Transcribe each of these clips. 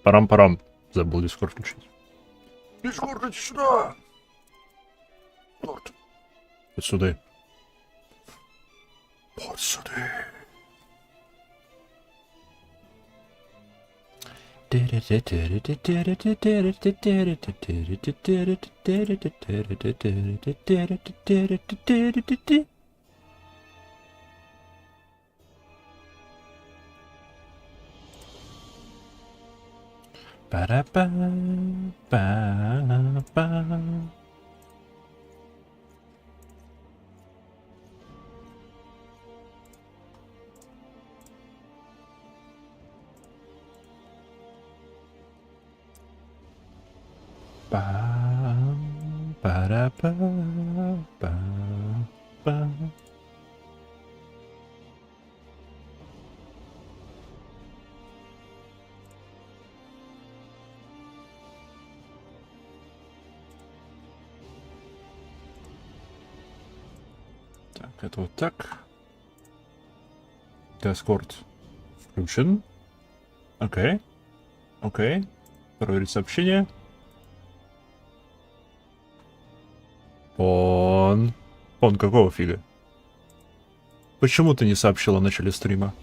Парам-парам. Забыл Дискорд включить. Дискорд, иди сюда! Вот. Вот сюда. Вот сюда. Па-ра-па-па-па. Па-ра-па-па-па. Так, это вот так. Дискорд включен. Окей. Окей. Проверить сообщение. Он какого фига? Почему ты не сообщил о начале стрима?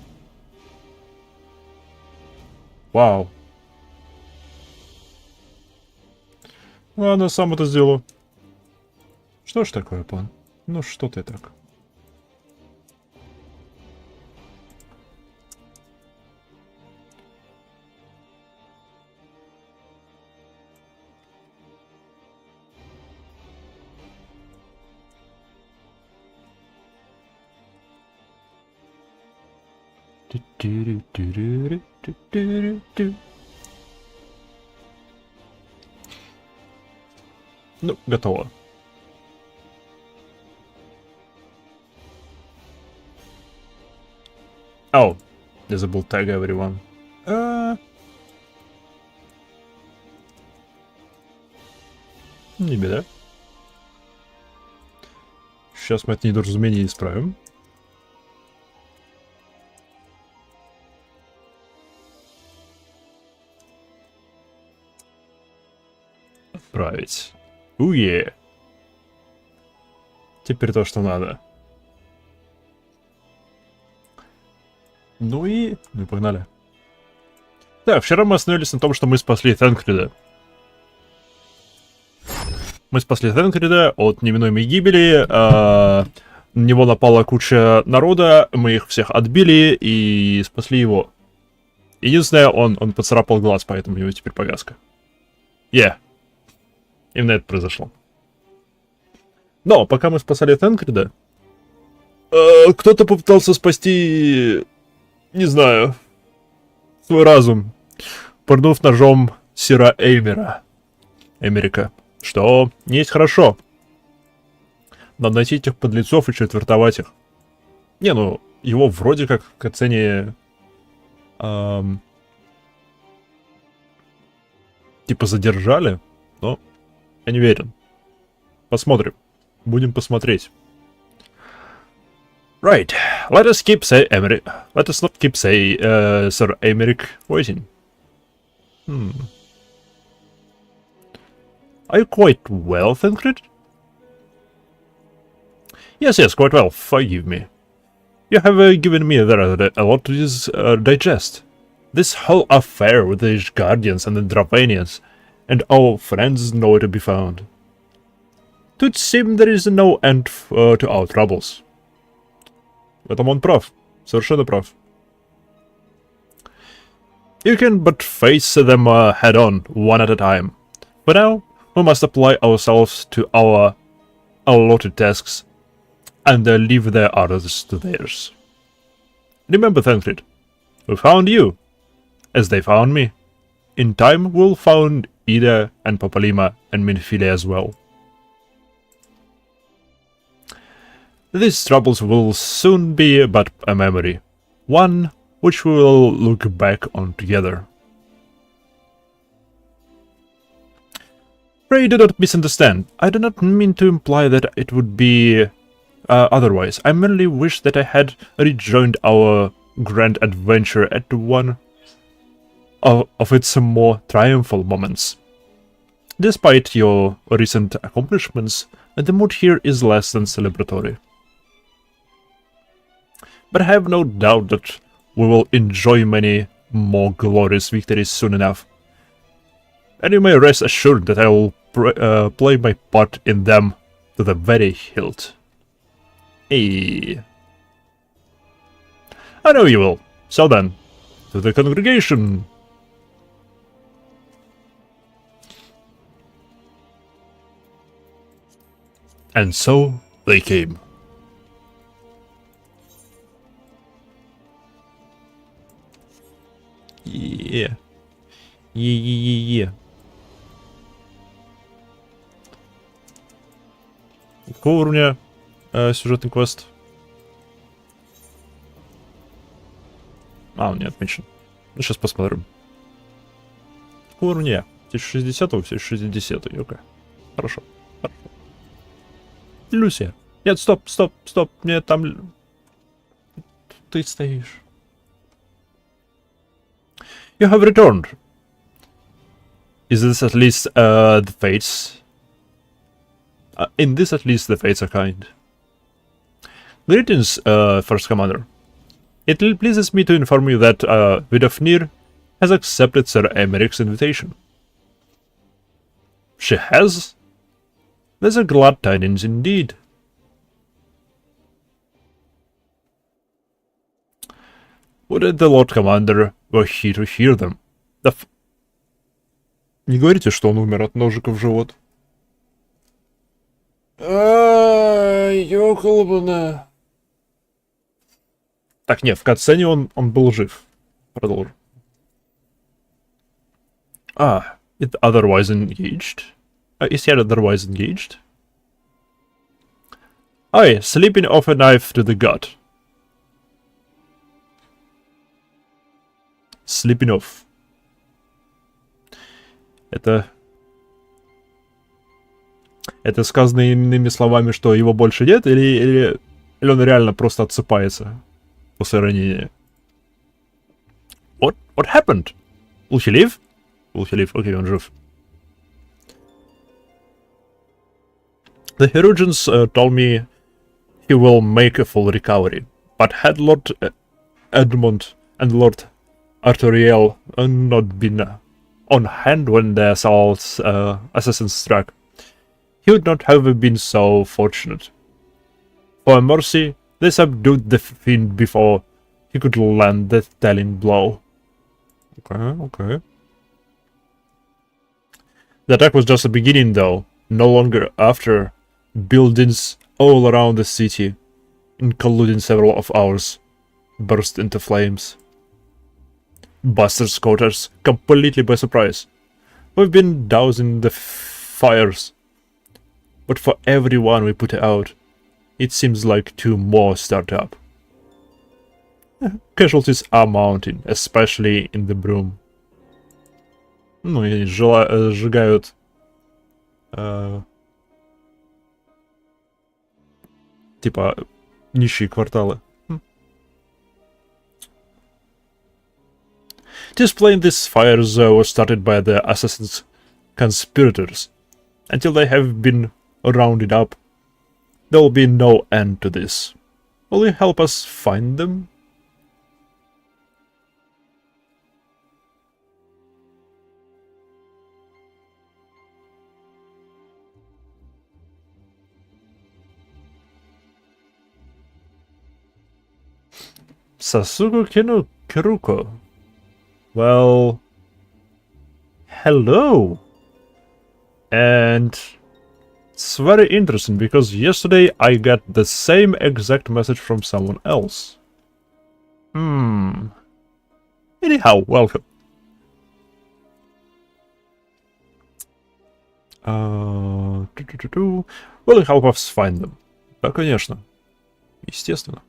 Вау. Ладно, сам это сделаю. Что ж такое, Пон? Ну что ты так? Ну, готово. Ау, я забыл тага, everyone. Не беда. Сейчас мы это недоразумение исправим. Отправить. Уе. Теперь то, что надо. Ну и погнали. Так, вчера мы остановились на том, что мы спасли Тенкрида. Мы спасли Тенкрида от неминуемой гибели. На него напала куча народа. Мы их всех отбили и спасли его. Единственное, он поцарапал глаз, поэтому у него теперь повязка. Именно это произошло. Но пока мы спасали Тенкрида, кто-то попытался спасти, не знаю, свой разум, пырнув ножом Сира Эмерика. Что не есть хорошо. Надо найти этих подлецов и четвертовать их. Не, ну, его вроде как к оцене... типа задержали, но я не уверен. Посмотрим. Будем посмотреть. Right. Let us not keep Sir Emerick waiting. Are you quite well, Thancred? Yes, quite well. Forgive me. You have given me a lot to digest. This whole affair with the Guardians and the Dravanians, and our friends is nowhere to be found. It would seem there is no end to our troubles. В этом он прав. Совершенно прав. You can but face them head-on, one at a time. For now, we must apply ourselves to our allotted tasks, and leave their others to theirs. Remember, Thancred, we found you, as they found me. In time, we'll found Ida and Papalima and Minfile as well. These troubles will soon be but a memory, one which we will look back on together. Pray do not misunderstand. I do not mean to imply that it would be otherwise. I merely wish that I had rejoined our grand adventure at one of its more triumphal moments. Despite your recent accomplishments, the mood here is less than celebratory. But I have no doubt that we will enjoy many more glorious victories soon enough. And you may rest assured that I will play my part in them to the very hilt. Hey. I know you will. So then, to the congregation. And so they came. Yeah. Yeah. Какого уровня сюжетный квест? Он не отмечен. Ну, сейчас посмотрим. Какого уровня? 1060-го, 1060-й, окей. Хорошо. Люся. Нет, стоп. Мне там... Ты стоишь. You have returned. Is this at least the fates? In this at least the fates are kind. Greetings, First Commander. It pleases me to inform you that Vidofnir has accepted Sir Emeric's invitation. She has? These are glad tidings indeed. Would the Lord Commander were here to hear them. Не говорите, что он умер от ножика в живот. Ёкалбана. Так, нет, в катсцене он был жив. Продолжим. It otherwise engaged? Is he otherwise engaged? Aye, slipping off a knife to the gut. Slipping off. Это сказано иными словами, что его больше нет, или он реально просто отсыпается после ранения? What happened? Will he live? Will he live? Окей, он жив. The Chirurgeons told me he will make a full recovery, but had Lord Edmund and Lord Arturiel not been on hand when the assassins struck, he would not have been so fortunate. For mercy, they subdued the fiend before he could land the telling blow. Okay. The attack was just the beginning, though. No longer after, buildings all around the city, including several of ours, burst into flames. Bastards caught us completely by surprise. We've been dousing the fires, but for every one we put out, it seems like 2 more start up. Casualties are mounting, especially in the Broom. Ну и сжигают типа нищие кварталы. It is plain these fires were started by the assassin's conspirators. Until they have been rounded up, there will be no end to this. Will you help us find them? Sasuke Kiruko. Well, hello. And it's very interesting because yesterday I got the same exact message from someone else. Anyhow, welcome. Will you help us find them? Да, конечно. Естественно.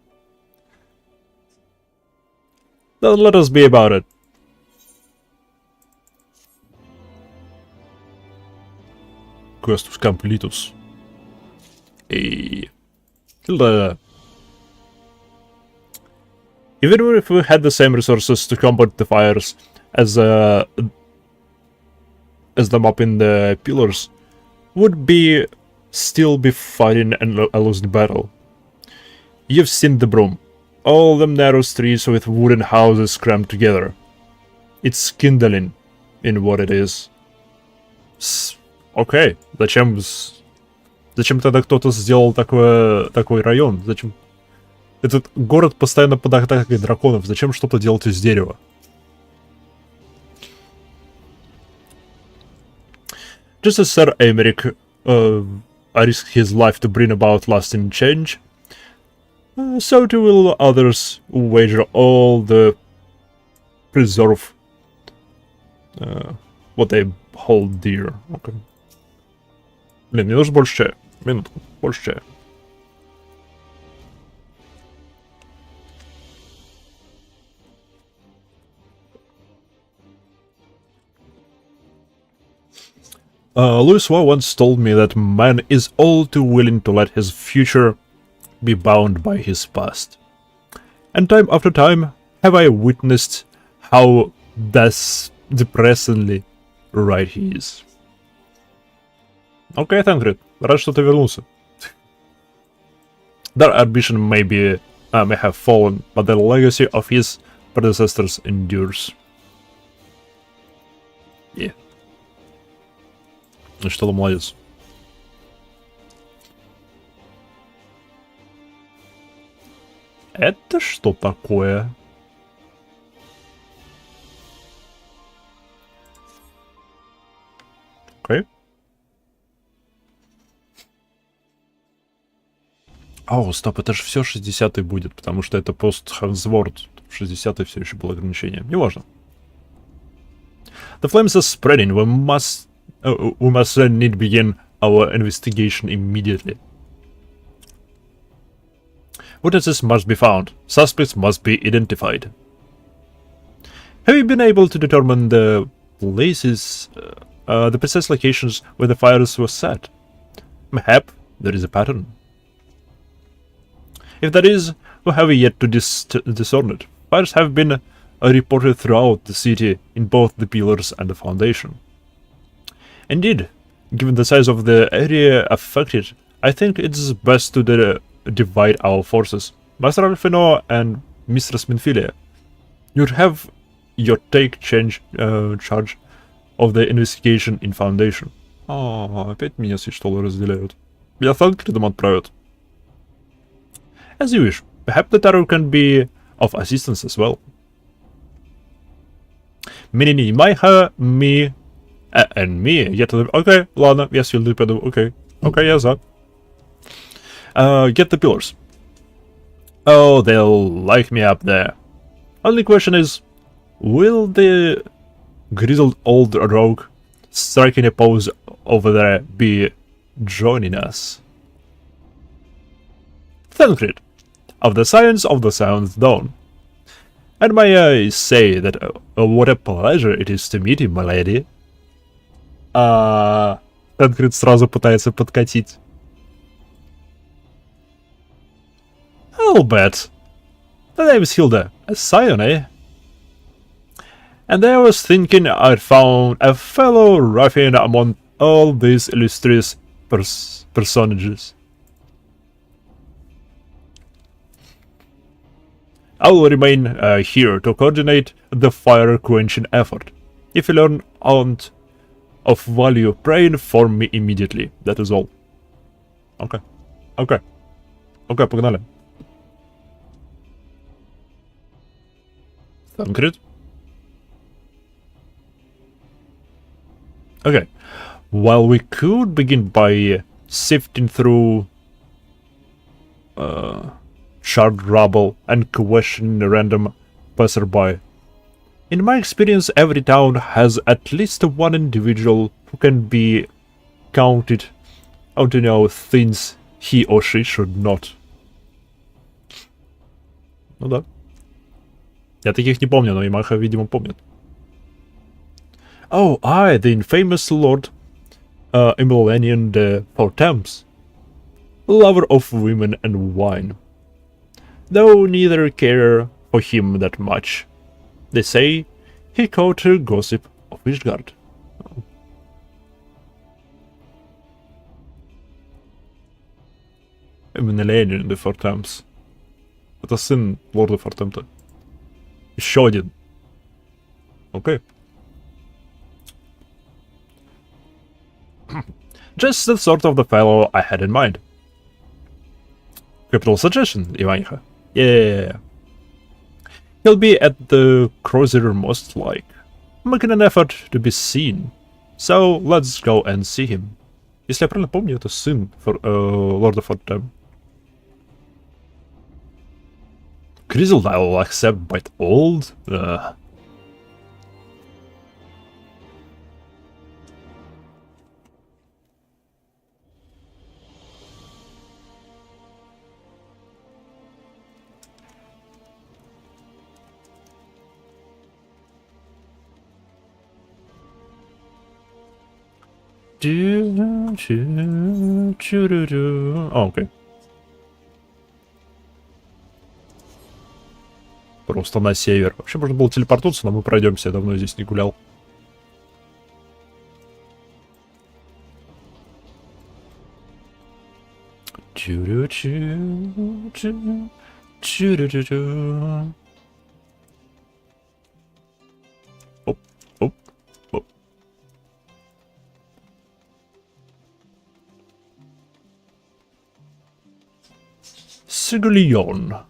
Then let us be about it. Questus completus. Hey. Even if we had the same resources to combat the fires as them up in the pillars, would be still be fighting a losing battle. You've seen the broom. All them narrow streets with wooden houses crammed together. It's kindling in what it is. Окей, зачем тогда кто-то сделал такой район? Зачем? Этот город постоянно под атакой драконов. Зачем что-то делать из дерева? Just as Sir Emeric risked his life to bring about lasting change, so too will others who wager all the preserve what they hold dear. Okay. Блин, мне нужно больше чая. Минутку, больше чая. Louis Waugh once told me that man is all too willing to let his future be bound by his past. And time after time have I witnessed how depressingly right he is. Okay, Tancred, рад, что ты вернулся. Their ambition may have fallen, but the legacy of his predecessors endures. Yeah. Ну что, молодец. Это что такое? Окей. О, стоп, это же все 60-й будет, потому что это пост-Хансворд. 60-й все еще было ограничение. Не важно. The flames are spreading. We must need begin our investigation immediately. Witnesses must be found. Suspects must be identified. Have you been able to determine the places, the precise locations where the fires were set? Mayhap there is a pattern. If there is, we have yet to discern it. Fires have been reported throughout the city in both the pillars and the foundation. Indeed, given the size of the area affected, I think it's best to divide our forces. Master Alfino and Mistress Minfilia, you'd have your charge of the investigation in Foundation. Опять меня с Иштолой разделяют. Меня Танкредом отправят. As you wish. Perhaps the Tarot can be of assistance as well. Meaning you might have me and me. Yet, okay, ладно, я сюда пойду. Okay, я за. Get the pillars. Oh, they'll like me up there. Only question is, will the grizzled old rogue striking a pose over there be joining us? Tancred, of the Science Dawn. And may I say that what a pleasure it is to meet you, my lady. Tancred сразу пытается подкатить. I'll bet. The name is Hilda. A scion, eh? And I was thinking I'd found a fellow ruffian among all these illustrious personages. I will remain here to coordinate the fire-quenching effort. If you learn aught of value, pray inform me immediately. That is all. Okay, погнали. Tancred? Okay. While we could begin by sifting through charred rubble and questioning a random passerby, in my experience every town has at least one individual who can be counted on to know things he or she should not. Ну да. Я таких не помню, но Ямаха, видимо, помнит. Oh, the infamous Lord Emilian de Portams, lover of women and wine. Though neither care for him that much. They say he caught the gossip of his guard. Именно Леонин де Фортемс. Это сын лорда Фортемта. Еще один. Окей. Just the sort of the fellow I had in mind. Capital suggestion, Ivanka. Yeah. He'll be at the cruiser most like, making an effort to be seen. So let's go and see him. Если я правильно помню, это сын лорда Фортем. Grizzled I'll accept, but old? Окей. Просто на север. Вообще можно было телепортнуться, но мы пройдемся. Я давно здесь не гулял. Оп, оп, оп. Sigilion.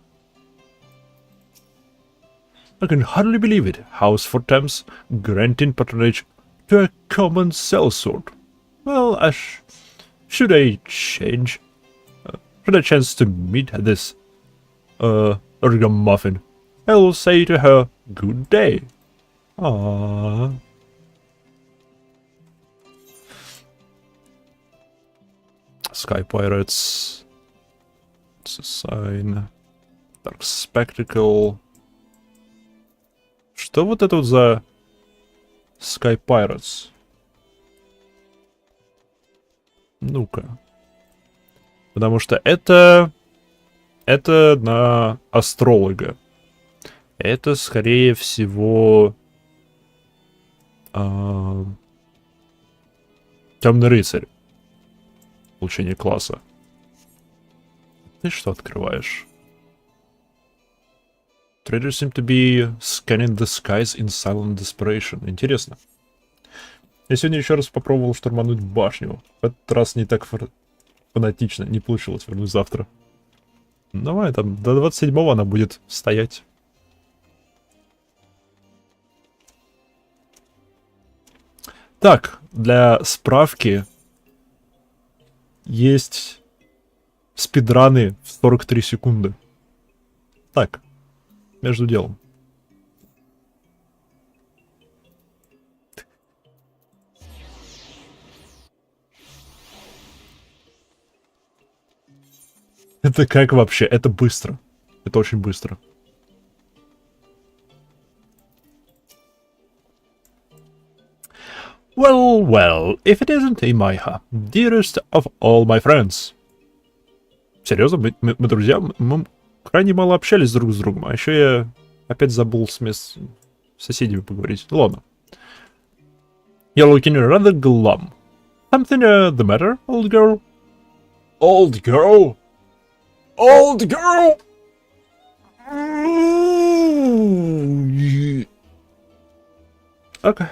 I can hardly believe it. House for Thames granting patronage to a common sellsword. Well, should I change? Should I chance to meet this ragamuffin, I'll say to her, good day. Ah. Sky Pirates. It's a sign. Dark Spectacle. Что вот это вот за Sky Pirates? Ну-ка. Потому что это на астролога. Это, скорее всего, Темный рыцарь. Улучшение класса. Ты что открываешь? Traders seem to be scanning the skies in silent desperation. Интересно. Я сегодня еще раз попробовал штурмануть башню. В этот раз не так фанатично. Не получилось, вернусь завтра. Давай, там до 27-го она будет стоять. Так, для справки есть спидраны в 43 секунды. Так, между делом. Это как вообще? Это быстро. Это очень быстро. Well, well, if it isn't Imaiha, dearest of all my friends. Серьезно, мы друзья? Мы крайне мало общались друг с другом, а еще я опять забыл с соседями поговорить. Ладно. You're looking rather glum. Something the matter, old girl? Old girl? Old girl! Okay.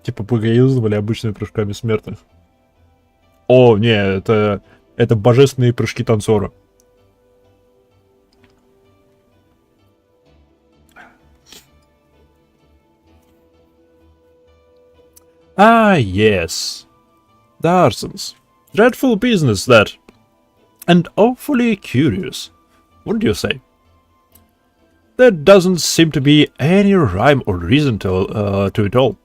Типа погоюзывали обычными прыжками смертных. О, не, это божественные прыжки танцора. Ah, yes. The arsons. Dreadful business, that. And awfully curious. Wouldn't you say? There doesn't seem to be any rhyme or reason to it all.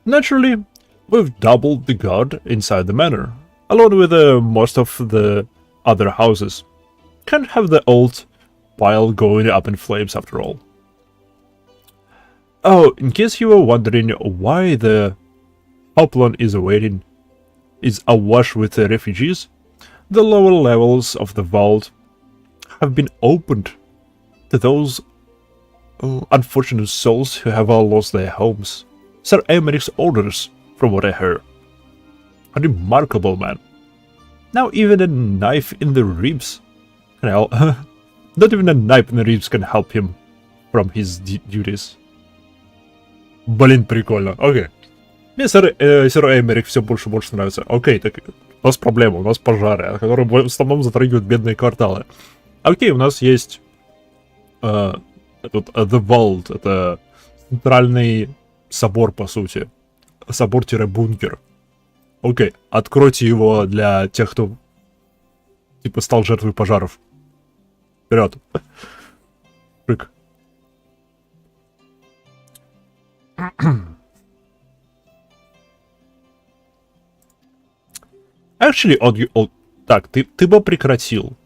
Naturally, we've doubled the guard inside the manor, along with most of the other houses. Can't have the old pile going up in flames after all. Oh, in case you were wondering why the Hoplon is awash with refugees, the lower levels of the vault have been opened to those unfortunate souls who have all lost their homes. Sir Americ's orders, from what I heard. A remarkable man. Now even a knife in the ribs can help. Not even a knife in the ribs can help him from his duties. Блин, прикольно. Окей. Мне сэр Эмерик все больше и больше нравится. Окей, так у нас проблема, у нас пожары, которые в основном затрагивают бедные кварталы. Окей, у нас есть тут The Vault, это центральный собор, по сути. Собор-бункер. Окей, откройте его для тех, кто типа стал жертвой пожаров. Вперед. Прыг. Actually, так, ты бы прекратил.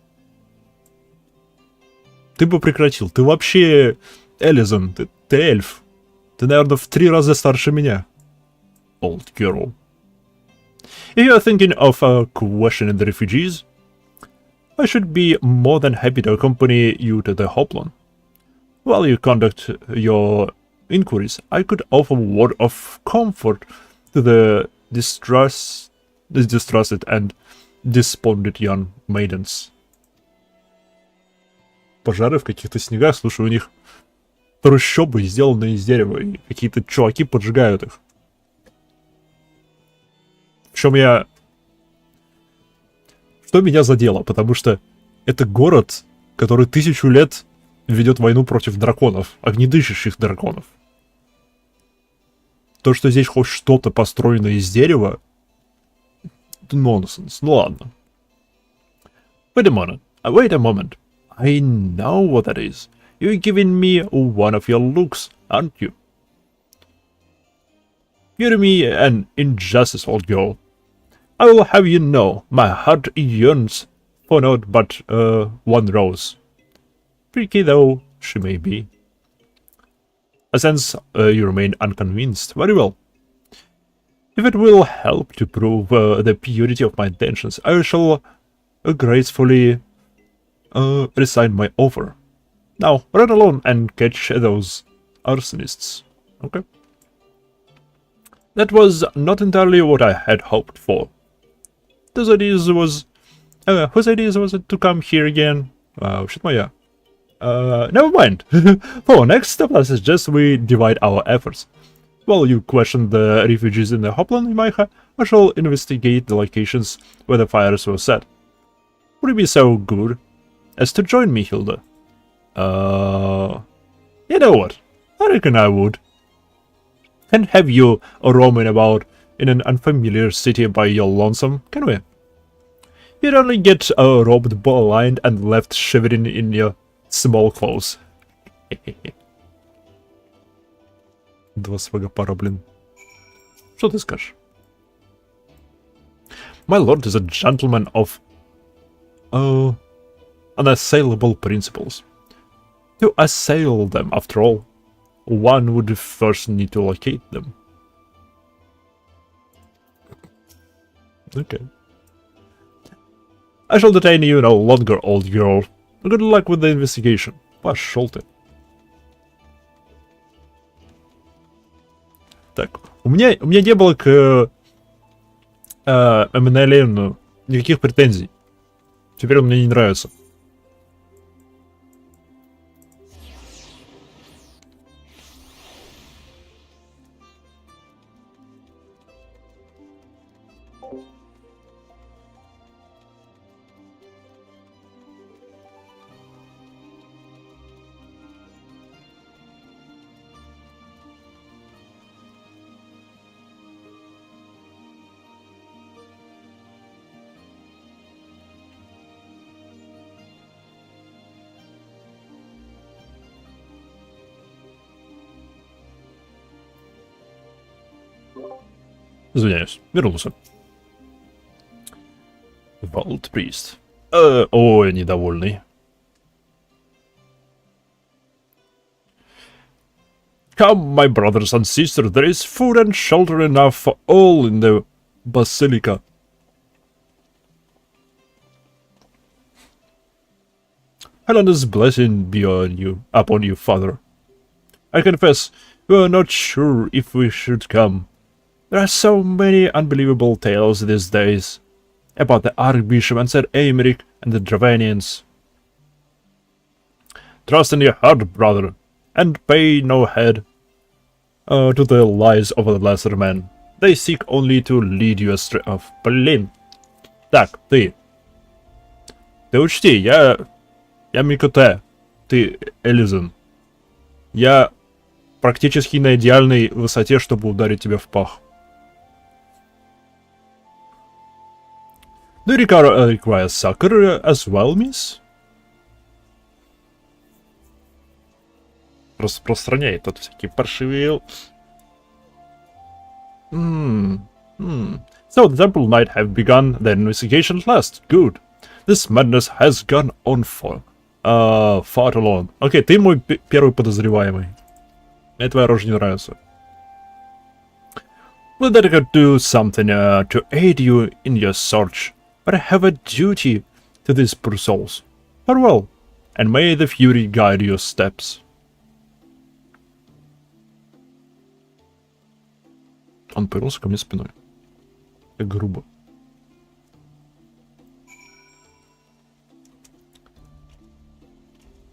Ты бы прекратил. Ты вообще Элизон, ты эльф. Ты, наверное, в 3 раза старше меня. Old girl. If you are thinking of questioning the refugees, I should be more than happy to accompany you to the Hoplan. While you conduct your inquiries, I could offer a word of comfort to the distrusted and despondent young maidens. Пожары в каких-то снегах, слушай, у них трущобы, сделанные из дерева, и какие-то чуваки поджигают их. Причем что меня задело, потому что это город, который 1000 лет ведет войну против драконов, огнедышащих драконов. То, что здесь хоть что-то построено из дерева, это нонсенс. Ну ладно. Wait a moment. I know what that is. You're giving me one of your looks, aren't you? You're me an injustice, old girl. I will have you know, my heart yearns for naught but one rose. Pretty though she may be. I sense you remain unconvinced. Very well. If it will help to prove the purity of my intentions, I shall gracefully resign my offer. Now, run alone and catch those arsonists. Okay. That was not entirely what I had hoped for. Whose ideas was it to come here again? Shit моя. Never mind. For next step, I suggest we divide our efforts. While you question the refugees in the Hopland, Maiha, I shall investigate the locations where the fires were set. Would you be so good as to join me, Hilda? You know what? I reckon I would. Can't have you roaming about in an unfamiliar city by your lonesome, can we? You'd only get robbed, blind, and left shivering in your small clothes. Два свагопара, блин. Что ты скажешь? My lord is a gentleman of unassailable principles. To assail them, after all, one would first need to locate them. Okay. I shall detain you no longer, old girl. Good luck with the investigation. Пошел ты. Так, у меня не было к МНЛ никаких претензий. Теперь он мне не нравится. Извиняюсь, вернулся. Vault Priest. Ой, недовольный. Come, my brothers and sisters, there is food and shelter enough for all in the Basilica. Helena's blessing be upon you, father. I confess, we were not sure if we should come. There are so many unbelievable tales these days about the Archbishop and Sir Aymeric and the Dravanians. Trust in your heart, brother, and pay no heed to the lies of the lesser men. They seek only to lead you astray. Блин. Так, ты. Ты учти, я Микоте, ты Элизен. Я практически на идеальной высоте, чтобы ударить тебя в пах. Do you require succor as well, miss? Распространяет тут всякие паршивые... So the temple might have begun the investigation at last. Good. This madness has gone on for far too long. Окей, ты мой первый подозреваемый. Мне твоя рожа не нравится. Well, that I could do something to aid you in your search, but I have a duty to these poor souls. Farewell, and may the Fury guide your steps. Он повернулся ко мне спиной. Как грубо.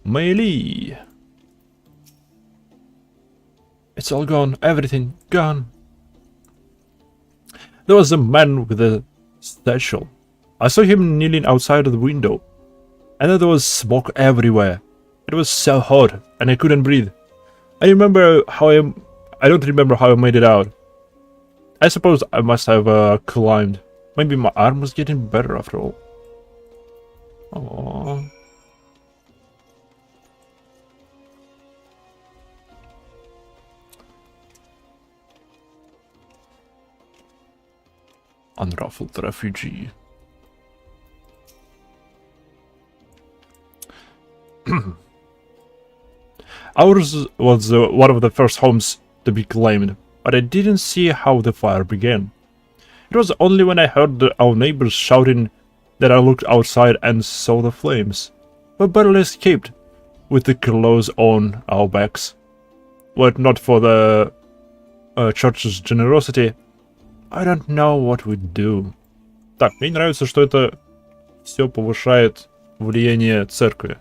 Мэйли. It's all gone. Everything gone. There was a man with a satchel. I saw him kneeling outside of the window. And then there was smoke everywhere. It was so hot, and I couldn't breathe. I don't remember how I made it out. I suppose I must have climbed. Maybe my arm was getting better after all. Aww. Unruffled refugee. Ours was one of the first homes to be claimed, but I didn't see how the fire began. It was only when I heard our neighbors shouting that I looked outside and saw the flames. We barely escaped, with the clothes on our backs. Were it not for the church's generosity, I don't know what we'd do. Так, мне нравится, что это все повышает влияние церкви.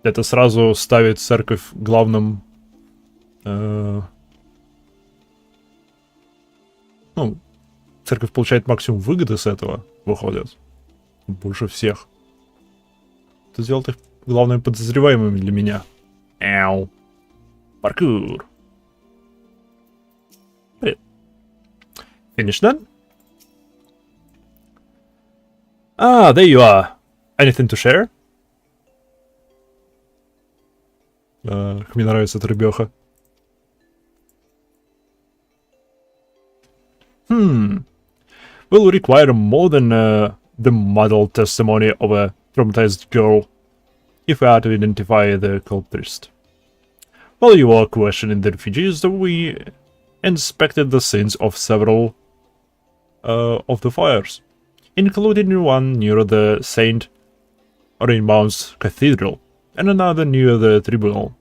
Это сразу ставит церковь главным... ну, церковь получает максимум выгоды с этого, выходит. Больше всех. Это сделает их главными подозреваемыми для меня. Эу. Паркур. Привет. Finish done? Ah, there you are. Anything to share? Как мне нравится эта рыбёха. Will require more than the muddled testimony of a traumatized girl if we are to identify the culprits. While you were questioning the refugees, we inspected the scenes of several of the fires, including one near the St. Rainbows Cathedral and another near the tribunal.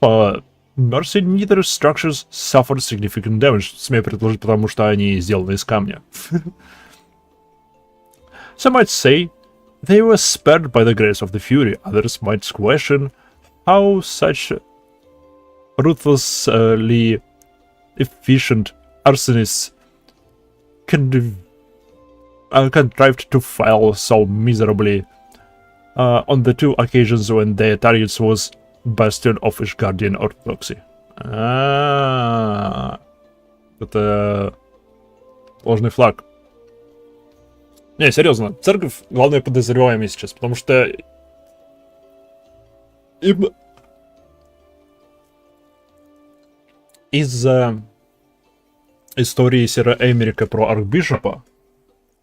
For mercy, neither structures suffered significant damage, смею предположить, потому что они сделаны из камня. Some might say they were spared by the grace of the Fury. Others might question how such ruthlessly efficient arsonists contrived to fail so miserably on the two occasions when their targets was Bastion of Ishgardian Orthodoxy. Это ложный флаг. Не, серьезно, церковь главное подозреваемая сейчас, потому что им из-за истории сэра Эймерика про архбишопа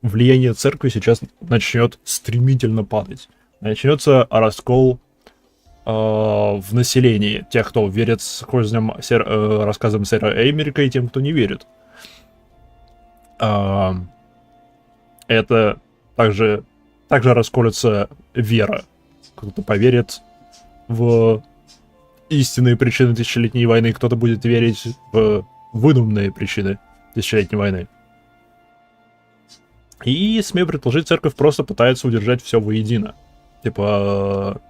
влияние церкви сейчас начнет стремительно падать. Начнется раскол в населении. Тех, кто верит рассказам сэра Эймерика, и тем, кто не верит. это также расколется вера. Кто-то поверит в истинные причины Тысячелетней войны, кто-то будет верить в выдуманные причины Тысячелетней войны. И, смею предположить, церковь просто пытается удержать все воедино. Типа,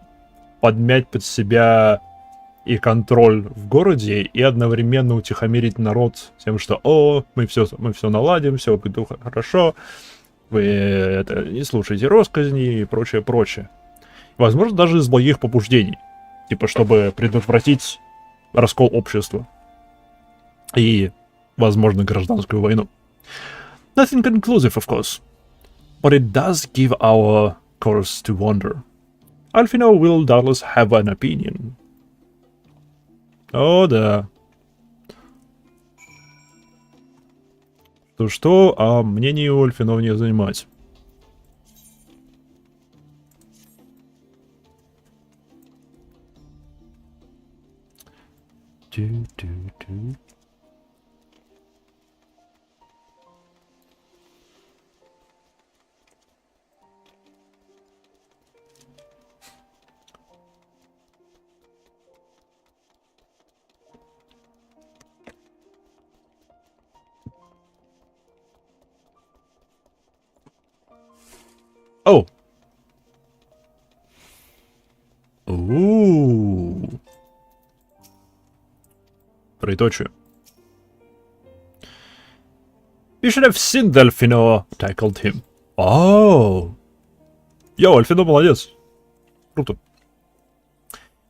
подмять под себя и контроль в городе, и одновременно утихомирить народ тем, что мы все наладим, все будет хорошо, вы не слушайте росказни и прочее. Возможно, даже из благих побуждений. Типа, чтобы предотвратить раскол общества. И, возможно, гражданскую войну. Nothing conclusive, of course. But it does give our cause to wonder. Alfino will doubtless have an opinion. О, да. Что, а мнение у Альфинов не занимать. О! Троеточие. You should have seen Delfino tackled him. Oh. Йо, Альфино молодец. Круто.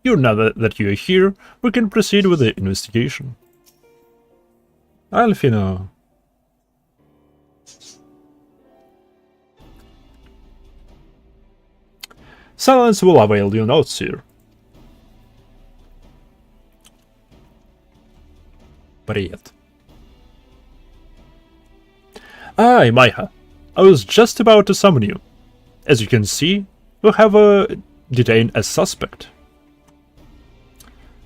Now that you're here, we can proceed with the investigation. Альфино. Silence will avail you not, sir. Привет. Aye, Maiha. I was just about to summon you. As you can see, we have detained a suspect.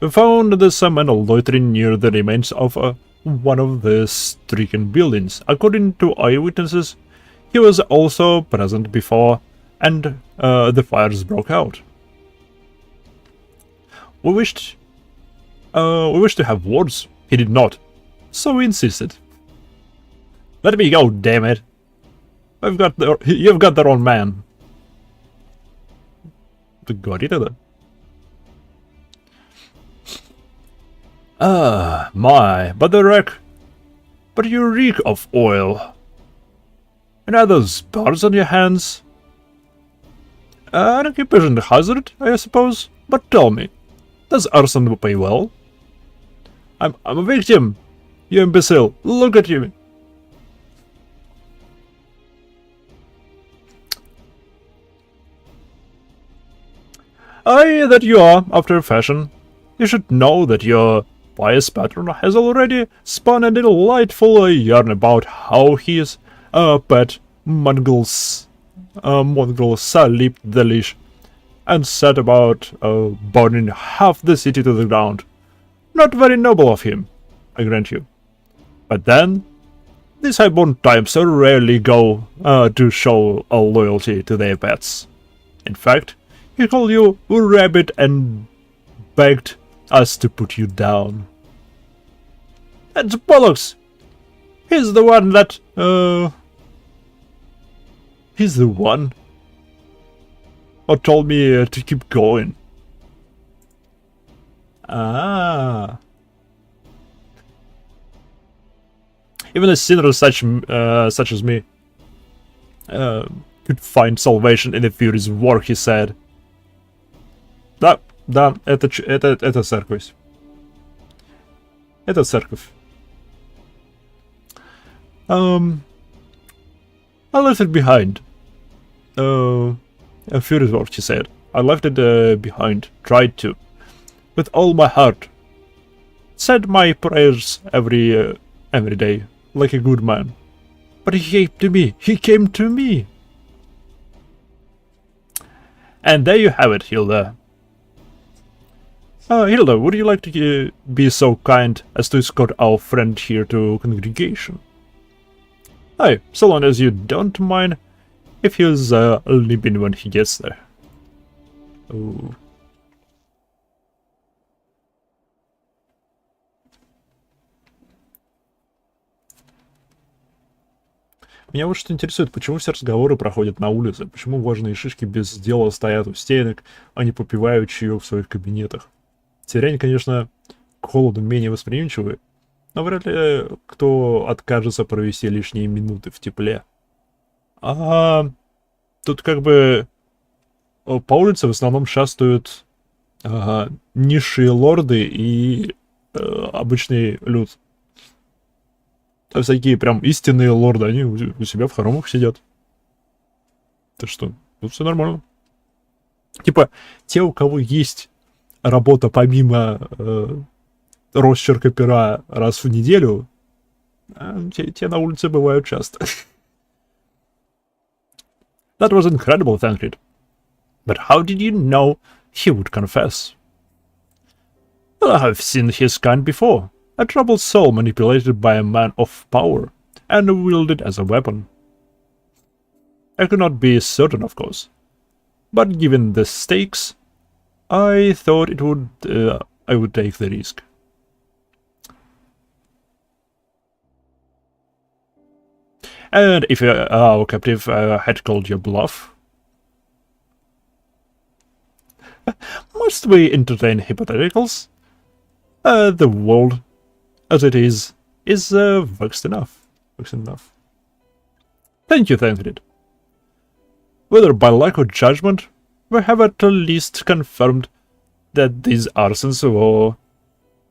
We found this man loitering near the remains of one of the stricken buildings. According to eyewitnesses, he was also present before and the fires broke out. We wished to have words. He did not, so we insisted. Let me go, damn it! You've got the wrong man. Говори тогда. My, but you reek of oil. And are those burns on your hands? An occupation hazard, I suppose. But tell me, does arson pay well? I'm a victim. You imbecile! Look at you. Aye, that you are, after a fashion. You should know that your pious patron has already spun a delightful yarn about how his pet mongrel leaped the leash and set about burning half the city to the ground. Not very noble of him, I grant you. But then, these highborn types rarely go to show a loyalty to their pets. In fact, he called you a rabbit and begged us to put you down. That's bollocks! He's the one that, he's the one who told me to keep going. Ah. Even a sinner such as me could find salvation in the Fury's work, he said. Да, это церковь. Это церковь. I left it behind. A Fury's work, he said. I left it behind. Tried to. With all my heart. Said my prayers every day, like a good man. But he came to me. He came to me. And there you have it, Hilda. Hilda, would you like to be so kind as to escort our friend here to congregation? Aye, so long as you don't mind if he's limping when he gets there. Ooh. Меня вот что интересует, почему все разговоры проходят на улице, почему важные шишки без дела стоят у стенок, а не попивают чаек в своих кабинетах. Северяне, конечно, к холоду менее восприимчивы, но вряд ли кто откажется провести лишние минуты в тепле. А тут как бы по улице в основном шастают низшие лорды и обычный люд. А всякие прям истинные лорды, они у себя в хоромах сидят. Так что, тут все нормально. Типа, те, у кого есть работа помимо росчерка пера раз в неделю, те на улице бывают часто. That was incredible, Tancred. But how did you know he would confess? Well, I have seen his kind before. A troubled soul manipulated by a man of power, and wielded as a weapon. I could not be certain, of course, but given the stakes, I thought I would take the risk. And if our captive had called your bluff, must we entertain hypotheticals? The world, as it is vexed enough. Thank you, Tancred. Whether by luck or judgment, we have at least confirmed that these arsons were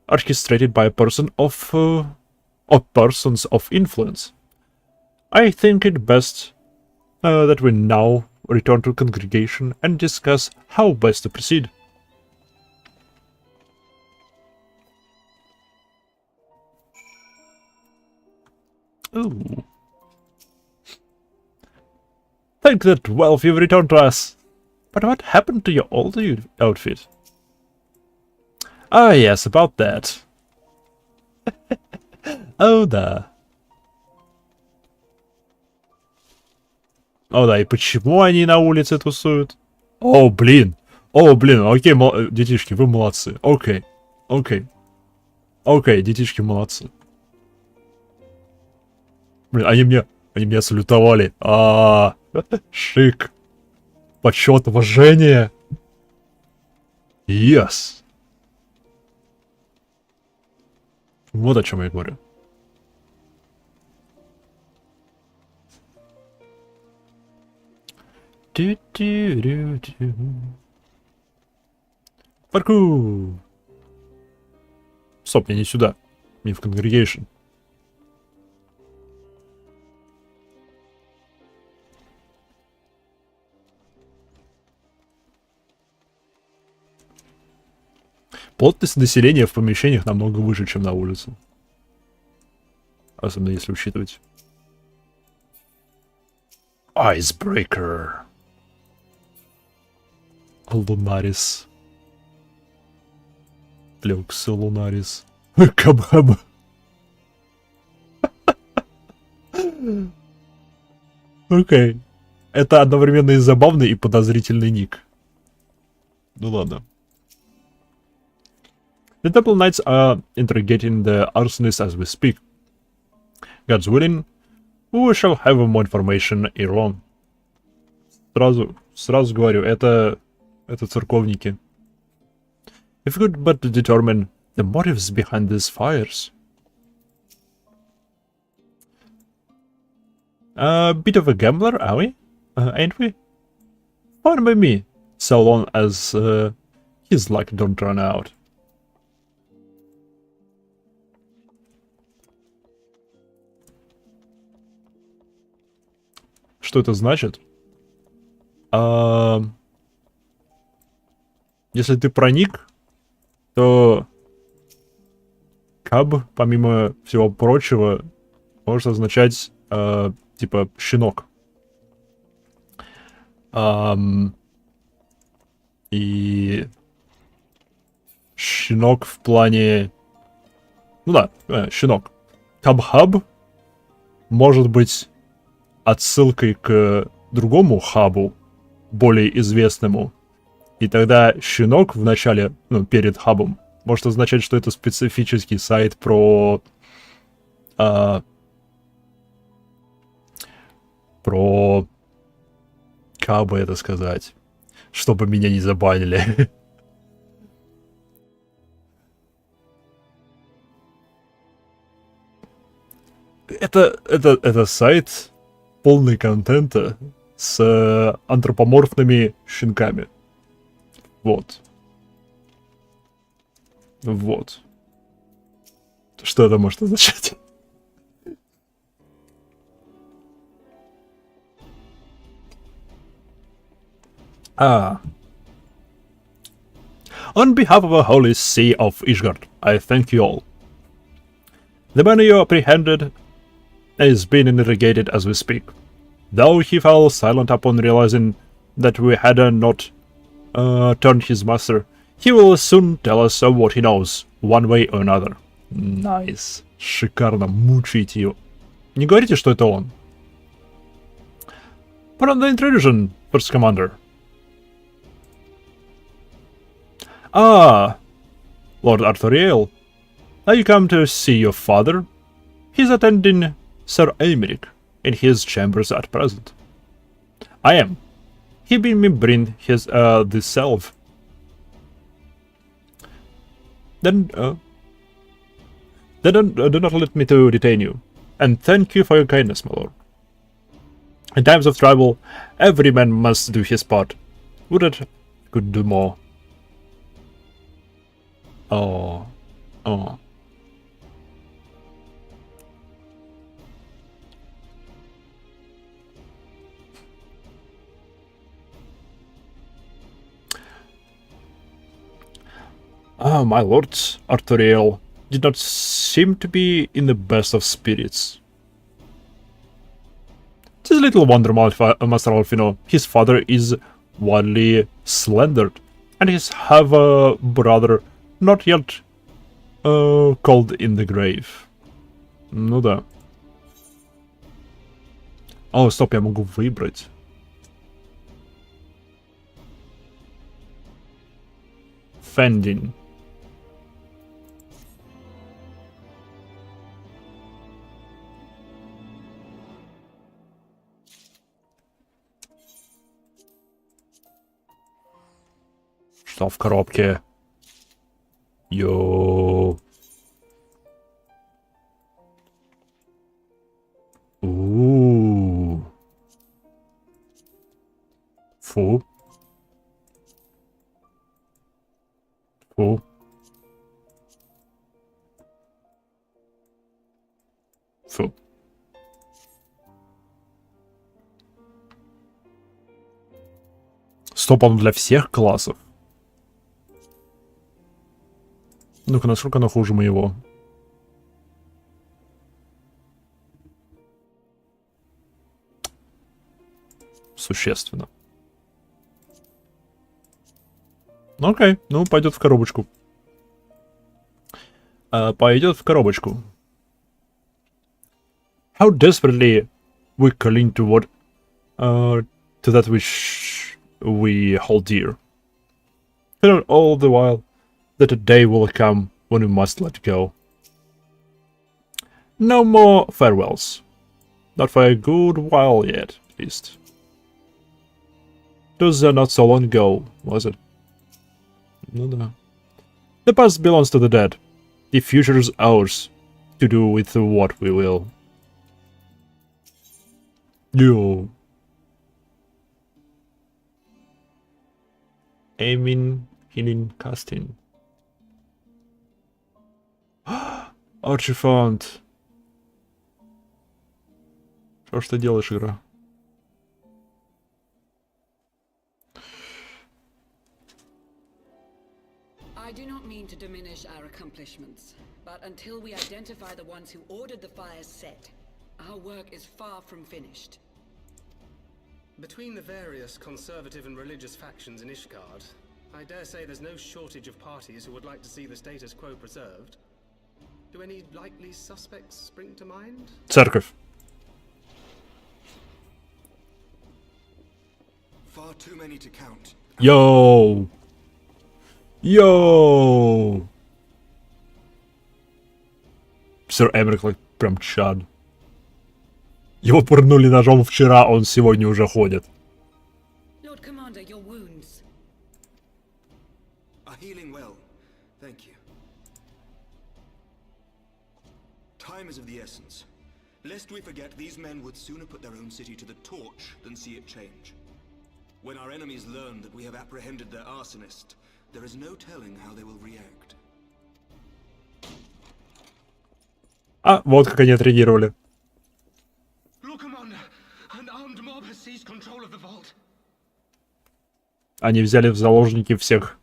orchestrated by a person of or persons of influence. I think it best that we now return to congregation and discuss how best to proceed. Ooh. Think that wealth you've returned to us. But what happened to your old outfit? Ah, yes, about that. Oh, да. О, да, и почему они на улице тусуют? О, блин, окей, детишки, вы молодцы. Окей, детишки молодцы. Блин, они меня салютовали. Шик. Почет, уважение. Yes. Вот о чем я говорю. Парку. Стоп, мне не сюда. Мне в конгрегейшн. Плотность населения в помещениях намного выше, чем на улице. Особенно если учитывать. Icebreaker. Лунарис. Люкс Лунарис. Кабаб. Окей. Это одновременно и забавный, и подозрительный ник. Ну ладно. The Temple Knights are interrogating the arsonist as we speak. God's willing, we shall have more information ere long. Сразу говорю, это церковники. If we could but determine the motives behind these fires. A bit of a gambler, are we? Ain't we? Fine by me, so long as his luck don't run out. Что это значит? Если ты проник, то каб, помимо всего прочего, может означать типа щенок. И щенок в плане... Ну да, щенок. Каб-хаб может быть отсылкой к другому хабу, более известному. И тогда щенок в начале, ну, перед хабом, может означать, что это специфический сайт про... про... Как бы это сказать? Чтобы меня не забанили. Это сайт полный контента с антропоморфными щенками. Вот. Вот. Что это может означать? On behalf of the Holy See of Ishgard, I thank you all. The man you apprehended is being interrogated as we speak. Though he fell silent upon realizing that we had not turned his master, he will soon tell us what he knows, one way or another. Nice. Шикарно. Мучайте его. Не говорите, что это он. Pardon the intrusion, First Commander. Ah, Lord Arthuriel. Are you come to see your father? He's attending Sir Aymeric in his chambers at present. I am. He bid me bring his the self. Then do not let me to detain you, and thank you for your kindness, my lord. In times of trouble, every man must do his part. Would it could do more? Oh. My lord, Arthuriel did not seem to be in the best of spirits. 'Tis little wonder, Master Alfino, his father is wildly slandered, and his have a brother not yet cold in the grave. Ну да. О, стоп, я могу выбрать. Fending. Что в коробке? Йоу. Фу. Фу. Фу. Стоп, он для всех классов. Ну-ка, насколько оно хуже моего? Существенно. Ну, окей, ну, пойдет в коробочку. Пойдет в коробочку. How desperately we cling to what, to that which we hold dear. But all the while that a day will come when we must let go. No more farewells. Not for a good while yet, at least. It was not so long ago, was it? No, no. The past belongs to the dead. The future is ours, to do with what we will. Yo. Aiming, healing, casting. Арчифант. Что ж ты делаешь, игра? I do not mean to diminish our accomplishments, but until we identify the ones who ordered the fires set, our work is far from finished. Between the various conservative and religious factions in Ishgard, I dare say there's no shortage of parties who would like to see the status quo preserved. Do any likely suspects spring to mind? Церковь. Far too many to count. Йоу! Йоу! Сэр Эмрик прям чад. Его пырнули ножом вчера, он сегодня уже ходит. Lord Commander, your wounds. Are healing well. Thank you. Time is of the essence. Lest we forget, these men would sooner put their own city to the torch than see it change. When our enemies learn that we have apprehended their arsonist, there is no telling how they will react. А, вот как они отреагировали. Lord Commander, an armed mob has seized control of the vault. Они взяли в заложники всех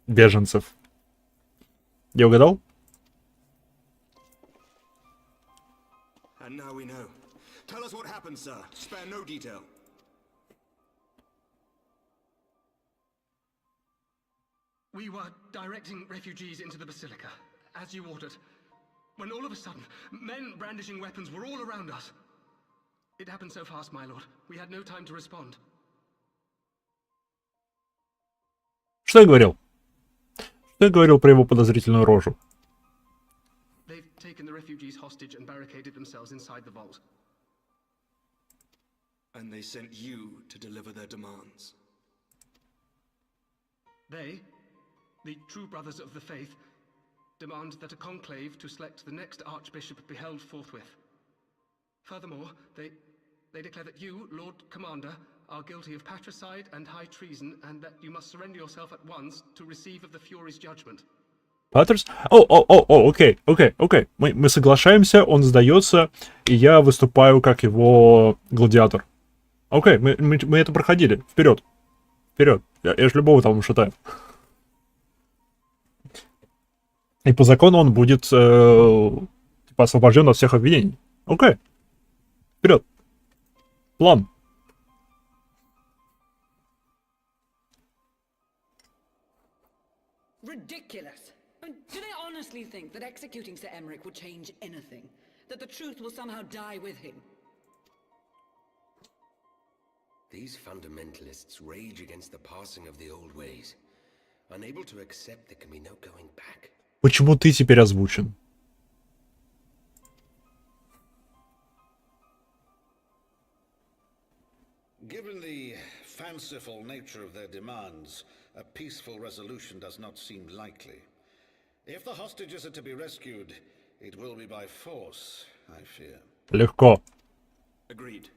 беженцев. Я угадал? And now we know. Tell us what happened, sir. Spare no detail. We were directing refugees into the Basilica, as you ordered, when all of a sudden, men brandishing weapons were all around us. It happened so fast, my lord. We had no time to respond. Что я говорил? Что я говорил про его подозрительную рожу? They've taken the refugees hostage and barricaded themselves inside the vault. And they sent you to deliver their demands. They, the true brothers of the faith, demand that a conclave to select the next archbishop be held forthwith. Furthermore, they declare that you, Lord Commander, are guilty of patricide and high treason, and that you must surrender yourself at once to receive of the Fury's judgment. Паттерс? Окей. Мы соглашаемся, он сдается, и я выступаю как его гладиатор. Окей, мы это проходили. Вперед. Я ж любого там шатаю. И по закону он будет типа освобожден от всех обвинений. Окей. Вперед. План. Ridiculous. I mean, do they honestly think that executing Sir Emmerich will change anything? That the truth will somehow die with him? These fundamentalists rage against the passing of the old ways, unable to accept there can be no going back. Почему ты теперь озвучен? Given the fanciful nature of their demands, a peaceful resolution does not seem likely. If the hostages are to be rescued, it will be by force, I fear. Легко. Agreed.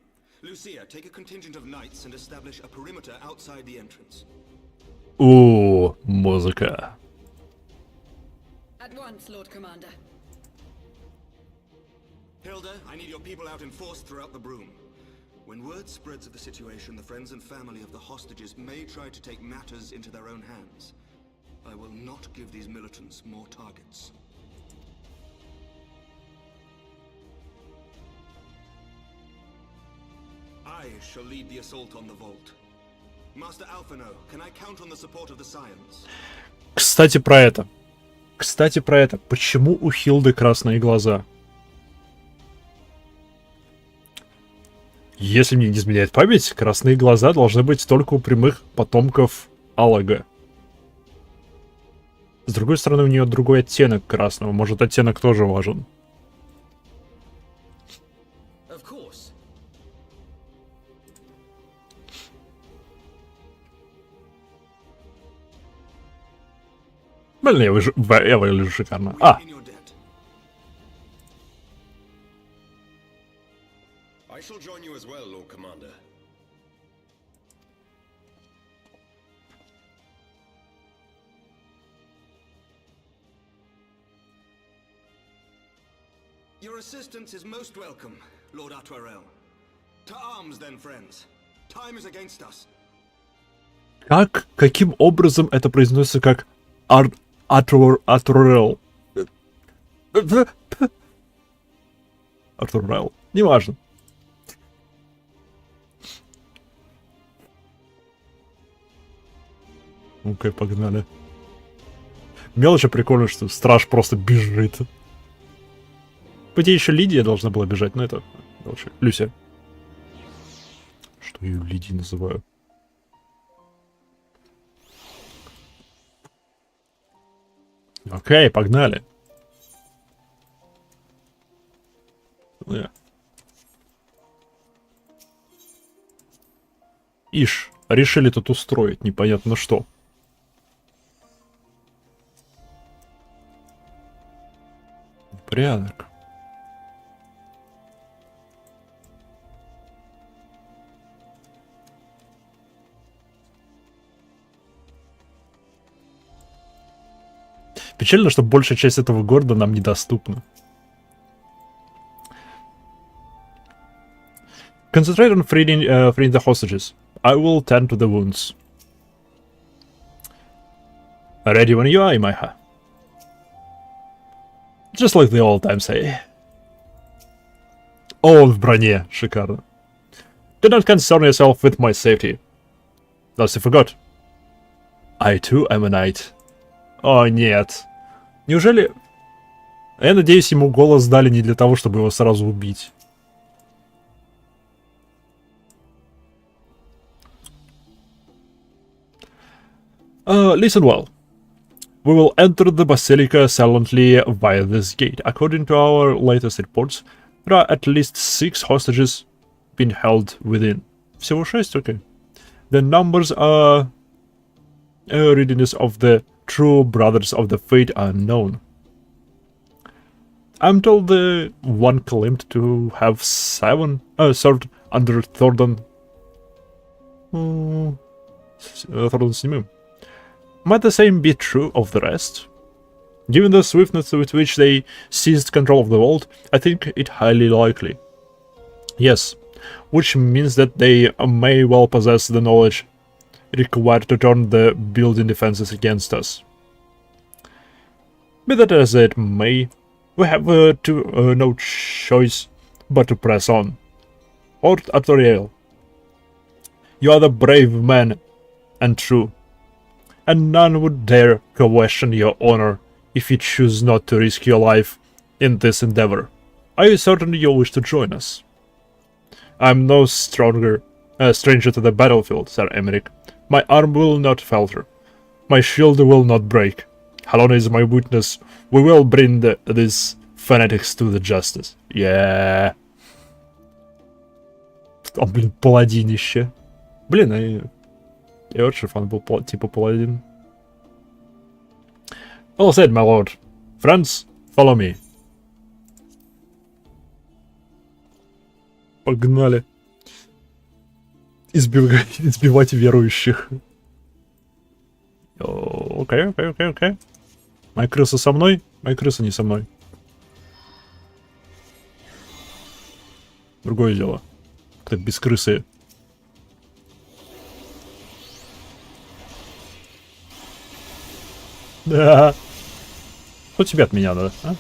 Lucia, take a contingent of knights and establish a perimeter outside the entrance. О, музыка. At once, Lord Commander. Hilda, I need your people out in force throughout the Broom. When word spreads of the situation, the friends and family of the hostages may try to take matters into their own hands. I will not give these militants more targets. I shall lead the assault on the vault. Master Alphino, can I count on the support of the Scions? Кстати, про это. Почему у Хилды красные глаза? Если мне не изменяет память, красные глаза должны быть только у прямых потомков Алага. С другой стороны, у нее другой оттенок красного. Может, оттенок тоже важен. Блин, я выгляжу шикарно. I shall join you as well, Lord Commander. Your assistance is most welcome, Lord Atwarel. To arms, then, friends. Time is against us. Каким образом это произносится как Атурел? Артурел. Неважно. Ну-ка, погнали. Мелочь прикольно, что страж просто бежит. По идее, еще Лидия должна была бежать, но это... Люся. Что я ее Лидией называю? Окей, погнали. Ишь, решили тут устроить непонятно что. Порядок. Печально, что большая часть этого города нам недоступна. Concentrate on freeing the hostages. I will tend to the wounds. Ready when you are, Imaiha. Just like the old times, eh? О, в броне. Шикарно. Do not concern yourself with my safety. Thus you forgot. I too am a knight. О, нет. Неужели... Я надеюсь, ему голос дали не для того, чтобы его сразу убить. Listen well. We will enter the Basilica silently via this gate. According to our latest reports, there are at least 6 hostages being held within. Всего 6? Okay. The numbers are... readiness of the true brothers of the faith are known. I'm told the one claimed to have 7 served under Thordan... Thordan Simim. Might the same be true of the rest? Given the swiftness with which they seized control of the vault, I think it highly likely. Yes, which means that they may well possess the knowledge required to turn the building defenses against us. Be that as it may, we have no choice but to press on. Lord Artoriel, you are the brave man and true, and none would dare question your honor if you choose not to risk your life in this endeavor. Are you certain you wish to join us? I am no stranger to the battlefield, Sir Emmerich. My arm will not falter. My shield will not break. Halona is my witness. We will bring these fanatics to the justice. Yeah. О, блин, паладинище. Блин, я очень фан был типа паладин. Well said, my lord. Friends, follow me. Погнали. Избивать верующих. Окей. Моя крыса со мной, моя крыса не со мной. Другое дело. Как-то без крысы. Да. Что тебе от меня надо, а?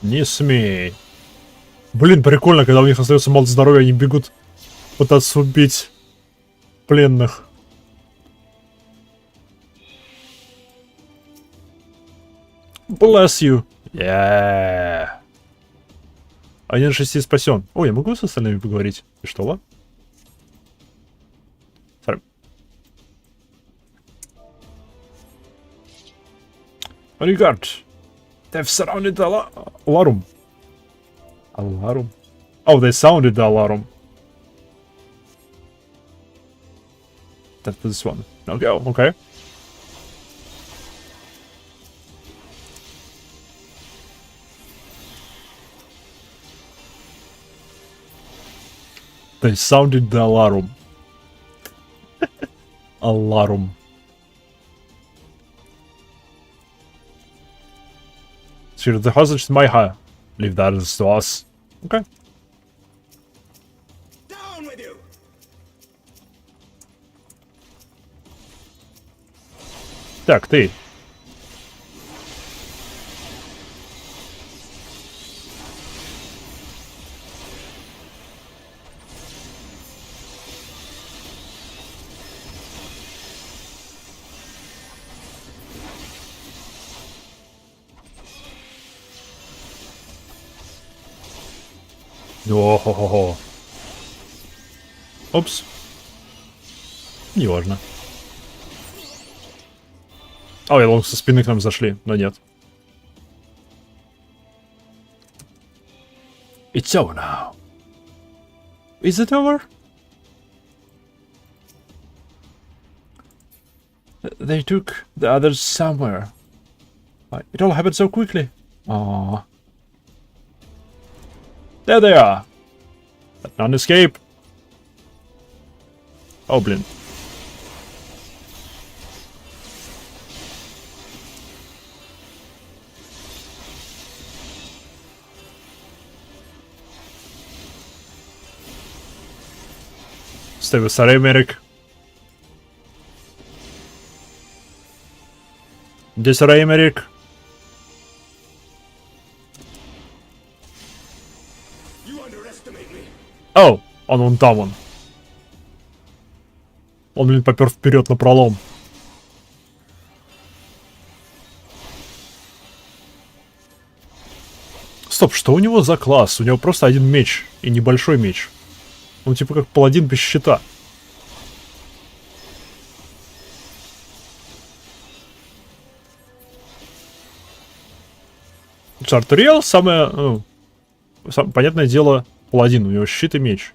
Не смей. Блин, прикольно, когда у них остается мало здоровья, они бегут пытаться убить пленных. Bless you. Yeah. 1 из 6 спасен. О, я могу с остальными поговорить? И что, ла? Sorry. Regard. They've surrounded the alarm. Alarm? Oh, they sounded the alarm. That's this one. Okay, okay. They sounded the alarm. Alarm. Secure the hostage to my hire. Leave that as to us. Okay. Down with you! Так, ты. О-хо-хо-хо. Опс. Неважно. Ой, лонг со спины к нам зашли, но нет. It's over now. Is it over? They took the others somewhere. It all happened so quickly. Aww. There they are. But none escape. Oh, блин. Stay with Saray Merrick. Где Saray Merrick? Оу, он вон там он. Он, блин, попер вперед на пролом. Стоп, что у него за класс? У него просто один меч и небольшой меч. Он типа как паладин без щита. Артуриэл самое... Ну, понятное дело, паладин. У него щит и меч.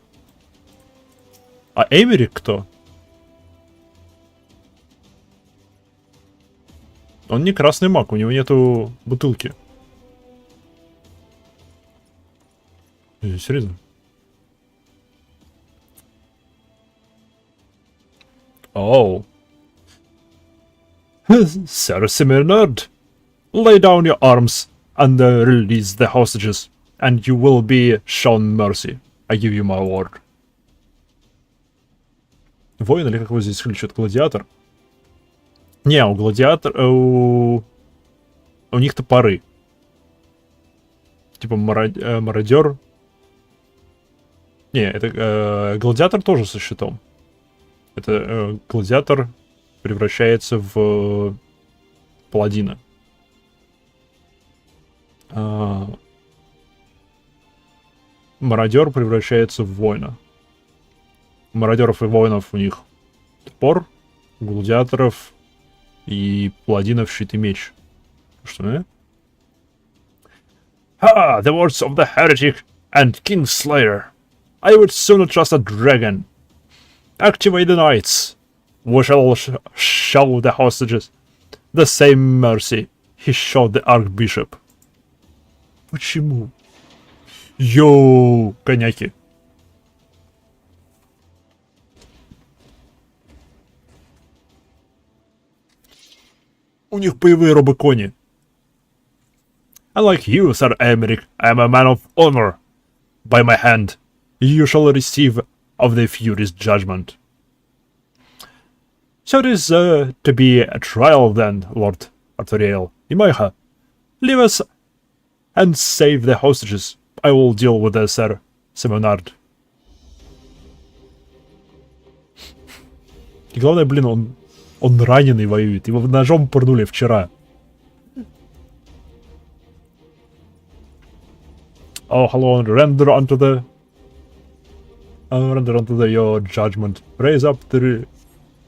А Эймерик кто? Он не красный маг, у него нету бутылки. Серьезно? Oh. Sir Simernerd, lay down your arms and release the hostages, and you will be shown mercy. I give you my word. Воин или как его здесь ключат? Гладиатор? Не, у гладиатора... У них топоры. Типа мародер. Не, это гладиатор тоже со щитом. Это гладиатор превращается в паладина. Мародер превращается в воина. У мародеров и воинов у них топор, у гладиаторов и паладинов щит и меч. Что, да? Ha! The words of the heretic and Kingslayer. I would sooner trust a dragon. Activate the knights. We shall show the hostages the same mercy he showed the Archbishop. Почему? Йоу, коняки. У них боевые робокони. Unlike you, Sir Emeric, I am a man of honor. By my hand, you shall receive of the Fury's judgment. So it is to be a trial then, Lord Arthuriel. Imaiha, leave us and save the hostages. I will deal with the Sir Simonard. И главное, блин, он раненый воюет. Его ножом пырнули вчера. Oh, hello, render unto the your judgment. Raise up the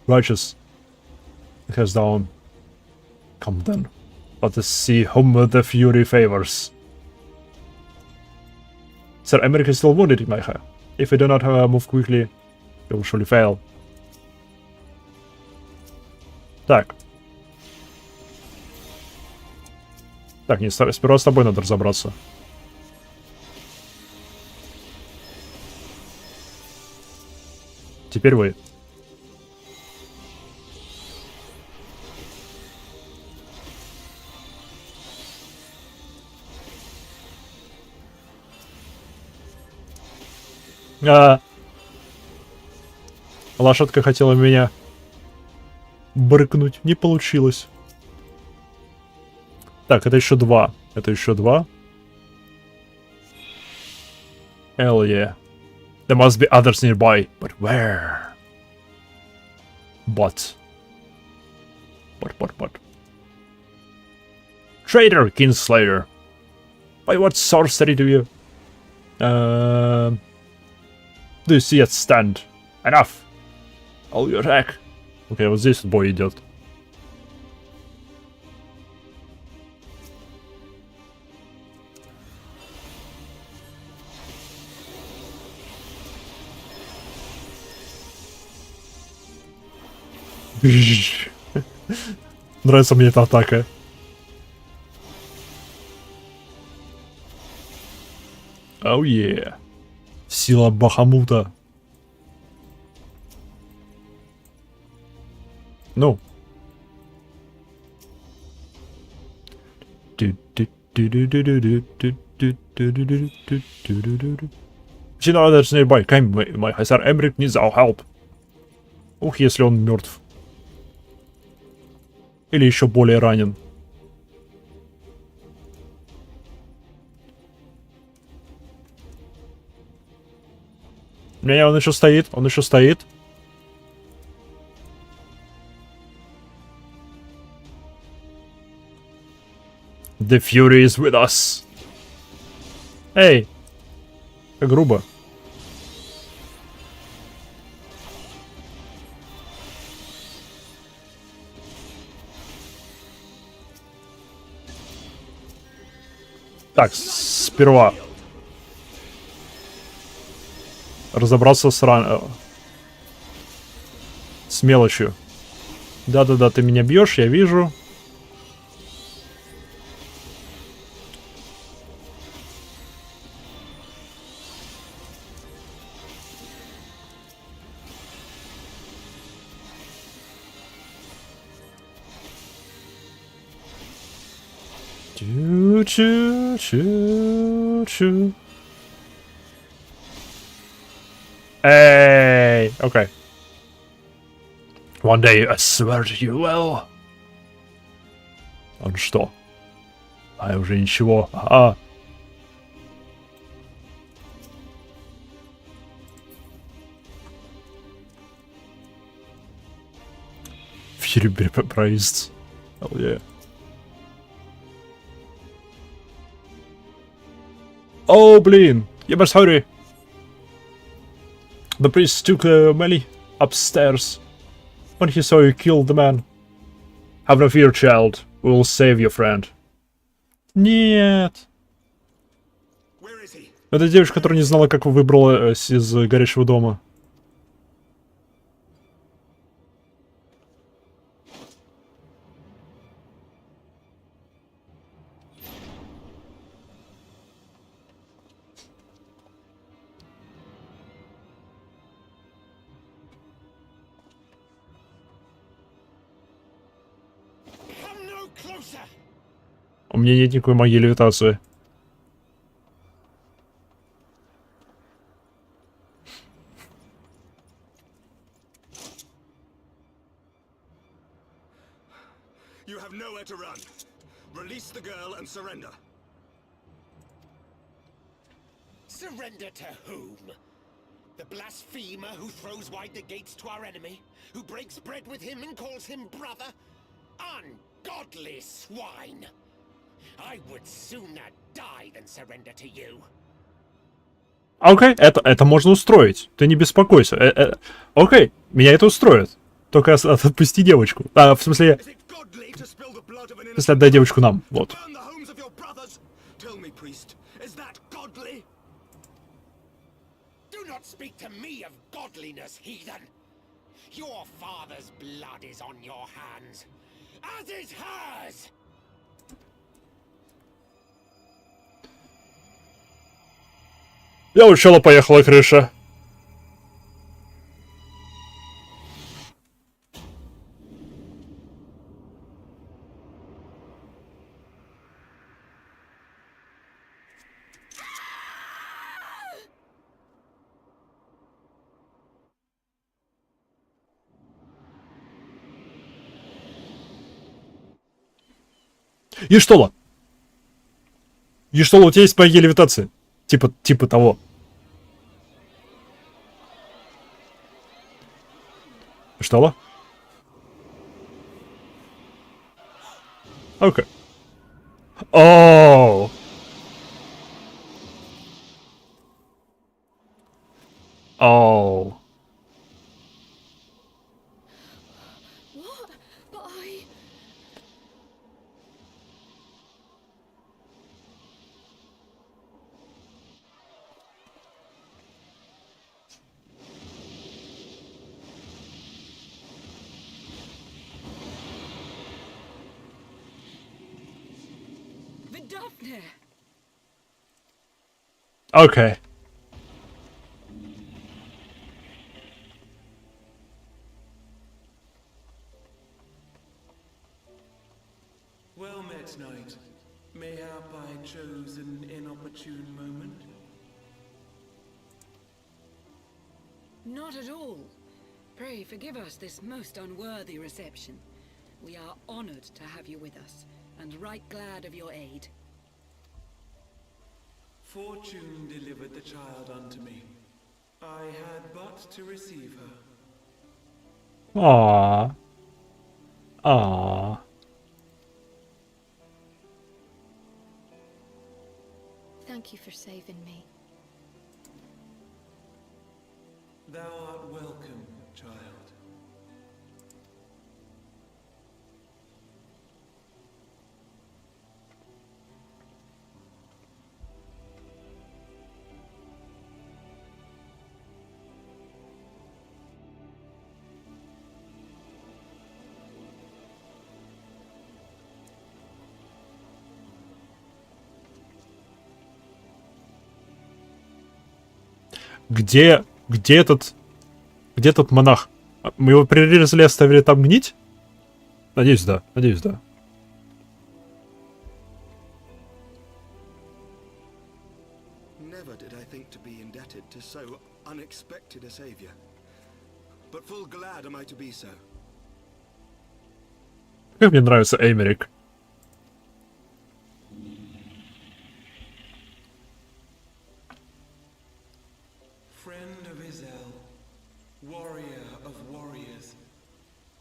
righteous. Cast down. Come then. Let us see whom the fury favors. Sir Emeric is still wounded in my hair. If we do not move quickly, he will surely fail. Так. Так, не, сперва с тобой надо разобраться. Теперь вы. Лошадка хотела меня брыкнуть. Не получилось. Так, это еще два. Это еще два. Hell yeah. There must be others nearby. But where? But. Traitor, Kingslayer. By what sorcery do you Do you see it stand? Enough! All your attack! Окей, вот здесь бой идет. Нравится мне эта атака. Оу е. Сила Бахамута. Ну. She know that's nearby. Came my Hussar Emmerich needs our help. Ух, если он мертв. Или еще более ранен. Не, он еще стоит, он еще стоит. The Fury is with us. Эй! Как грубо. Так, сперва разобраться с с мелочью. Да-да-да, ты меня бьешь, я вижу. Чу-чу-чу-чу. Эй, окей. One day I swear to you will. Он что? А уже ничего. Ага. Fury praised. Hell yeah. Oh, блин! You must hurry! The priest took Melly upstairs when he saw you kill the man. Have no fear, child. We will save your friend. Нет! Это девушка, которая не знала, как выбралась из горящего дома. У меня нет никакой магии левитации. You have nowhere to run. Release the girl and surrender. Surrender to whom? The blasphemer who throws wide the gates to our enemy? Who breaks bread with him and calls him brother? Ungodly swine! I would sooner die than surrender to you. Окей, это можно устроить. Ты не беспокойся. Окей, меня это устроит. Только отпусти девочку. В смысле, отдай девочку нам. Вот. Do not speak to me of godliness, heathen. Your father's blood is on your hands, as is hers. Я у чела поехала крыша. Ештола! Ештола, у тебя есть магия левитации? Типа того. Ештола? Окей. Оу! Oh. What? But I... Vidofnir! Okay. Well met, knight. Mayhap I chose an inopportune moment? Not at all. Pray forgive us this most unworthy reception. We are honored to have you with us, and right glad of your aid. Fortune delivered the child unto me. I had but to receive her. Aww. Aww. Thank you for saving me. Thou art welcome, child. Где этот монах? Мы его прирезали и оставили там гнить? Надеюсь, да. Надеюсь, да. Never did I think to be indebted to so unexpected a savior. But full glad am I to be so. Как мне нравится Эймерик. Friend of Isel, warrior of warriors,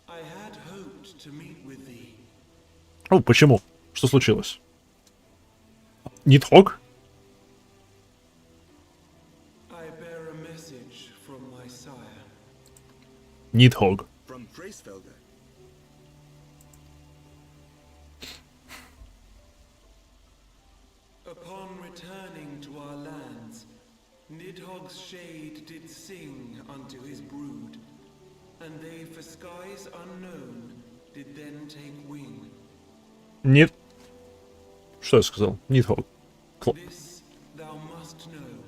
I had hoped to meet with thee. О, почему? Что случилось? Нидхогг? I bear a message from my sire. Нидхогг. From Freysfelder. Upon returning to our lands, Nidhogg's shade did sing unto his brood, and they for skies unknown did then take wing. Нет. Что я сказал? Нидхогг. This thou must know,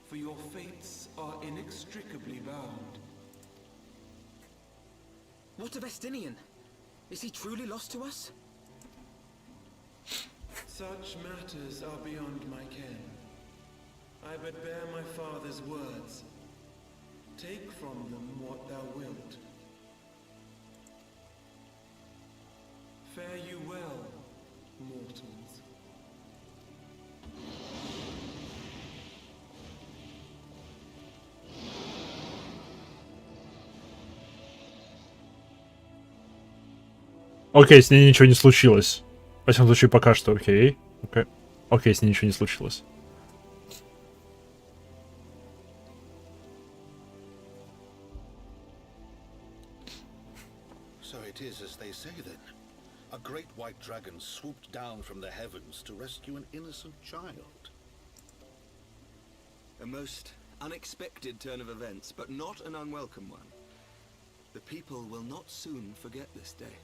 for your fates are inextricably bound. What of Estinian? Is he truly lost to us? Such matters are beyond my ken. I but bear my father's words. Take from them what thou wilt. Fare you well, mortals. Окей, с ней ничего не случилось. Во всяком случае, пока что окей. Окей, с ней ничего не случилось. So it is as they say then. A great white dragon swooped down from the heavens to rescue an innocent child. A most unexpected turn of events, but not an unwelcome one. The people will not soon forget this day.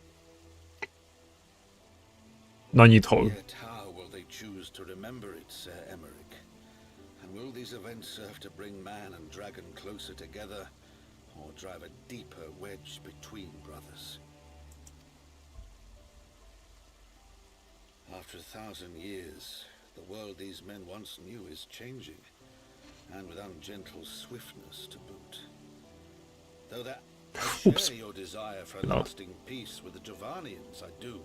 Но Нидхогг. Yet how will they choose to remember it, Sir Emmerich? And will these events serve to bring man and dragon closer together, or drive a deeper wedge between brothers? After 1,000 years, the world these men once knew is changing, and with ungentle swiftness to boot. Though that I share your desire for a lasting peace with the Jovanians, I do.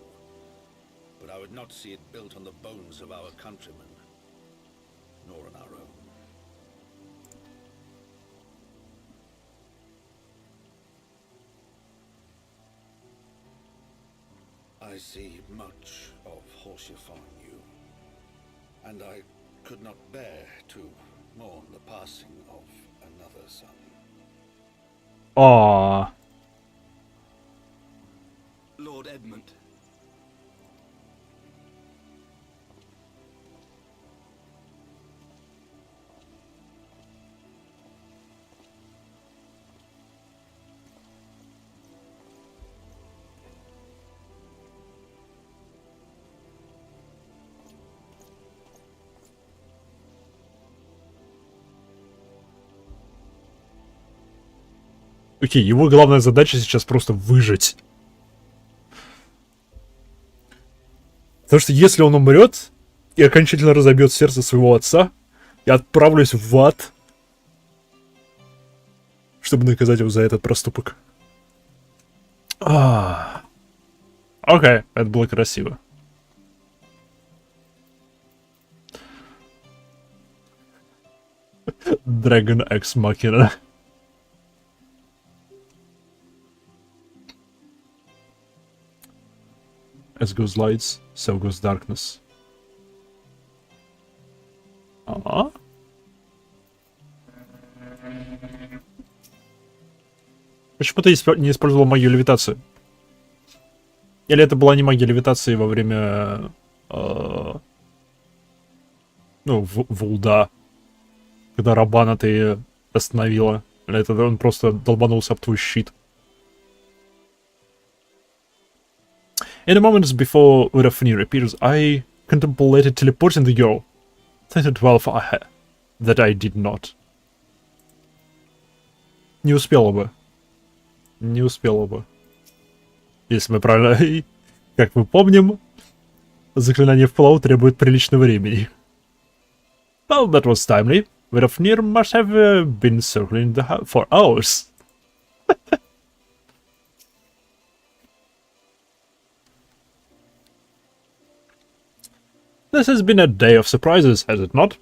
But I would not see it built on the bones of our countrymen, nor on our own. I see much of Horsefar in you, and I could not bear to mourn the passing of another son. Aww. Lord Edmund. Окей, его главная задача сейчас просто выжить. Потому что если он умрет и окончательно разобьет сердце своего отца, я отправлюсь в ад, чтобы наказать его за этот проступок. Окей, это было красиво. Dragon X Machina. As goes lights, so goes darkness. Ага. Почему ты не использовал магию левитации? Или это была не магия левитации во время... Вулда, когда Рабана ты остановила? Или это он просто долбанулся об твой щит? In the moments before Urafnir appears, I contemplated teleporting the girl. Thinking well that I did not. Не успела бы. Не успела бы. Если мы правильно... Как мы помним, заклинание Flow требует приличного времени. Well, that was timely. Urafnir must have been circling the house for hours. This has been a day of surprises, has it not?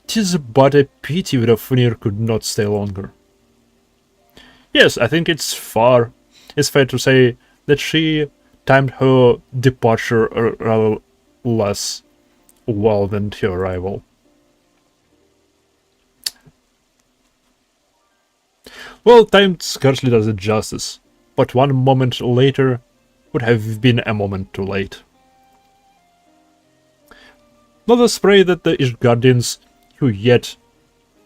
'Tis but a pity Urafnir could not stay longer. Yes, I think it's fair to say that she timed her departure rather less well than her arrival. Well, time scarcely does it justice, but one moment later would have been a moment too late. Let us pray that the Ishgardians, who yet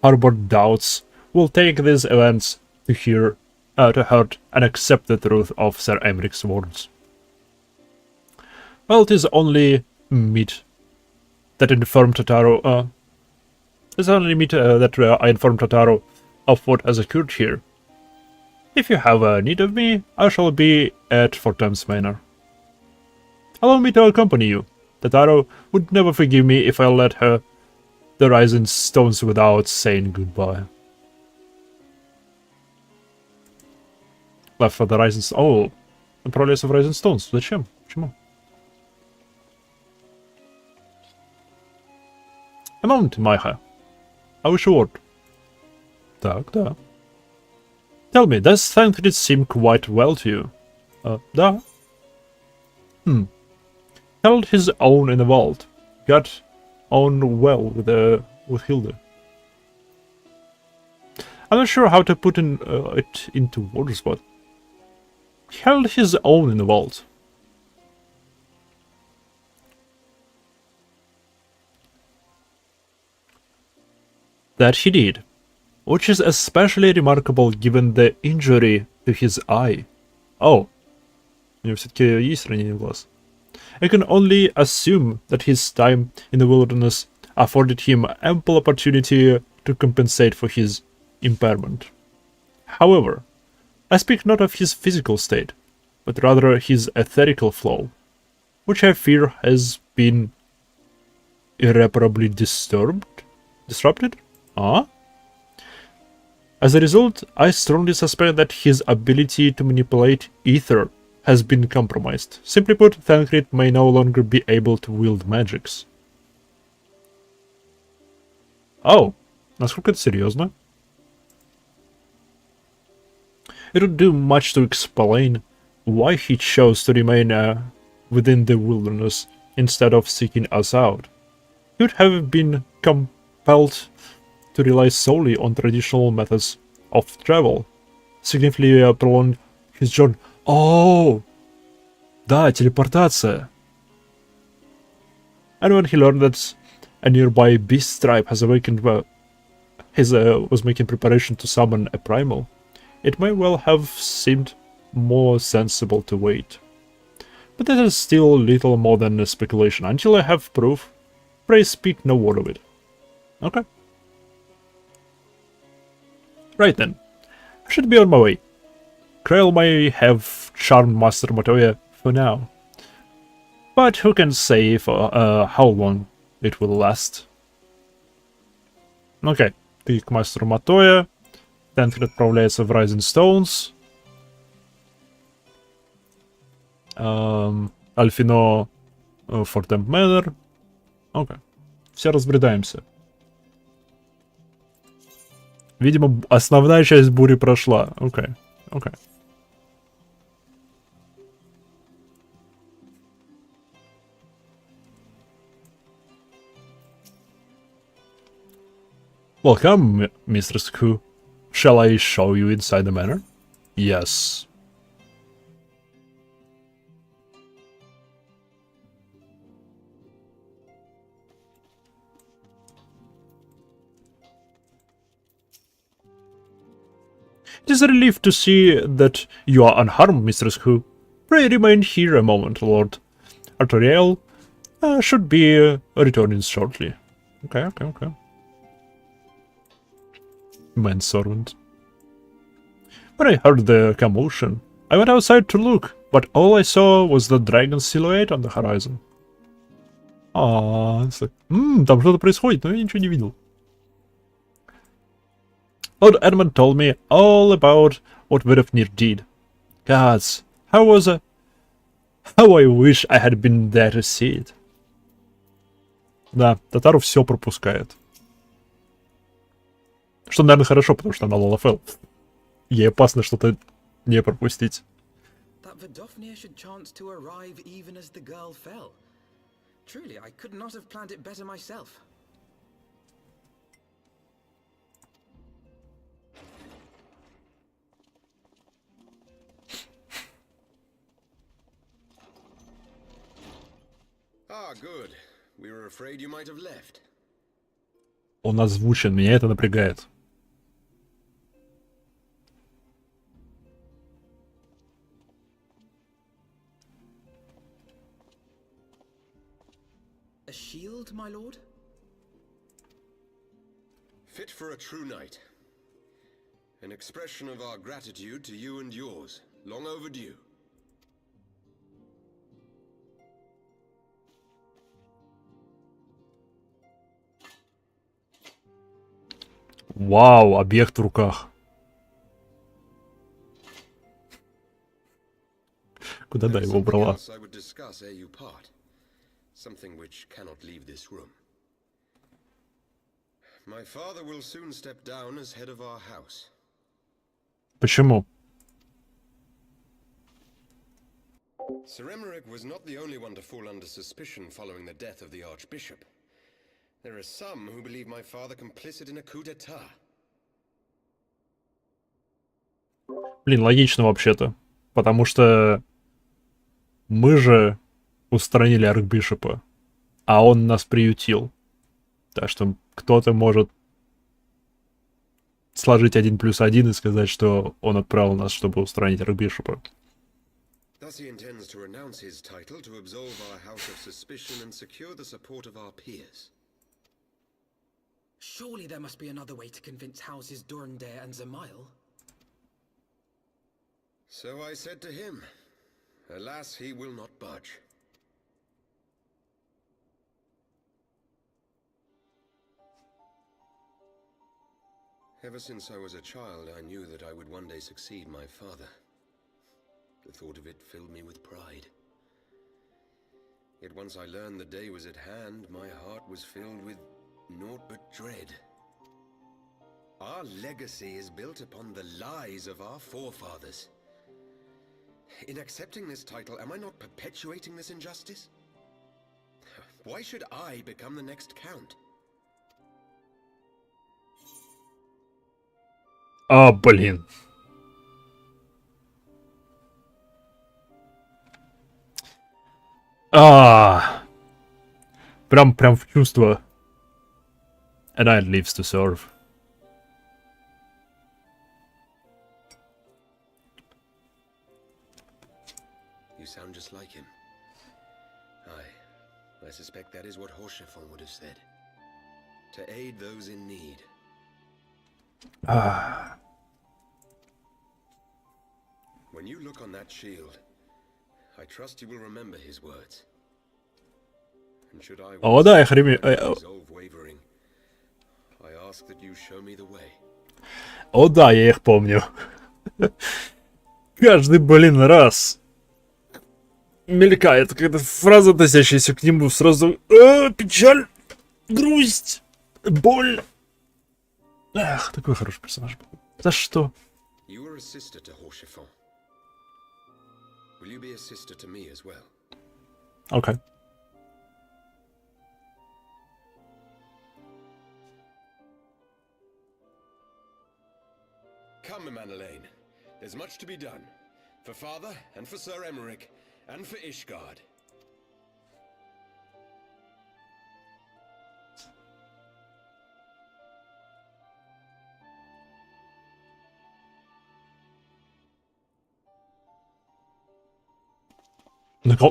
harbored doubts, will take these events to heart and accept the truth of Sir Emric's words. Well, it is only meet that informed Totaro. I informed Totaro of what has occurred here. If you have need of me, I shall be at Fortem's Manor. Allow me to accompany you. Totaro would never forgive me if I led her the Rising Stones without saying goodbye. Left for the Rising Stones. Oh, отправляйся в Rising Stones. Зачем? Почему? A moment, Maiha. I wish a word. Так, да. Tell me, does Thancred seem quite well to you? Да. Held his own in the vault. Got on well with Hilda. I'm not sure how to put it into words, but he held his own in the vault. That he did, which is especially remarkable given the injury to his eye. Oh, у него все-таки есть ранение в глаз. I can only assume that his time in the wilderness afforded him ample opportunity to compensate for his impairment. However, I speak not of his physical state, but rather his etherical flow, which I fear has been irreparably disrupted? As a result, I strongly suspect that his ability to manipulate ether has been compromised. Simply put, Thancred may no longer be able to wield magics. Oh, насколько это серьезно? It would do much to explain why he chose to remain within the wilderness instead of seeking us out. He would have been compelled to rely solely on traditional methods of travel, significantly prolonged his journey. Oh! Да, телепортация. And when he learned that a nearby beast tribe has awakened, was making preparation to summon a primal, it may well have seemed more sensible to wait. But that is still little more than a speculation. Until I have proof, pray speak no word of it. Okay. Right then. I should be on my way. Krail may have charmed Master Matoya for now, but who can say for how long it will last. Окей, ты к мастеру Матоя. Тенфиль отправляется в Rising Stones. Альфино Фортемп Мэннер. Окей. Все разбредаемся. Видимо, основная часть бури прошла. Окей. Окей. Welcome, Mistress Q. Shall I show you inside the manor? Yes. It is a relief to see that you are unharmed, Mistress Q. Pray remain here a moment, Lord. Artoriel should be returning shortly. Okay. Manservant. When I heard the commotion, I went outside to look, but all I saw was the dragon silhouette on the horizon. Там что-то происходит, но я ничего не видел. Lord Edmund told me all about what Verifnir did. Gods, how I wish I had been there to see it. Да, Татару все пропускает. Что, наверное, хорошо, потому что она Лолафел. Ей опасно что-то не пропустить. That Vidofnir should chance to arrive even as the girl fell. Truly, I could not have planned it better myself. Ah, good. We were afraid you might have left. Он озвучен, меня это напрягает. A shield, my lord? Fit for a true knight. An expression of our gratitude to you and yours, long overdue. Вау, объект в руках. Куда да его убрала? Something which cannot leave this room. My father will soon step down as head of our house. Почему? Sir Emeric was not the only one to fall under suspicion following the death of the Archbishop. There are some who believe my father complicit in a coup d'etat. Блин, логично вообще-то. Потому что мы же устранили Аркбишопа, а он нас приютил. Так что кто-то может сложить 1 + 1 и сказать, что он отправил нас, чтобы устранить Аркбишопа. Thus he intends to renounce his title to absolve our house of suspicion and secure the support of our peers. Surely there must be another way to convince houses Durandare and Zemail. So I said to him. Alas, he will not budge. Ever since I was a child, I knew that I would one day succeed my father. The thought of it filled me with pride. Yet once I learned the day was at hand, my heart was filled with naught but dread. Our legacy is built upon the lies of our forefathers. In accepting this title, am I not perpetuating this injustice? Why should I become the next count? А, блин. А, прям в чувство. A knight lives to serve. You sound just like him. Aye, I suspect that is what Horschiffon would have said. To aid those in need. Ah. When you look on that shield, I trust you will remember his words. And should I О, да, я resolve wavering, I ask that you show me the way. О, да, я их помню. Каждый, блин, раз мелькает какая-то фраза, относящаяся к нему, сразу печаль, грусть, боль. Эх, такой хороший персонаж был. За что? You were a sister to Horschiffon. Will you be a sister to me as well? Окей. Come, Manelaine. There's much to be done. For father, and for Sir Emmerich, and for Ishgard.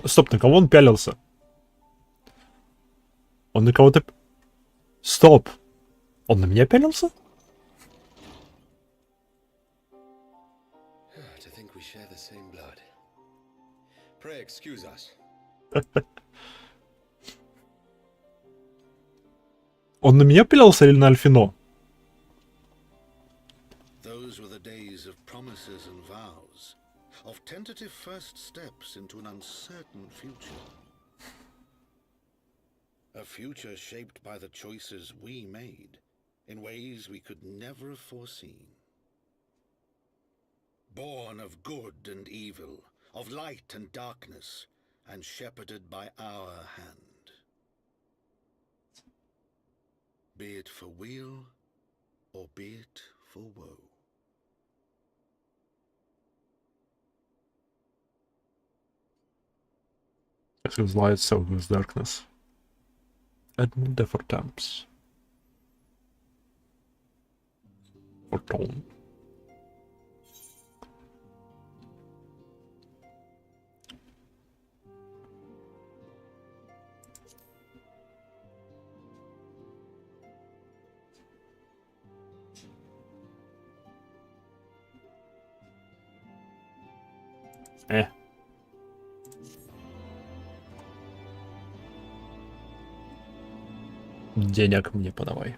Стоп, на кого он пялился? Он на кого-то... Стоп! Он на меня пялился? To think we share the same blood. Pray excuse us. Он на меня пялился или на Альфино? Those were the days of promises and vows, of tentative first steps into an uncertain future. A future shaped by the choices we made, in ways we could never have foreseen. Born of good and evil, of light and darkness, and shepherded by our hand. Be it for weal, or be it for woe. As with light, so with darkness. Edmund Defortamps. Or Tom. Денег мне подавай.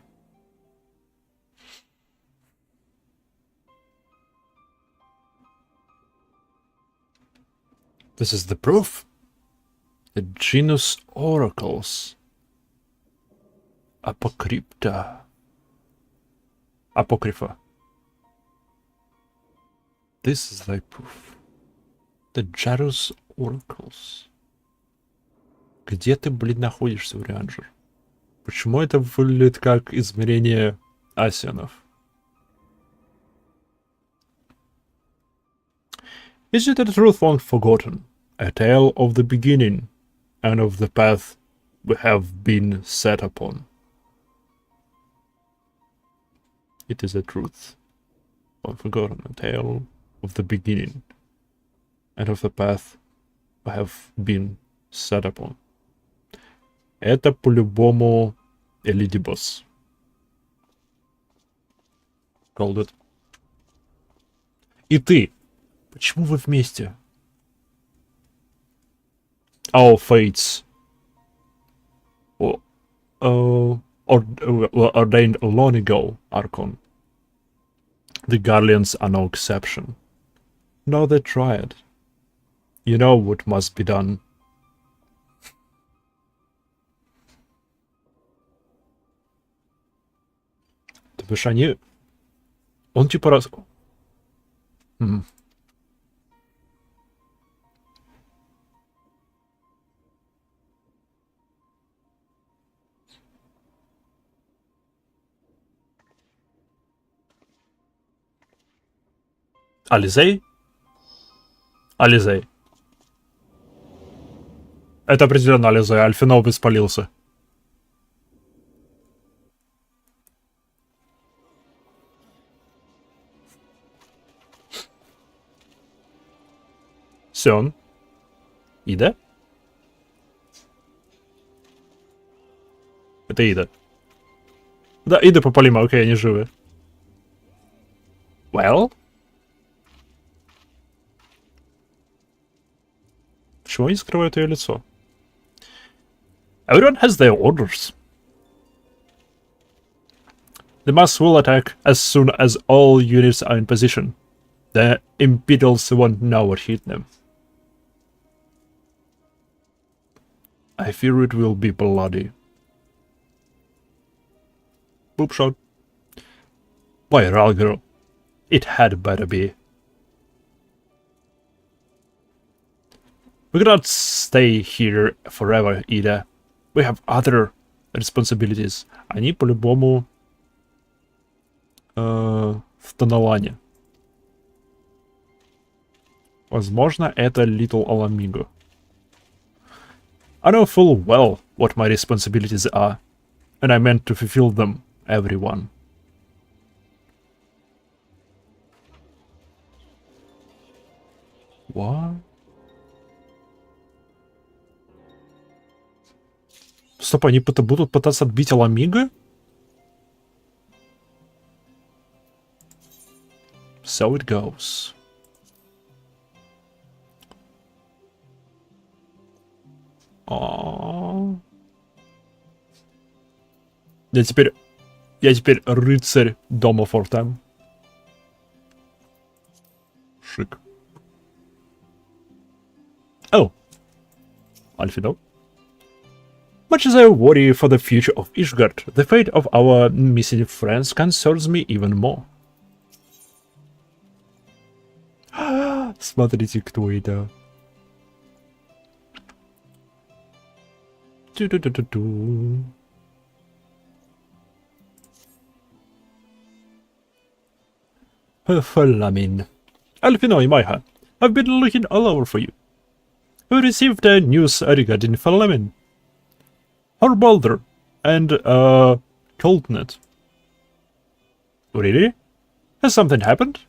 This is the proof. The genus oracles. Apocrypta. Apocrypha. This is thy proof. The genus oracles. Где ты, блин, находишься, Урианджер? Почему это выглядит как измерение асенов? Is it a truth long forgotten? A tale of the beginning and of the path we have been set upon. It is a truth long forgotten, a tale of the beginning and of the path we have been set upon. Это по-любому Элидибос. Called it. И ты. Почему вы вместе? Our fates ordained long ago, Archon. The Guardians are no exception. No, they tried. You know what must be done. То бишь они... Он типа раз... Ализей? Ализей. Это определенно Ализей. Альфинов испалился. Сён. Ида? Это Ида. Да, Ида попалима, окей, они живы. Well? Почему они скрывают ее лицо? Everyone has their orders. The mass will attack as soon as all units are in position. The Imperials won't know what hit them. I fear it will be bloody. Boop shot. By Ralgro. It had better be. We cannot stay here forever, Ida. We have other responsibilities. Они по-любому в Таналане. Возможно, это Little Alamigo. I know full well what my responsibilities are, and I meant to fulfill them, everyone. What? Стоп, они будут пытаться отбить Аламиго? So it goes. Я теперь рыцарь дома Фортем. Шик. Oh. Alfino. Much as I worry for the future of Ishgard, the fate of our missing friends concerns me even more. Смотрите, кто это. Falamin. Alfino Imaiha, I've been looking all over for you. We received news regarding Falamin. Horbalder and Coldnet. Really? Has something happened?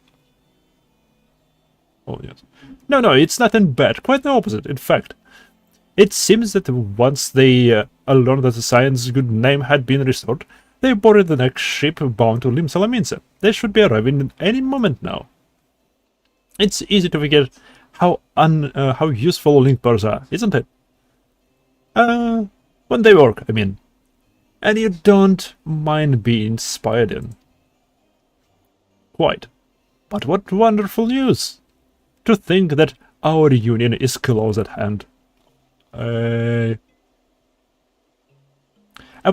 Oh yes. No, it's nothing bad. Quite the opposite, in fact. It seems that once they learned that the Science's good name had been restored, they boarded the next ship bound to Lim Salamince. They should be arriving any moment now. It's easy to forget how useful link pairs are, isn't it? When they work, I mean. And you don't mind being spied in. Quite. But what wonderful news! To think that our union is close at hand. A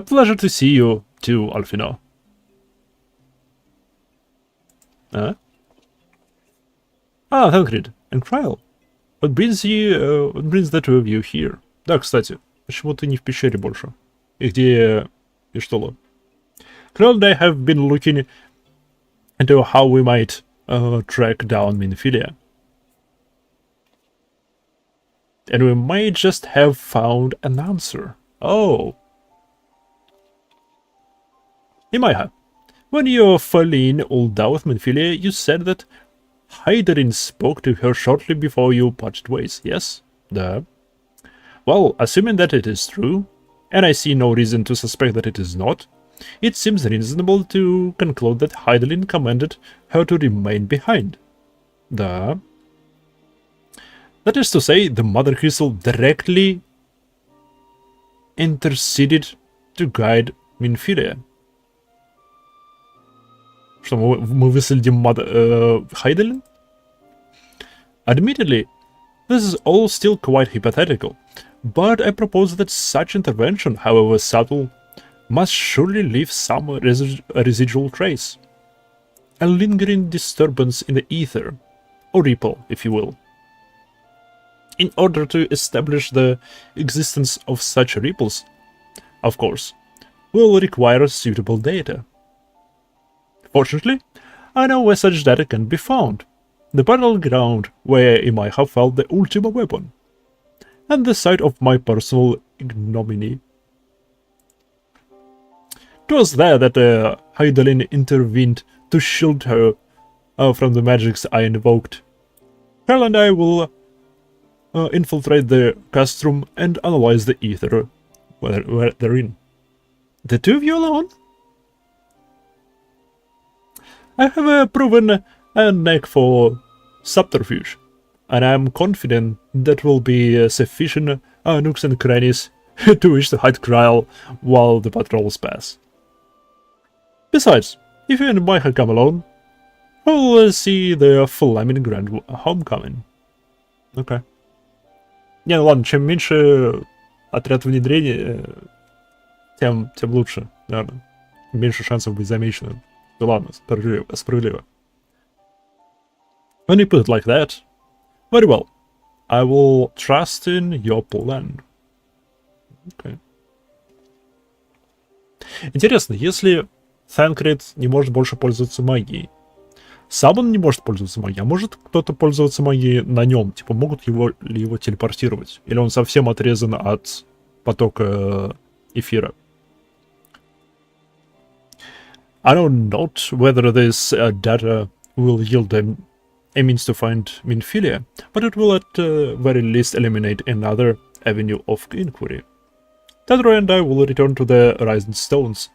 pleasure to see you too, Alfino. Thancred and Kryl. What brings the two of you here? Да, кстати, почему ты не в пещере больше? И где Иштола? Kryl and I have been looking into how we might track down Minfilia. And we might just have found an answer. Oh. Imaiha, when you fell in all down with Minfilia, you said that Hydarin spoke to her shortly before you parted ways, yes? Duh. Well, assuming that it is true, and I see no reason to suspect that it is not, it seems reasonable to conclude that Hydarin commanded her to remain behind. Duh. That is to say, the Mother Crystal directly interceded to guide Minfilia. Что, мы выследим Хайделин? Admittedly, this is all still quite hypothetical, but I propose that such intervention, however subtle, must surely leave some residual trace. A lingering disturbance in the ether, or ripple, if you will. In order to establish the existence of such ripples, of course, will require suitable data. Fortunately, I know where such data can be found. the battleground where I might have felt the ultimate weapon, and the site of my personal ignominy. 'Twas there that Hydaelyn intervened to shield her from the magics I invoked. Carl and I will infiltrate the castrum and analyze the ether where they're in. The two of you alone? I have a proven knack for subterfuge, and I am confident that will be sufficient nooks and crannies to which to hide Grail while the patrols pass. Besides, if you and Micah come alone, we'll see the Flaming Grand Homecoming. Okay. Не, ну ладно, чем меньше отряд внедрения, тем лучше, наверное. Меньше шансов быть замеченным. Ну ладно, справедливо. When you put it like that, very well. I will trust in your plan. Okay. Интересно, если Thancred не может больше пользоваться магией, сам он не может пользоваться магией, а может кто-то пользоваться магией на нем? Типа, могут его телепортировать? Или он совсем отрезан от потока эфира? I don't know whether this data will yield them a means to find Minfilia, but it will at very least eliminate another avenue of inquiry. Tadro and I will return to the Rising Stones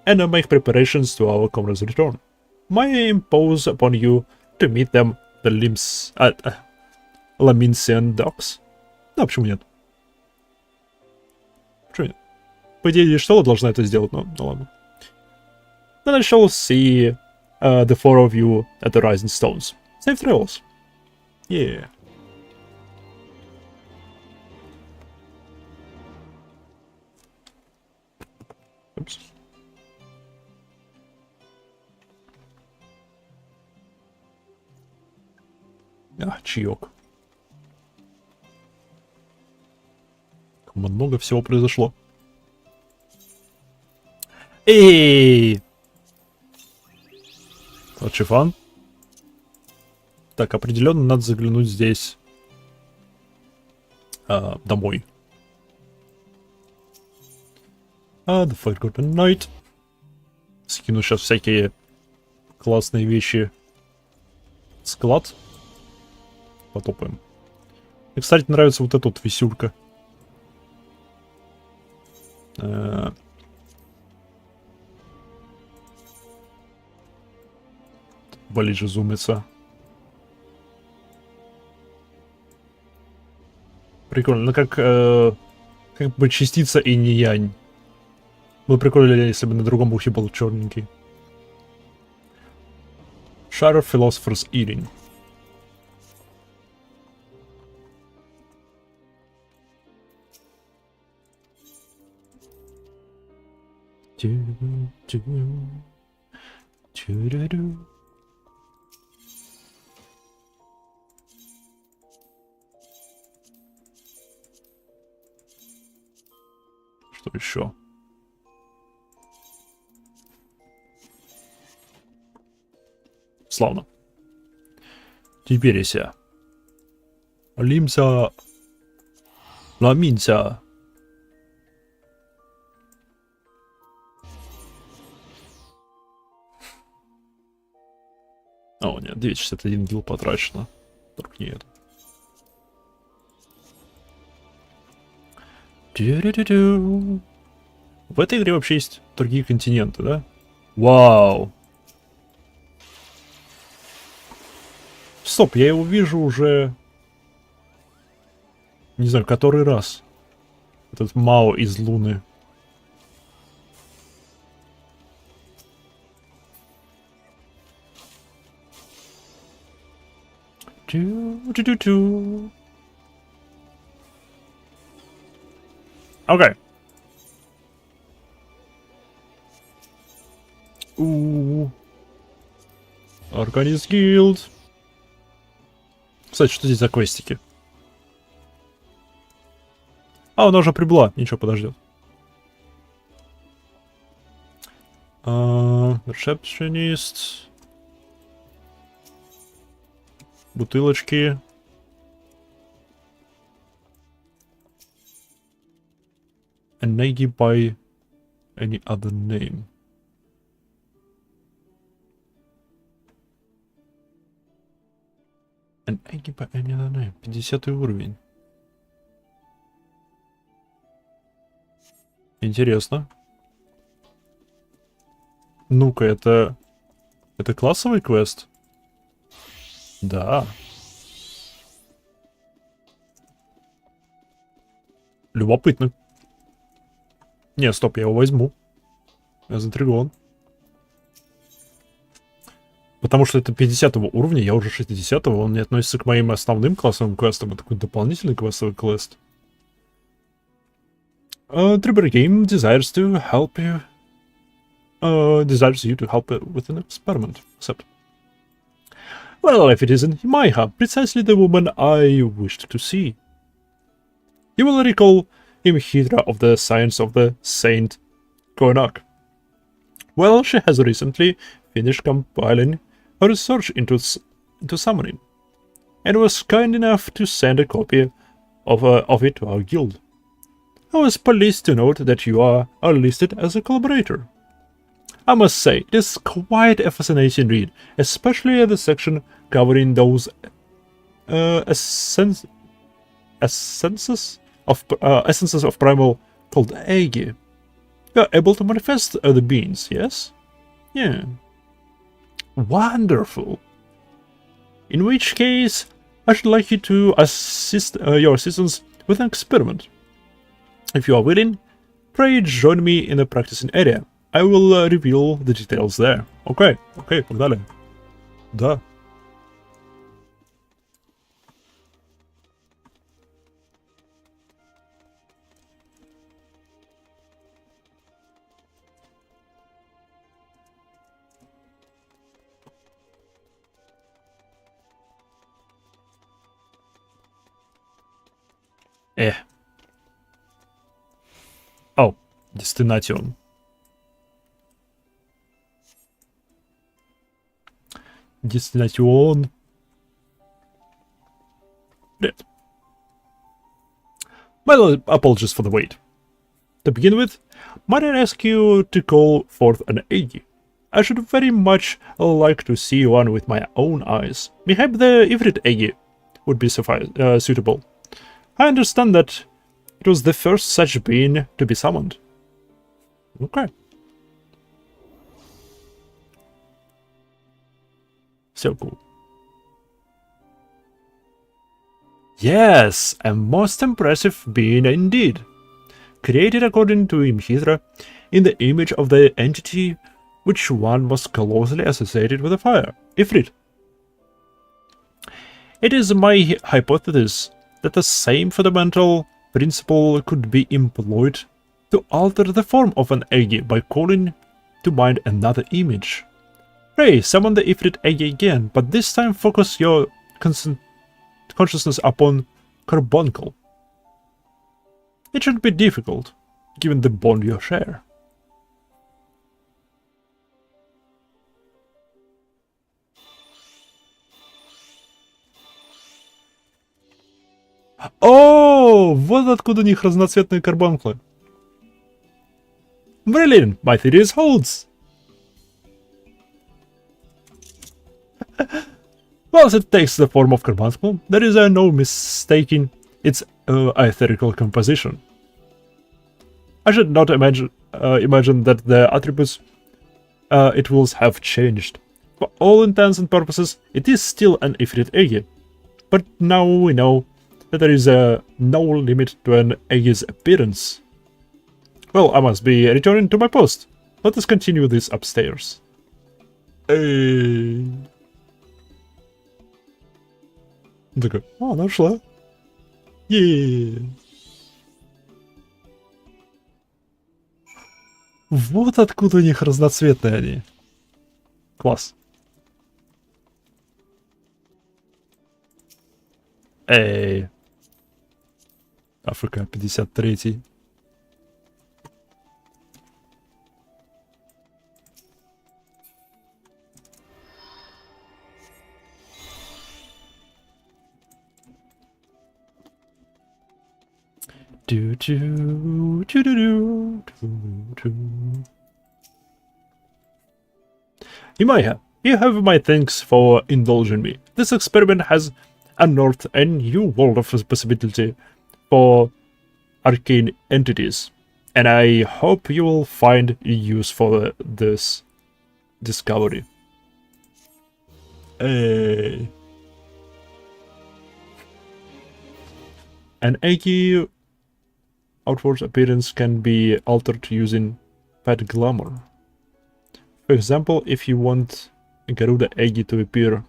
and make preparations to our comrade's return. May I impose upon you to meet them the limbs at Laminsian docks? Да, почему нет? Почему нет? По идее, Штелла должна это сделать, но ладно. Then I shall see the four of you at the Rising Stones. Safe travels. Yeah. Oops. Чаек. Много всего произошло. Эй! Вот шифан. Так, определенно надо заглянуть здесь домой. The Forgotten Night. Скину сейчас всякие классные вещи. Склад. Потопаем. И, кстати, нравится вот эта вот висюлька. Ближе зумится. Прикольно. Ну, как бы частица инь-янь. Было прикольно, если бы на другом ухе был черненький. Shire of Philosopher's Eating. Что еще? Славно. Теперьися. Лимся. Ламинся. О, нет, 261 гил потрачено. Только не это. В этой игре вообще есть другие континенты, да? Вау! Стоп, я его вижу уже... Не знаю, который раз. Этот Мао из Луны. Окей. Органист Гилд. Кстати, что здесь за квестики? А, она уже прибыла. Ничего, подождет. Receptionist. Бутылочки. An Eggy by any other name. An Eggy by any other name. 50 уровень. Интересно. Ну-ка, это... Это классовый квест? Да. Любопытно. Не, стоп, я его возьму. Я заинтригован. Потому что это 50 уровня, я уже 60, он не относится к моим основным классовым квестам, это такой дополнительный квестовый квест. Tribber game desires you to help with an experiment. Accept. Well, if it isn't Maiha, precisely the woman I wished to see. You will recall Imhidra of the Science of the Saint Konak. Well, she has recently finished compiling her research into summoning, and was kind enough to send a copy of it to our guild. I was pleased to note that you are listed as a collaborator. I must say, it is quite a fascinating read, especially the section covering those essences of primal called Agi. You are able to manifest the beings, yes? Yeah. Wonderful. In which case, I should like you to assist your assistants with an experiment. If you are willing, pray join me in the practicing area. I will reveal the details there. Окей, погнали. Да. Oh, Destination. Destination. Right. My apologies for the wait. To begin with, might I ask you to call forth an Agi? I should very much like to see one with my own eyes. Mayhap the Ifrit Agi would be suitable. I understand that it was the first such being to be summoned. Okay. So cool. Yes, a most impressive being indeed. Created according to Imhidra, in the image of the entity which one was closely associated with the fire, Ifrit. It is my hypothesis that the same fundamental principle could be employed to alter the form of an Agi by calling to mind another image. Pray, summon the Ifrit Agi again, but this time focus your consciousness upon Carbuncle. It shouldn't be difficult, given the bond you share. О, вот откуда у них разноцветные карбунклы. Brilliant, my theory holds. Once it takes the form of carbuncle, there is no mistaking its etherical composition. I should not imagine that the attributes it will have changed. For all intents and purposes, it is still an Ifrit Agi. But now we know that there is no limit to an Agi's appearance. Well, I must be returning to my post. Let us continue this upstairs. Такой, нашла. Вот откуда у них разноцветные они. Класс. АФК 53. Do, do, do, do, do, do, do. Imaya, you have my thanks for indulging me. This experiment has unearthed a new world of possibility for arcane entities, and I hope you will find use for this discovery. An eggy outward appearance can be altered using pet glamour. For example, if you want Garuda Eggy to appear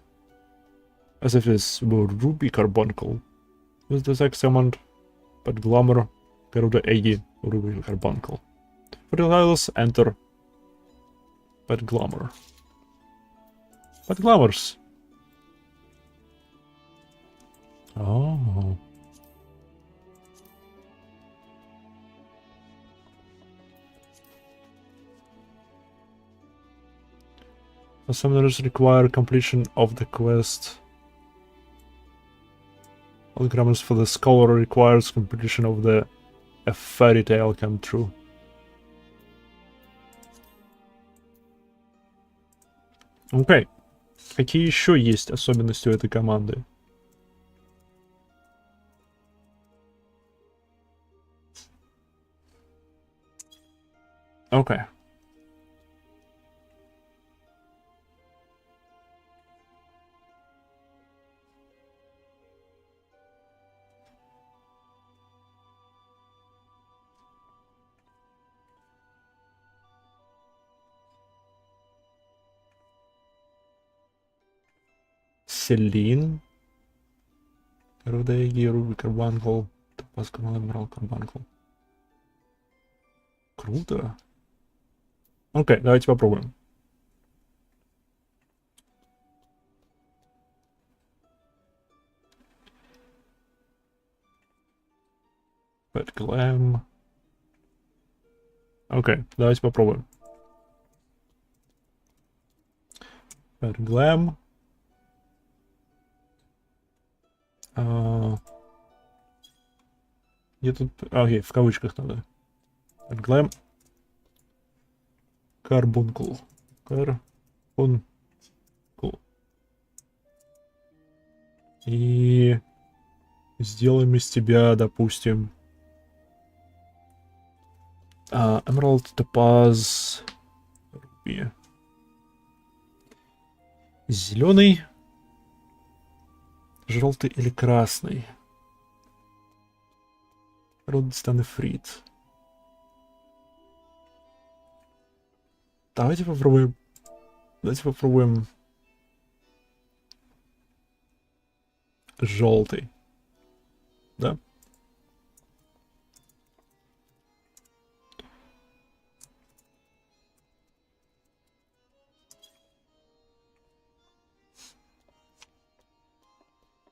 as if it's Ruby Carbuncle, use the text command pet glamour Garuda Eggy Ruby Carbuncle. For the titles, enter pet glamour. Pet glamours. Oh. Summoners require completion of the quest. All grammars for the scholar requires completion of the A Fairy Tale Come True. Окей. Какие еще есть особенности у этой команды? Окей. Селин. Рудеги, Руби Карбанкл. Топаскал, Адмирал Карбанкл. Круто. Окей, давайте попробуем. Pet Glam. Окей, давайте попробуем. Pet Glam. Где тут... Окей, в кавычках надо. Pet Glam. Карбункл. Карбункл. И сделаем из тебя, допустим, Emerald, Topaz, Ruby. Зеленый, желтый или красный. Родстан и Фрид. Давайте попробуем. Желтый. Да?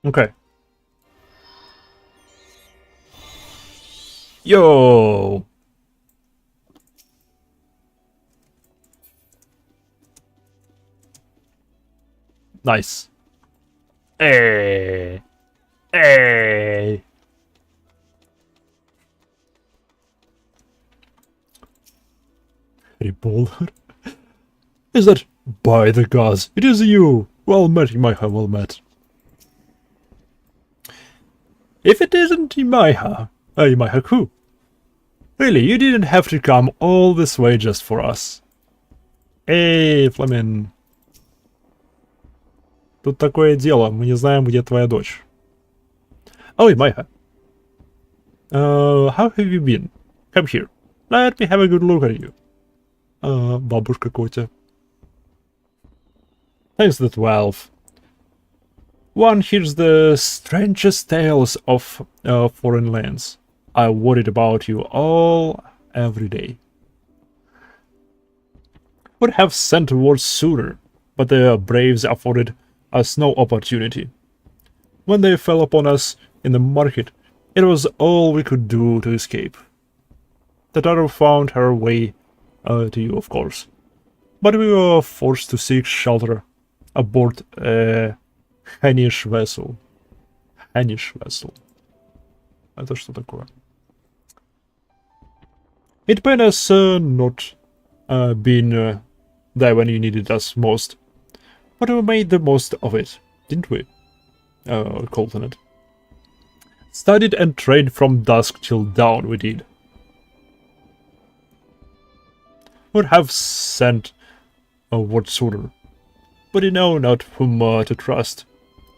Окей. Йоу! Nice. Hey. Hey. Revolver? Is that... By the gods, it is you! Well met, Imaiha, well met. If it isn't Imaiha, Imaiha who? Really, you didn't have to come all this way just for us. Эй, Фламен. Тут такое дело, мы не знаем, где твоя дочь. Oh, Imaiha. How have you been? Come here. Let me have a good look at you. Бабушка Котя. Thanks, the 12. One hears the strangest tales of foreign lands. I worried about you all every day. Would have sent word sooner, but the braves afforded us no opportunity. When they fell upon us in the market, it was all we could do to escape. The daughter found her way to you, of course, but we were forced to seek shelter aboard a Hannish vessel. Hannish vessel. Это что такое? It made us not being there when you needed us most. But we made the most of it, didn't we? Colton it. Studied and trained from dusk till dawn, we did. Would have sent a word sooner, but you know not whom to trust,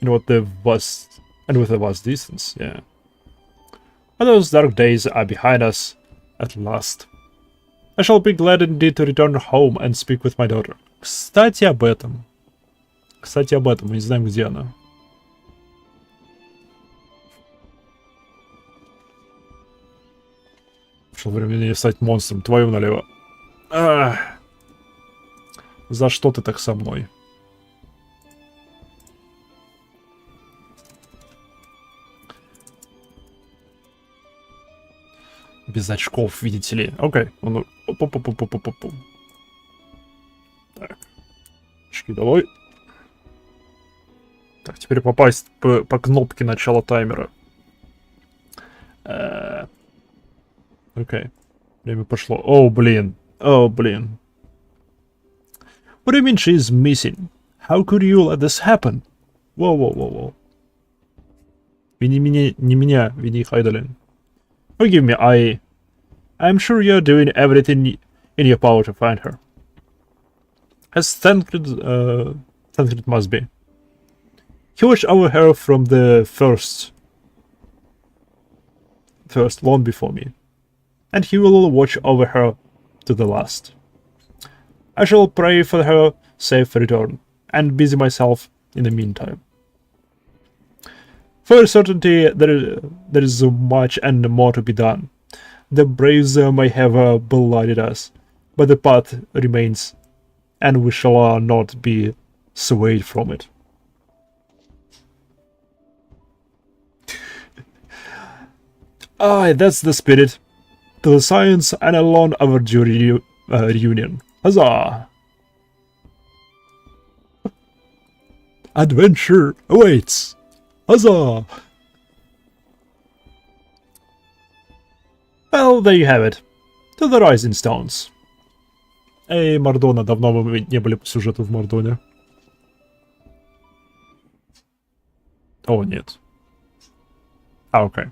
and with the vast distance, yeah. But those dark days are behind us at last. I shall be glad indeed to return home and speak with my daughter. Кстати, об этом. Мы не знаем, где она. Пришло время мне стать монстром, твою налево. Ах. За что ты так со мной? Без очков, видите ли. Окей. Ну, так. Очки долой. Так, теперь попасть по кнопке начала таймера. Окей. Время пошло. О, блин. О, блин. What do you mean she's missing? How could you let this happen? Whoa. Вини меня, не меня, вини Хайдалин. Forgive me, I'm sure you're doing everything in your power to find her. As Tancred must be. He watched over her from the first long before me. And he will watch over her to the last. I shall pray for her safe return, and busy myself in the meantime. For certainty, there is much and more to be done. The braves may have blighted us, but the path remains, and we shall not be swayed from it. That's the spirit. To the science and a long overdue reunion. Huzzah! Adventure awaits! Huzzah! Well, there you have it. To the Rising Stones. Эй, Мордона, давно мы не были по сюжету в Мордоне. О, нет. Окей.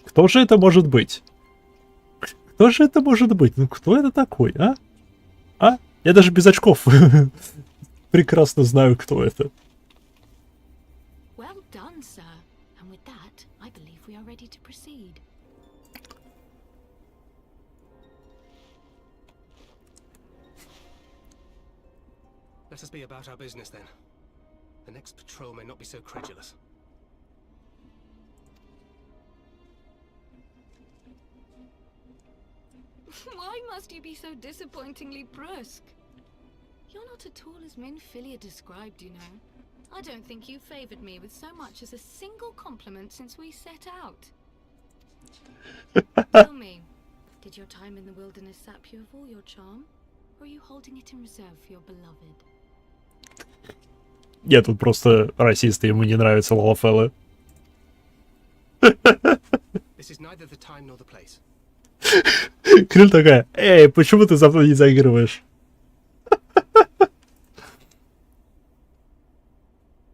Кто же это может быть? Кто же это может быть? Ну, кто это такой, а? А? Я даже без очков прекрасно знаю, кто это. Well done, sir. And with that, I believe we are ready to proceed. Let us be about our business then. The next patrol may not be so credulous. Why must you be so disappointingly brusque? You're not at all as Minfilia described, you know. I don't think you favored me with so much as a single compliment since we set out. Tell me, did your time in the wilderness sap you of all your charm? Or are you holding it in reserve for your beloved? Нет, тут просто расисты, ему не нравятся лалафеллы. This is neither the time nor the place. Криль такая, эй, почему ты за мной не заигрываешь?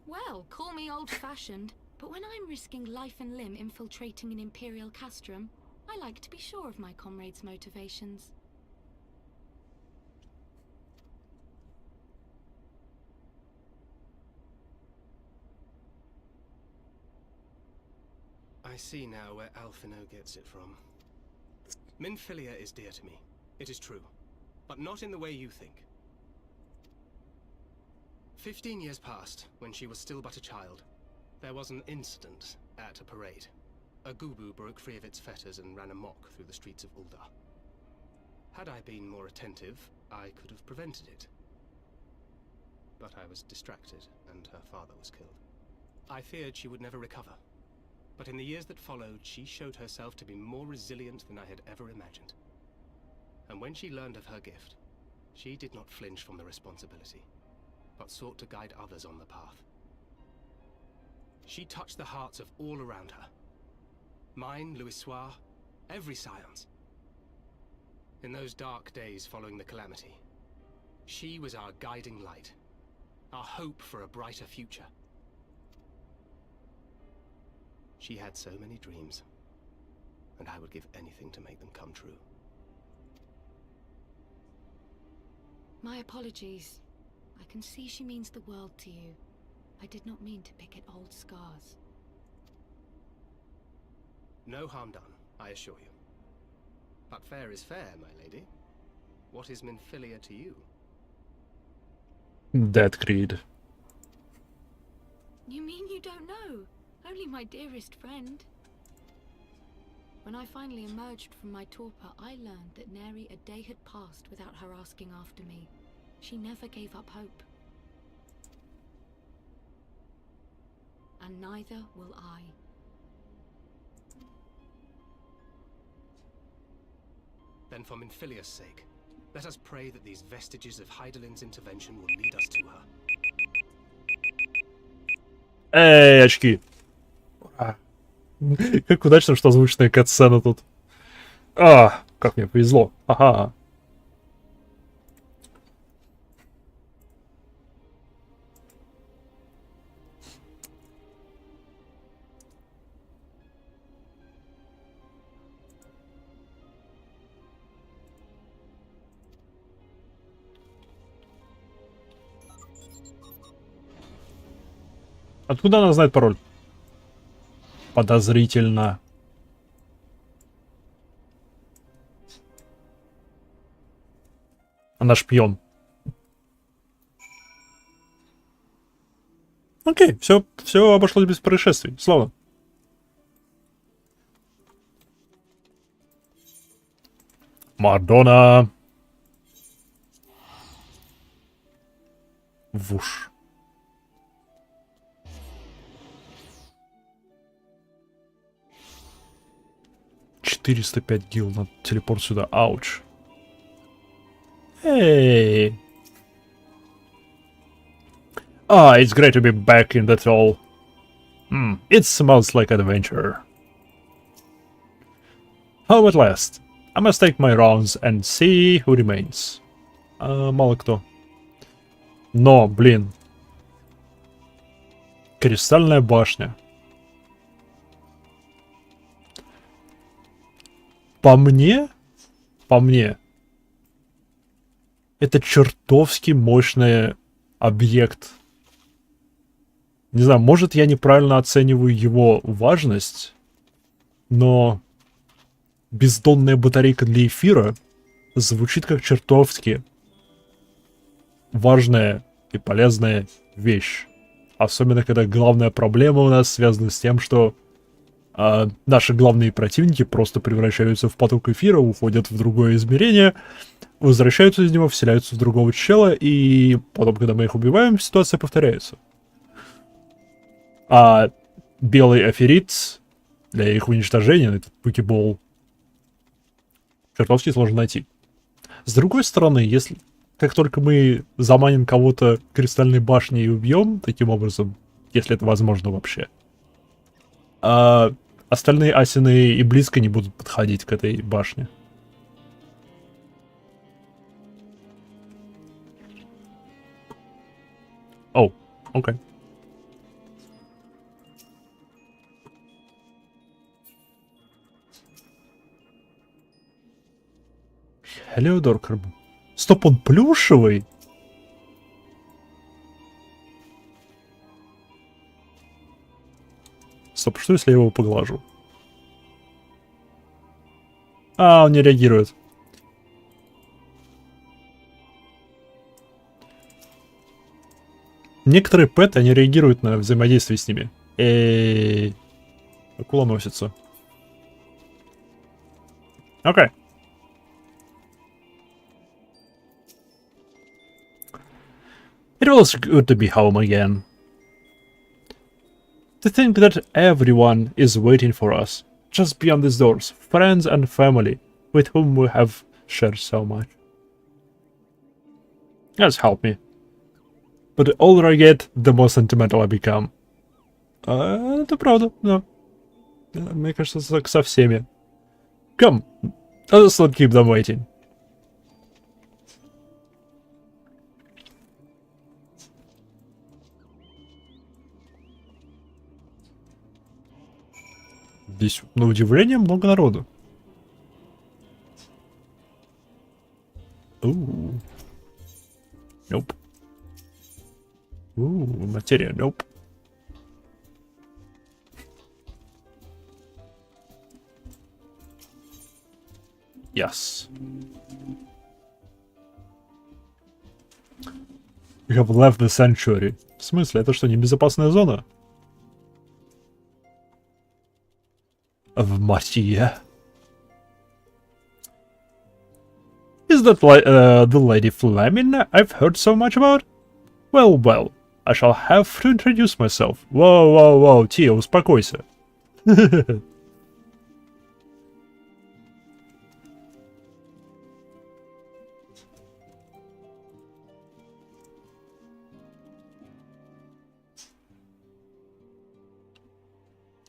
Well, call me old-fashioned, but when I'm risking life and limb infiltrating an Imperial castrum, I like to be sure of my comrades' motivations. I see now where Alphino gets it from. Minfilia is dear to me, it is true, but not in the way you think. 15 years passed, when she was still but a child. There was an incident at a parade. A Gubu broke free of its fetters and ran amok through the streets of Ul'dah. Had I been more attentive, I could have prevented it. But I was distracted, and her father was killed. I feared she would never recover. But in the years that followed, she showed herself to be more resilient than I had ever imagined. And when she learned of her gift, she did not flinch from the responsibility, but sought to guide others on the path. She touched the hearts of all around her. Mine, Louisoire, every scion's. In those dark days following the calamity, she was our guiding light, our hope for a brighter future. She had so many dreams, and I would give anything to make them come true. My apologies. I can see she means the world to you. I did not mean to pick at old scars. No harm done, I assure you. But fair is fair, my lady. What is Minfilia to you? That creed. You mean you don't know? Only my dearest friend. When I finally emerged from my torpor, I learned that nary a day had passed without her asking after me. She never gave up hope. And neither will I. Then for Minfilia's sake, let us pray that these vestiges of Hydalin's intervention will lead us to her. Эй, очки. Как удачно, что озвученная катсцена тут. А, как мне повезло. Ага. Откуда она знает пароль? Подозрительно. Она шпион. Окей, все обошлось без происшествий. Слава. Мадонна. Вуш. $405 гил на телепорт сюда. Ауч. Эй. Ah, it's great to be back in that hall. It smells like adventure. Home at last. I must take my rounds and see who remains. Мало кто. Но, блин. Кристальная башня. По мне, это чертовски мощный объект. Не знаю, может, я неправильно оцениваю его важность, но бездонная батарейка для эфира звучит как чертовски важная и полезная вещь. Особенно, когда главная проблема у нас связана с тем, что наши главные противники просто превращаются в поток эфира, уходят в другое измерение, возвращаются из него, вселяются в другого чела, и потом, когда мы их убиваем, ситуация повторяется. А белый аферит для их уничтожения, этот покебол, чертовски сложно найти. С другой стороны, если как только мы заманим кого-то кристальной башней и убьем таким образом, если это возможно вообще, остальные асины и близко не будут подходить к этой башне. О, окей. Хелиодор Карбон. Стоп, он плюшевый? Стоп, что если я его поглажу? А, он не реагирует. Некоторые пэты, они реагируют на взаимодействие с ними. Эй, акула носится. Окей. It was good to be home again. To think that everyone is waiting for us, just beyond these doors, friends and family, with whom we have shared so much. Just help me. But the older I get, the more sentimental I become. Это правда, да. Мне кажется, так со всеми. Come, let's not keep them waiting. Здесь, на удивление, много народу. Nope. Материя, nope. Yes. You have left the sanctuary. В смысле, это что, небезопасная зона? В Марсия. Is that the Lady Flamin I've heard so much about? Well, well, I shall have to introduce myself. Воу, Тия, успокойся.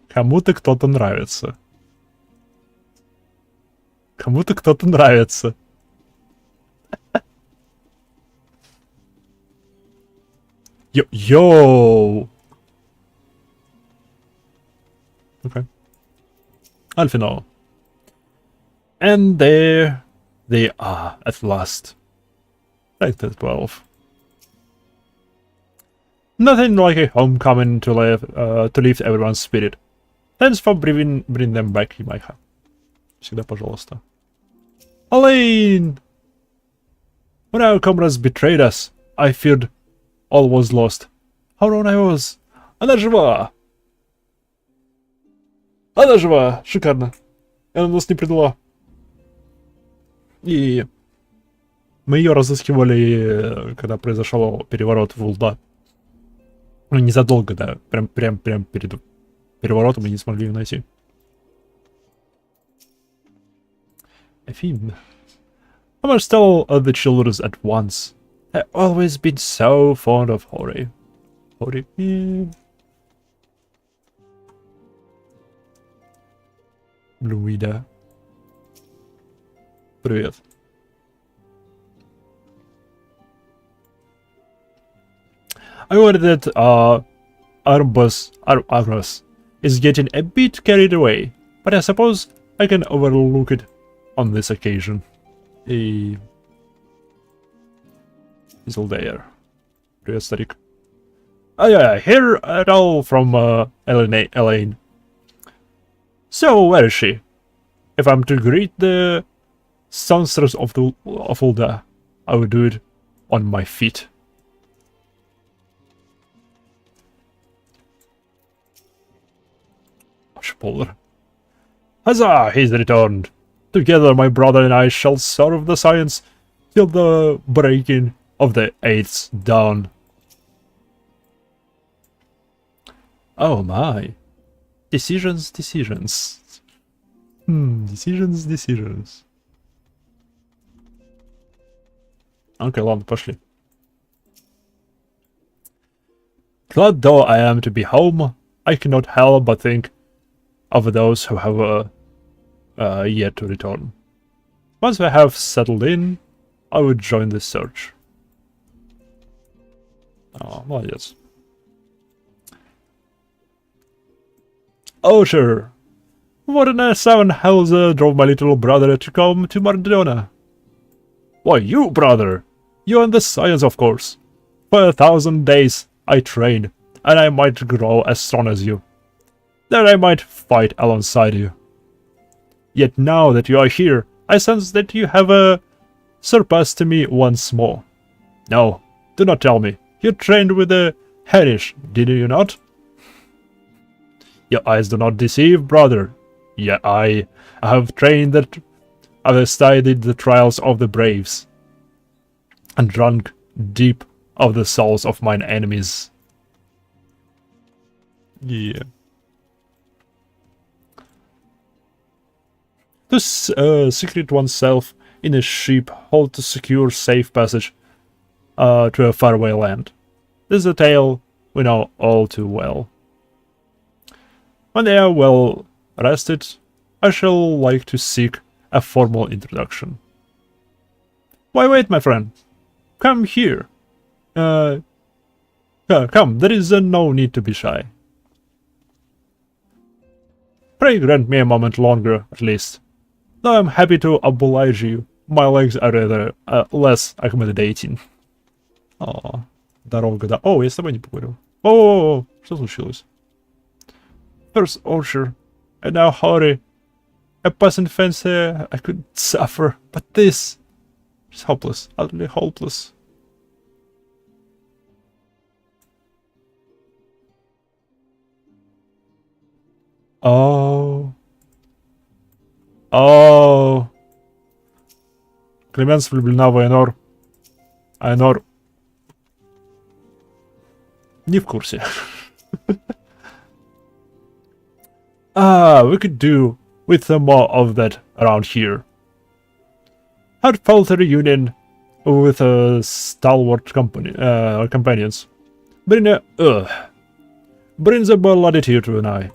Кому-то кто-то нравится. Кому-то кто-то нравится. Yo! Okay. Alfino. And there they are at last. Sector 12. Nothing like a homecoming to lift everyone's spirit. Thanks for bring them back, Майха. Всегда пожалуйста. Elaine! When our comrades betrayed us, I feared all was lost. How wrong I was. Она жива! Она жива! Шикарно. Она нас не предала. И мы ее разыскивали, когда произошел переворот в Улда. Ну, незадолго, да. Прям перед переворотом мы не смогли ее найти. Афин. I must tell the children at once. I've always been so fond of Hori. Hori? Luida. Привет. I worry that Arbus is getting a bit carried away, but I suppose I can overlook it on this occasion. He's all there. Привет, старик. Yeah, here at all from Elaine. So, where is she? If I'm to greet the songsters of Ulda, I would do it on my feet. Spoiler. Huzzah! He's returned. Together, my brother and I shall serve the science till the breaking of the 8th dawn. Oh my. Decisions. Decisions. Окей, ладно, пошли. Glad though I am to be home, I cannot help but think of those who have yet to return. Once I have settled in, I would join the search. Oh, молодец. Oh, sure. What in a seven hells drove my little brother to come to Mardona? Why, you, brother! You and the science, of course. For 1,000 days I trained, and I might grow as strong as you. That I might fight alongside you. Yet now that you are here, I sense that you have surpassed me once more. No, do not tell me. You trained with the Harish, did you not? Your eyes do not deceive, brother. Yeah, I have trained that I have studied the trials of the braves, and drunk deep of the souls of mine enemies. Yeah. To secret oneself in a ship hold to secure safe passage to a faraway land. This is a tale we know all too well. When they are well rested, I shall like to seek a formal introduction. Why wait, my friend? Come here. Come, there is no need to be shy. Pray grant me a moment longer, at least. Though I'm happy to oblige you, my legs are rather less accommodating. О, дорога, да. О, я с тобой не поговорил. О, что случилось? First Orchard, and now hurry. A passing fence here, I could suffer, but this is hopeless, utterly hopeless. Oh. Oh. Клеменс влюблена в Айнор. Айнор не в курсе. We could do with some more of that around here. Heartfelt reunion with stalwart companions. Brings a bloody tear to an eye.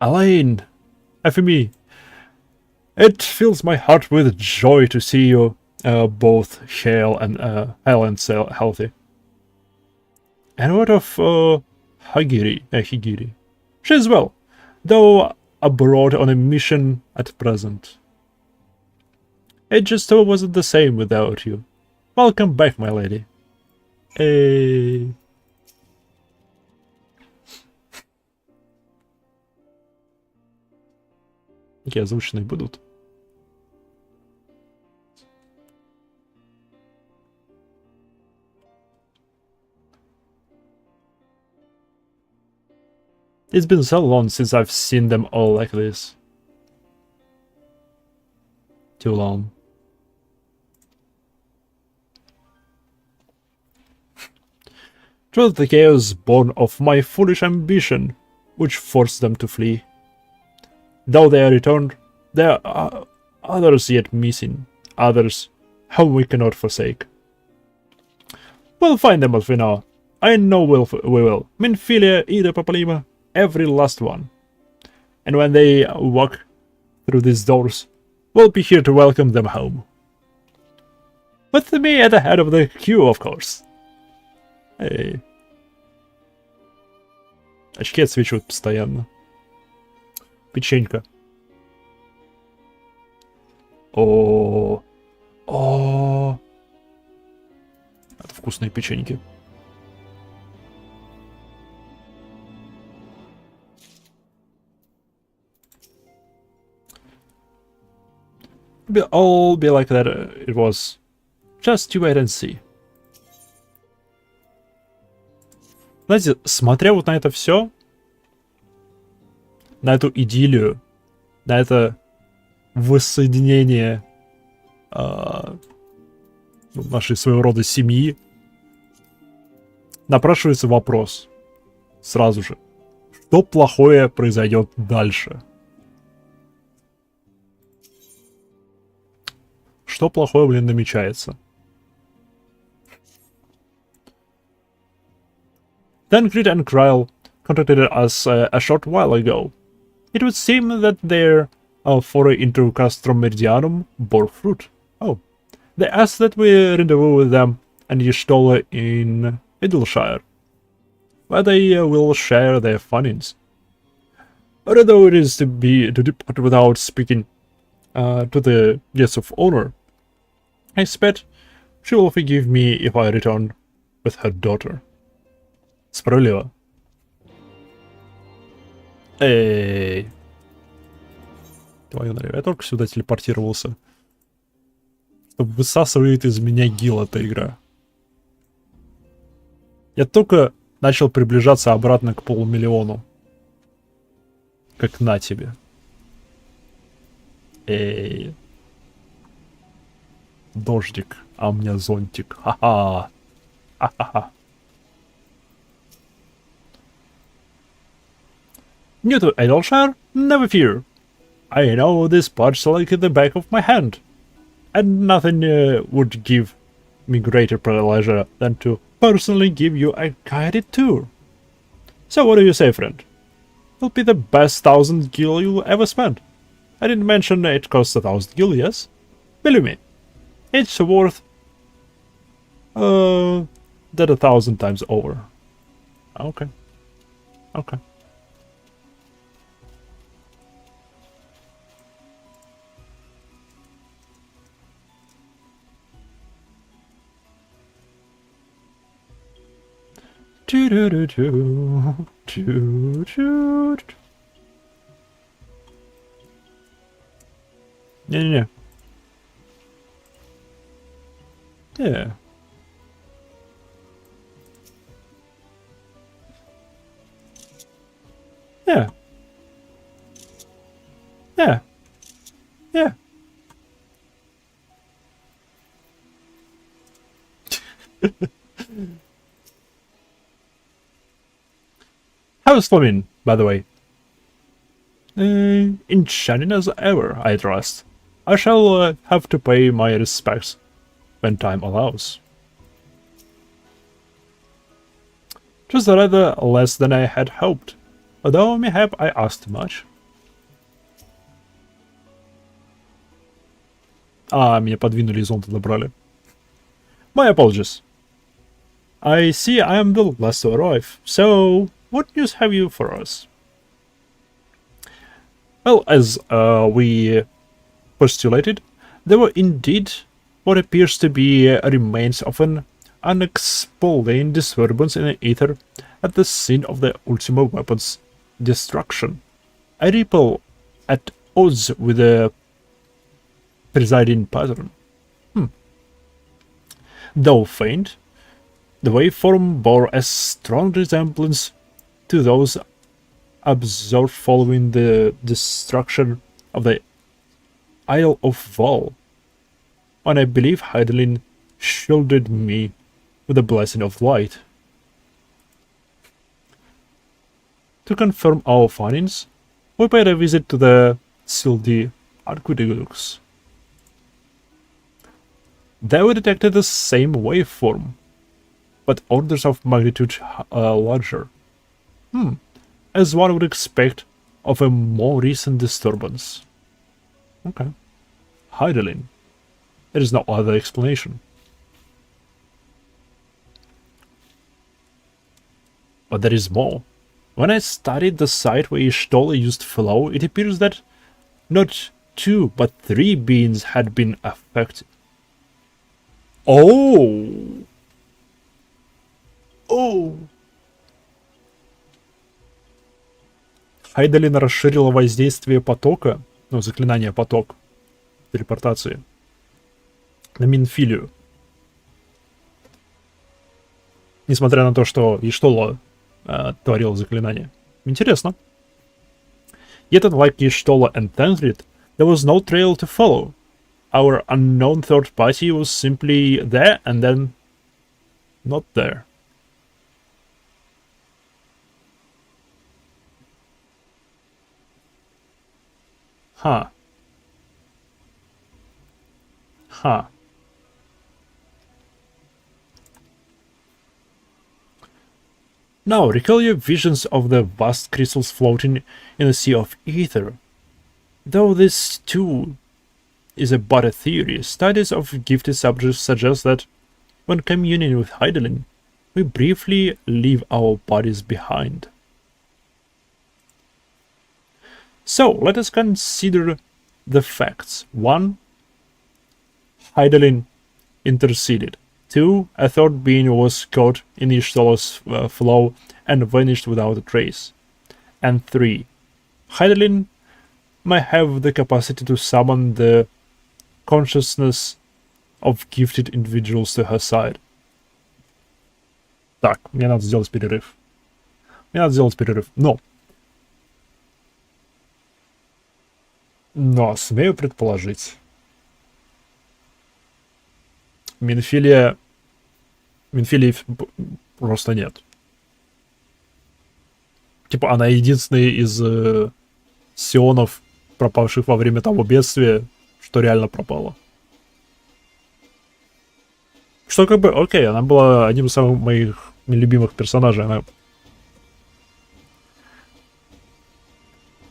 Elaine, FME, it fills my heart with joy to see you both hale and healthy. And what of Higiri? She's well, though abroad on a mission at present. It just wasn't the same without you. Welcome back, my lady. Hey. Какие озвученные будут? It's been so long since I've seen them all like this. Too long. It was the chaos born of my foolish ambition, which forced them to flee. Though they are returned, there are others yet missing, others whom we cannot forsake. We'll find them as we know. I know we will. Minfilia, Ida, Papalima, every last one. And when they walk through these doors, we'll be here to welcome them home. With me at the head of the queue, of course. Эй. Очки отсвечивают постоянно. Печенька. О, это вкусные печеньки. It'll all be like that it was. Just you wait and see. Знаете, смотря вот на это все, на эту идиллию, на это воссоединение нашей своего рода семьи, напрашивается вопрос сразу же. Что плохое произойдет дальше? Что плохое, блин, намечается? Tancred and Kryl contacted us a short while ago. It would seem that their foray into Castrum Meridianum bore fruit. Oh. They asked that we rendezvous with them and Ystola in Idleshire, where they will share their findings. But although it is to depart without speaking to the guests of honor, I expect she will forgive me if I return with her daughter. Справедливо. Эй. Твою налево. Я только сюда телепортировался. Чтобы высасывает из меня гил эта игра. Я только начал приближаться обратно к 500 000. Как на тебе. Эй. Дождик, а у меня зонтик. Ха-ха. Ха-ха-ха. New to Idleshire? Never fear. I know this parts like the back of my hand, and nothing would give me greater pleasure than to personally give you a guided tour. So what do you say, friend? It'll be the best 1,000 gil you'll ever spend. I didn't mention it costs 1,000 gil, yes? Believe me, it's worth that 1,000 times over. Okay. Okay. Не-не-не. Yeah. Yeah. Yeah. Yeah. How's Flamin, by the way? Enchanting as ever, I trust. I shall have to pay my respects when time allows. Just rather less than I had hoped, although mayhap I asked much. Меня подвинули и зонта добрали. My apologies. I see I am the last to arrive, so what news have you for us? Well, as we postulated, there were indeed what appears to be remains of an unexplained disturbance in the ether at the scene of the Ultima weapon's destruction. A ripple at odds with the presiding pattern. Though faint, the waveform bore a strong resemblance to those observed following the destruction of the Isle of Val, when I believe Heidelin shielded me with a blessing of light. To confirm our findings, we paid a visit to the Sildi aqueducts. There we detected the same waveform, but orders of magnitude larger. As one would expect of a more recent disturbance. Okay. Heidelin. There is no other explanation. But there is more. When I studied the site where Ishtola used flow, it appears that not 2 but 3 beings had been affected. Oh! Oh! Хайдалин расширила воздействие потока, заклинание поток, телепортации, на Минфилию. Несмотря на то, что Иштола творил заклинание. Интересно. Yet unlike Ishtola and Tancred, there was no trail to follow. Our unknown third party was simply there and then not there. Huh. Huh. Now, recall your visions of the vast crystals floating in a sea of ether. Though this, too, is but a theory, studies of gifted subjects suggest that, when communing with Heidelin, we briefly leave our bodies behind. So, let us consider the facts. 1. Heidelin interceded. 2. A third being was caught in Ishtola's flow and vanished without a trace. And 3. Heidelin might have the capacity to summon the consciousness of gifted individuals to her side. Так, мне надо сделать перерыв. Но смею предположить. Минфилии просто нет. Типа она единственная из сионов пропавших во время того бедствия, что реально пропало. Что как бы, окей, она была одним из самых моих любимых персонажей. Она,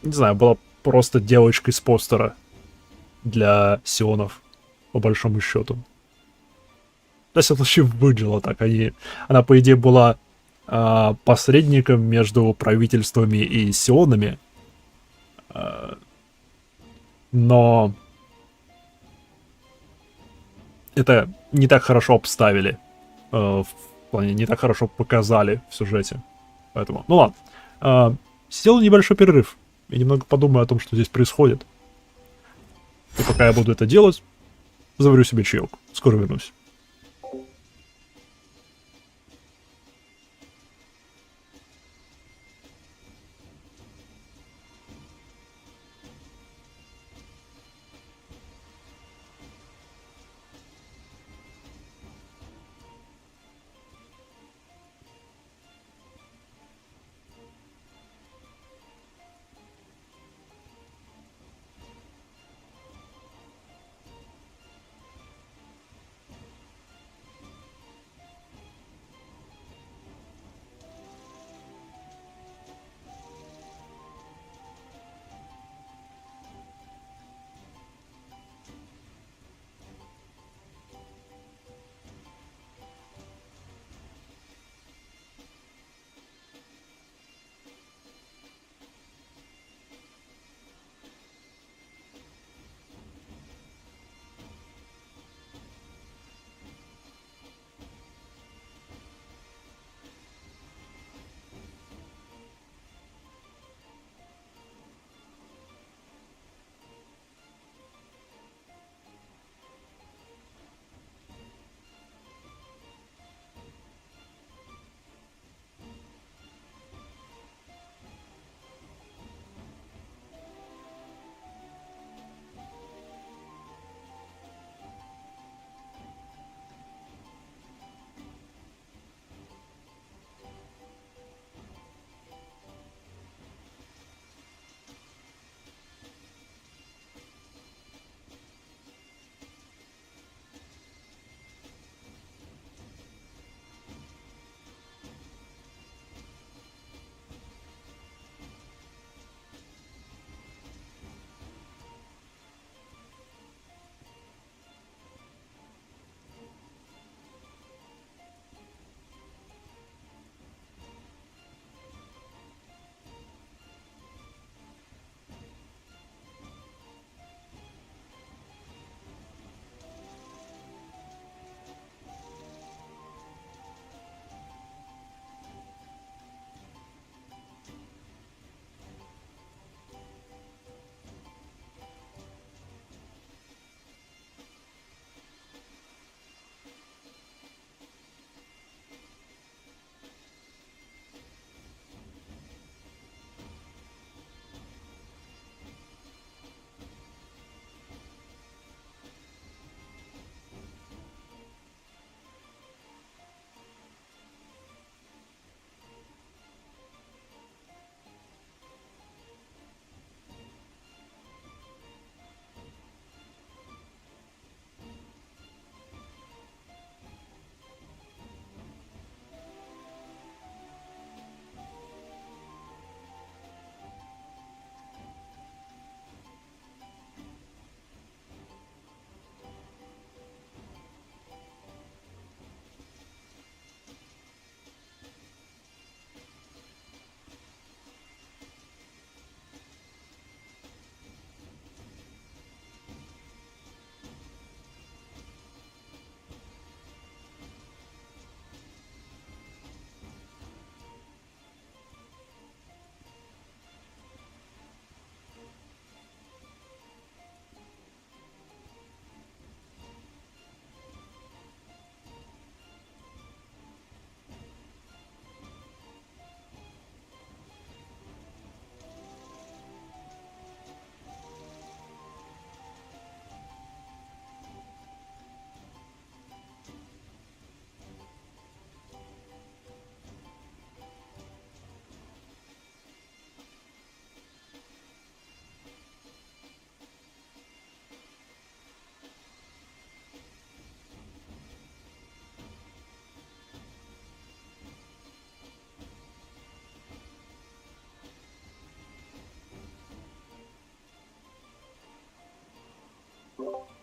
не знаю, была просто девочкой с постера для сионов, по большому счету. На всяком случае, выглядела так. Она, по идее, была посредником между правительствами и сионами. Но это не так хорошо обставили. В плане, не так хорошо показали в сюжете. Поэтому, ну ладно. Сделаю небольшой перерыв. И немного подумаю о том, что здесь происходит. И пока я буду это делать, заварю себе чаек. Скоро вернусь.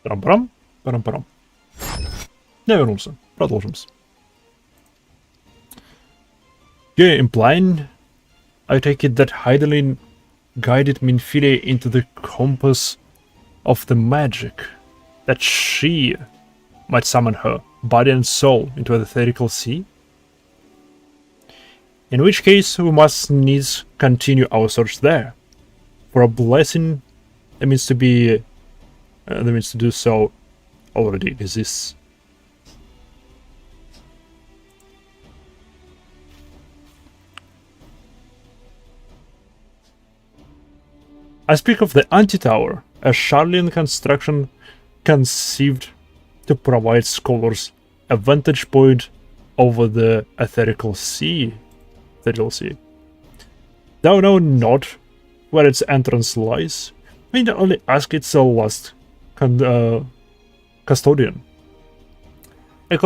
Парам-парам, парам-парам. Я вернулся. Продолжим. You're implying, I take it, that Heidelin guided Minfilia into the compass of the magic, that she might summon her body and soul into the etherical sea? In which case, we must needs continue our search there. For a blessing that means to be, that means to do so already exists. I speak of the Anti-Tower, a Charlian construction conceived to provide scholars a vantage point over the etherical sea. Thou know not where its entrance lies. We need only ask its last custodian. A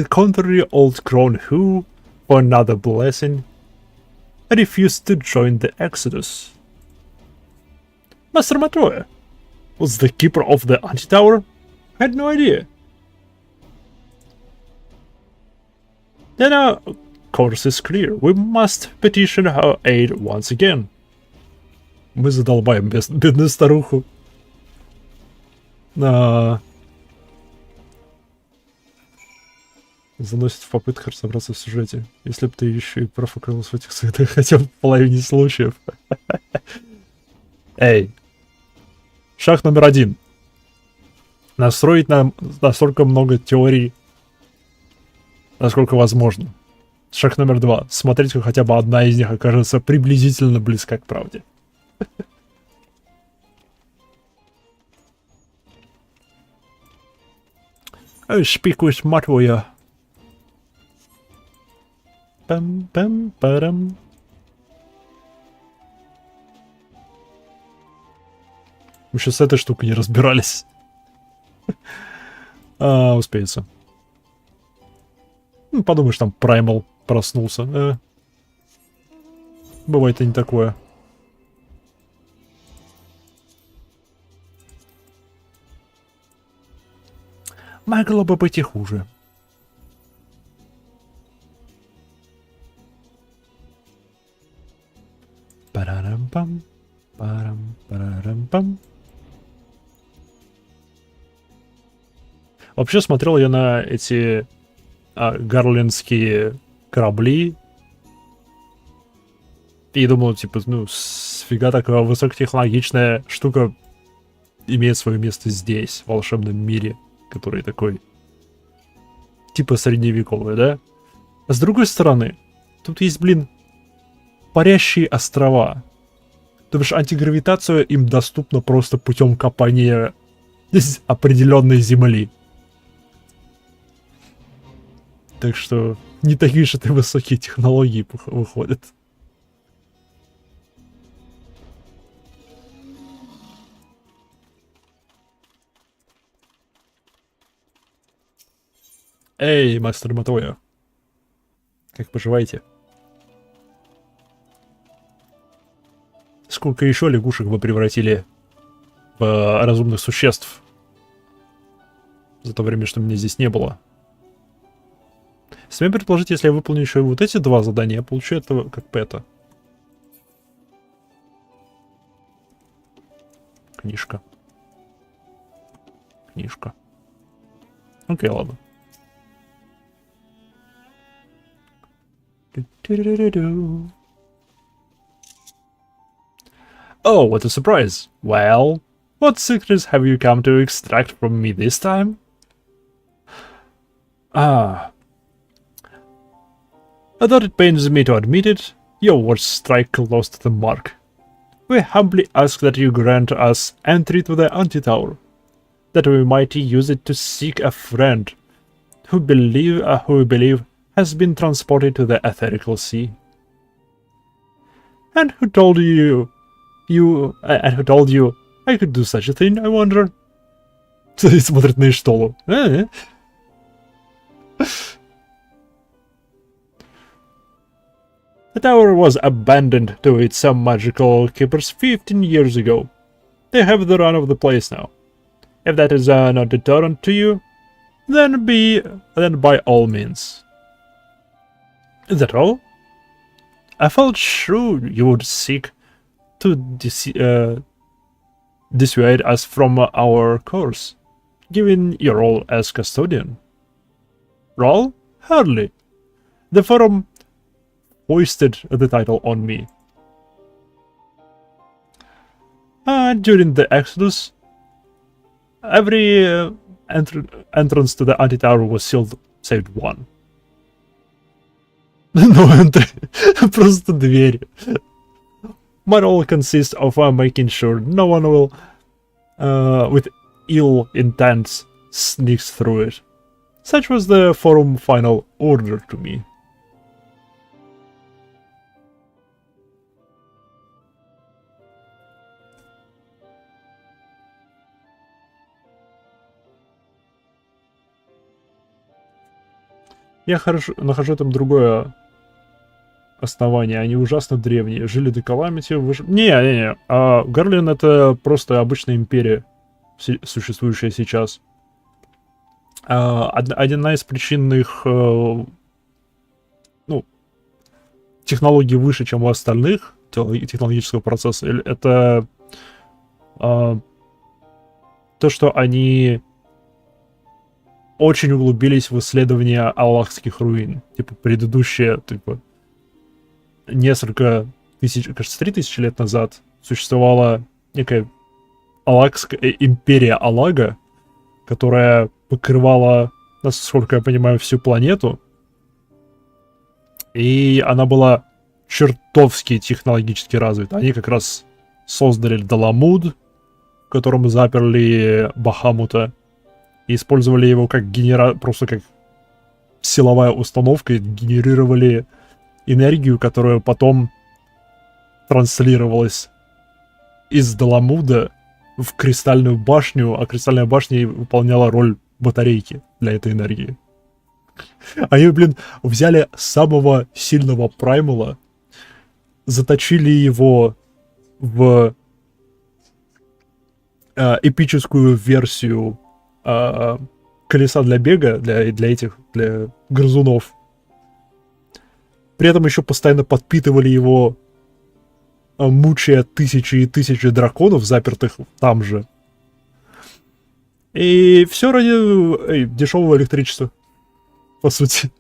contrary old crone who, for another blessing, refused to join the Exodus. Master Matoya was the keeper of the Anti-Tower? I had no idea. Then our course is clear. We must petition her aid once again. Мы задолбаем бедную старуху. Заносит в попытках разобраться в сюжете. Если бы ты еще и профукалась в этих сайтах хотя бы в половине случаев. Эй. Шаг номер 1. Настроить нам настолько много теорий, насколько возможно. Шаг номер 2. Смотреть, как хотя бы одна из них окажется приблизительно близка к правде. I speak with Matoya. Пам-пам-парам. Мы еще с этой штукой не разбирались. Успеется. Ну, подумаешь, там Праймал проснулся. Бывает и не такое. Могло бы быть и хуже. Парарам-пам, парам-парарам-пам. Вообще смотрел я на эти гарлинские корабли и думал, типа, ну, сфига такая высокотехнологичная штука имеет свое место здесь, в волшебном мире, который такой типа средневековый, да? А с другой стороны, тут есть, блин, парящие острова. То бишь антигравитация им доступна просто путем копания определенной земли. Так что не такие же это высокие технологии выходят. Эй, мастер Матоя. Как поживаете? Сколько еще лягушек вы превратили в разумных существ за то время, что меня здесь не было? Смею предположить, если я выполню еще и вот эти два задания, я получу этого как пэта. Книжка. Книжка. Окей, ладно. Oh, what a surprise. Well, what secrets have you come to extract from me this time? Although it pains me to admit it, your words strike close to the mark. We humbly ask that you grant us entry to the Anti-Tower, that we might use it to seek a friend who we believe has been transported to the etherical sea. And who told you I could do such a thing, I wonder? Смотрит на Иштолу. The tower was abandoned to its magical keepers 15 years ago. They have the run of the place now. If that is not a deterrent to you, then by all means. Is that all? I felt sure you would seek to dissuade us from our course, given your role as custodian. Role? Hardly. The forum hoisted the title on me. During the Exodus, every entrance to the Anti-Tower was sealed, save one. No entry. Просто двери. My role consists of making sure no one will, with ill intents, sneaks through it. Such was the forum final order to me. Я нахожу там другое основание. Они ужасно древние. Жили до Каламити. Не. Гарлин — это просто обычная империя, существующая сейчас. Одна из причин их технологий выше, чем у остальных технологического процесса, это то, что они очень углубились в исследования аллахских руин. Типа, предыдущие, несколько тысяч, кажется, 3000 лет назад существовала некая аллахская империя Аллага, которая покрывала, насколько я понимаю, всю планету. И она была чертовски технологически развита. Они как раз создали Даламуд, в котором заперли Бахамута, и использовали его как просто как силовая установка, и генерировали энергию, которая потом транслировалась из Даламуда в Кристальную башню, а Кристальная башня выполняла роль батарейки для этой энергии. Они, взяли самого сильного праймала, заточили его в эпическую версию колеса для бега, для грызунов. При этом еще постоянно подпитывали его, мучая тысячи и тысячи драконов, запертых там же. И все ради дешевого электричества, по сути.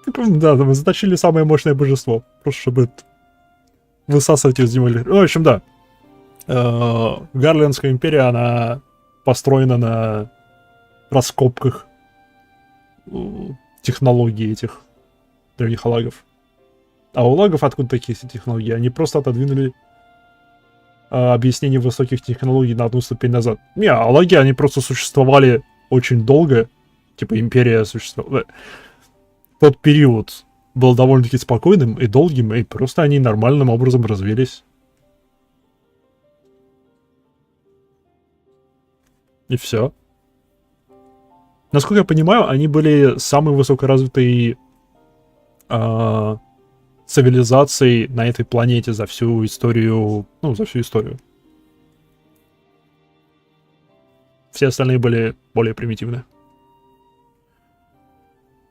Да, там заточили самое мощное божество, просто чтобы высасывать из него электричество. В общем, да. Гарлианская империя, она построена на раскопках технологий этих древних аллагов. А у аллагов откуда такие технологии? Они просто отодвинули объяснение высоких технологий на одну ступень назад. Не, аллаги, они просто существовали очень долго. Типа империя существовала. Тот период был довольно-таки спокойным и долгим, и просто они нормальным образом развились. И все. Насколько я понимаю, они были самой высокоразвитой цивилизацией на этой планете за всю историю. Все остальные были более примитивны.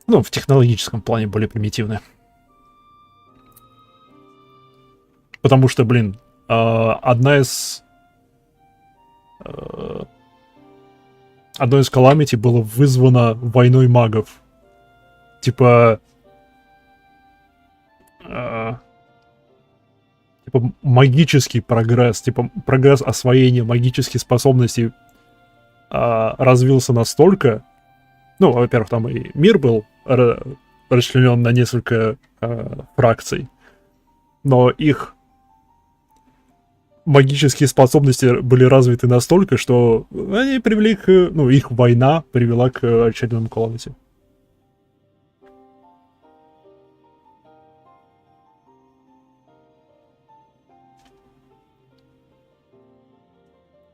В технологическом плане более примитивны. Потому что, одно из каламити было вызвано войной магов. Магический прогресс, прогресс освоения магических способностей развился настолько. Во-первых, там и мир был расчленен на несколько фракций, но их магические способности были развиты настолько, что они привели их война привела к очередному каламити.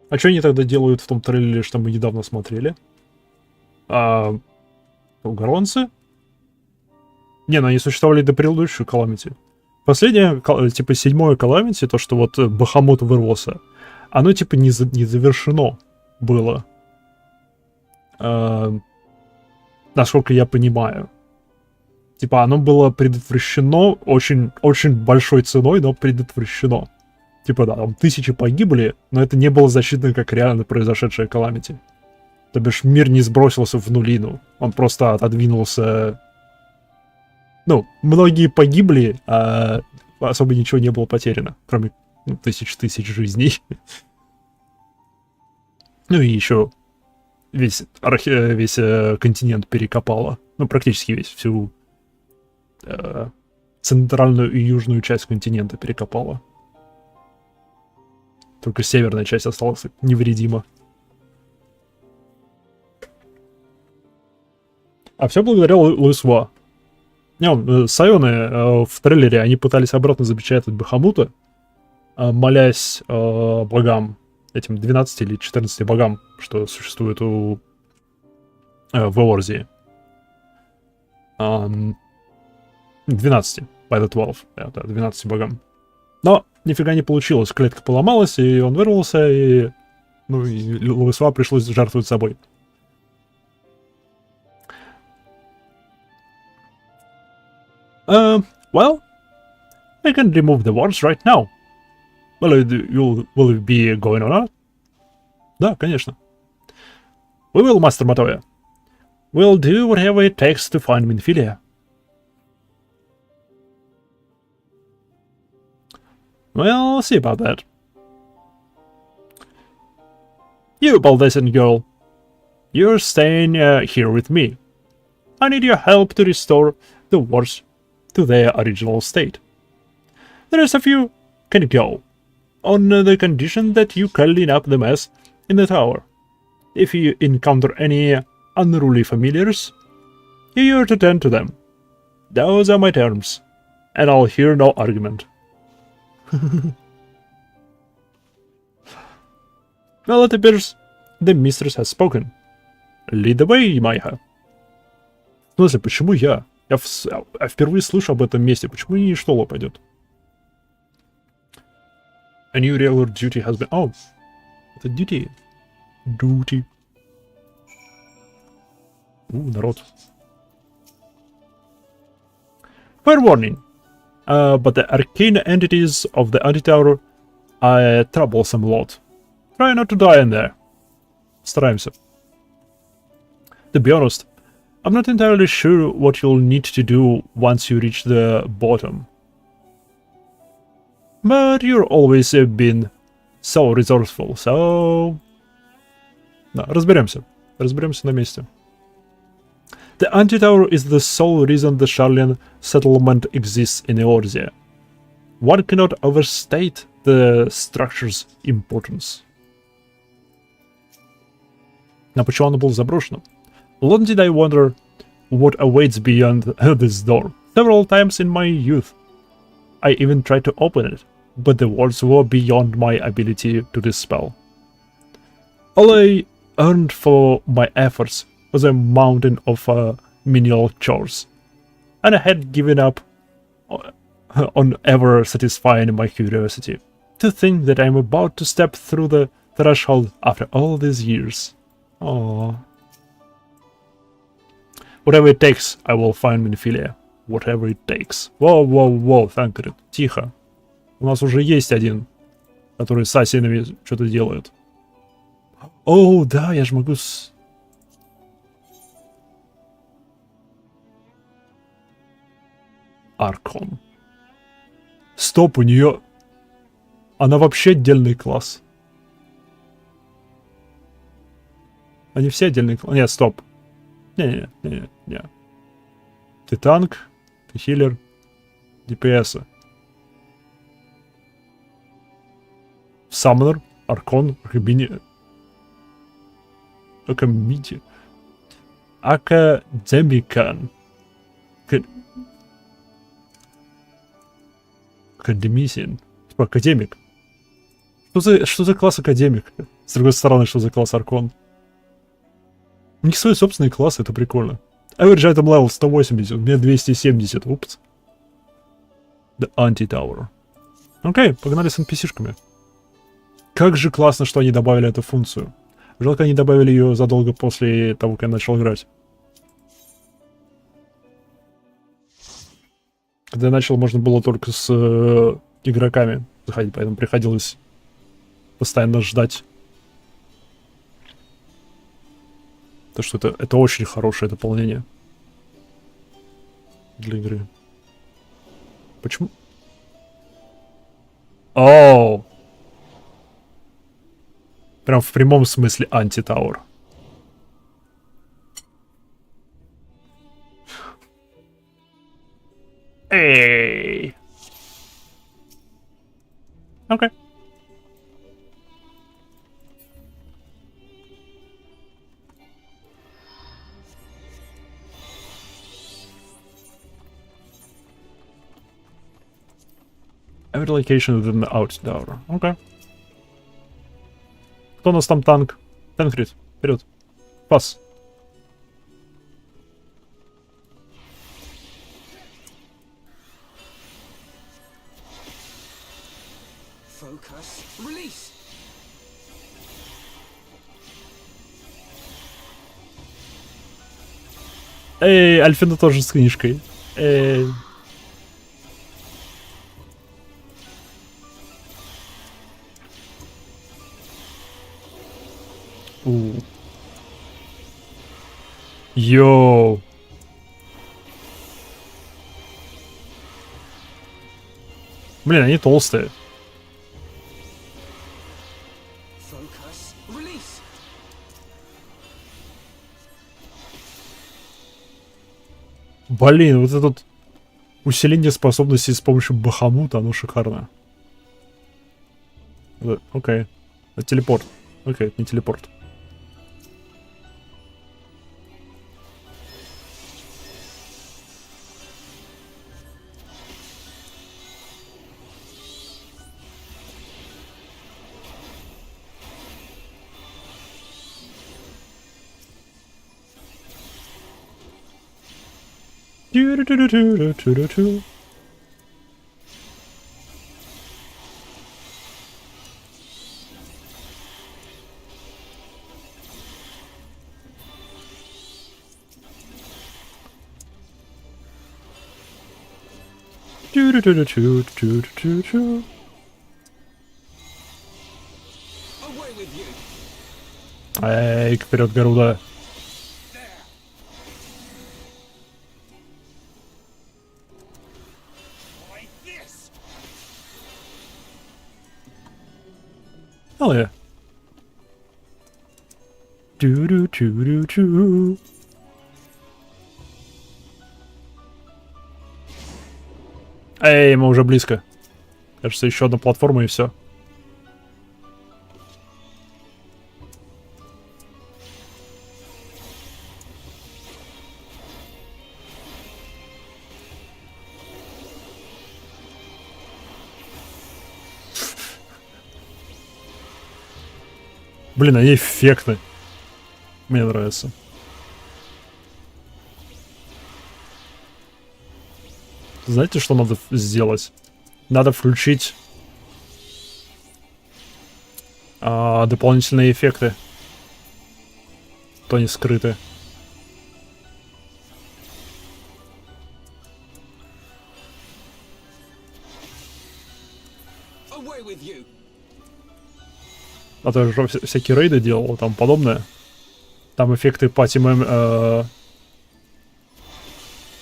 А что они тогда делают в том трейлере, что мы недавно смотрели? Горонцы? Не, они существовали до предыдущего каламити. Последнее, типа, 7-е Calamity, то, что вот Бахамут вырвался, оно, типа, не завершено было. Насколько я понимаю. Типа, оно было предотвращено очень, очень большой ценой, но предотвращено. Типа, да, там 1000 погибли, но это не было засчитано как реально произошедшее Calamity. То бишь, мир не сбросился в нулину. Он просто отодвинулся... Ну, многие погибли, а особо ничего не было потеряно, кроме тысяч жизней. Ну и еще весь континент перекопало. Ну, практически весь, всю центральную и южную часть континента перекопало. Только северная часть осталась невредима. А все благодаря Луисуа. Сайоны в трейлере, они пытались обратно запечатать Бахамута, молясь богам, этим 12 или 14 богам, что существует в Эорзии. 12, by the 12, да, 12 богам. Но нифига не получилось, клетка поломалась, и он вырвался, и Луисуа пришлось жертвовать собой. Well, I can remove the wards right now. Will it be going on that? Да, конечно. We will, Master Matoya. We'll do whatever it takes to find Minfilia. Well, I'll see about that. You, Baldessian girl. You're staying here with me. I need your help to restore the wards to their original state. The rest of you can go, on the condition that you clean up the mess in the tower. If you encounter any unruly familiars, you're to tend to them. Those are my terms, and I'll hear no argument. Well, it appears the mistress has spoken. Lead the way, Майха. В смысле, почему я? Я впервые слышу об этом месте. Почему не Штола пойдет? A new regular duty has been... Oh, это duty. Duty. Народ. Fair warning. But the arcane entities of the Antitower are a troublesome lot. Try not to die in there. Стараемся. To be honest, I'm not entirely sure what you'll need to do once you reach the bottom. But you're always been so resourceful, so... Да, разберемся. Разберемся на месте. The Antitower is the sole reason the Sharlayan settlement exists in Eorzea. One cannot overstate the structure's importance. Но почему оно было заброшено? Long did I wonder what awaits beyond this door. Several times in my youth, I even tried to open it, but the walls were beyond my ability to dispel. All I earned for my efforts was a mountain of menial chores, and I had given up on ever satisfying my curiosity. To think that I'm about to step through the threshold after all these years. Aww. Whatever it takes, I will find Minfilia. Whatever it takes. Воу, Тhankered. Тихо. У нас уже есть один, который с асинами что-то делает. О, да, я же могу с... Аркон. Стоп, у нее... Она вообще отдельный класс. Они все отдельные классы. Нет, стоп. Не. Ты танк, ты хилер, ДПС. Саммонер, Аркон, Академия. Академикан. Академисин. Типа академик. Что за класс академик? С другой стороны, что за класс Аркон? У них свои собственные классы, это прикольно. Average item level 180, у меня 270, упс. The Anti-Tower. Окей, погнали с NPC-шками. Как же классно, что они добавили эту функцию. Жалко, они добавили ее задолго после того, как я начал играть. Когда я начал, можно было только с игроками заходить, поэтому приходилось постоянно ждать. То, что это очень хорошее дополнение для игры. Почему? Оу! Прям в прямом смысле анти-тауэр. Эй! Окей. Every location within the out-tower. Окей. Кто у нас там танк? Танкрит, вперед. Пас. Focus. Release. Эй, Альфина тоже с книжкой. Эй. Йоу. Блин, они толстые. Focus. Release. Блин, вот это тут усиление способностей с помощью Бахамута, оно шикарно. Окей. Это телепорт. Окей, это не телепорт. Ту-ру-ту-ру-ту-ру-ту-ру-ту. Ту-ру-ту-ру-ту-ру-ту-ру-ту. Away with you. Эй, вперед, Гаруда. Like this. Hell yeah. Ту-ру-ту-ру-ту. Эй, мы уже близко. Кажется, еще одна платформа и все. Блин, они эффектны. Мне нравится. Знаете, что надо сделать? Надо включить дополнительные эффекты. То они скрыты. Away with you. А то же всякие рейды делал, там подобное. Там эффекты пати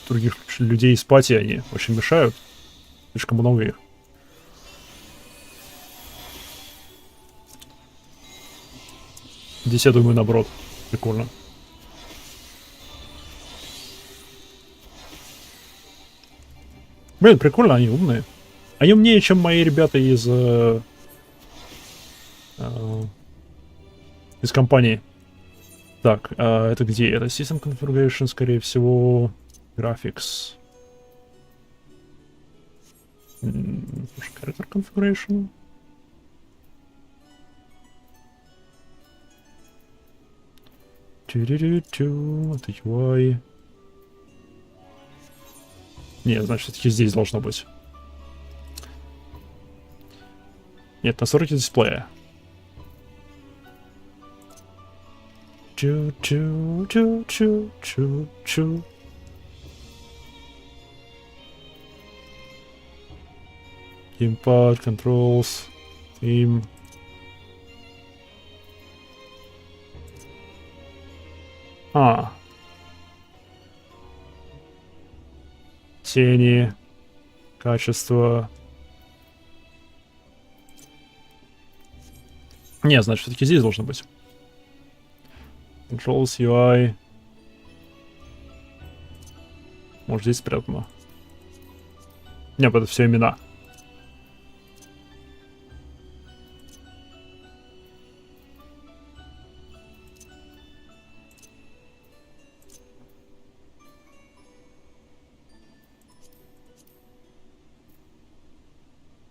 других людей из пати, они очень мешают. Слишком много их. Здесь, я думаю, наоборот. Прикольно. Блин, прикольно, они умные. Они умнее, чем мои ребята из компании. Так, это где? Это System Configuration, скорее всего. Graphics. Character Configuration. Это UI. Не, значит, все-таки здесь должно быть. Нет, настройки дисплея. Чу-чу-чу-чу-чу-чу. Геймпад, controls, theme. Тени, качество. Не, значит, все-таки здесь должно быть. Controls, UI. Может, здесь спрятано. Нет, это все имена.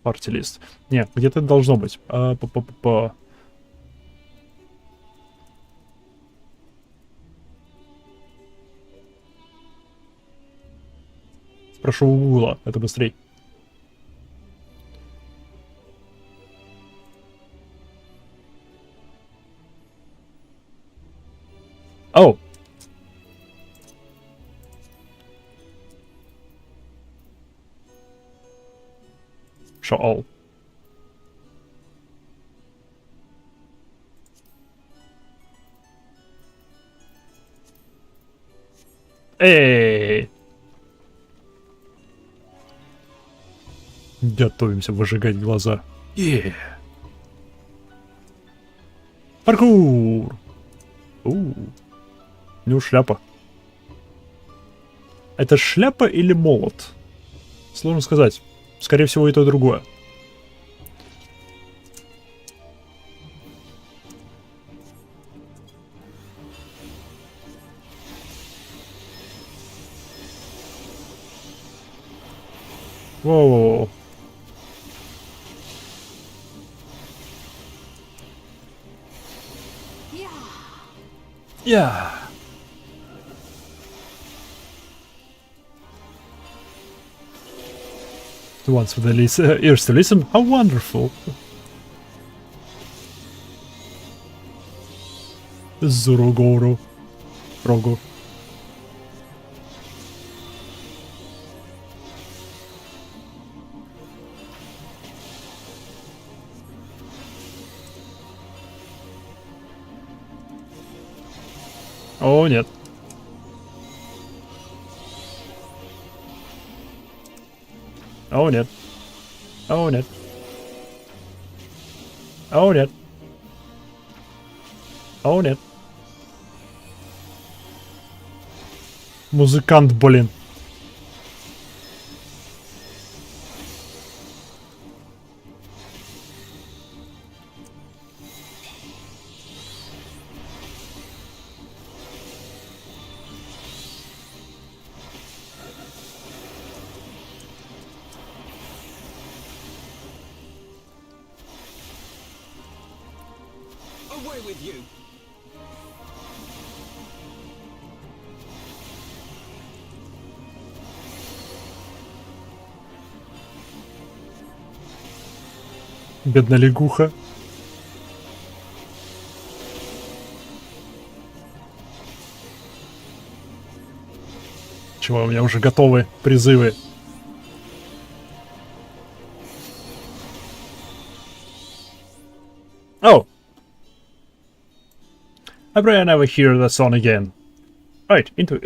Парти-лист. Нет, где-то это должно быть. Спрошу у Гугла, это быстрей. Оу! Show all. Эй! Готовимся выжигать глаза. Паркур! Ну, шляпа. Это шляпа или молот? Сложно сказать. Скорее всего, и то, и другое. Воу. Yeah. The ones with the ears to listen. How wonderful. Зурогору. Рогу. О, нет. О, нет. О, нет. О, нет. О, нет. Музыкант, блин. Away with you! Бедная лягуха. Чего, у меня уже готовы призывы. Oh! I pray I never hear that song again. Right, into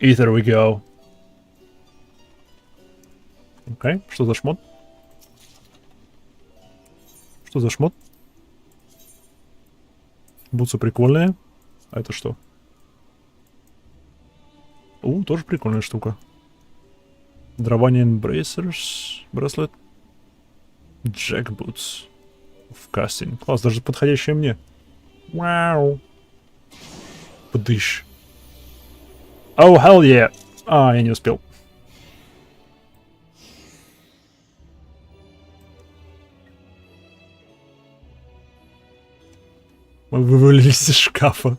ether we go. Окей, что за шмот? Что за шмот? Бутсы прикольные. А это что? Тоже прикольная штука. Dravanian Bracers. Браслет. Jack Boots. В кастинг. Класс, даже подходящая мне. Вау. Подыщ. Oh, hell yeah. Я не успел. Мы вывалились из шкафа.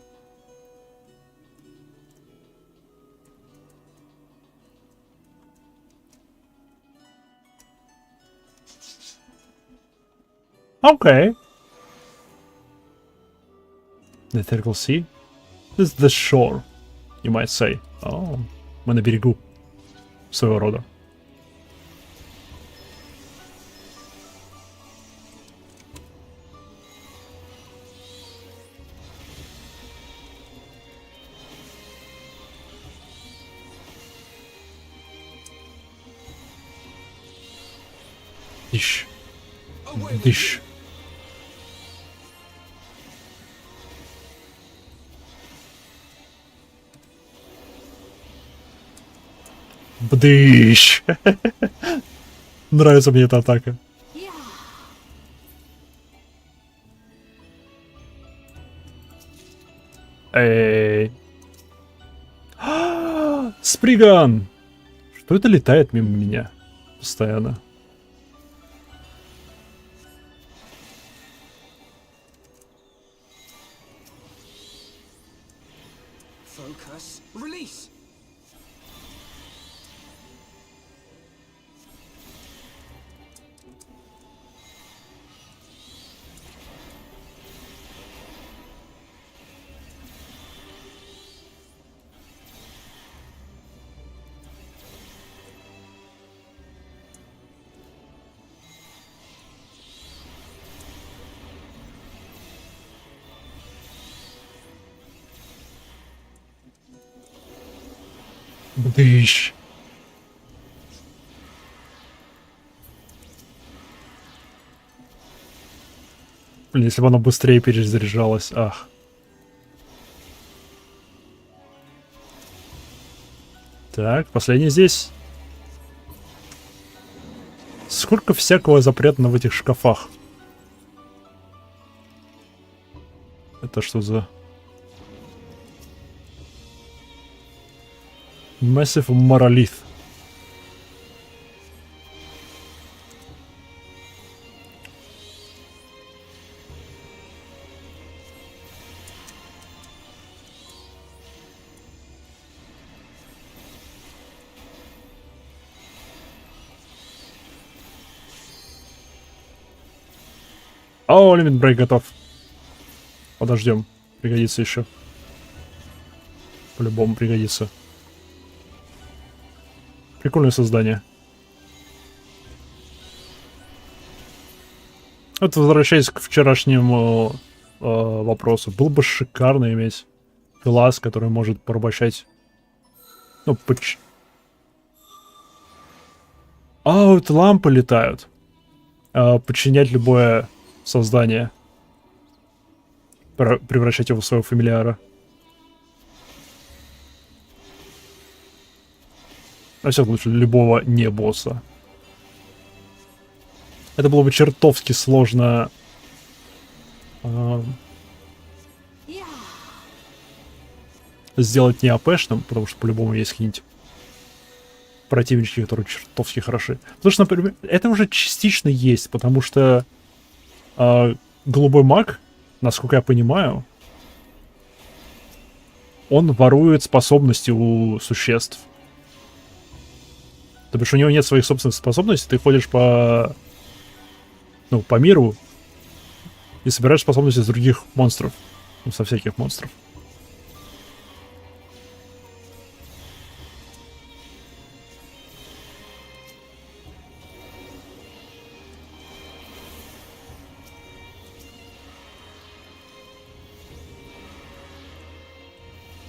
Okay. The Ethereal Sea? This is the shore, you might say. Oh, мы на берегу своего рода. Дыш. Дыш. Бдыщ. Нравится мне эта атака. Эй. Сприган! Что это летает мимо меня? Постоянно. Focus. Release. Бдыщ. Блин, если бы оно быстрее перезаряжалось. Ах. Так, последний здесь. Сколько всякого запрятано в этих шкафах? Это что за... Massive Monolith. О, Limit Break готов. Подождем. Пригодится еще. По-любому пригодится. Прикольное создание. Вот возвращаясь к вчерашнему вопросу. Было бы шикарно иметь глаз, который может порабощать... Ну, вот лампы летают. Подчинять любое создание. Превращать его в своего фамилиара. На всяком случае, любого не босса. Это было бы чертовски сложно сделать не АПшным, потому что по-любому есть какие-нибудь противники, которые чертовски хороши. Потому что, например, это уже частично есть, потому что голубой маг, насколько я понимаю, он ворует способности у существ. То бишь у него нет своих собственных способностей, ты ходишь по миру и собираешь способности с других монстров. Ну, со всяких монстров.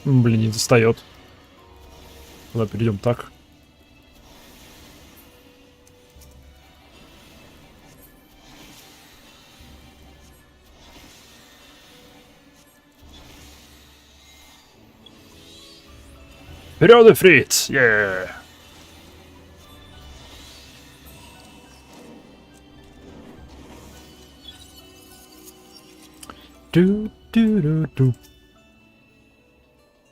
Блин, не достает. Давай перейдем так. Вперед, Фриц! Yeah! Ду-ду-ду-ду.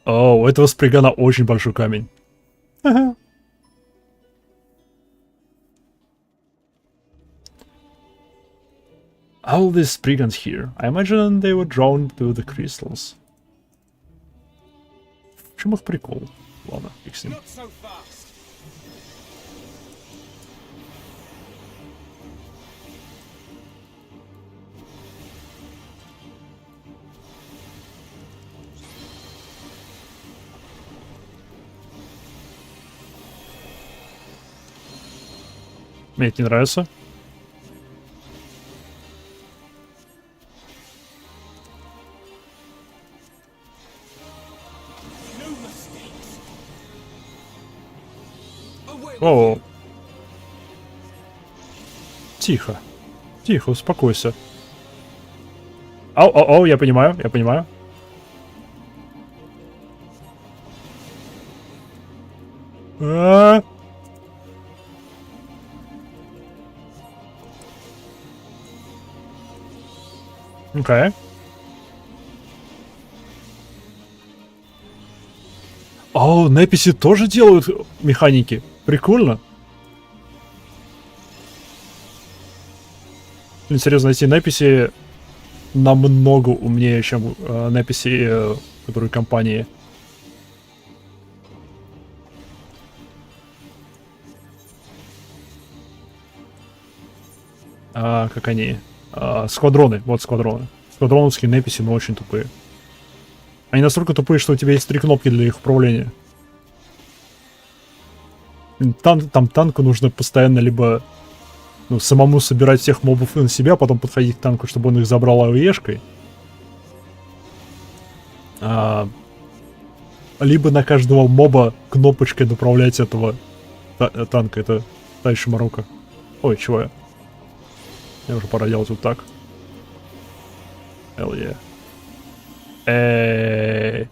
О, у этого спригана очень большой камень. Ага. All these spriggans here. I imagine they were drawn to the crystals. В чем их прикол? Ладно, фиг с ним. Мне это не нравится. О. Тихо. Тихо, успокойся. Ау, я понимаю, я понимаю. Окей. О, написи тоже делают механики. Прикольно. Блин, серьезно, эти написи намного умнее, чем написи, которые компании. Как они? Сквадроны. Вот сквадроны. Сквадроновские написи, но очень тупые. Они настолько тупые, что у тебя есть 3 кнопки для их управления. Там танку нужно постоянно либо самому собирать всех мобов на себя, потом подходить к танку, чтобы он их забрал АВЕшкой. Либо на каждого моба кнопочкой направлять этого танка. Это та еще морока. Ой, чего я? Мне уже пора делать вот так. Hell yeah.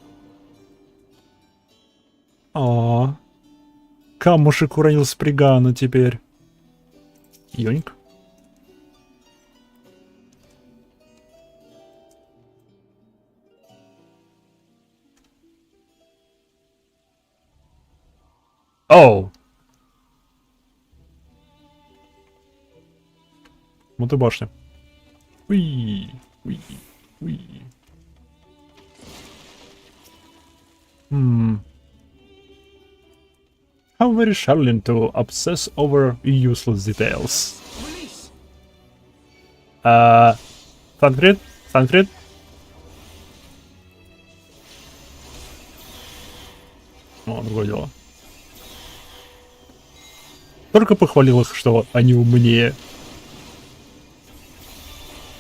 О, камушек уронил с пригана теперь. Ёньк. Оу. Вот и башня. Уи. Уи. Уи. How very Charlene to obsess over useless details. Санфрид? Санфрид? О, другое дело. Только похвалил их, что они умнее.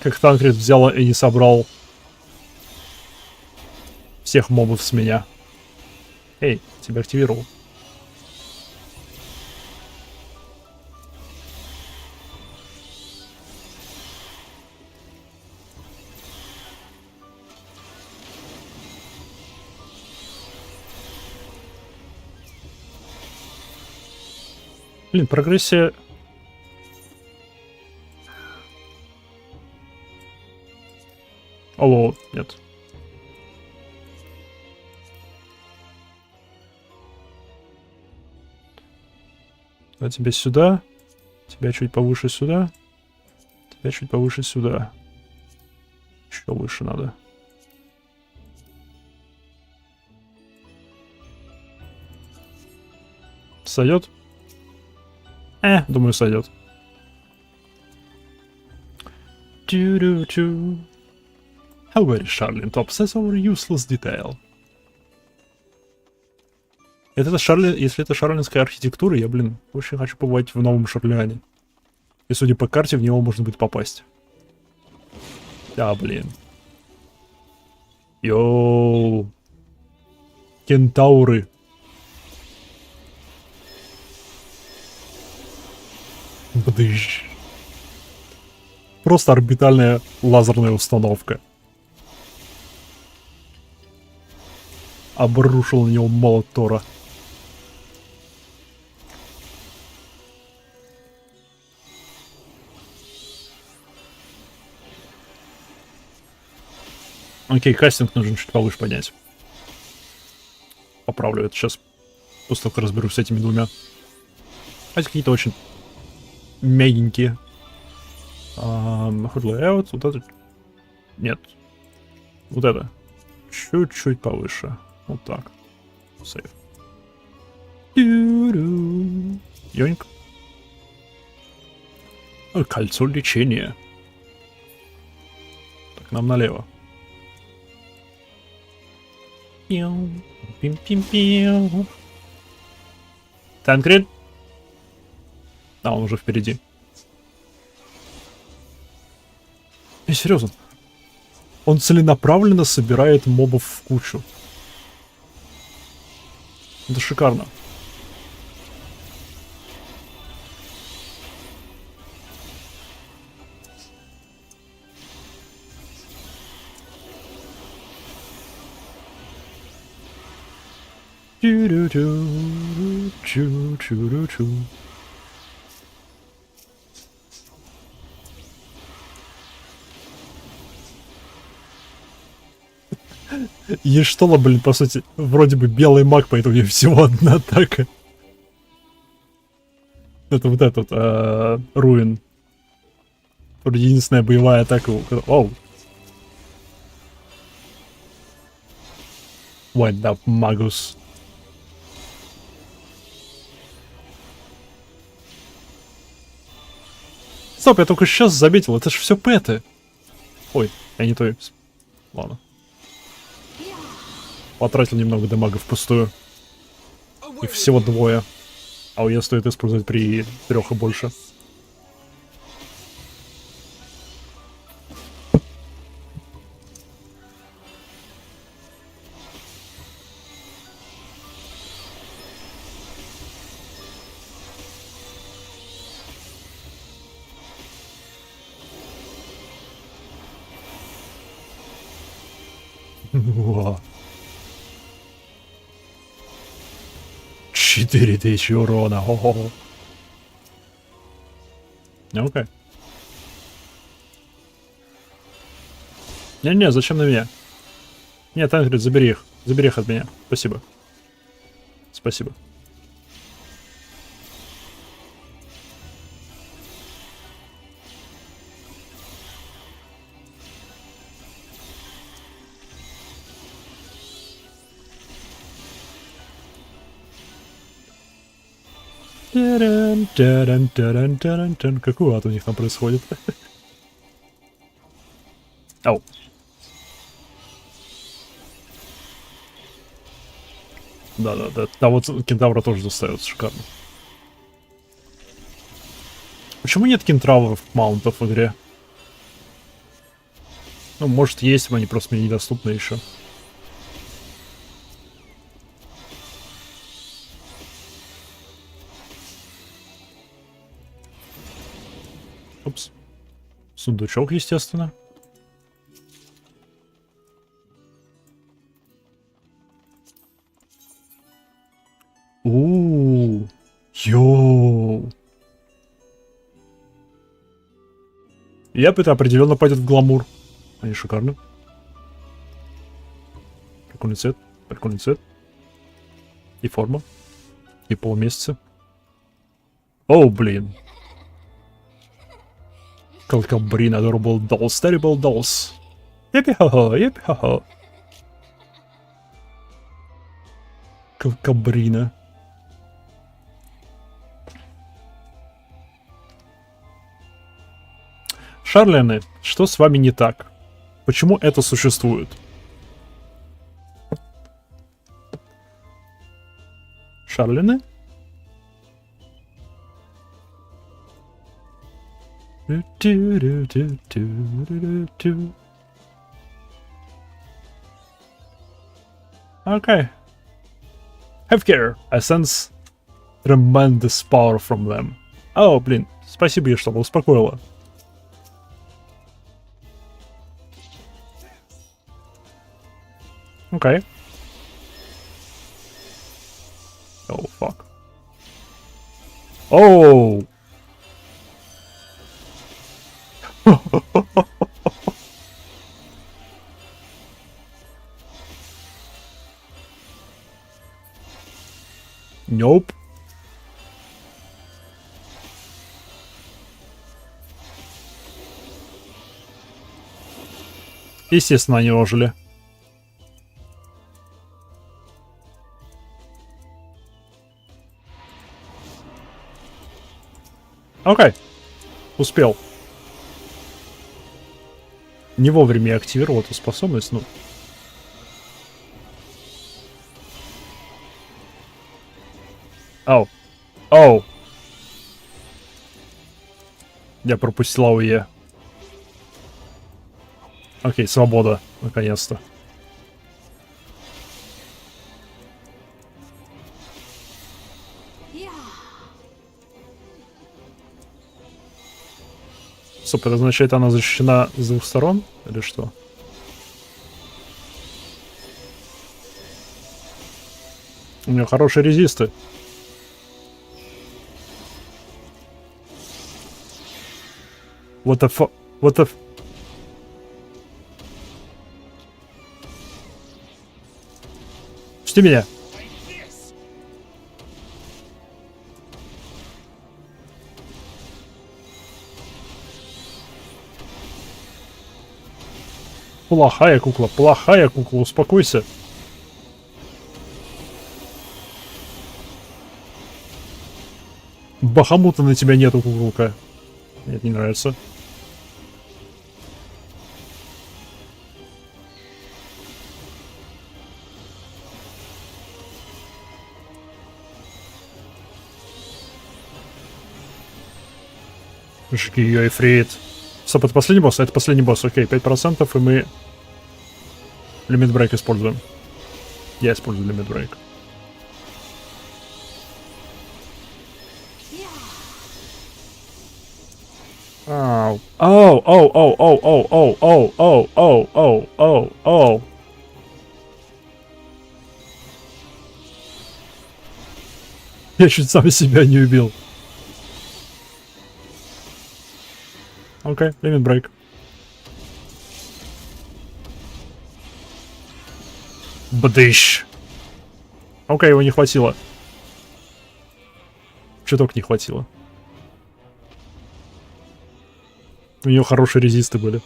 Как Танкрид взял и не собрал всех мобов с меня. Эй, тебя активировал. Блин, прогрессия... Алло, нет. А тебя сюда. Тебя чуть повыше сюда. Тебя чуть повыше сюда. Еще выше надо. Сойдет? Думаю, сойдет. How very Charlene to obsess over useless detail. Это Шарлин, если это шарлинская архитектура, я, очень хочу побывать в новом Шарлиане. И судя по карте, в него можно будет попасть. Да, блин. Йоу. Кентауры. Бдыщ. Просто орбитальная лазерная установка. Обрушил на него молот Тора. Окей, кастинг нужно чуть повыше поднять. Поправлю это сейчас. После того, как разберусь с этими двумя. Эти какие-то очень мягенькие. Hard layout, вот это... Нет. Вот это. Чуть-чуть повыше. Вот так. Сейв. Ёньк. Кольцо лечения. Так, нам налево. Танкрид. А, он уже впереди. Не, серьезно. Он целенаправленно собирает мобов в кучу. Это шикарно. Чу-чу-чу-чу-чу-чу. Ештола, блин, по сути, вроде бы белый маг, поэтому у него всего одна атака. Это вот этот, Руин. Единственная боевая атака. Оу. Wind up, Magus. Стоп, я только сейчас заметил, это же все пэты. Ой, я не то. Ладно. Потратил немного дамага впустую. Их всего 2. А у я стоит использовать при 3 и больше. Во. 4000 урона. Хо-хо-хо. Окей. Не-не, зачем на меня? Нет, Ангрид, забери их. Забери их от меня. Спасибо. Спасибо. Какой ад у них там происходит? Ау. Да. Да, вот кентавра тоже достается шикарно. Почему нет кентавров маунтов в игре? Ну, может, есть, но они просто мне недоступны еще. Упс. Сундучок, естественно. Йоу. Это определенно пойдет в гламур. Они шикарны. Прикольный цвет. Прикольный цвет. И форма. И полумесяца. О, блин. Колкабрин, adorable dolls, terrible dolls. Епи-хо-хо, епи-хо-хо. Колкабрина. Шарлены, что с вами не так? Почему это существует? Шарлены? Okay. Have care. I sense tremendous power from them. О, блин, спасибо ей, что успокоила. Окей. Oh, fuck. Oh! Nope. Естественно, они ожили. Окей. Успел. Не вовремя я активировал эту способность, ну. Оу. Оу. Я пропустил АОЕ. Окей, свобода, наконец-то. Стоп, это означает, она защищена с двух сторон? Или что? У нее хорошие резисты. What the fuck? What the... Пусти меня. Плохая кукла, успокойся. Бахамута на тебя нету, куколка. Мне это не нравится. Жги ее, Эфрит. Стоп, это последний босс? Это последний босс. Окей, 5%, и мы лимит брейк используем. Я использую лимит брейк. Оу. Оу, оу, оу, оу, оу, оу, оу, оу, оу, оу, оу, оу. Я чуть сам себя не убил. Окей, лимит брейк. Бдыщ. Окей, его не хватило. Чуток не хватило. У нее хорошие резисты были.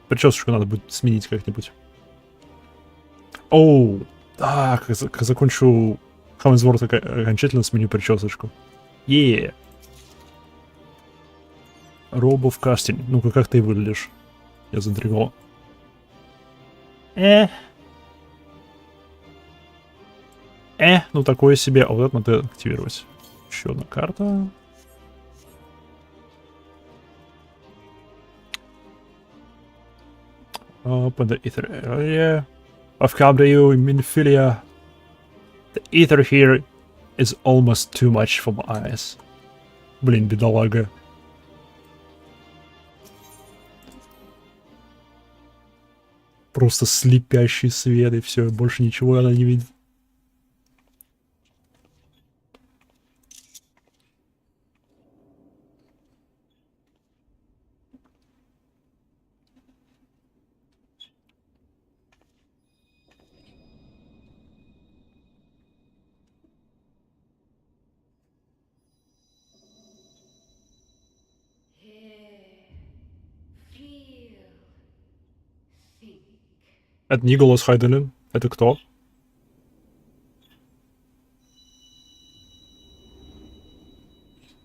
Причесочку надо будет сменить как-нибудь. Оу, так, закончу Хаммерсворд, окончательно сменю причесочку. Robe of Casting. Ну-ка, как ты выглядишь? Я заинтриговал. Ну такое себе. А вот это надо активировать. Еще одна карта. Open the ether area of Cabrio in Minfilia. The ether here is almost too much for my eyes. Блин, бедолага. Просто слепящий свет, и все, больше ничего она не видит. Это не голос Хайделин. Это кто?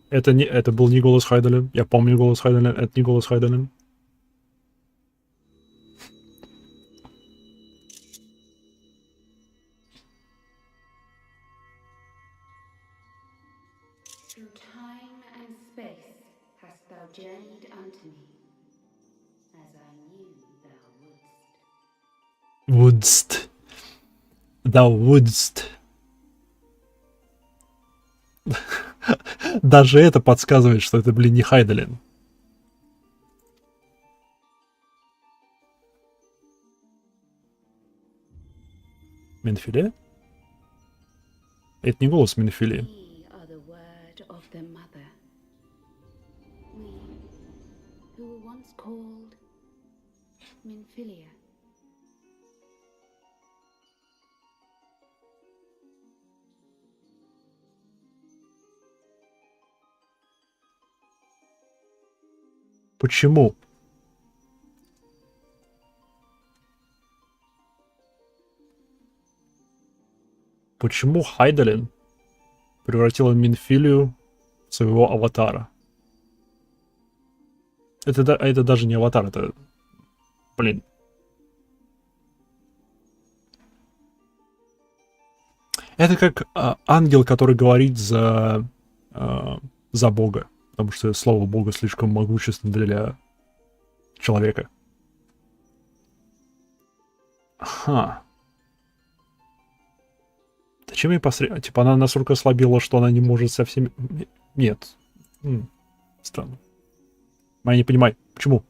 Это был не голос Хайделин. Я помню голос Хайделин. Это не голос Хайделин. Wouldst. Thou wouldst. Даже это подсказывает, что это, блин, не Хайделин. Минфиле? Это не голос Минфиле. Почему? Почему Хайдалин превратила Минфилию в своего аватара? Это даже не аватар, это... Блин. Это как ангел, который говорит за Бога. Потому что слово Бога слишком могущественно для человека. Ага. Зачем ей посредственно? Типа она настолько ослабела, что она не может со всеми... Нет. Странно. Я не понимаю. Почему?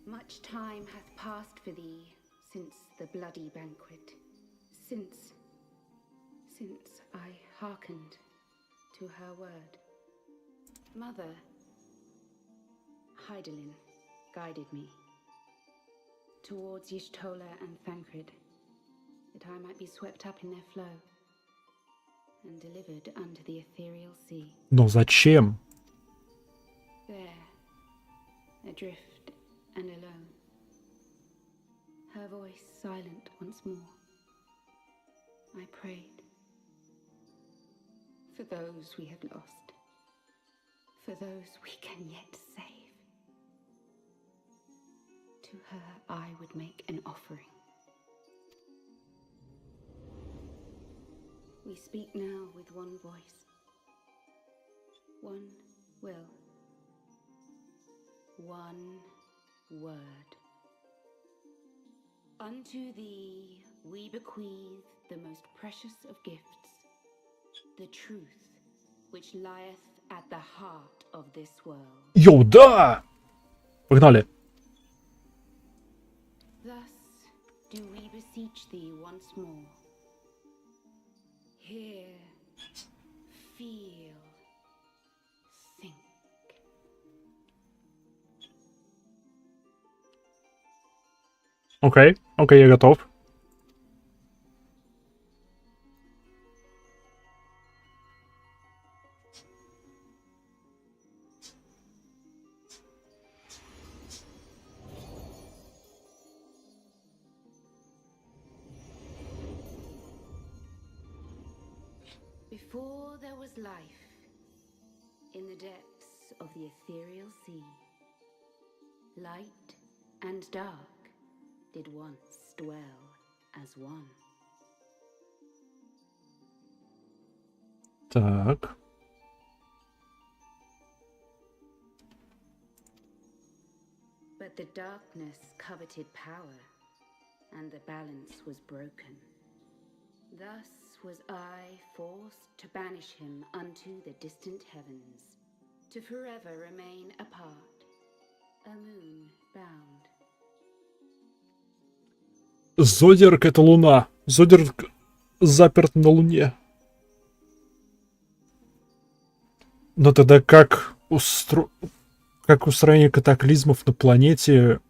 Much time hath passed for thee since the bloody banquet. Since I hearkened to her word. Mother, Hydaelyn guided me towards Y'shtola and Thancred, that I might be swept up in their flow and delivered unto the ethereal sea. Но зачем? There, adrift and alone, her voice silent once more, I prayed for those we have lost, for those we can yet save. To her I would make an offering. We speak now with one voice, one will, one word. Unto thee we bequeath the most precious of gifts, the truth which lieth at the heart of this world. Йоу, да! Погнали. Thus do we beseech thee once more. Hear, feel, think. Окей, я готов. Before there was life, in the depths of the ethereal sea, light and dark did once dwell as one. Так. But the darkness coveted power, and the balance was broken. Thus was I forced to banish him unto the distant heavens, to forever remain apart, a moon bound. Зодиарк — это луна. Зодиарк заперт на луне. Но тогда как устроение катаклизмов на планете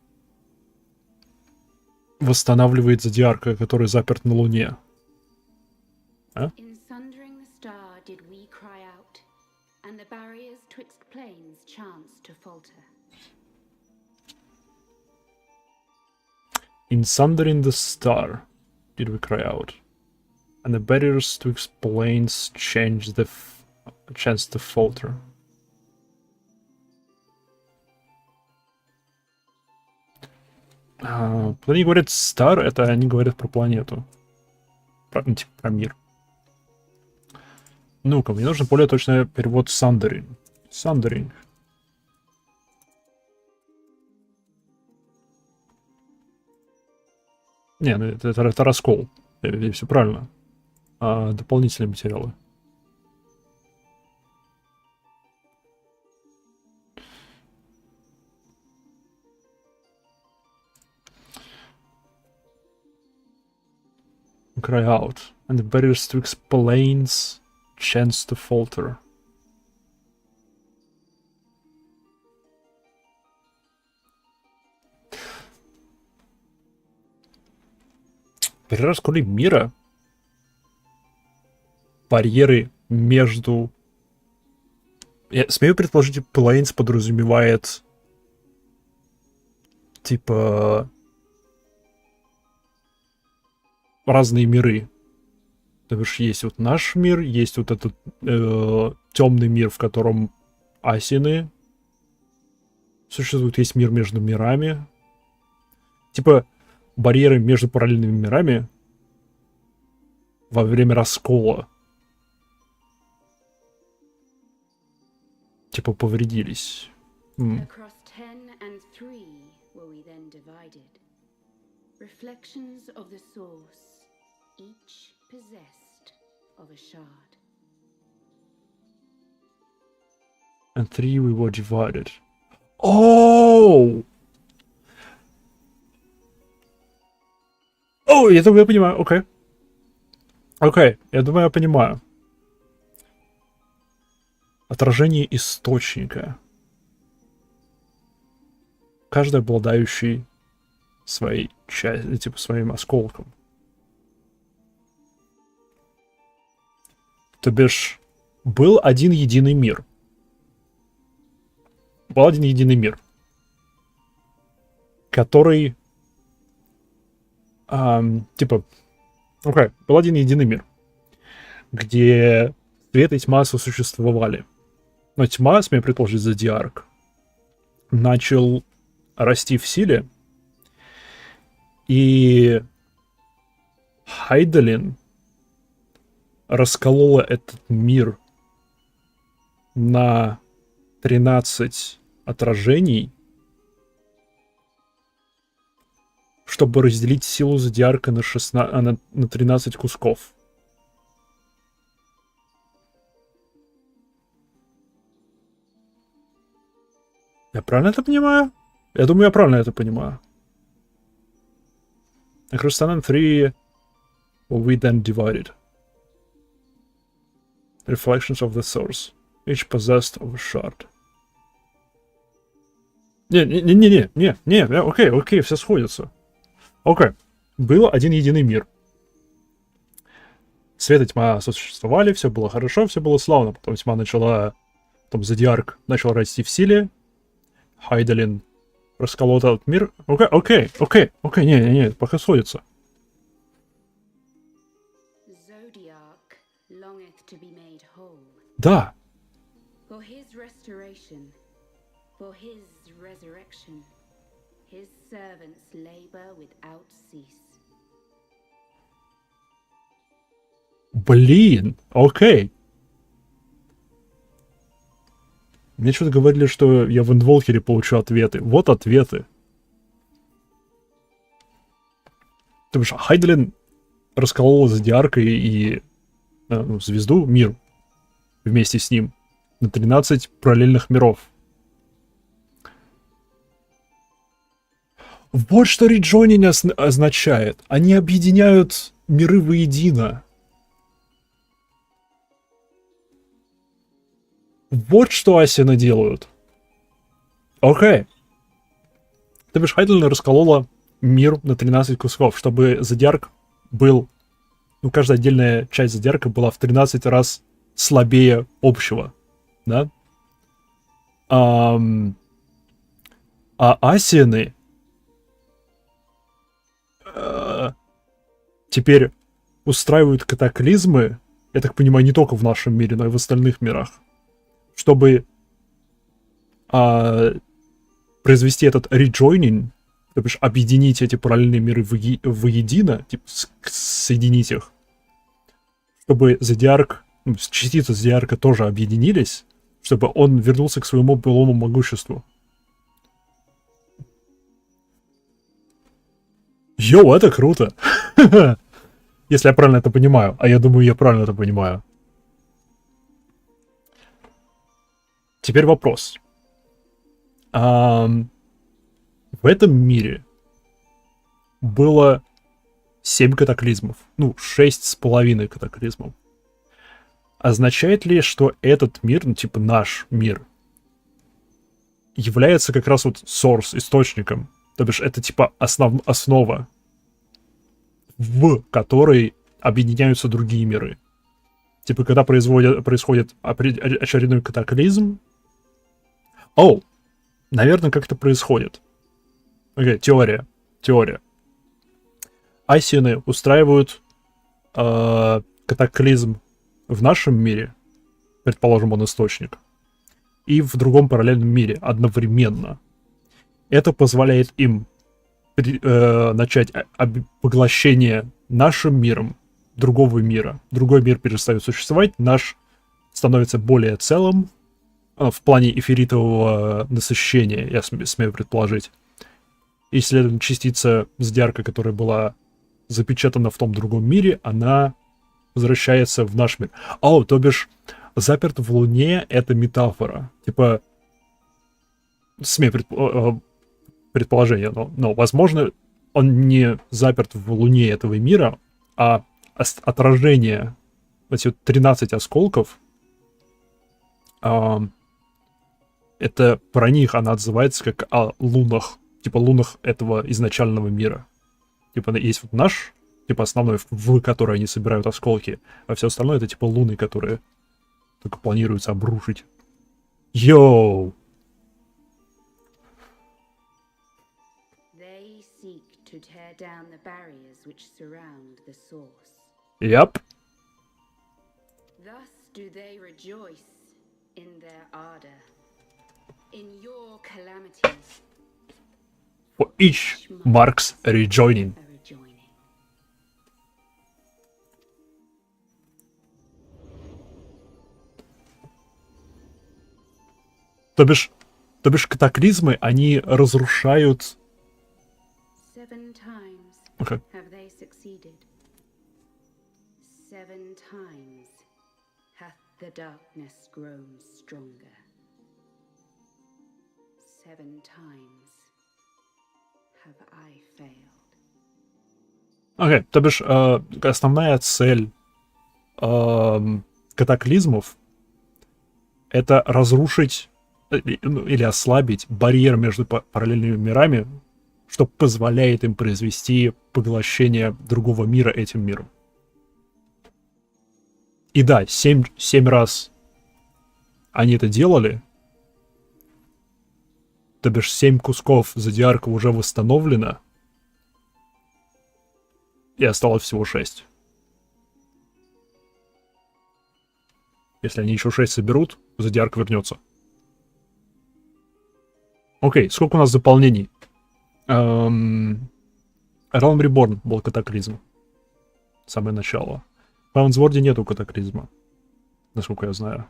восстанавливает Зодиарка, который заперт на луне? А? In sundering the star did we cry out, and the barriers twixt planes chanced to falter. In sundering the star did we cry out, and the barriers twixt planes chance to falter. Когда они говорят star, это они говорят про планету. Про мир. Ну-ка, мне нужен более точный перевод sundering. Sundering. Не, ну это раскол. Все правильно. Дополнительные материалы. Cry out, and the barriers twixt planes chance to falter. При расколе мира барьеры между... Я смею предположить, planes подразумевает типа разные миры. То бишь есть вот наш мир, есть вот этот темный мир, в котором асины существуют, есть мир между мирами. Типа барьеры между параллельными мирами во время раскола типа повредились. Across 10 and 3 were we then divided. Reflections of the source, each possessed of a shard. And 3 we were divided. Oh! О, я думаю, я понимаю, окей. Окей, я думаю, я понимаю. Отражение источника. Каждый обладающий своей частью, типа своим осколком. То бишь, был один единый мир. Был один единый мир, который, типа, окей, был один единый мир, где свет и тьма сосуществовали. Но тьма, смею предположить, Зодиарк, начал расти в силе, и Хайдалин расколола этот мир на 13 отражений, чтобы разделить силу Зодиарка на 13 кусков. Я правильно это понимаю? Я думаю, я правильно это понимаю. Across 10 and 3 we then divided. Reflections of the source. Each possessed of a shard. Не, окей, все сходится. Окей. Был один единый мир. Свет и тьма сосуществовали, все было хорошо, все было славно. Потом тьма начала... Потом Зодиарк начал расти в силе. Хайдалин расколол этот мир. Окей, не, пока сходится. Да. For his restoration, for his resurrection, his servants labor without cease. Блин, окей. Мне что-то говорили, что я в Индволкере получу ответы. Вот ответы. Ты бишь, Хайдалин расколол Зодиарка и звезду, мир, вместе с ним, на 13 параллельных миров. Вот что реджойнинг означает. Они объединяют миры воедино. Вот что асины делают. Окей. То бишь, Хайдалин расколола мир на 13 кусков, чтобы Зодиарк был... Ну, каждая отдельная часть Зодиарка была в 13 раз слабее общего. Да? А асины... теперь устраивают катаклизмы, я так понимаю, не только в нашем мире, но и в остальных мирах, чтобы произвести этот реджойнинг, то бишь объединить эти параллельные миры воедино, типа соединить их, чтобы Зодиарк, частицы Зодиарка тоже объединились, чтобы он вернулся к своему былому могуществу. Йоу, это круто! Если я правильно это понимаю. А я думаю, я правильно это понимаю. Теперь вопрос. В этом мире было 7 катаклизмов. Ну, 6,5 катаклизмов. Означает ли, что этот мир, ну, типа наш мир, является как раз вот source, источником? То бишь, это типа основа, в которой объединяются другие миры. Типа, когда происходит очередной катаклизм... Наверное, как это происходит. Окей, теория. Асины устраивают катаклизм в нашем мире, предположим, он источник, и в другом параллельном мире одновременно. Это позволяет им начать поглощение нашим миром другого мира. Другой мир перестает существовать, наш становится более целым в плане эфиритового насыщения, я смею предположить. И, следовательно, частица зодиака, которая была запечатана в том другом мире, она возвращается в наш мир. То бишь, заперт в Луне — это метафора. Типа, смею предположение, но, возможно, он не заперт в Луне этого мира, а отражение, эти вот 13 осколков, это про них она отзывается как о лунах, типа лунах этого изначального мира. Типа есть вот наш, типа основной, в который они собирают осколки, а все остальное это типа луны, которые только планируется обрушить. Йоу! Yep. Thus do they rejoice in their ardor, in your calamities. For each marks a rejoining. То бишь катаклизмы, они разрушают... Okay. Have they succeeded? 7 times hath the darkness grown stronger. 7 times have I failed. Окей, то бишь основная цель катаклизмов — это разрушить или ослабить барьер между параллельными мирами, что позволяет им произвести поглощение другого мира этим миром. И да, 7 раз они это делали, то бишь 7 кусков зодиарка уже восстановлено, и осталось всего 6. Если они еще 6 соберут, зодиарк вернется. Окей, сколько у нас дополнений? Realm Reborn был катаклизм. Самое начало. В Heavensward нету катаклизма, насколько я знаю.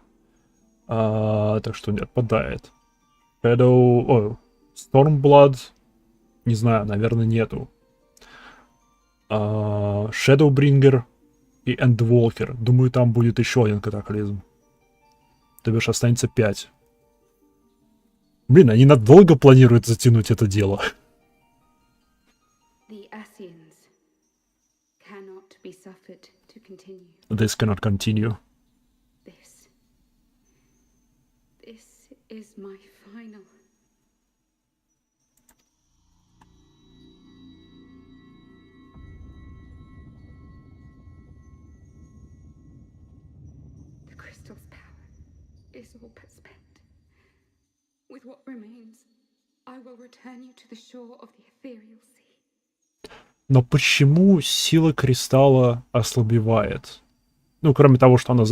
Так что не отпадает. Stormblood, не знаю, наверное, нету. Shadowbringer и Endwalker. Думаю, там будет еще один катаклизм. То бишь останется 5. Блин, они надолго планируют затянуть это дело. This cannot continue. This is my final. The crystal's power is all but spent. With what remains, I will return you to the shore of the ethereal sea. Но почему сила кристалла ослабевает? Ну, кроме того, что она...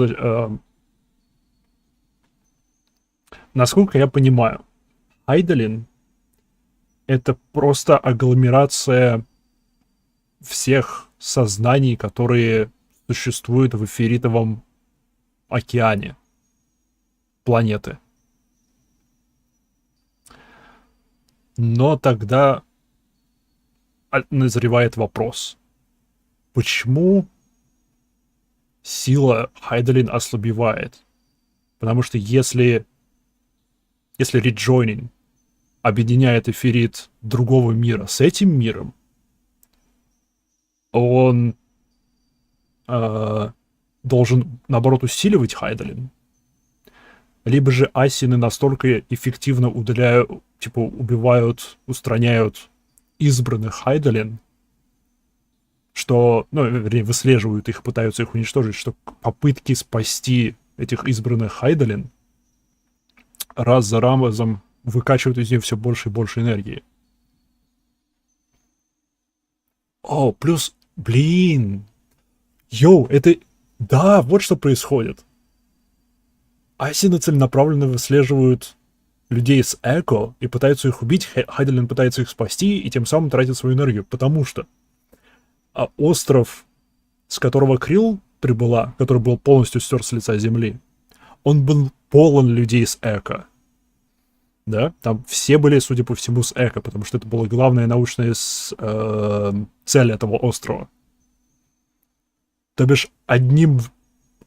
Насколько я понимаю, Айдолин — это просто агломерация всех сознаний, которые существуют в эфиритовом океане планеты. Но тогда назревает вопрос. Почему сила Хайдолин ослабевает? Потому что если реджойнинг объединяет эфирит другого мира с этим миром, он должен, наоборот, усиливать Хайдолин. Либо же асины настолько эффективно убивают, устраняют избранных Хайдолин, что, вернее, выслеживают их, пытаются их уничтожить, что попытки спасти этих избранных Хайдолин раз за разом выкачивают из нее все больше и больше энергии. Плюс, блин, это Да, вот что происходит. Асины целенаправленно выслеживают людей с Эко и пытаются их убить. Хайдалин пытается их спасти и тем самым тратит свою энергию, потому что остров, с которого Крилл прибыла, который был полностью стер с лица земли, он был полон людей с Эко. Да, там все были, судя по всему, с Эко, потому что это была главная научная цель этого острова. То бишь, одним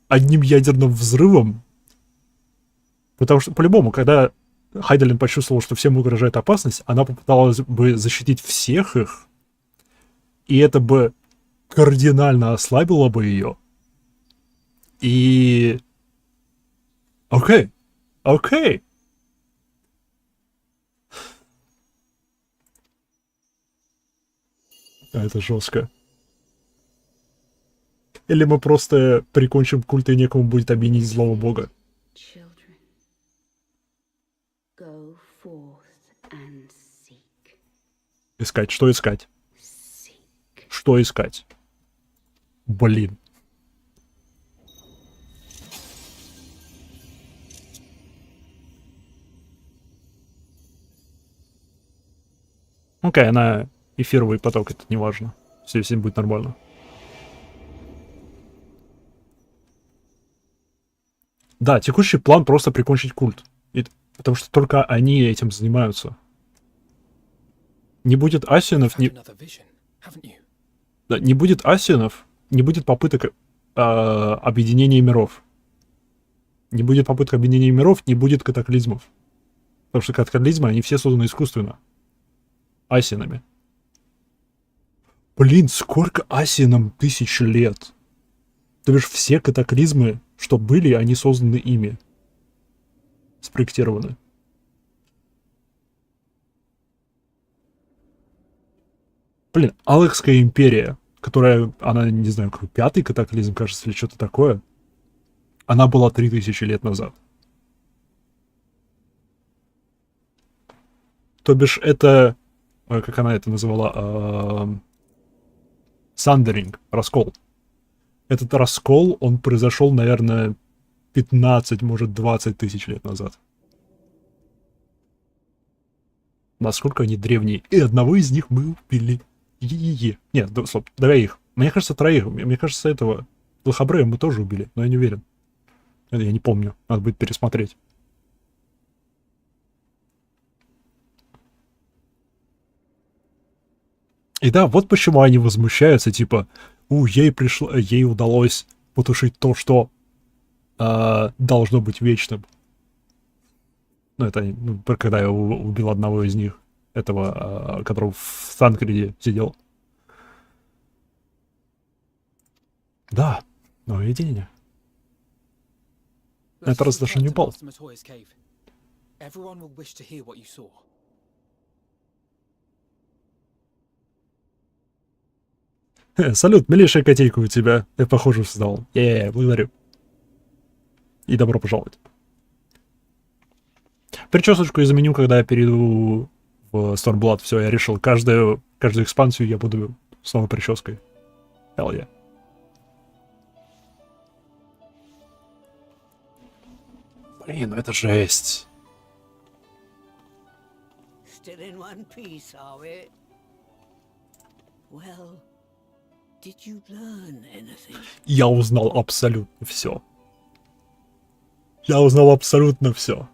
ядерным взрывом, потому что, по-любому, когда Хайдалин почувствовал, что всем угрожает опасность, она попыталась бы защитить всех их, и это бы кардинально ослабило бы ее. И... Окей. Это жестко. Или мы просто прикончим культ, и некому будет обвинить злого бога. Children, go forth and seek. Искать. Что искать? Seek. Что искать? Блин. Окей, она эфировый поток, это не важно. Всем будет нормально. Да, текущий план просто прикончить культ. Потому что только они этим занимаются. Не будет асинов, не будет асинов, не будет попыток объединения миров. Не будет попыток объединения миров, не будет катаклизмов. Потому что катаклизмы, они все созданы искусственно. Асинами. Блин, сколько асинам 1000 лет? То бишь все катаклизмы, что были, они созданы ими. Спроектированы. Блин, Алексская империя, которая, она, не знаю, какой 5-й катаклизм, кажется, или что-то такое, она была 3000 лет назад. То бишь это, как она это называла, Сандеринг, раскол. Этот раскол, он произошел, наверное, 15, может, 20 тысяч лет назад. Насколько они древние. И одного из них мы убили. Е-е-е. Нет, стоп, давай их. Мне кажется, 3. Мне кажется, этого Лохабрея мы тоже убили, но я не уверен. Это я не помню. Надо будет пересмотреть. И да, вот почему они возмущаются, типа, ей удалось потушить то, что должно быть вечным. Ну, это когда я убил одного из них, этого, который в Танкреде сидел. Да, новое видение. Это раз даже не упал. Салют, милейшая котейка у тебя. Я, похоже, встал. Благодарю. И добро пожаловать. Причесочку изменю, когда я перейду в Stormblood. Все, я решил, каждую экспансию я буду с новой прической. Hell yeah. Блин, ну это жесть. Still in one piece, are we? Well, did you learn anything? Я узнал абсолютно все. Я узнал абсолютно все.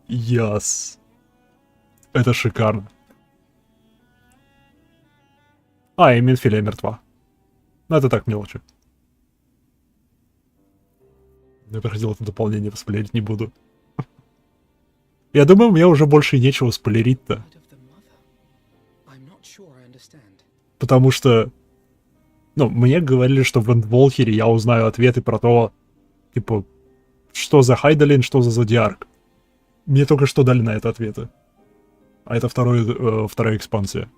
Yes. Это шикарно. И Минфилия мертва. Но это так, мелочи. Я проходил это дополнение, спойлерить не буду. Я думаю, мне уже больше нечего спойлерить-то. Потому что... мне говорили, что в Эндволхере я узнаю ответы про то, типа, что за Хайдалин, что за Зодиарк. Мне только что дали на это ответы. А это вторая экспансия.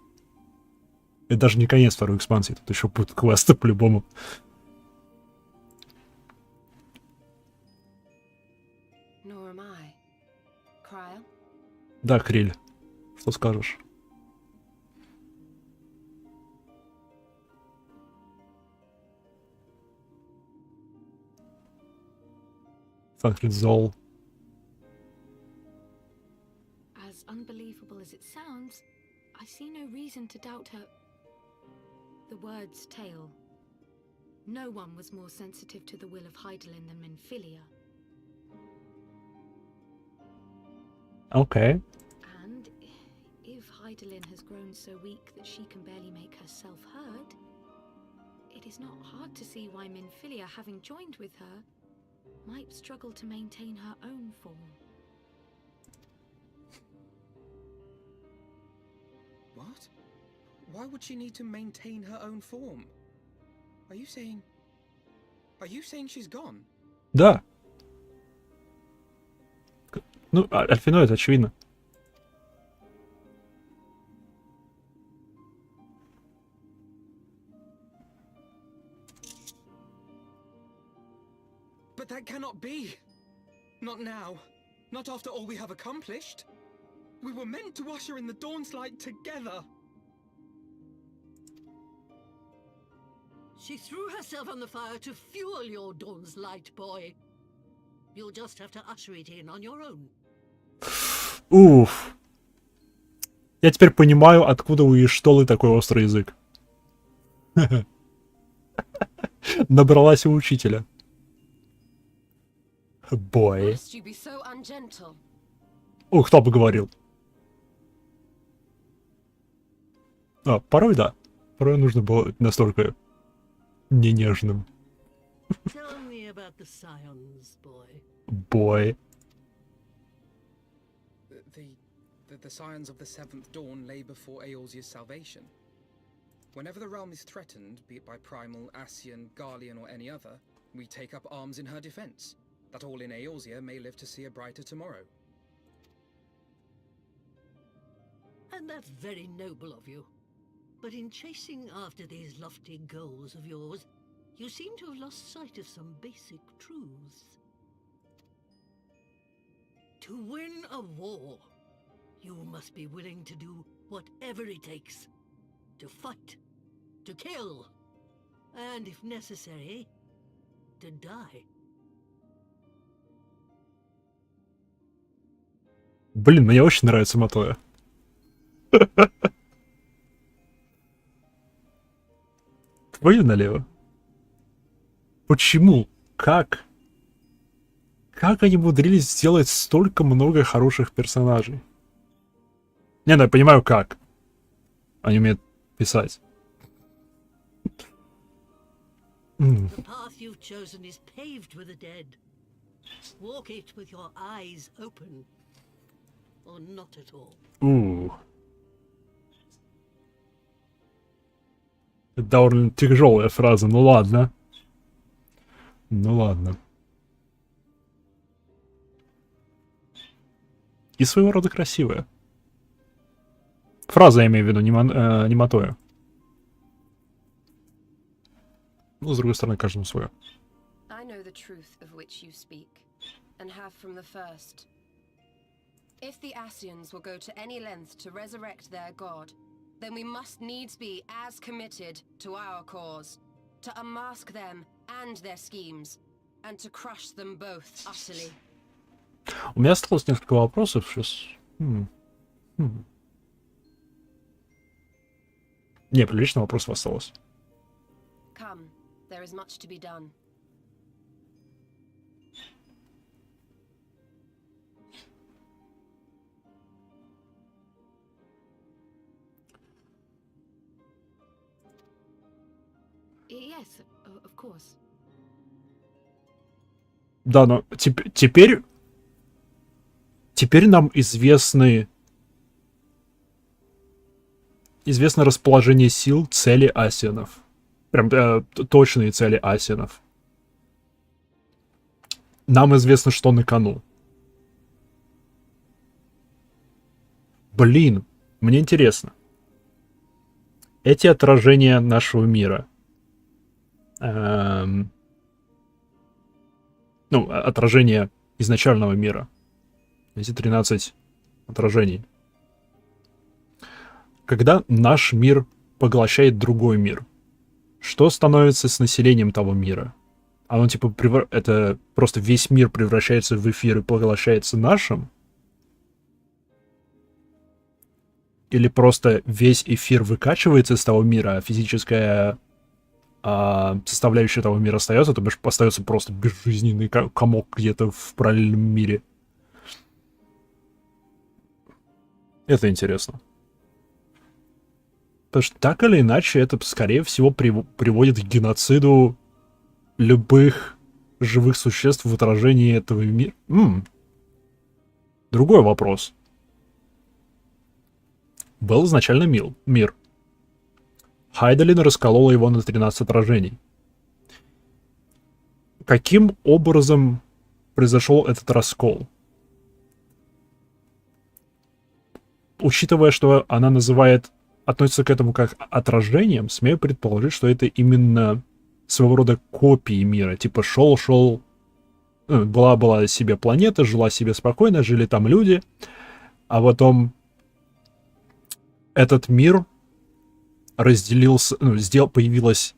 Это даже не конец второй экспансии, тут еще будут квесты по-любому. Да, Криль, что скажешь? Санхрид зол. As unbelievable as it sounds, I see no reason to doubt her. The word's tale. No one was more sensitive to the will of Hydaelyn than Minfilia. Окей. And if Hydaelyn has grown so weak that she can barely make herself heard, it is not hard to see why Minfilia, having joined with her, might struggle to maintain her own form. What? Why would she need to maintain her own form? Are you saying she's gone? Да. Ну, альфиноид, очевидно. But that cannot be. Not now. Not after all we have accomplished. We were meant to usher in the dawn's light together. She threw herself on the fire to fuel your dawn's light, boy. You'll just have to usher it in on your own. Уф. Я теперь понимаю, откуда у Иштолы такой острый язык. Набралась у учителя. Бой. Кто бы говорил. Порой да. Порой нужно было быть настолько не нежным. Бой. The scions of the Seventh Dawn lay before Eorzea's salvation. Whenever the realm is threatened, be it by Primal, Ascian, Garlean, or any other, we take up arms in her defense, that all in Eorzea may live to see a brighter tomorrow. And that's very noble of you. But in chasing after these lofty goals of yours, you seem to have lost sight of some basic truths. To win a war, you must be willing to do whatever it takes. To fight, to kill, and if necessary, to die. Блин, мне очень нравится Матоя. Твою налево. Почему? Как? Как они умудрились сделать столько много хороших персонажей? Не, ну я понимаю, как. Они умеют писать. The path you've chosen is paved with the dead. Walk it with your eyes open. Or not at all. Это довольно тяжелая фраза, ну ладно. Ну ладно. И своего рода красивая. Фраза, я имею в виду, не Матоя. Ну, с другой стороны, каждому свое. I know the truth of which you speak, and have from the first. If the Ascians will go to any length to resurrect their god, then we must needs be as committed to our cause, to unmask them and their schemes, and to crush them both utterly. У меня осталось несколько вопросов сейчас. Не, прилично вопросов осталось. Come, there is much to be done. Yes, of course. Да, но теперь нам известно расположение сил, цели асиенов. Прям точные цели асиенов. Нам известно, что на кону. Блин, мне интересно. Эти отражения нашего мира. Отражение изначального мира. Эти 13 отражений. Когда наш мир поглощает другой мир, что становится с населением того мира? Оно типа это просто весь мир превращается в эфир и поглощается нашим? Или просто весь эфир выкачивается из того мира, а физическая составляющая того мира остается, то бишь остается просто безжизненный комок где-то в параллельном мире? Это интересно. Потому что так или иначе это, скорее всего, приводит к геноциду любых живых существ в отражении этого мира. Другой вопрос. Был изначально мир. Хайдолин расколола его на 13 отражений. Каким образом произошел этот раскол? Учитывая, что она относится к этому как отражением, смею предположить, что это именно своего рода копии мира. Типа была себе планета, жила себе спокойно, жили там люди, а потом этот мир разделился, появилось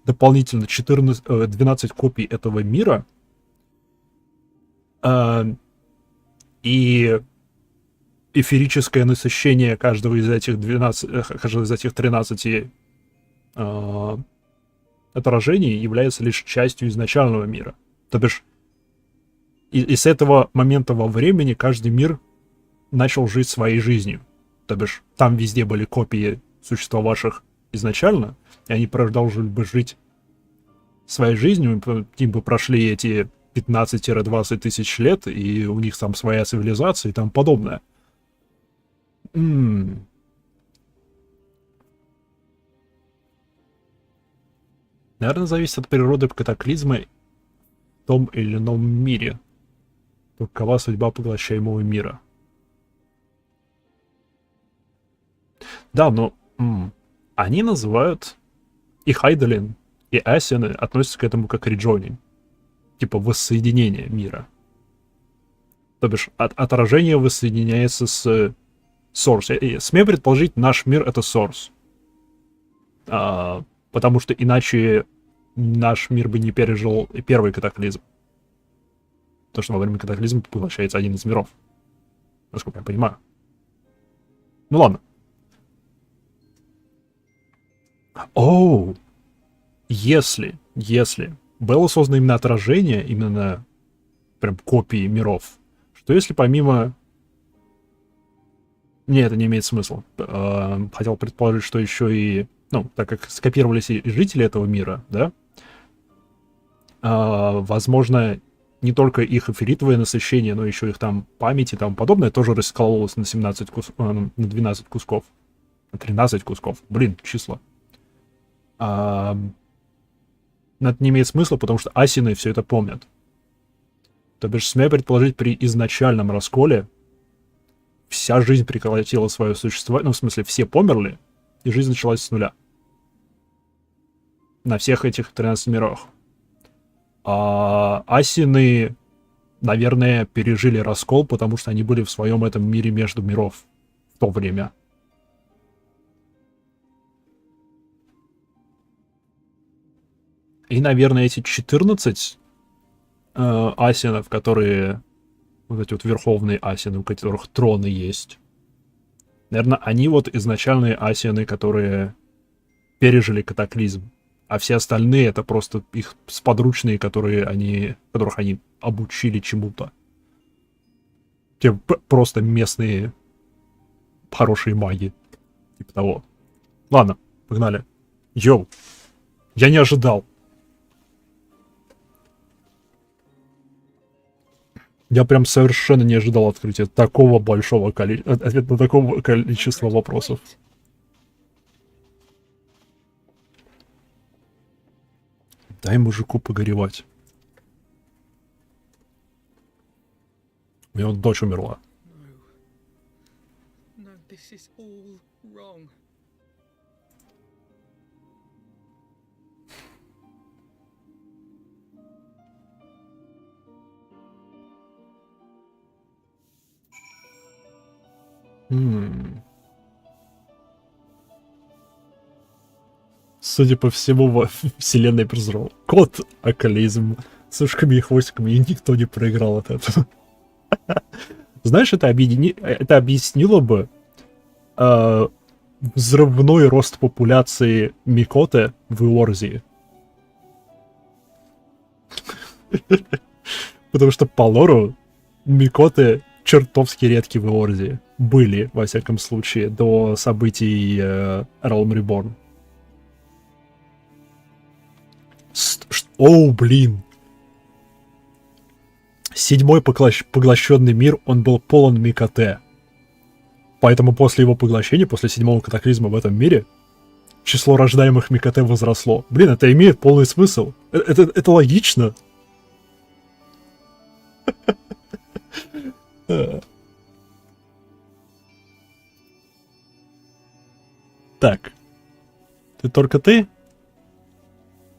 дополнительно 12 копий этого мира, и эфирическое насыщение каждого из этих 13 отражений является лишь частью изначального мира. То бишь, и с этого момента во времени каждый мир начал жить своей жизнью. То бишь, там везде были копии существовавших изначально, и они продолжили бы жить своей жизнью, им бы прошли эти 15-20 тысяч лет, и у них там своя цивилизация и тому подобное. Наверное, зависит от природы катаклизма в том или ином мире. Какова судьба поглощаемого мира? Да, но они называют и Хайдолин, и Асины относятся к этому как к реджони. Типа воссоединение мира. То бишь, отражение воссоединяется с Source. И смею предположить, наш мир — это Source. Потому что иначе наш мир бы не пережил первый катаклизм. Потому что во время катаклизма поглощается один из миров. Насколько я понимаю. Ну ладно. Если было создано именно отражение, именно прям копии миров, что если помимо... Не, это не имеет смысла. Хотел предположить, что еще и... так как скопировались и жители этого мира, да, возможно, не только их эфиритовое насыщение, но еще их там память и тому подобное тоже раскололось на 12 кусков. На 13 кусков. Блин, числа. Но это не имеет смысла, потому что асины все это помнят. То бишь, смею предположить, при изначальном расколе вся жизнь прекратила свое существование. В смысле, все померли, и жизнь началась с нуля. На всех этих 13 мирах. Асины, наверное, пережили раскол, потому что они были в своем этом мире между миров в то время. И, наверное, эти 14 асинов, которые... Вот эти вот верховные асины, у которых троны есть. Наверное, они вот изначальные асины, которые пережили катаклизм. А все остальные — это просто их сподручные, которых они обучили чему-то. Те просто местные хорошие маги. Типа того. Ладно, погнали. Йоу. Я не ожидал. Я прям совершенно не ожидал открытия такого большого ответ на такого количества вопросов. Дай мужику погоревать. У него дочь умерла. Судя по всему, во вселенной прозрел. Кот околизм с ушками и хвостиками, и никто не проиграл от этого. Знаешь, это объяснило бы взрывной рост популяции Микоты в Иорзии. Потому что по лору Микоты чертовски редки в Иорзии. Были, во всяком случае, до событий Realm Reborn. Оу, блин. 7-й поглощенный мир, он был полон Микоте. Поэтому после его поглощения, после 7-го катаклизма в этом мире, число рождаемых Микоте возросло. Блин, это имеет полный смысл. Это логично. Так. Только ты?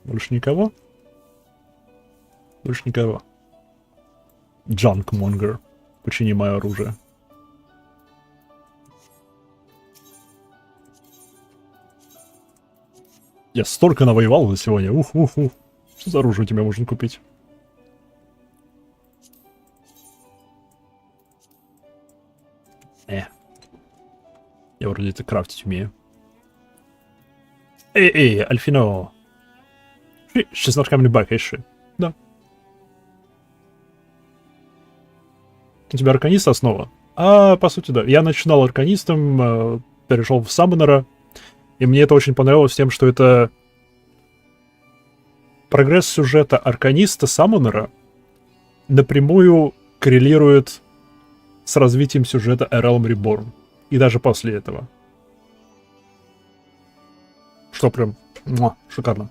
Больше никого? Больше никого. Джанкмонгер. Почини мое оружие. Я столько навоевал за сегодня. Ух. Что за оружие у тебя можно купить? Я вроде это крафтить умею. Эй, Альфино. 16 камней бака еще. Да. У тебя арканист основа? По сути, да. Я начинал арканистом, перешел в саммонера, и мне это очень понравилось тем, что это прогресс сюжета арканиста саммонера напрямую коррелирует с развитием сюжета Realm Reborn. И даже после этого. Что прям шикарно.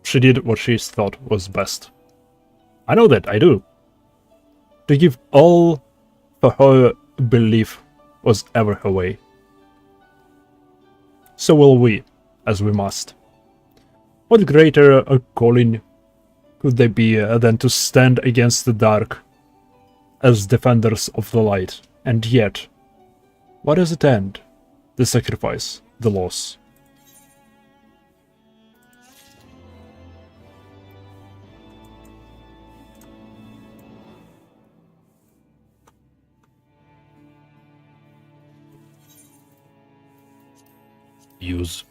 She did what she thought was best. I know that, I do. To give all for her belief was ever her way. So will we, as we must. What greater a calling could there be than to stand against the dark as defenders of the light? And yet, what does it end? The sacrifice, the loss. Use.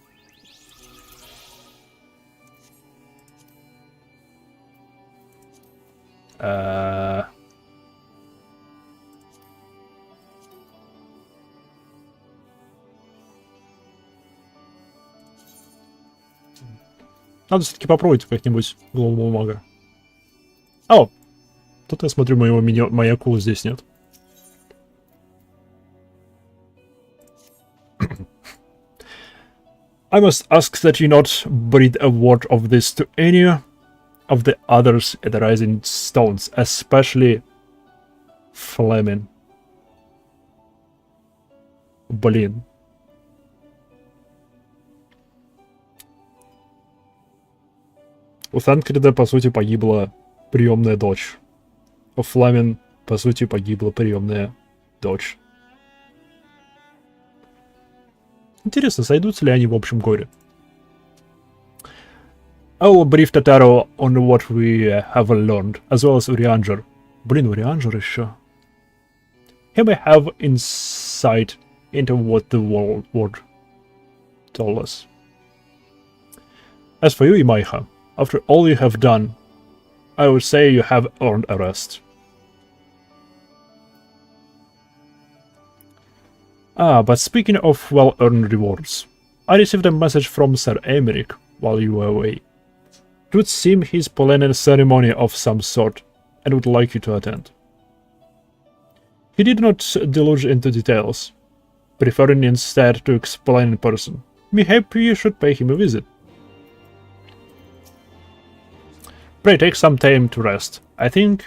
Надо все-таки попробовать как-нибудь головного мага. Тут я смотрю, моей акулы здесь нет. I must ask that you not breathe a word of this to any of the others at the Rising Stones, especially Fleming. Блин. У Тенкрида, по сути, погибла приемная дочь. У Фламин, по сути, погибла приемная дочь. Интересно, сойдутся ли они в общем горе? I will brief Tataru on what we have learned, as well as Urianger. Блин, Urianger еще. He may have insight into what the world told us. As for you, Imaiha, after all you have done, I would say you have earned a rest. But speaking of well-earned rewards, I received a message from Sir Emeric while you were away. It would seem he's planning a ceremony of some sort, and would like you to attend. He did not divulge into details, preferring instead to explain in person. Maybe you should pay him a visit. Pray take some time to rest. I think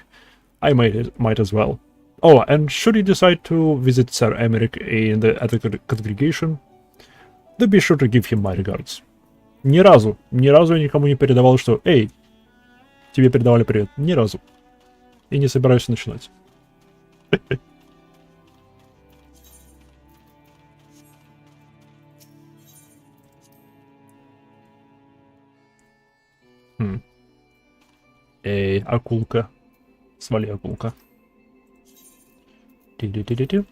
I might as well. Oh, and should you decide to visit Sir Emeric at the congregation, then be sure to give him my regards. Ни разу я никому не передавал, что «Эй, тебе передавали привет». Ни разу. И не собираюсь начинать. Эй, акулка. Свали, акулка. Ти-ди-ти-ти-ти.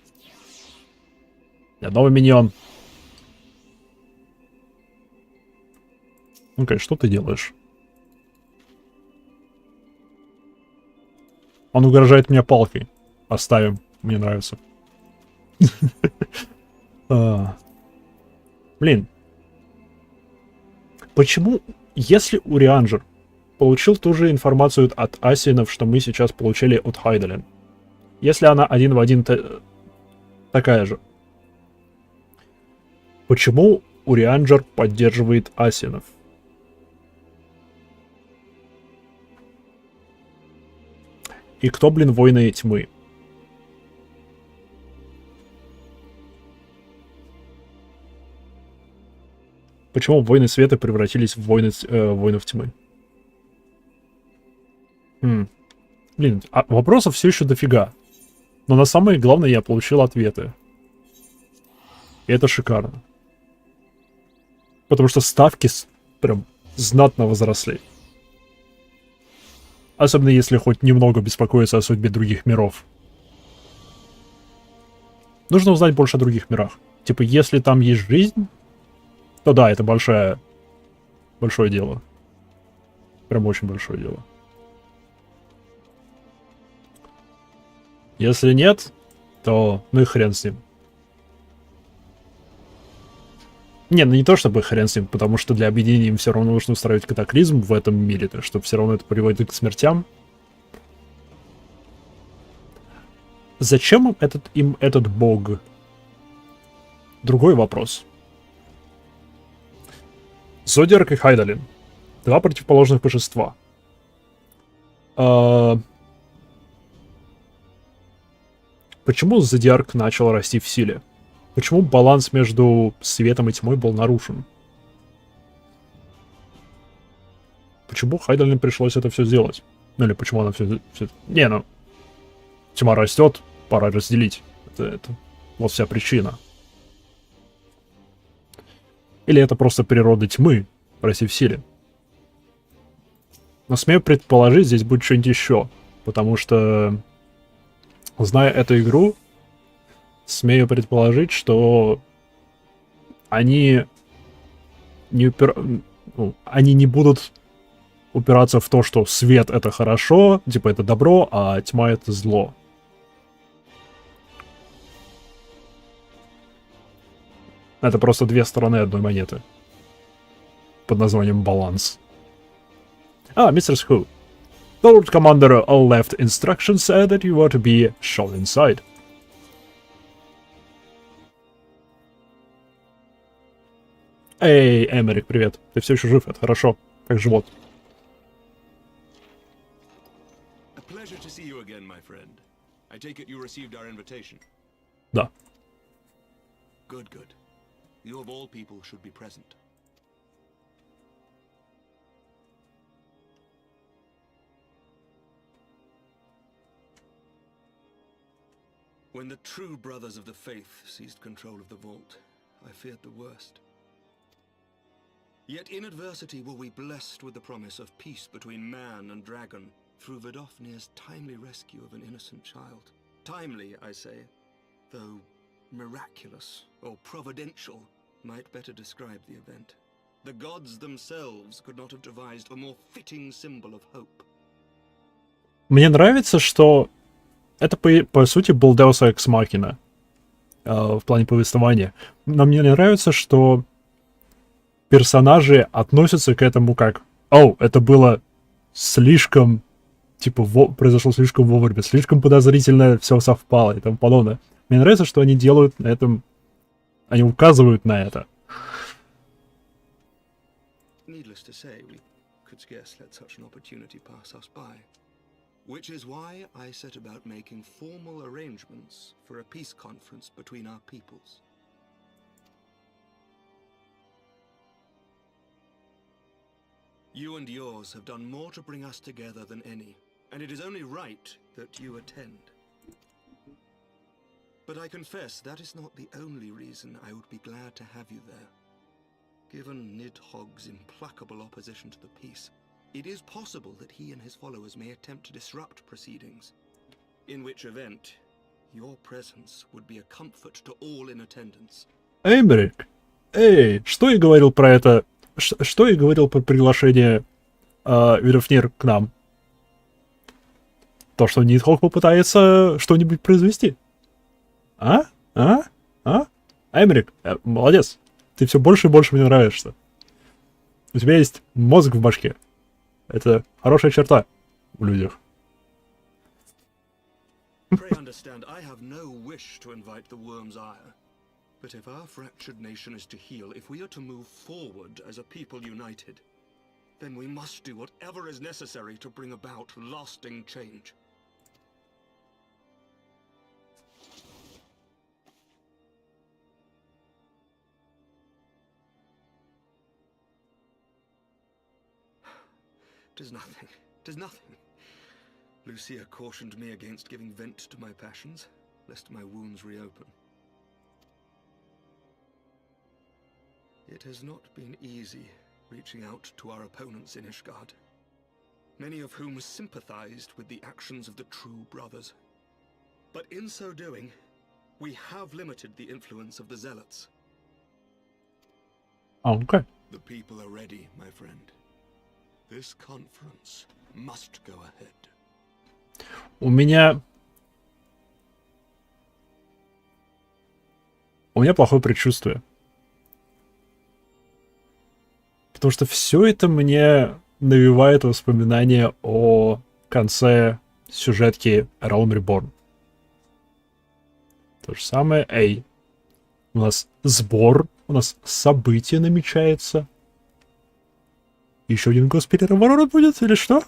Новый миньон. Ну-ка, что ты делаешь? Он угрожает мне палкой. Оставим. Мне нравится. Блин. Почему, если Урианджер получил ту же информацию от Асиенов, что мы сейчас получили от Хайдалин, если она один в один такая же, почему Урианджер поддерживает Асиенов? И кто, блин, воины тьмы? Почему воины света превратились в воинов тьмы? Блин, вопросов все еще дофига. Но на самое главное я получил ответы. И это шикарно. Потому что ставки прям знатно возросли. Особенно если хоть немного беспокоиться о судьбе других миров. Нужно узнать больше о других мирах. Типа, если там есть жизнь, то да, это большое дело. Прям очень большое дело. Если нет, то ну и хрен с ним. Не, ну не то чтобы хрен с ним, потому что для объединения им все равно нужно устраивать катаклизм в этом мире, чтобы все равно это приводит к смертям. Зачем им этот бог? Другой вопрос. Зодиарк и Хайдалин. Два противоположных божества. Почему Зодиарк начал расти в силе? Почему баланс между светом и тьмой был нарушен? Почему Хайдалин пришлось это все сделать? Ну или почему она все... Не, ну... Тьма растет, пора разделить. Это вот вся причина. Или это просто природа тьмы, расти в силе? Но смею предположить, здесь будет что-нибудь еще. Потому что, зная эту игру, смею предположить, что они они не будут упираться в то, что свет — это хорошо, типа это добро, а тьма — это зло. Это просто две стороны одной монеты. Под названием баланс. Mr. Who. The Lord Commander left instructions that you are to be shown inside. Эй, Эмерик, привет. Ты все еще жив, это хорошо. Как живот? A pleasure to see you again, my friend. I take it you received our invitation. Да. Good, good. You of all people should be present. When the true brothers of the faith seized control of the vault, I feared the worst. Yet in adversity were we blessed with the promise of peace between man and dragon through Vidofnir's timely rescue of an innocent child. Timely, I say, though miraculous or providential might better describe the event. The gods themselves could not have devised a more fitting symbol of hope. Мне нравится, что это по сути был Deus Ex Machina в плане повествования. Но мне нравится, что персонажи относятся к этому как: это было слишком, типа, произошло слишком вовремя, слишком подозрительно все совпало и тому подобное. Мне нравится, что они делают на этом, они указывают на это. Needless to say, we could scarce let such an opportunity pass us by. Which is why I set about making formal arrangements for a peace conference between our peoples. You and yours have done more to bring us together than any, and it is only right that you attend. But I confess that is not the only reason I would be glad to have you there. Given Nidhogg's implacable opposition to the peace, it is possible that he and his followers may attempt to disrupt proceedings, in which event your presence would be a comfort to all in attendance. Эмерик, эй, что я говорил про это? Что я говорил про приглашение Верфнир к нам? То, что Нидхогг попытается что-нибудь произвести. Эмерик, молодец. Ты все больше и больше мне нравишься. У тебя есть мозг в башке. Это хорошая черта в людях. Pray understand, I have no wish to invite the worm's ire. But if our fractured nation is to heal, if we are to move forward as a people united, then we must do whatever is necessary to bring about lasting change. Tis nothing. Tis nothing. Lucia cautioned me against giving vent to my passions, lest my wounds reopen. It has not been easy reaching out to our opponents in Ishgard, many of whom sympathized with the actions of the true brothers. But in so doing, we have limited the influence of the zealots. Okay. The people are ready, my friend. This conference must go ahead. У меня плохое предчувствие. Потому что все это мне навевает воспоминания о конце сюжетки Realm Reborn. То же самое, у нас сбор, у нас событие намечается. Еще один госпереворот будет, или что?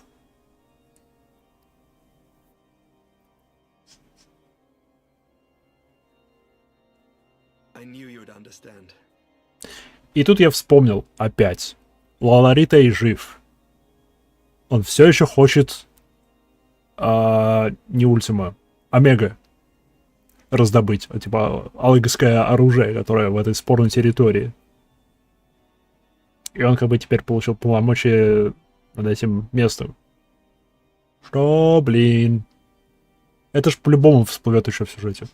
И тут я вспомнил опять. Лаларитей жив. Он все еще хочет не Ультима, Омега раздобыть. Типа алыгское оружие, которое в этой спорной территории. И он как бы теперь получил полномочия над этим местом. Что, блин? Это ж по-любому всплывет еще в сюжете.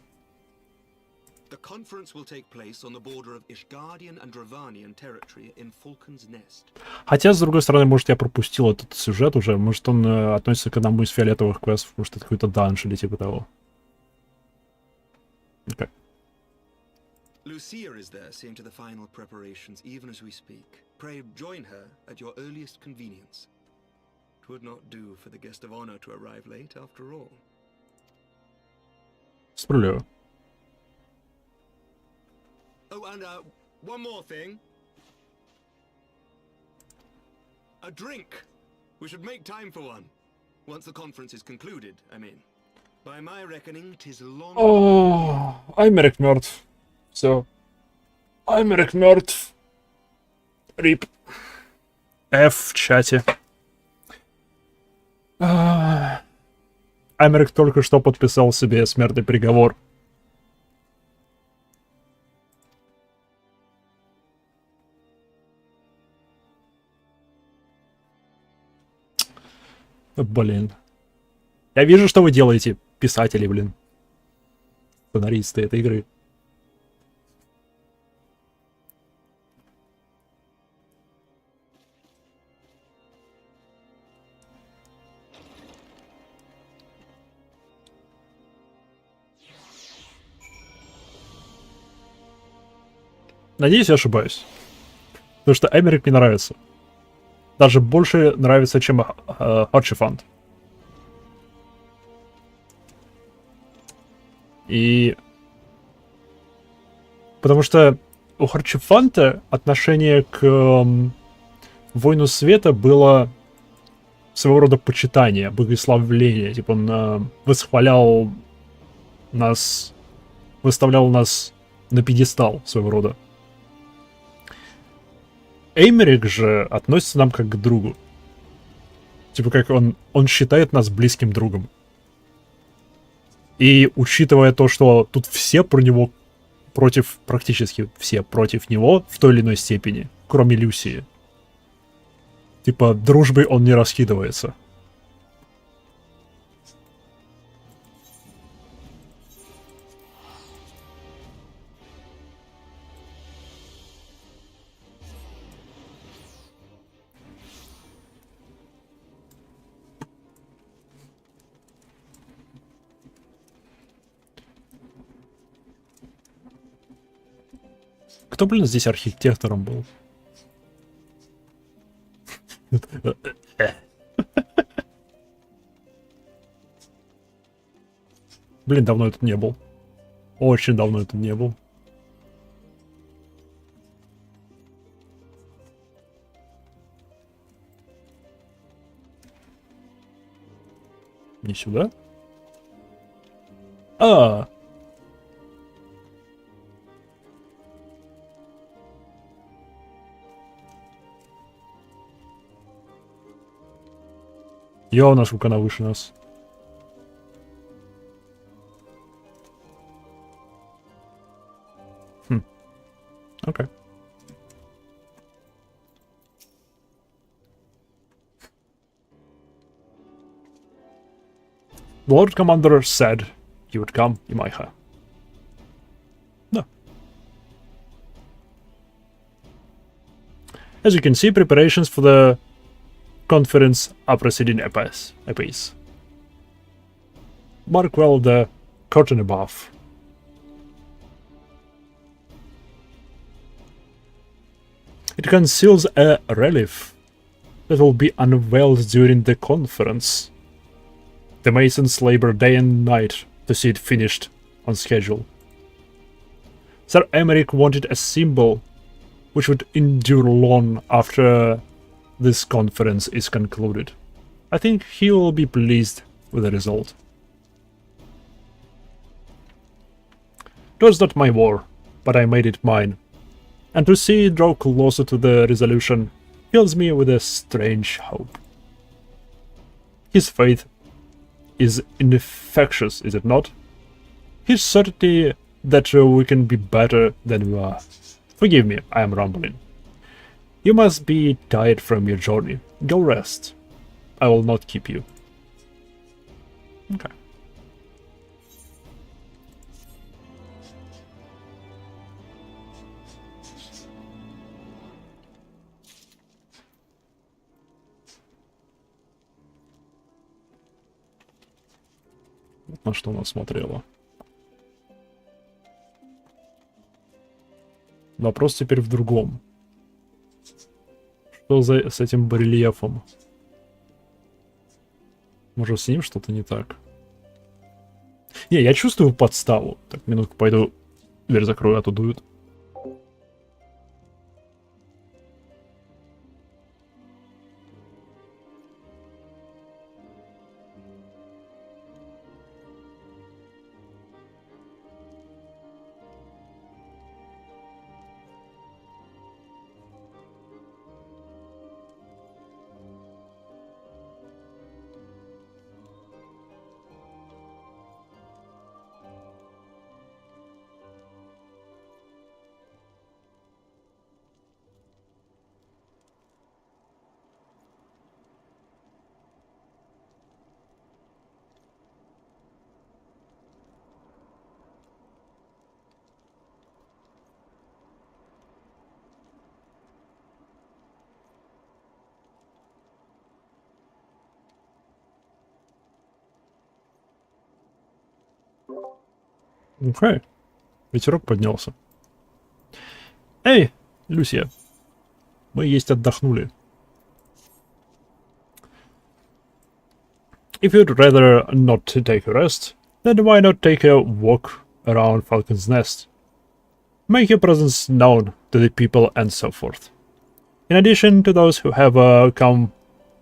The conference will take place on the border of Ishgardian and Dravanian territory in Falcon's Nest. Хотя, с другой стороны, может, я пропустил этот сюжет уже. Может, он относится к одному из фиолетовых квестов. Может, это какой-то данж или типа того. Okay. Lucia is there, seeing to the final preparations, even as we speak. Pray join her at your earliest convenience. It would not do for the guest of honor to arrive late, after all. Справедливо. Oh, and one more thing. A drink. We should make time for one. Once the conference is concluded, I mean. By my reckoning, 'tis long... О, Аймерик мертв. Все. Аймерик мертв. Рип. F в чате. Аймерик только что подписал себе смертный приговор. Блин. Я вижу, что вы делаете, писатели, блин. Сценаристы этой игры. Надеюсь, я ошибаюсь. Потому что Эмерик мне нравится. Даже больше нравится, чем Харчифант. И... Потому что у Харчифанта отношение к Воину Света было своего рода почитание, богословление. Типа он восхвалял нас, выставлял нас на пьедестал своего рода. Эймерик же относится нам как к другу. Типа как он считает нас близким другом. И учитывая то, что тут все про него практически все против него в той или иной степени, кроме Люсии. Типа дружбой он не раскидывается. Кто, блин, здесь архитектором был? Блин, давно я тут не был. Очень давно я тут не был. Не сюда? А! Йо, насколько она выше нас. Окей. The Lord Commander said he would come, Imaiha. No. As you can see, preparations for the conference are proceeding apace. Mark well the curtain above. It conceals a relief that will be unveiled during the conference. The masons labor day and night to see it finished on schedule. Sir Emmerich wanted a symbol which would endure long after this conference is concluded. I think he will be pleased with the result. It was not my war, but I made it mine. And to see it draw closer to the resolution fills me with a strange hope. His faith is infectious, is it not? His certainty that we can be better than we are. Forgive me, I am rambling. You must be tired from your journey. Go rest. I will not keep you. Okay. На что она смотрела. Вопрос теперь в другом. Что с этим барельефом? Может, с ним что-то не так? Не, я чувствую подставу. Так, минутку, пойду дверь закрою, а то дуют. Окей. Ветерок поднялся. Эй, Люсия. Мы есть отдохнули. If you'd rather not take a rest, then why not take a walk around Falcon's Nest? Make your presence known to the people and so forth. In addition to those who have come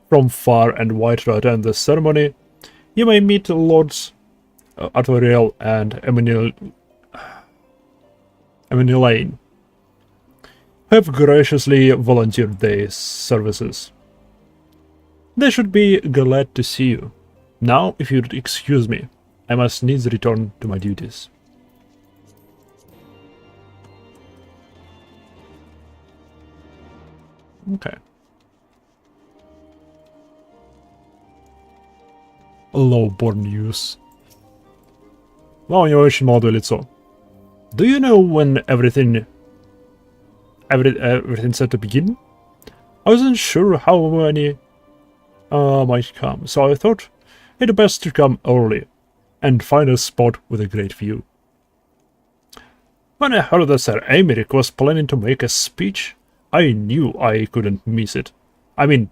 from far and wide to attend the ceremony, you may meet Lords Artoriel and Emily who have graciously volunteered their services. They should be glad to see you. Now, if you'd excuse me, I must needs return to my duties. Okay. Lowborn news. Wow, у него очень молодое лицо. Do you know when everything set to begin? I wasn't sure how many might come, so I thought it best to come early and find a spot with a great view. When I heard that Sir Aymeric was planning to make a speech, I knew I couldn't miss it. I mean,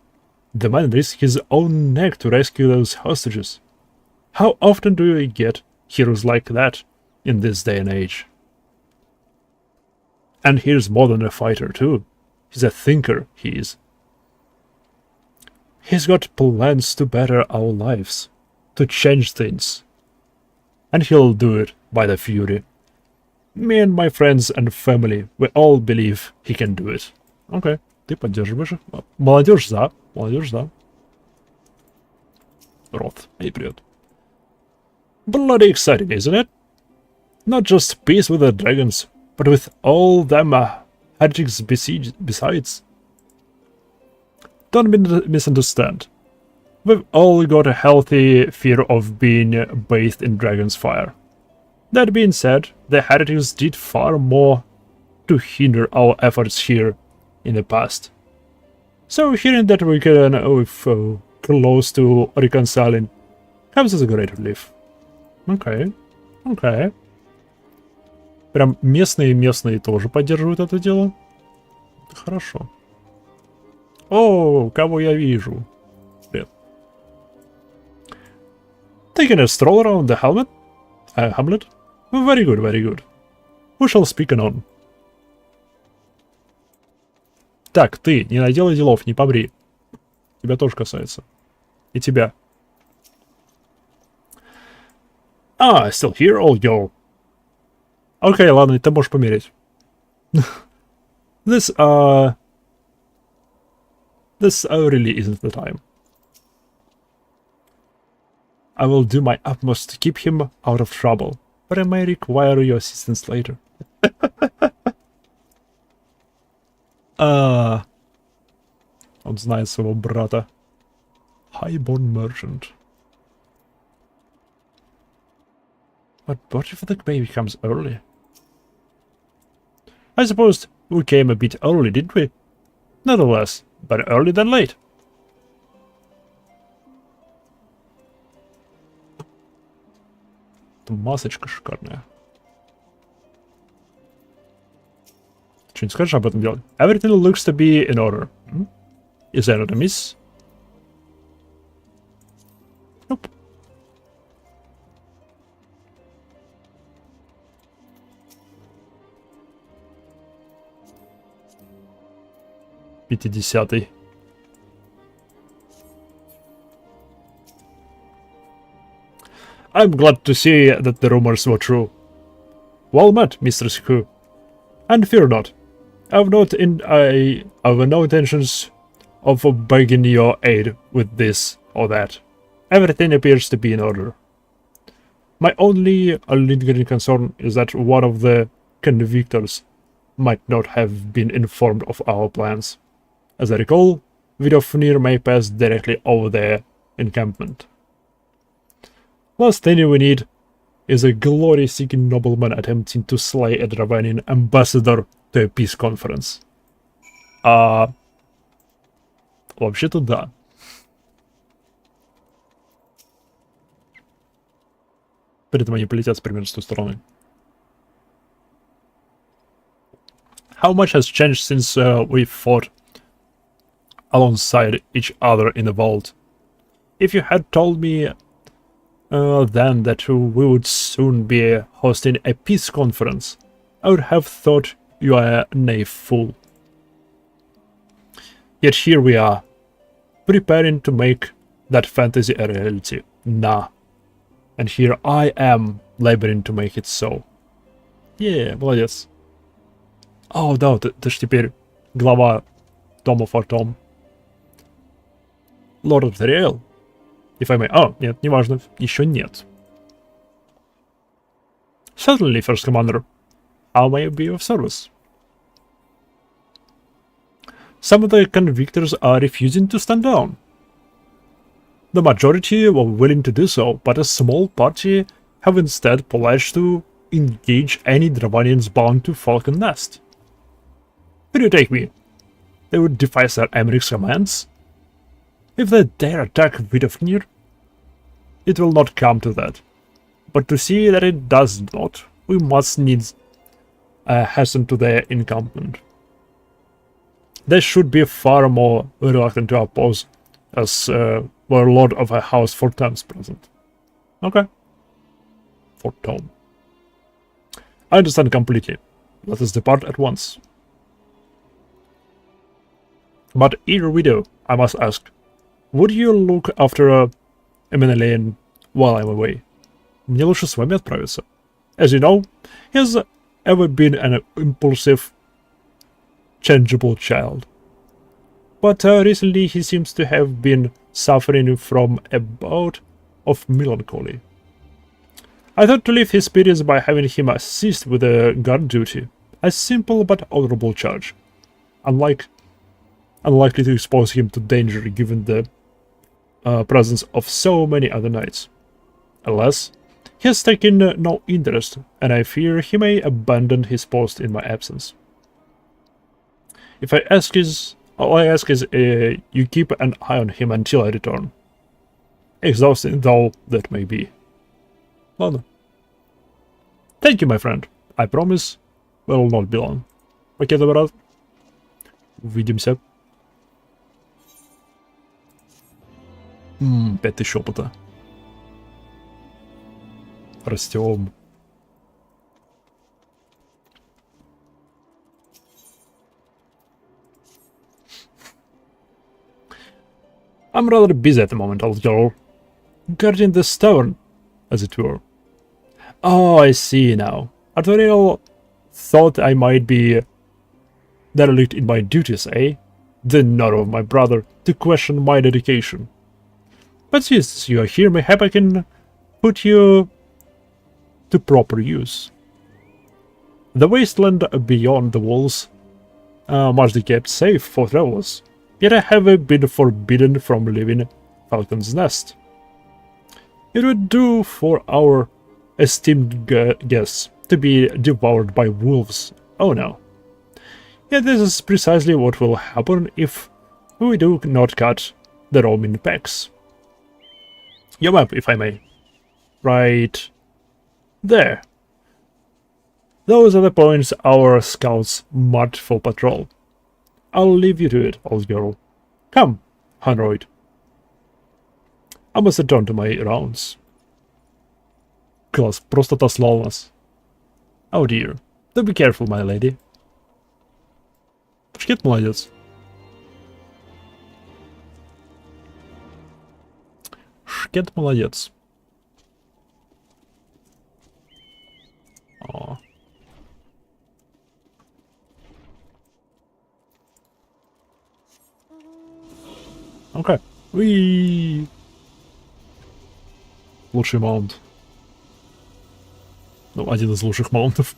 the man risked his own neck to rescue those hostages. How often do you get heroes like that in this day and age? And he's more than a fighter too. He's a thinker, he is. He's got plans to better our lives, to change things. And he'll do it by the Fury. Me and my friends and family, we all believe he can do it. Okay, ты поддерживаешь. Молодежь за, молодежь за. Рот, эй, привет. Bloody exciting, isn't it? Not just peace with the dragons, but with all them heretics besides. Don't misunderstand. We've all got a healthy fear of being bathed in dragon's fire. That being said, the heretics did far more to hinder our efforts here in the past. So hearing that we can close to reconciling comes as a great relief. Okay. Okay. Прям местные тоже поддерживают это дело. Хорошо. О, кого я вижу? Привет. Taking a stroll around the hamlet? Very good, very good. Who shall speak anon? Так, ты, не наделай делов, не помри. Тебя тоже касается. И тебя. Ah, still here, old girl. Окей, ладно, ты можешь помереть. This really isn't the time. I will do my utmost to keep him out of trouble, but I may require your assistance later. Он знает своего брата. Highborn merchant. But what if the baby comes early? I suppose we came a bit early, didn't we? Nonetheless, better early than late. Масочка шикарная. Что не скажешь об этом деле? Everything looks to be in order. Is there a miss? Nope. Пятидесятый. I'm glad to see that the rumors were true. Well met, Mistress Q. And fear not. I've no intentions of begging your aid with this or that. Everything appears to be in order. My only lingering concern is that one of the convictors might not have been informed of our plans. As I recall, Vidofnir may pass directly over their encampment. Last thing we need is a glory-seeking nobleman attempting to slay a Dravanian ambassador to a peace conference. Вообще-то да. При этом они полетят примерно с той стороны. How much has changed since we fought alongside each other in the vault? If you had told me then that we would soon be hosting a peace conference, I would have thought you are a naive fool. Yet here we are, preparing to make that fantasy a reality. Nah. And here I am, laboring to make it so. Молодец. О, да, ты ж теперь глава Tome of Our Tome. Lord of the Real. If I may... Oh, нет, неважно. Еще нет. Certainly, First Commander. How may I be of service? Some of the convictors are refusing to stand down. The majority were willing to do so, but a small party have instead pledged to engage any Dravanians bound to Falcon Nest. Who do you take me? They would defy Sir Emeric's commands? If they dare attack Vidofnir, it will not come to that. But to see that it does not, we must needs hasten to their encampment. They should be far more reluctant to oppose as were lord of a house for Tom's present. Okay. For Tom. I understand completely. Let us depart at once. But ere we do, I must ask, would you look after Menelain while I'm away? Мне лучше с вами отправиться. As you know, he has ever been an impulsive, changeable child. But recently he seems to have been suffering from a bout of melancholy. I thought to lift his spirits by having him assist with the guard duty, a simple but honorable charge, unlikely to expose him to danger given the presence of so many other knights. Alas, he has taken no interest, and I fear he may abandon his post in my absence. All I ask is you keep an eye on him until I return. Exhausting though that may be. Ладно. Thank you, my friend. I promise will not be long. Окей, добра. Увидимся. 5000 опыта. Растем. I'm rather busy at the moment, old girl. Guarding the stone, as it were. Oh, I see now. Artoriel thought I might be derelict in my duties, eh? The nerve of my brother to question my dedication. But since you are here, mayhap I can put you to proper use. The wasteland beyond the walls must be kept safe for travelers. Yet I have been forbidden from leaving Falcon's Nest. It would do for our esteemed guests to be devoured by wolves. Oh no. Yet this is precisely what will happen if we do not cut the roaming packs. Your map, if I may. Right there. Those are the points our scouts marked for patrol. I'll leave you to it, old girl. Come, Hanroyd. I must return to my rounds. Класс, просто отослал нас. Oh dear. Do be careful, my lady. Шкет молодец. Шкет молодец. О. Окей. Уи. Лучший маунт. Ну, один из лучших маунтов.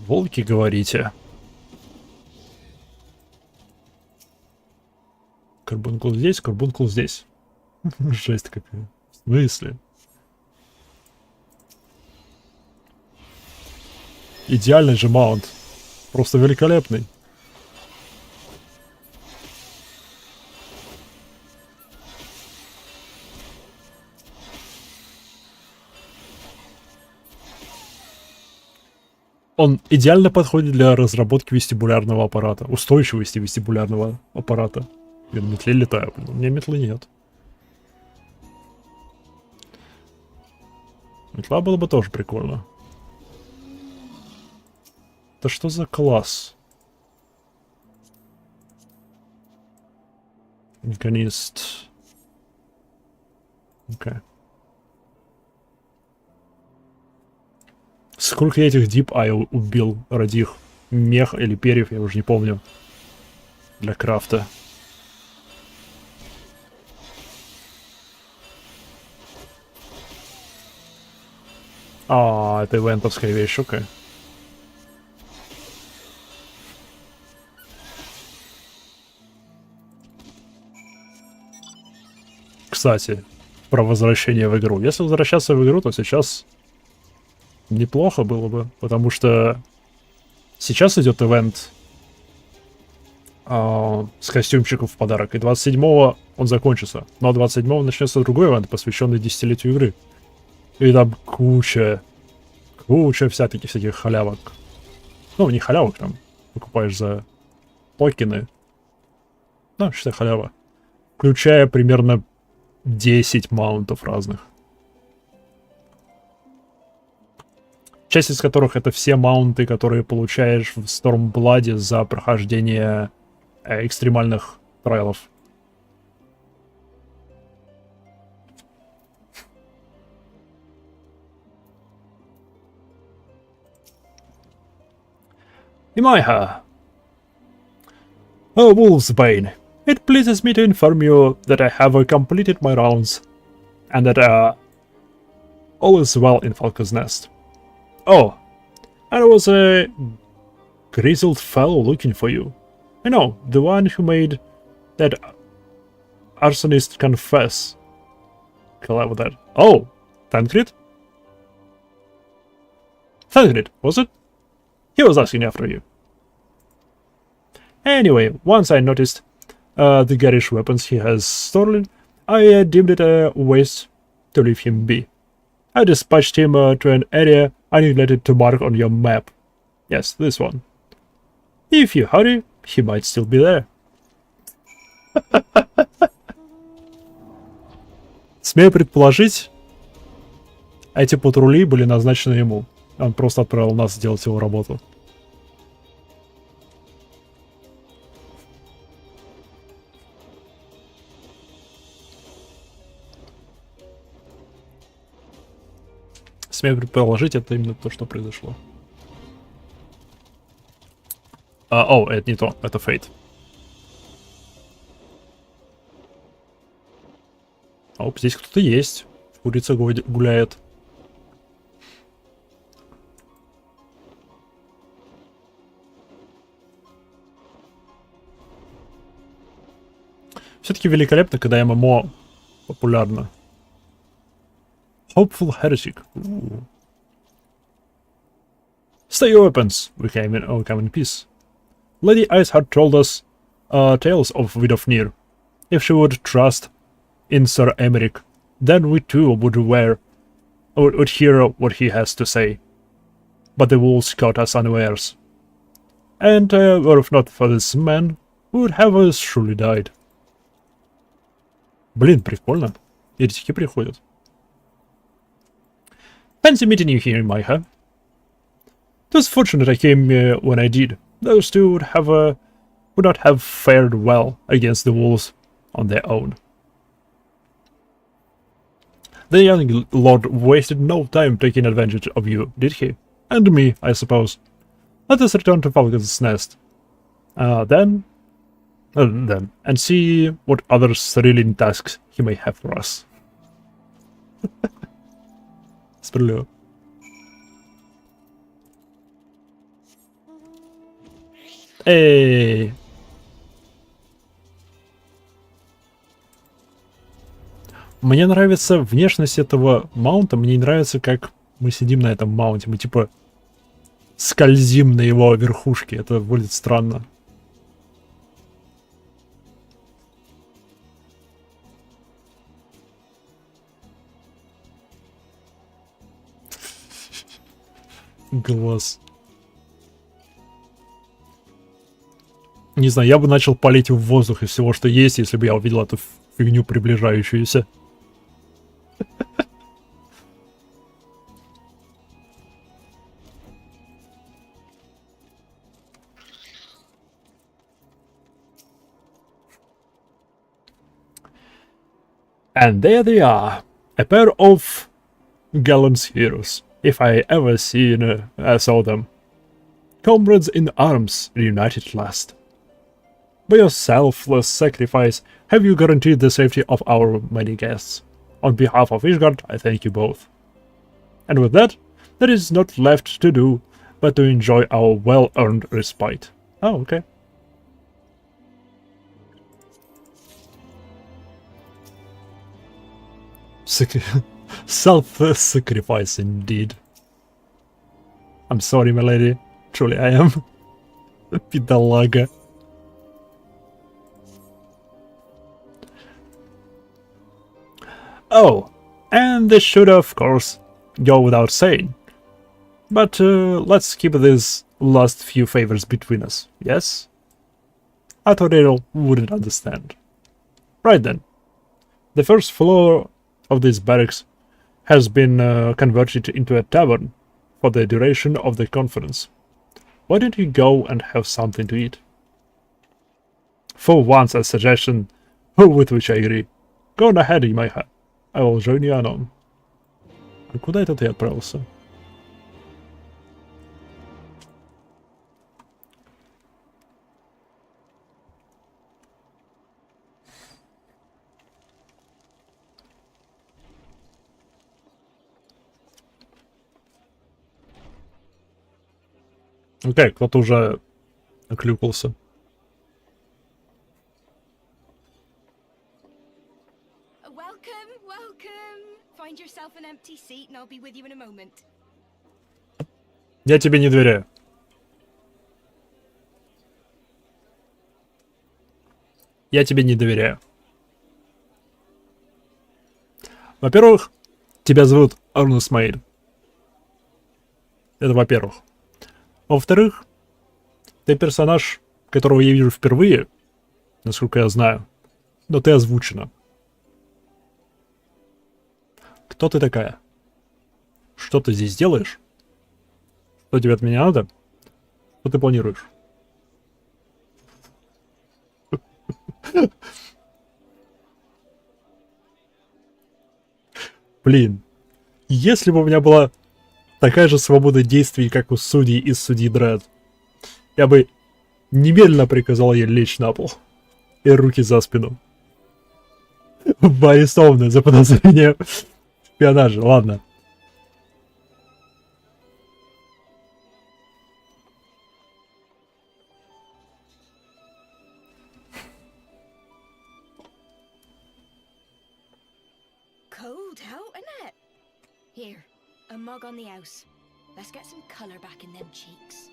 Волки, говорите? Карбункул здесь, карбункул здесь. Жесть какая. В смысле? Идеальный же маунт. Просто великолепный. Он идеально подходит для разработки вестибулярного аппарата. Устойчивости вестибулярного аппарата. Я на метле летаю, блин. У меня метлы нет. Метла было бы тоже прикольно. Это что за класс? Механист. Окей. Сколько я этих Deep Eye убил ради их мех или перьев, я уже не помню. Для крафта. А, это ивентовская вещь, окей. Кстати, про возвращение в игру. Если возвращаться в игру, то сейчас неплохо было бы, потому что сейчас идет ивент с костюмчиком в подарок, и 27-го он закончится. Но 27-го начнется другой ивент, посвященный десятилетию игры. И там куча всяких халявок. Ну, не халявок, там покупаешь за токены. Ну, считай, халява. Включая примерно 10 маунтов разных. Часть из которых это все маунты, которые получаешь в Stormblood за прохождение экстремальных трайлов. Imaiha. Oh, Wolfsbane. It pleases me to inform you that I have completed my rounds, and that all is well in Falcon's Nest. Oh, and there was a grizzled fellow looking for you. I know, the one who made that arsonist confess. Collab with that. Oh, Tancred? Tancred, was it? He was asking after you. Anyway, once I noticed the garish weapons he has stolen, I deemed it a waste to leave him be. I dispatched him to an area I neglected to mark on your map. Yes, this one. If you hurry, he might still be there. Смею предположить, эти патрули были назначены ему. Он просто отправил нас сделать его работу. Смею предположить, это именно то, что произошло. О, это не то, это Фейт. Оп, здесь кто-то есть. Курица гуляет. Все-таки великолепно, когда ММО популярно. Hopeful Heretic. Ooh. Stay your weapons. We come in peace. Lady Iceheart told us tales of Widowfnir. If she would trust in Sir Emeric, then we too would hear what he has to say. But the wolves caught us unawares. And were it not for this man, we would have surely died. Блин, прикольно. Еретики приходят. Fancy meeting you here, Maiha. It was fortunate I came when I did. Those two would not have fared well against the wolves on their own. The young lord wasted no time taking advantage of you, did he? And me, I suppose. Let us return to Falcon's Nest. Then, and see what other thrilling tasks he may have for us. Справедливо. Эй! Мне нравится внешность этого маунта, мне не нравится, как мы сидим на этом маунте. Мы типа скользим на его верхушке, это будет странно. Глаз. Не знаю, я бы начал палить в воздух из всего, что есть, если бы я увидел эту фигню приближающуюся. And there they are, a pair of gallant heroes. if I ever saw them. Comrades in arms, reunited at last. By your selfless sacrifice, have you guaranteed the safety of our many guests? On behalf of Ishgard, I thank you both. And with that, there is not left to do but to enjoy our well-earned respite. Oh, okay. Self-sacrifice indeed. I'm sorry, my lady. Truly I am. Pidalaga. Oh, and this should of course go without saying. But let's keep these last few favors between us, yes? I thought Adel wouldn't understand. Right then. The first floor of this barracks has been converted into a tavern for the duration of the conference. Why don't you go and have something to eat? For once a suggestion with which I agree. Go on ahead, Имайха. I will join you anon. А куда это ты отправился? Окей, кто-то уже оклюкался. Welcome, welcome. Find yourself an empty seat and I'll be with you in a moment. Я тебе не доверяю. Я тебе не доверяю. Во-первых, тебя зовут Арун Исмаиль. Это во-первых. Во-вторых, ты персонаж, которого я вижу впервые, насколько я знаю, но ты озвучена. Кто ты такая? Что ты здесь делаешь? Что тебе от меня надо? Что ты планируешь? Блин, если бы у меня была такая же свобода действий, как у судей из судьи Дред, я бы немедленно приказал ей лечь на пол и руки за спину. Арестованная за подозрение в шпионаже. Ладно. Cold out, isn't it? Here, a mug on the house. Let's get some colour back in them cheeks.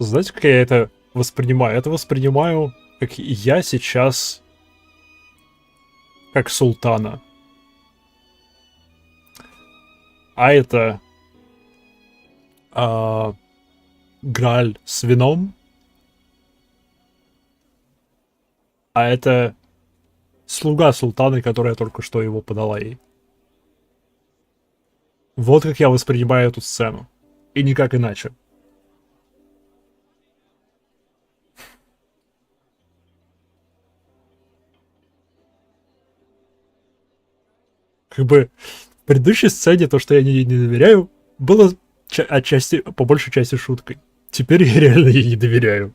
Знаете, как я это воспринимаю? Это воспринимаю, как я сейчас, как султана. А это Грааль с вином. А это слуга султана, которая только что его подала ей. Вот как я воспринимаю эту сцену. И никак иначе. Как бы в предыдущей сцене то, что я ей не доверяю, было отчасти, по большей части шуткой. Теперь я реально ей не доверяю.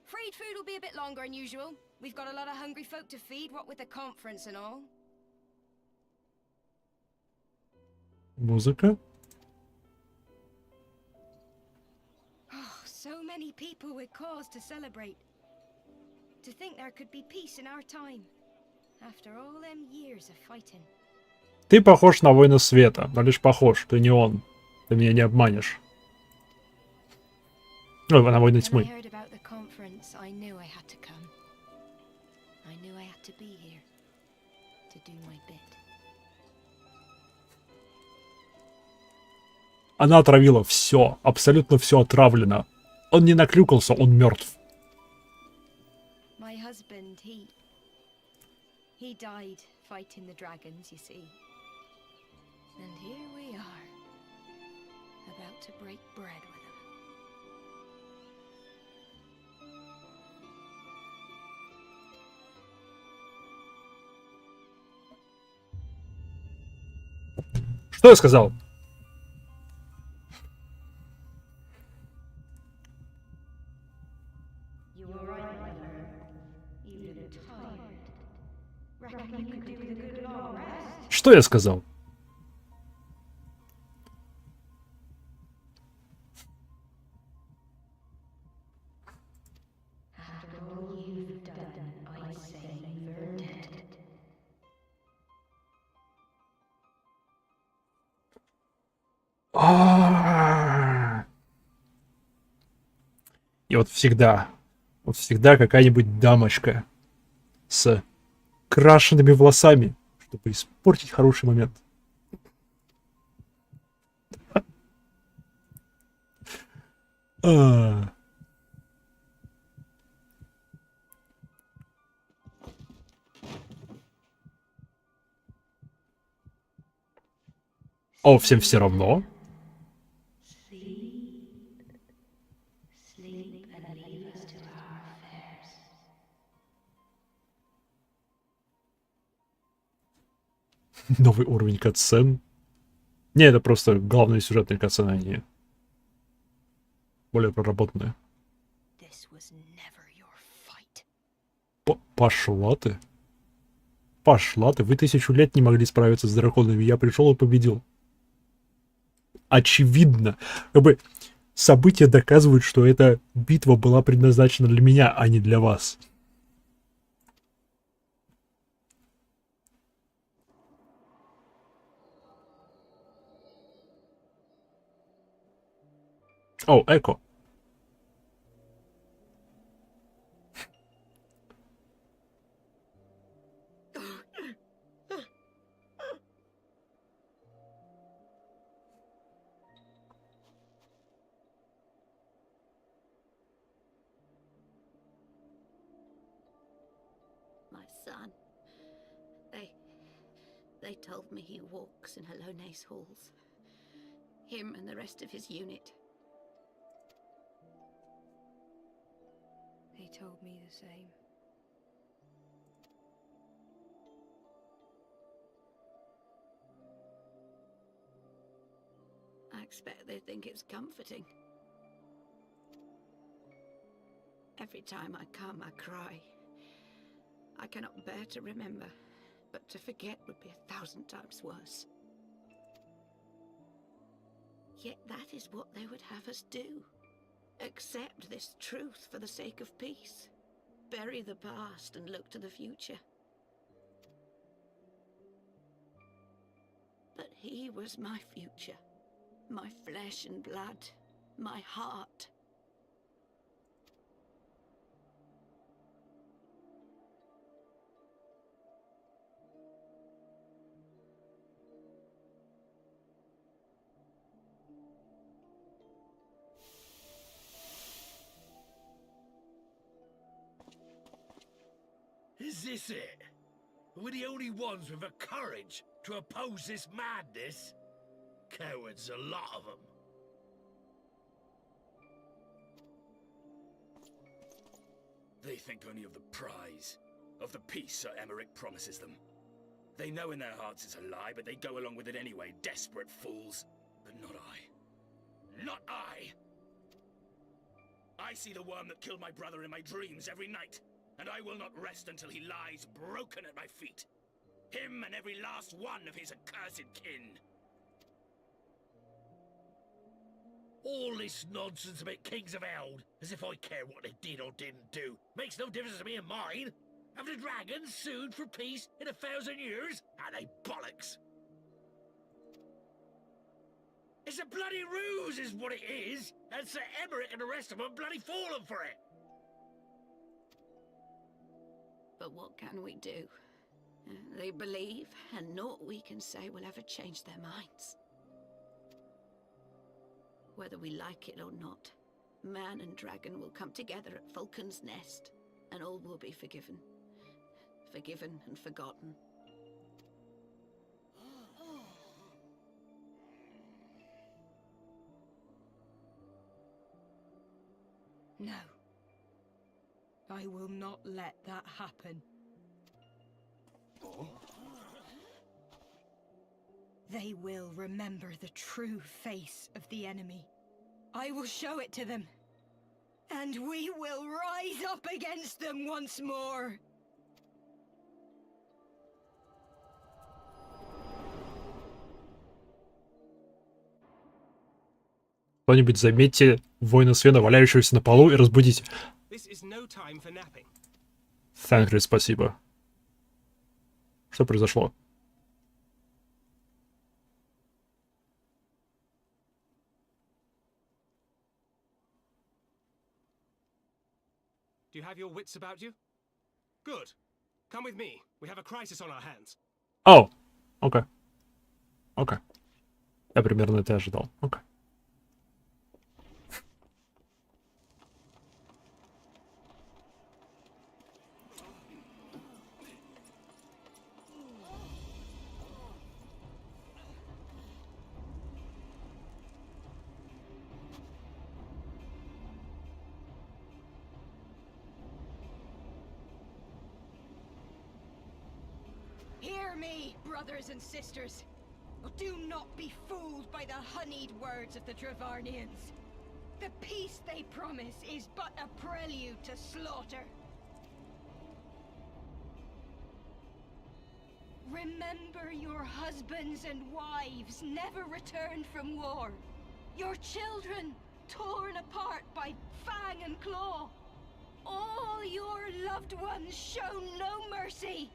Afraid food will be a bit longer than usual. We've got a lot of hungry folk to feed, what with the conference and all. Музыка. So many people with cause to celebrate. To think there could be peace in our time. After all them years of fighting. Ты похож на воина света, но лишь похож, ты не он. Ты меня не обманешь. Ой, на воина тьмы. Она отравила все, абсолютно все отравлено. Он не наклюкался, он мертв. husband, he died fighting the dragons, you see. And here we are, about to break bread with him. Что я сказал? Что я сказал? И вот всегда какая-нибудь дамочка с крашенными волосами, чтобы испортить хороший момент. О, всем все равно. Новый уровень катсцен. Не, это просто главные сюжетные катсцены, они более проработанные. Пошла ты. Пошла ты. Вы 1000 лет не могли справиться с драконами. Я пришел и победил. Очевидно. Как бы события доказывают, что эта битва была предназначена для меня, а не для вас. О, Эко. My son. They told me he walks in Halone's halls. Him and the rest of his unit. They told me the same. I expect they think it's comforting. Every time I come, I cry. I cannot bear to remember, but to forget would be 1,000 times worse. Yet that is what they would have us do. Accept this truth for the sake of peace. Bury the past and look to the future. But he was my future. My flesh and blood. My heart. Is this it? We're the only ones with the courage to oppose this madness? Cowards, a lot of them. They think only of the prize, of the peace Sir Emmerich promises them. They know in their hearts it's a lie, but they go along with it anyway, desperate fools. But not I. Not I! I see the worm that killed my brother in my dreams every night. And I will not rest until he lies broken at my feet. Him and every last one of his accursed kin. All this nonsense about Kings of Eld, as if I care what they did or didn't do. Makes no difference to me and mine. Have the dragons sued for peace in 1,000 years? Are they bollocks? It's a bloody ruse is what it is, and Sir Emmerich and the rest of them bloody fallen for it. But what can we do? They believe, and naught we can say will ever change their minds. Whether we like it or not, man and dragon will come together at Vulcan's Nest. and all will be forgiven. Forgiven and forgotten. No. I will not let that happen. They will remember the true face of the enemy. I will show it to them. And we will rise up against them once more. Кто-нибудь заметьте воина Свена, валяющегося на полу, и разбудите. Тхангри, спасибо. Что произошло? Do you have your wits about you? Good. Come with me. We have a crisis on our hands. О, окей. Окей. Я примерно это ожидал. Окей. Hear me, brothers and sisters. Do not be fooled by the honeyed words of the Dravarnians. The peace they promise is but a prelude to slaughter. Remember your husbands and wives never returned from war. Your children torn apart by fang and claw. All your loved ones shown no mercy.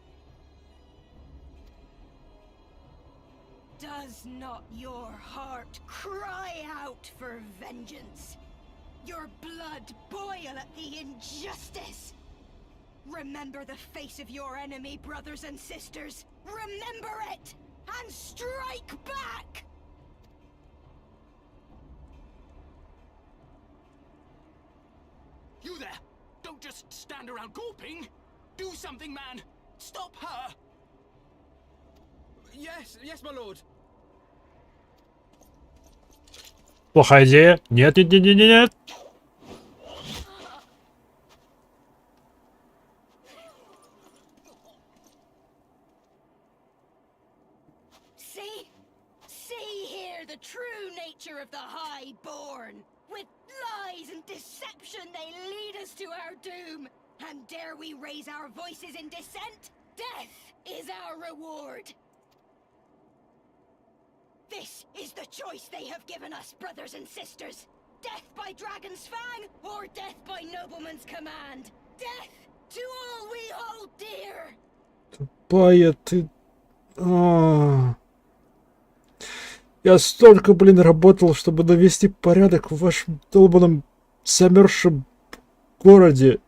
Does not your heart cry out for vengeance? Your blood boil at the injustice? Remember the face of your enemy, brothers and sisters. Remember it, and strike back! You there! Don't just stand around gawping! Do something, man! Stop her! Yes, my lord. Плохая идея. Нет, нет, нет, нет, нет. See here the true nature of the highborn. With lies and deception they lead us to our doom. And dare we raise our voices in dissent? Death is our reward. This is the choice they have given us, brothers and sisters. Death by dragon's fang, or death by nobleman's command. Death to all we hold dear. Тупая ты... Я столько, блин, работал, чтобы навести порядок в вашем долбаном замерзшем городе.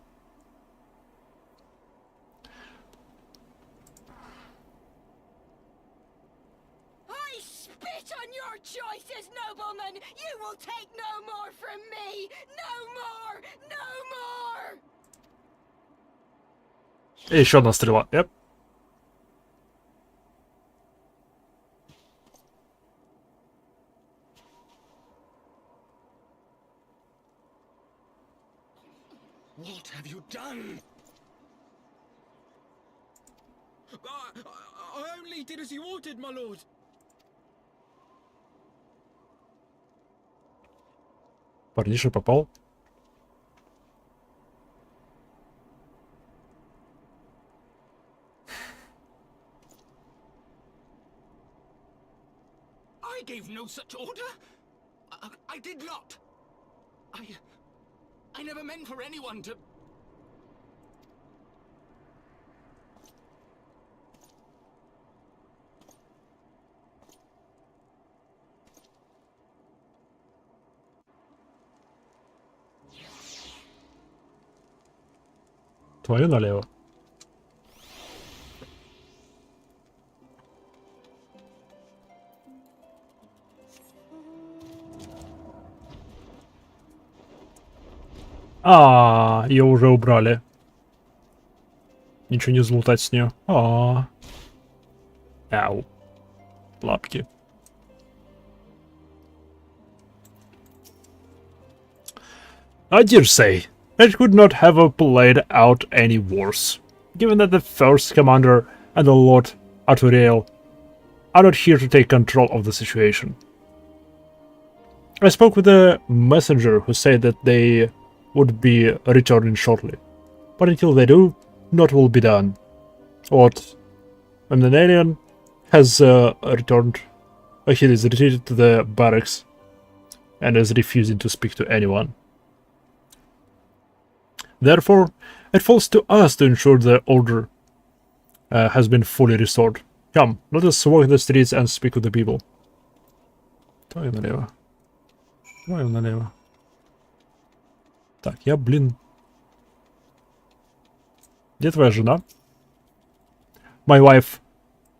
Choices, nobleman! You will take no more from me! No more! No more! И еще одна стрела. Yep. What have you done? I only did as you ordered, my lord. Парниша попал. I gave no such order. I did not. I never meant for anyone to... Твою налево. Ее уже убрали. Ничего не залутать с нее. Ау. Лапки. I dare say, it could not have played out any worse, given that the first commander and the Lord Arturiel are not here to take control of the situation. I spoke with a messenger who said that they would be returning shortly, but until they do, naught will be done. What? When the alien has returned, he is retreated to the barracks and is refusing to speak to anyone. Therefore, it falls to us to ensure the order has been fully restored. Come, let us walk the streets and speak with the people. Твою налево. Твою налево. Так, я, блин... Где твоя жена? My wife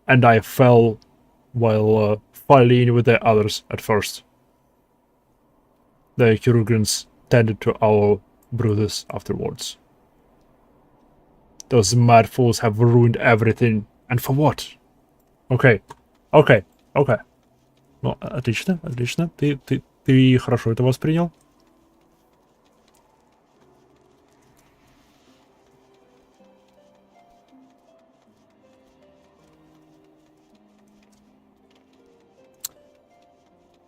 and I fell while fighting with the others at first. The Kurugans tended to our brothers afterwards. Those mad fools have ruined everything. And for what? Окей. Окей. Окей. Ну, отлично, отлично. Ты хорошо это воспринял.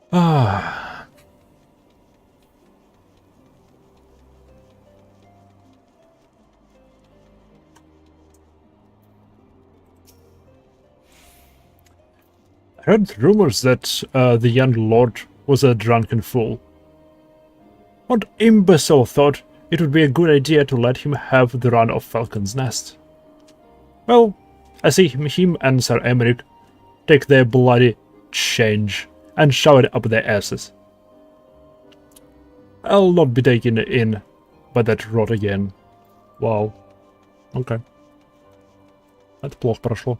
I heard rumors that the young lord was a drunken fool. What imbecile thought it would be a good idea to let him have the run of Falcon's Nest? Well, I see him and Sir Emeric take their bloody change and shove it up their asses. I'll not be taken in by that rot again. Wow. Okay. Это плохо прошло.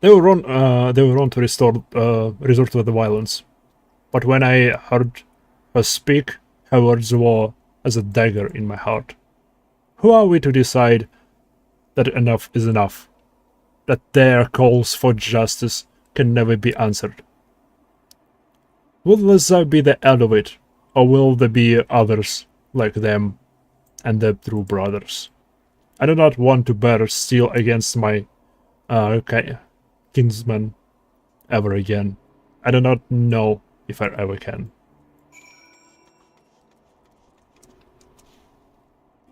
They were on to resort to the violence. But when I heard her speak, her words were as a dagger in my heart. Who are we to decide that enough is enough? That their calls for justice can never be answered? Will this be the end of it, or will there be others like them and their true brothers? I do not want to bear steel against my kinsman ever again. I do not know if I ever can.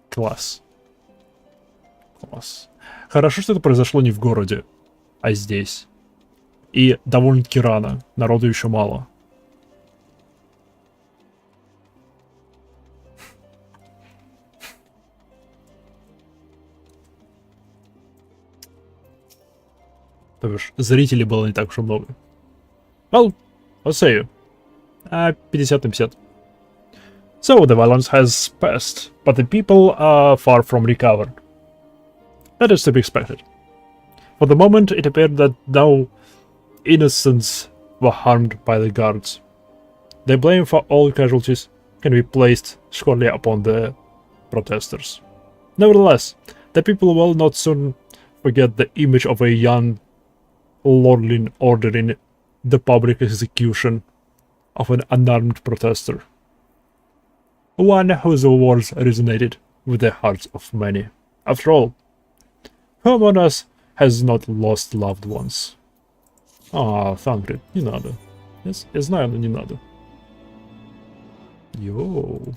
Класс. Класс. Хорошо, что это произошло не в городе, а здесь. И довольно-таки рано. Народу еще мало. То бишь, зрителей было не так уж и много. Well, I'll say you. 50 на 50. So, the violence has passed, but the people are far from recovered. That is to be expected. For the moment, it appeared that no innocents were harmed by the guards. The blame for all casualties can be placed squarely upon the protesters. Nevertheless, the people will not soon forget the image of a young lordling ordering the public execution of an unarmed protester. One whose words resonated with the hearts of many. After all, who among us has not lost loved ones? Thunder, не надо. Я знаю, но не надо. Йоу.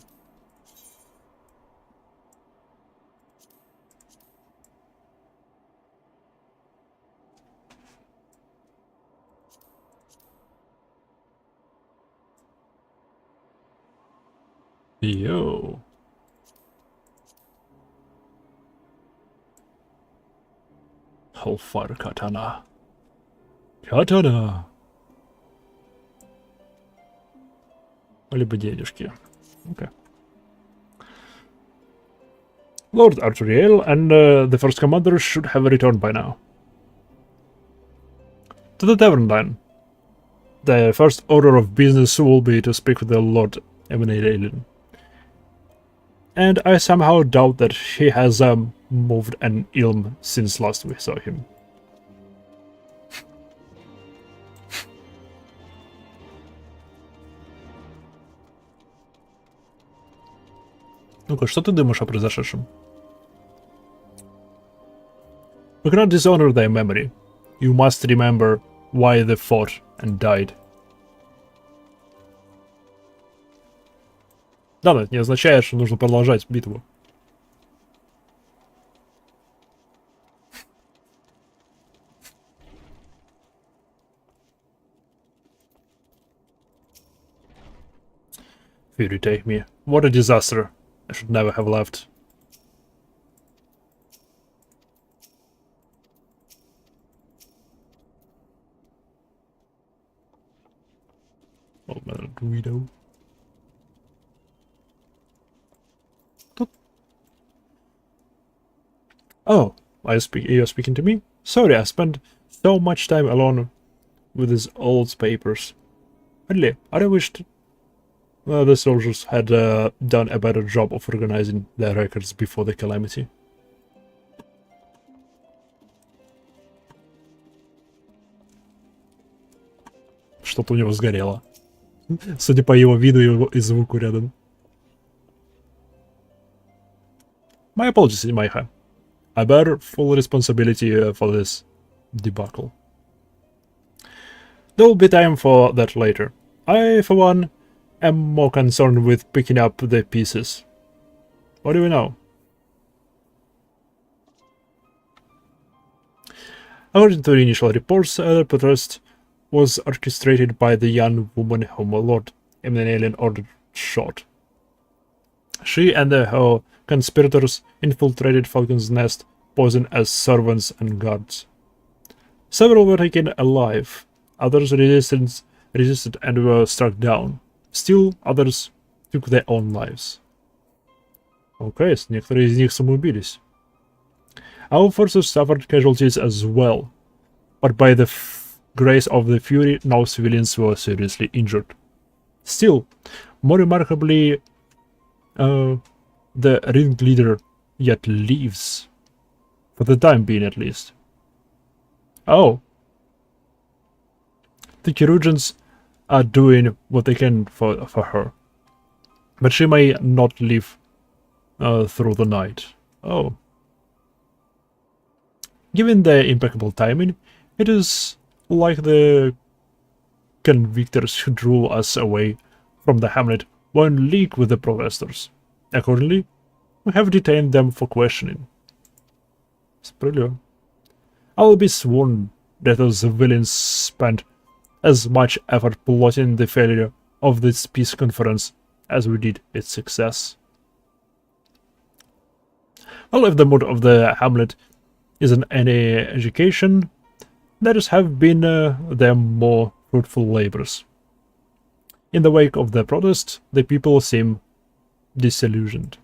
Йоу. Hellfire Katana. Katana. Либо денежки. Okay. Lord Arturiel and the first commander should have returned by now. To the tavern then. The first order of business will be to speak with the Lord Alien. And I somehow doubt that he has moved an ilm since last we saw him. Ну-ка, что ты думаешь о произошедшем? We cannot dishonor their memory. You must remember why they fought and died. Да, но это не означает, что нужно продолжать битву. Fury take me. What a disaster. I should never have left. Old man Guido. Oh, you're speaking to me? Sorry, I spent so much time alone with these old papers. Really, I wished the soldiers had done a better job of organizing their records before the calamity. Что-то у него сгорело. Судя по его виду и звуку рядом. My apologies, Maiha. I bear full responsibility for this debacle. There will be time for that later. I, for one, am more concerned with picking up the pieces. What do we know? According to the initial reports, the protest was orchestrated by the young woman whom Lord Alien ordered shot. She and her conspirators infiltrated Falcon's Nest, posing as servants and guards. Several were taken alive, others resisted and were struck down. Still, others took their own lives. Okay, so некоторые из них самоубились. Our forces suffered casualties as well, but by the grace of the Fury, no civilians were seriously injured. Still, more remarkably, the ringleader yet lives. For the time being, at least. Oh. The Chirurgeons are doing what they can for her. But she may not live through the night. Oh. Given their impeccable timing, it is like the convictors who drew us away from the hamlet were in league with the protesters. Accordingly, we have detained them for questioning. Справедливо. I'll be sworn that those villains spent as much effort plotting the failure of this peace conference as we did its success. Well, if the mood of the hamlet isn't any education, theirs have been their more fruitful labors. In the wake of the protest, the people seem disillusioned.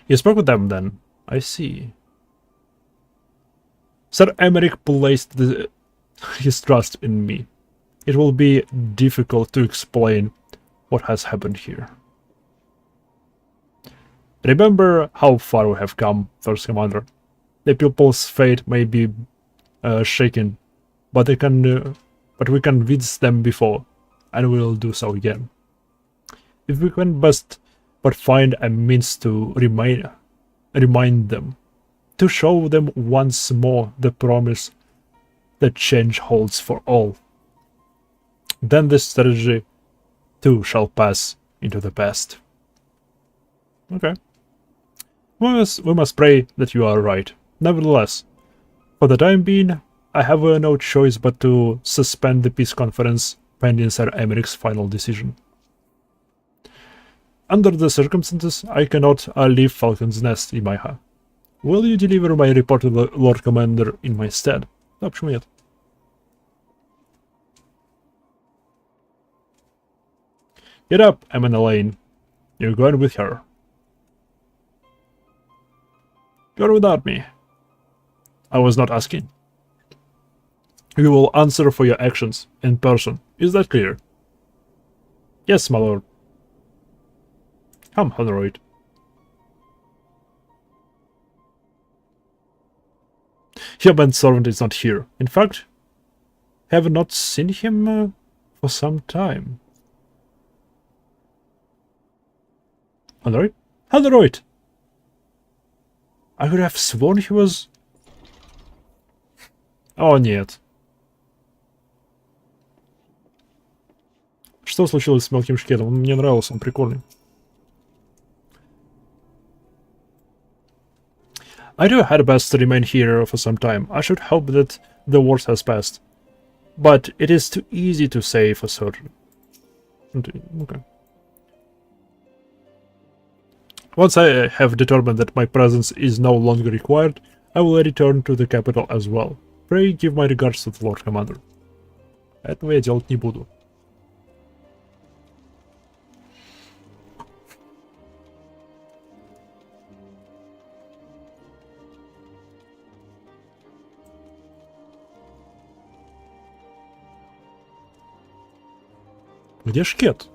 You spoke with them then, I see. Sir Emmerich placed his trust in me. It will be difficult to explain what has happened here. Remember how far we have come, First Commander. The people's fate may be shaken, but we convinced them before, and we will do so again. If we can but find a means to remind them, to show them once more the promise that change holds for all, then this strategy too shall pass into the past. Okay. We must pray that you are right. Nevertheless, for the time being, I have no choice but to suspend the peace conference pending Sir Emmerich's final decision. Under the circumstances, I cannot leave Falcon's Nest, Imaiha. Will you deliver my report to the Lord Commander in my stead? Да, почему нет? Get up, Elaine. You're going with her. You're without me. I was not asking. You will answer for your actions in person. Is that clear? Yes, my lord. Come, Honoroid. Your manservant is not here. In fact, have not seen him for some time. Honoroid? Honoroid! I could have sworn he was... О, нет. Что случилось с мелким шкетом? Он мне нравился, он прикольный. I do had best to remain here for some time. I should hope that the worst has passed. But it is too easy to say for certain. Okay. Once I have determined that my presence is no longer required, I will return to the capital as well. Pray give my regards to the Lord Commander. Этого я делать не буду. Где шкет?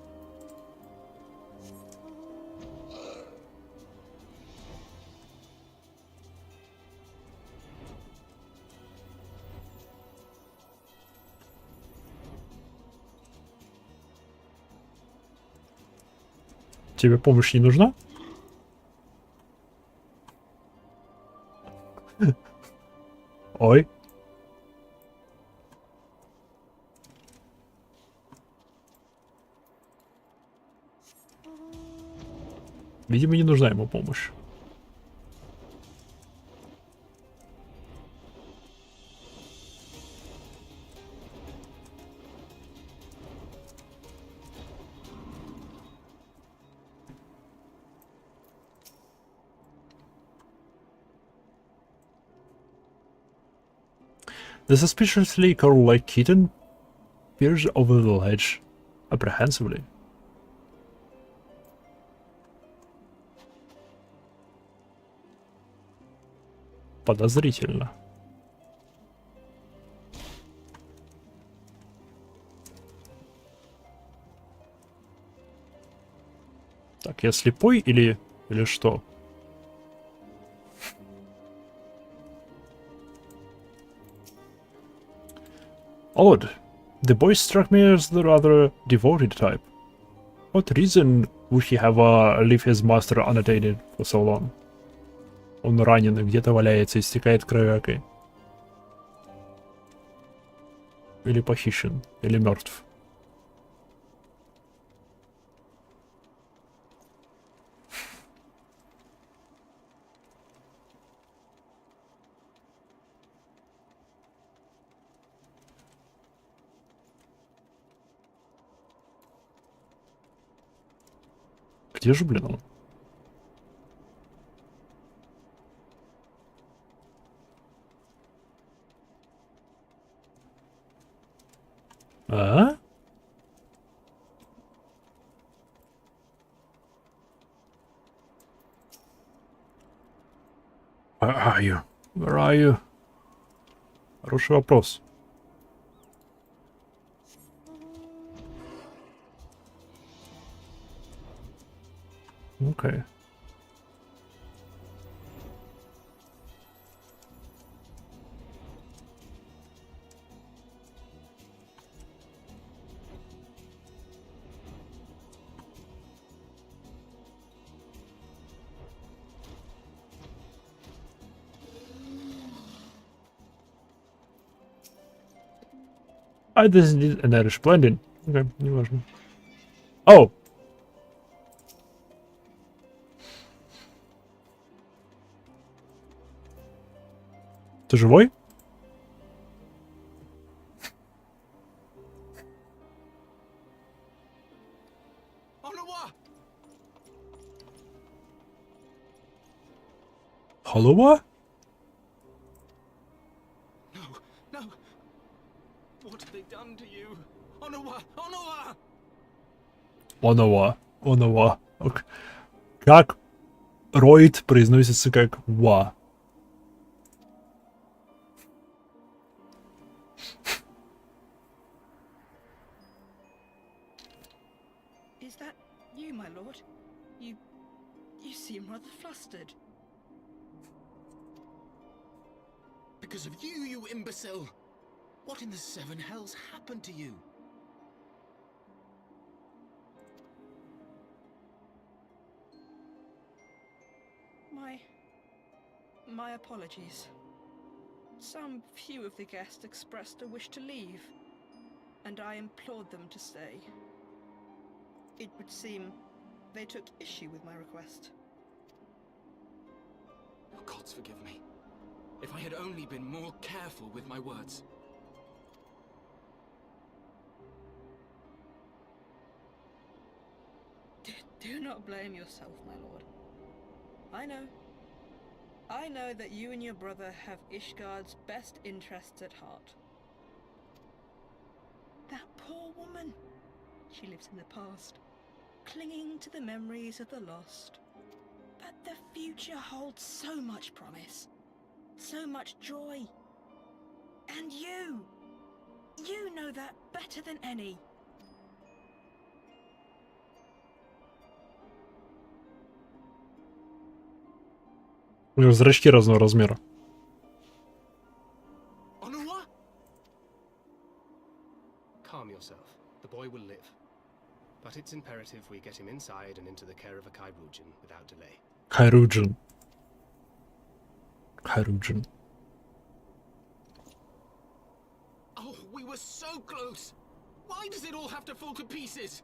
Тебе помощь не нужна? Ой. Видимо, не нужна ему помощь. The suspiciously coral-like kitten peers over the ledge apprehensively. Подозрительно. Так, я слепой или что? Odd. The boy struck me as the rather devoted type. What reason would he have leave his master unattended for so long? Он ранен и где-то валяется, истекает кровякой. Или похищен, или мертв. Где же, блин, он? А? Where are you? Where are you? Хороший вопрос. Окей. I this indeed an Irish blending. Okay, неважно. Oh! Ты живой? Hollowa? No. What have they done to you? Onawa! Onawa. Okay. Как Роид произносится как Ва. Is that you, my lord? You seem rather flustered. Because of you, you imbecile! What in the seven hells happened to you? My apologies. Some few of the guests expressed a wish to leave, and I implored them to stay. It would seem they took issue with my request. Oh, gods forgive me. If I had only been more careful with my words. Do not blame yourself, my lord. I know that you and your brother have Ishgard's best interests at heart. That poor woman. She lives in the past, clinging to the memories of the lost. But the future holds so much promise, so much joy. And you know that better than any. У него зрачки разного размера. Calm yourself. The boy will live. But it's imperative we get him inside and into the care of a Kairujan without delay. Kairujan. Oh, we were so close! Why does it all have to fall to pieces?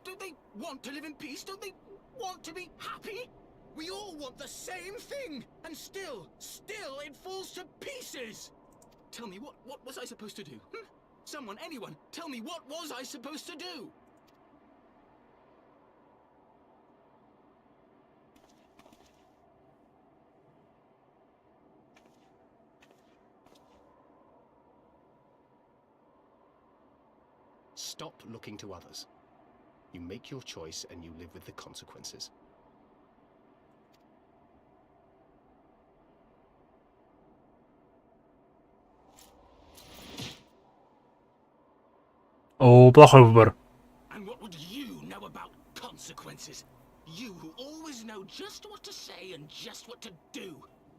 Don't they want to live in peace? Don't they want to be happy? We all want the same thing! And still it falls to pieces! Tell me, what was I supposed to do? Someone, anyone, tell me, what was I supposed to do? Stop looking to others. You make your choice and you live with the consequences. О, плохой выбор. And what would you know about consequences? You who always know just what to say and just what to do.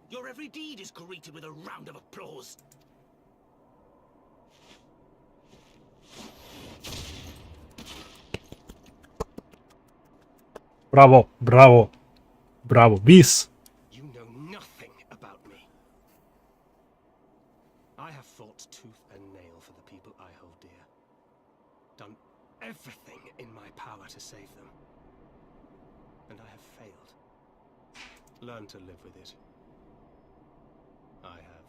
Your every deed is greeted with a round of applause. Браво, браво, браво, бис. You know nothing about me. I have fought tooth and nail for the people I hold dear. Done everything in my power to save them. And I have failed. Learn to live with it. I have.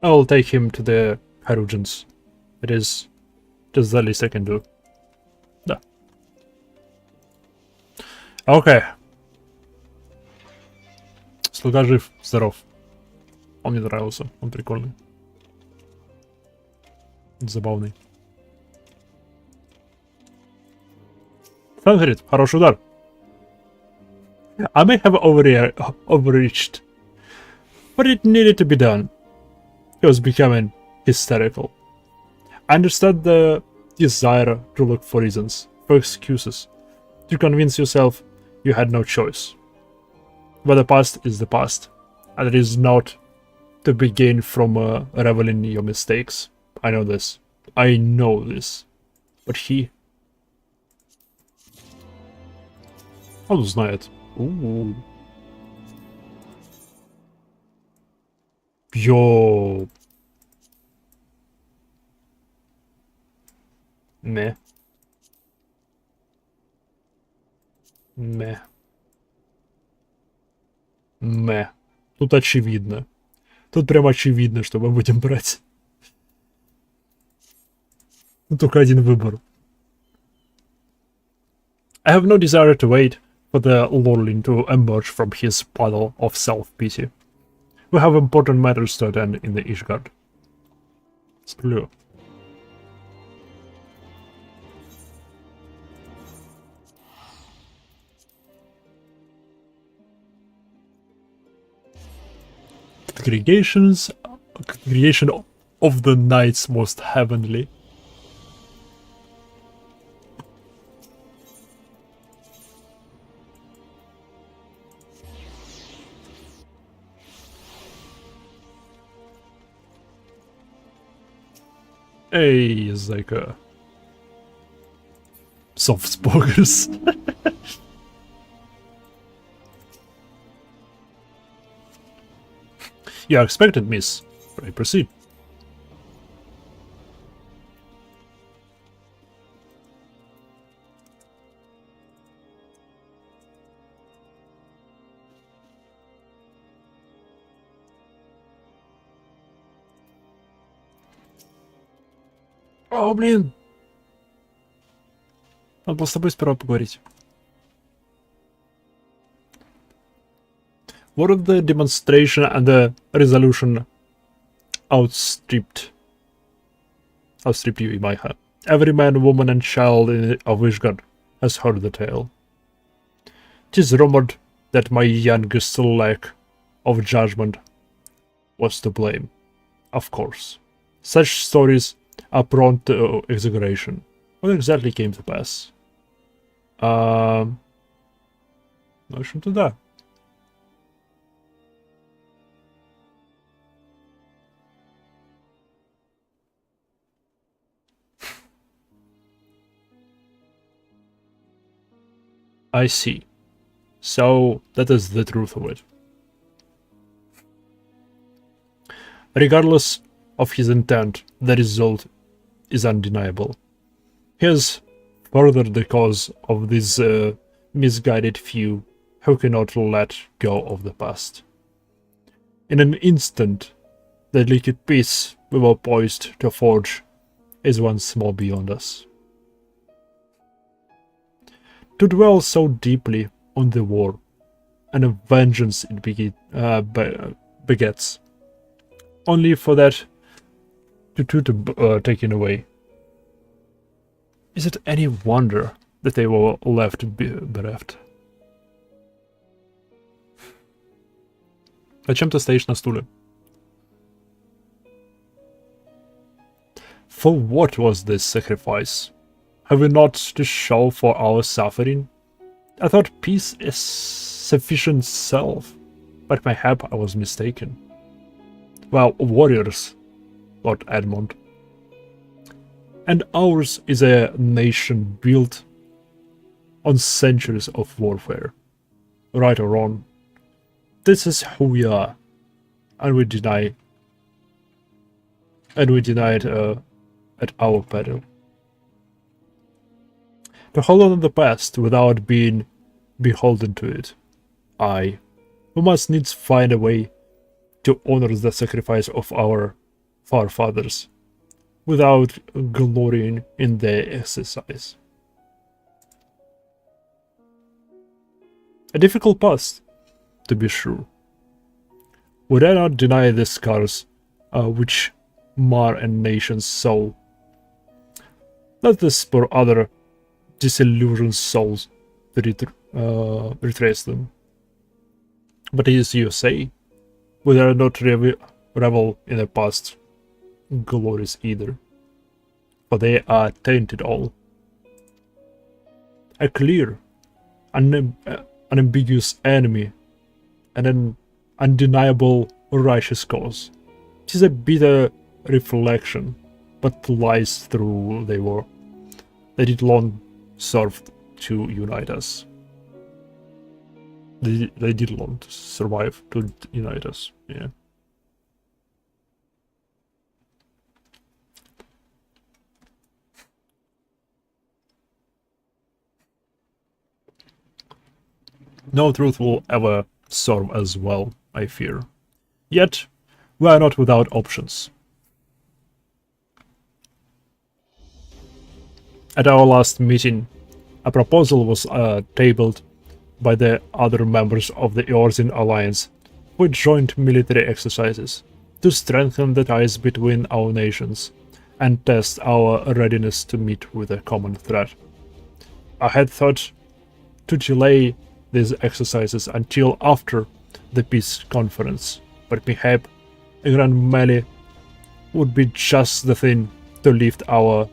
I will take him to the Harujans. It is just the least I can do. Да. Окей. Слуга жив, здоров. Он мне нравился, он прикольный. Забавный. Фанфрид, хороший удар. I may have overreached, but it needed to be done. He was becoming hysterical. I understand the desire to look for reasons, for excuses, to convince yourself you had no choice. But the past is the past, and it is not to be gained from reveling in your mistakes. I know this. I know this. But he... Он знает. Йо. Мeh. Тут очевидно. Тут прям очевидно, что мы будем брать. Тут только один выбор. I have no desire to wait for the lordling to emerge from his puddle of self-pity. We have important matters to attend in the Ishgard. Сплю. Congregation of the Knights Most Heavenly. Hey, зайка. Soft-spokers. You are expected, miss. Pray proceed. О, блин! Надо было с тобой сперва поговорить. What if the demonstration and the resolution outstripped you, Imaiha? Every man, woman, and child of Ishgard has heard the tale. 'Tis rumored that my youngest lack of judgment was to blame. Of course, such stories are prone to exaggeration. What exactly came to pass? В общем-то, да. I see. So, that is the truth of it. Regardless of his intent, the result is undeniable. He has furthered the cause of these misguided few who cannot let go of the past. In an instant, the liquid peace we were poised to forge is once more beyond us. To dwell so deeply on the war and the vengeance it begets, only for that to taken away. Is it any wonder that they were left bereft? Зачем ты стоишь на стуле? For what was this sacrifice? Have we not to show for our suffering? I thought peace is sufficient self, but mayhap I was mistaken. Well, warriors, Lord Edmund. And ours is a nation built on centuries of warfare. Right or wrong, this is who we are, and we deny it at our peril. To hold on to the past without being beholden to it, we must needs find a way to honor the sacrifice of our forefathers, without glorying in their exercise. A difficult path, to be sure. Would I not deny the scars which mar a nation's soul? Let this spur other disillusioned souls to retrace them. But as you say, we dare not revel in the past glories either, for they are tainted all. A clear, unambiguous enemy, and an undeniable righteous cause. 'Tis a bitter reflection, but lies through they were. They did long serve to unite us. They did long to survive to unite us, yeah. No truth will ever serve as well, I fear. Yet, we are not without options. At our last meeting, a proposal was tabled by the other members of the Eorzean Alliance with joint military exercises to strengthen the ties between our nations and test our readiness to meet with a common threat. I had thought to delay these exercises until after the peace conference, but perhaps a grand melee would be just the thing to lift our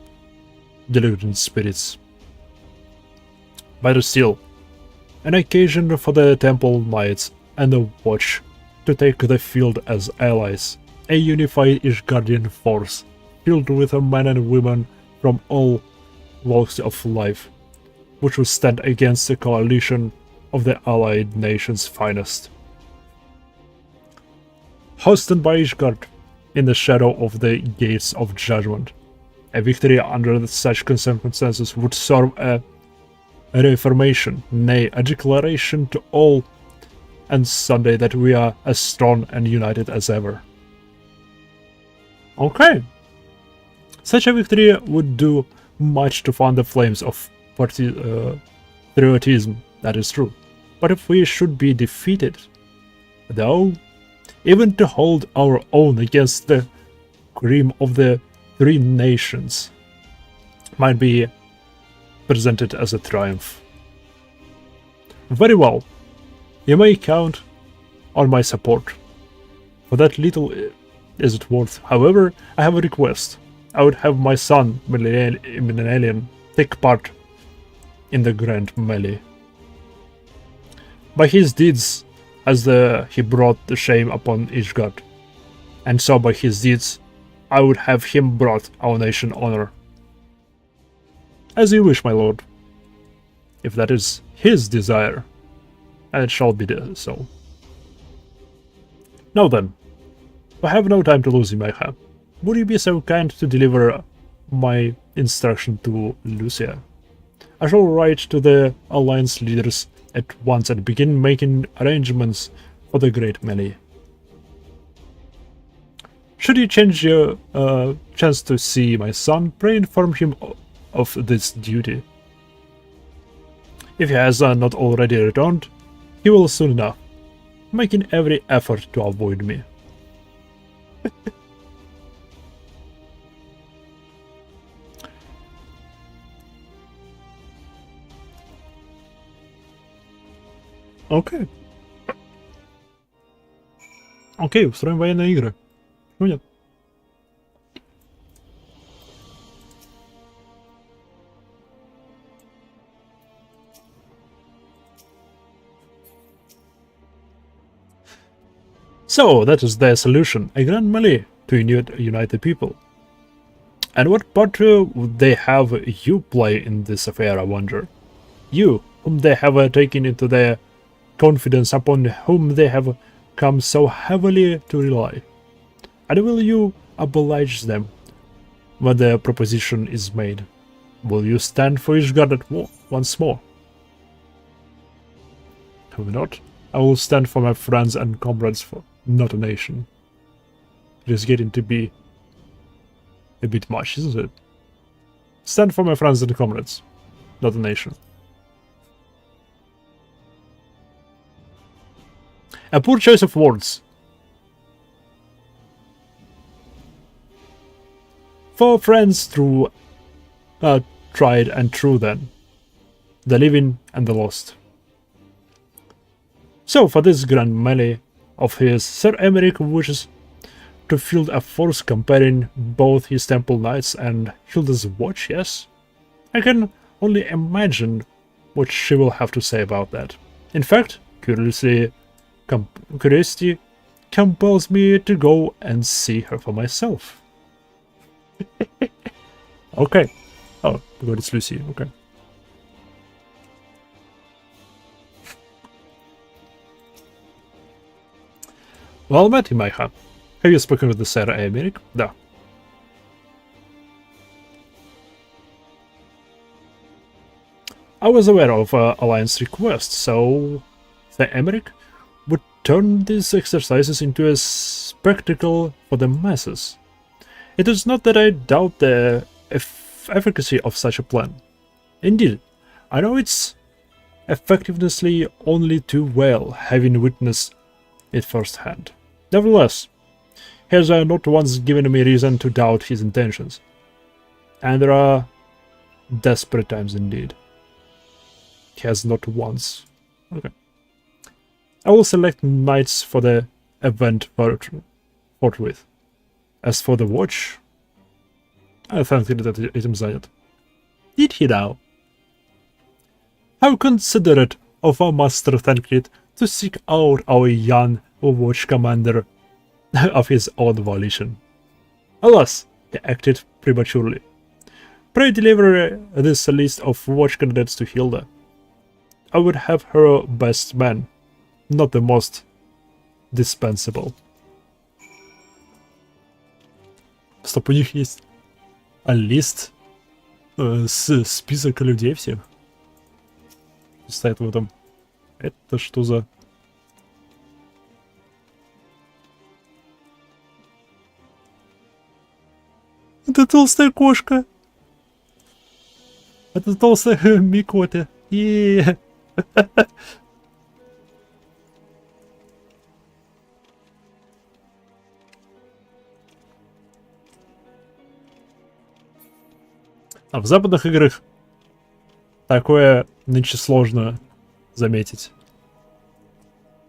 deluded spirits. Better still, an occasion for the Temple Knights and the Watch to take the field as allies, a unified Ishgardian force filled with men and women from all walks of life, which would stand against a coalition of the allied nations' finest. Hosted by Ishgard in the shadow of the Gates of Judgment, a victory under such circumstances would serve a reaffirmation, nay, a declaration to all and Sunday that we are as strong and united as ever. Okay. Such a victory would do much to fan the flames of patriotism, that is true. But if we should be defeated, though, even to hold our own against the cream of the three nations might be presented as a triumph. Very well, you may count on my support. For that little is it worth. However, I have a request. I would have my son, Menelian, take part in the grand melee. By his deeds, as he brought the shame upon Ishgard, and so by his deeds, I would have him brought our nation honor. As you wish, my lord. If that is his desire, and it shall be so. Now then, I have no time to lose in my hand. Would you be so kind to deliver my instruction to Lucia? I shall write to the Alliance leaders at once and begin making arrangements for the great melee. Should you change your chance to see my son, pray inform him of this duty. If he has not already returned, he will soon enough, making every effort to avoid me. Окей. Окей, устроим военные игры. Ну нет. So, that is their solution, a grand melee to unite the people. And what part would they have you play in this affair, I wonder? You, whom they have taken into their confidence, upon whom they have come so heavily to rely. And will you oblige them when their proposition is made? Will you stand for Ishgard at war once more? If not, I will stand for my friends and comrades, for not a nation. It is getting to be a bit much, isn't it? Stand for my friends and comrades, not a nation. A poor choice of words. For friends through tried and true then, the living and the lost. So for this grand melee of his, Sir Emeric wishes to field a force comparing both his Temple Knights and Hilda's Watch, yes? I can only imagine what she will have to say about that. In fact, curiosity compels me to go and see her for myself. Okay. Oh, God, it's Lucy. Okay. Well met, Imaiha. Have you spoken with the Sir Emeric? Da. I was aware of Alliance request, so Sir Emeric would turn these exercises into a spectacle for the masses. It is not that I doubt the efficacy of such a plan. Indeed, I know its effectively only too well, having witnessed it firsthand. Nevertheless, he has not once given me reason to doubt his intentions. And there are desperate times indeed. He has not once. Okay. I will select knights for the event forthwith. As for the watch, I think that item занят. Did he now? How considerate of our master Tancred to seek out our young watch commander of his own volition. Alas, he acted prematurely. Pray deliver this list of watch candidates to Hilda. I would have her best man, not the most dispensable. Стоп, у них есть лист с список людей всех. Стоит в этом. Это что за... Это толстая кошка. Это толстая Микота. И а в западных играх такое нынче сложно заметить.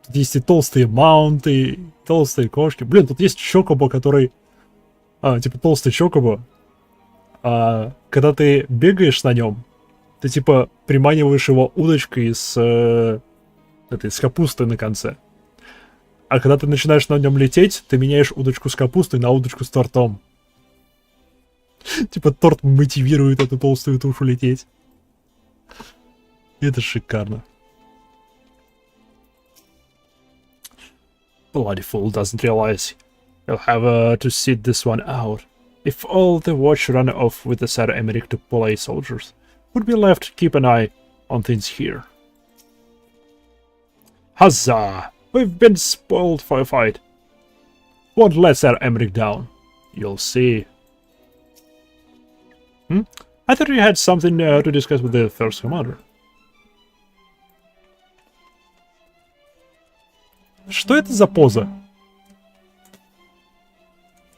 Тут есть и толстые маунты, и толстые кошки. Блин, тут есть чокобо, который... типа толстый чокобо. А когда ты бегаешь на нем, ты типа приманиваешь его удочкой с капустой на конце. А когда ты начинаешь на нем лететь, ты меняешь удочку с капустой на удочку с тортом. Типа торт мотивирует эту толстую тушу лететь. Это шикарно. Bloody fool doesn't realize he'll have to sit this one out. If all the watch run off with the Sir Emmerich to play soldiers, would be left to keep an eye on things here. Huzzah! We've been spoiled for a fight. Won't let Sir Emmerich down. You'll see. I thought you had something to discuss with the first commander. Что это за поза?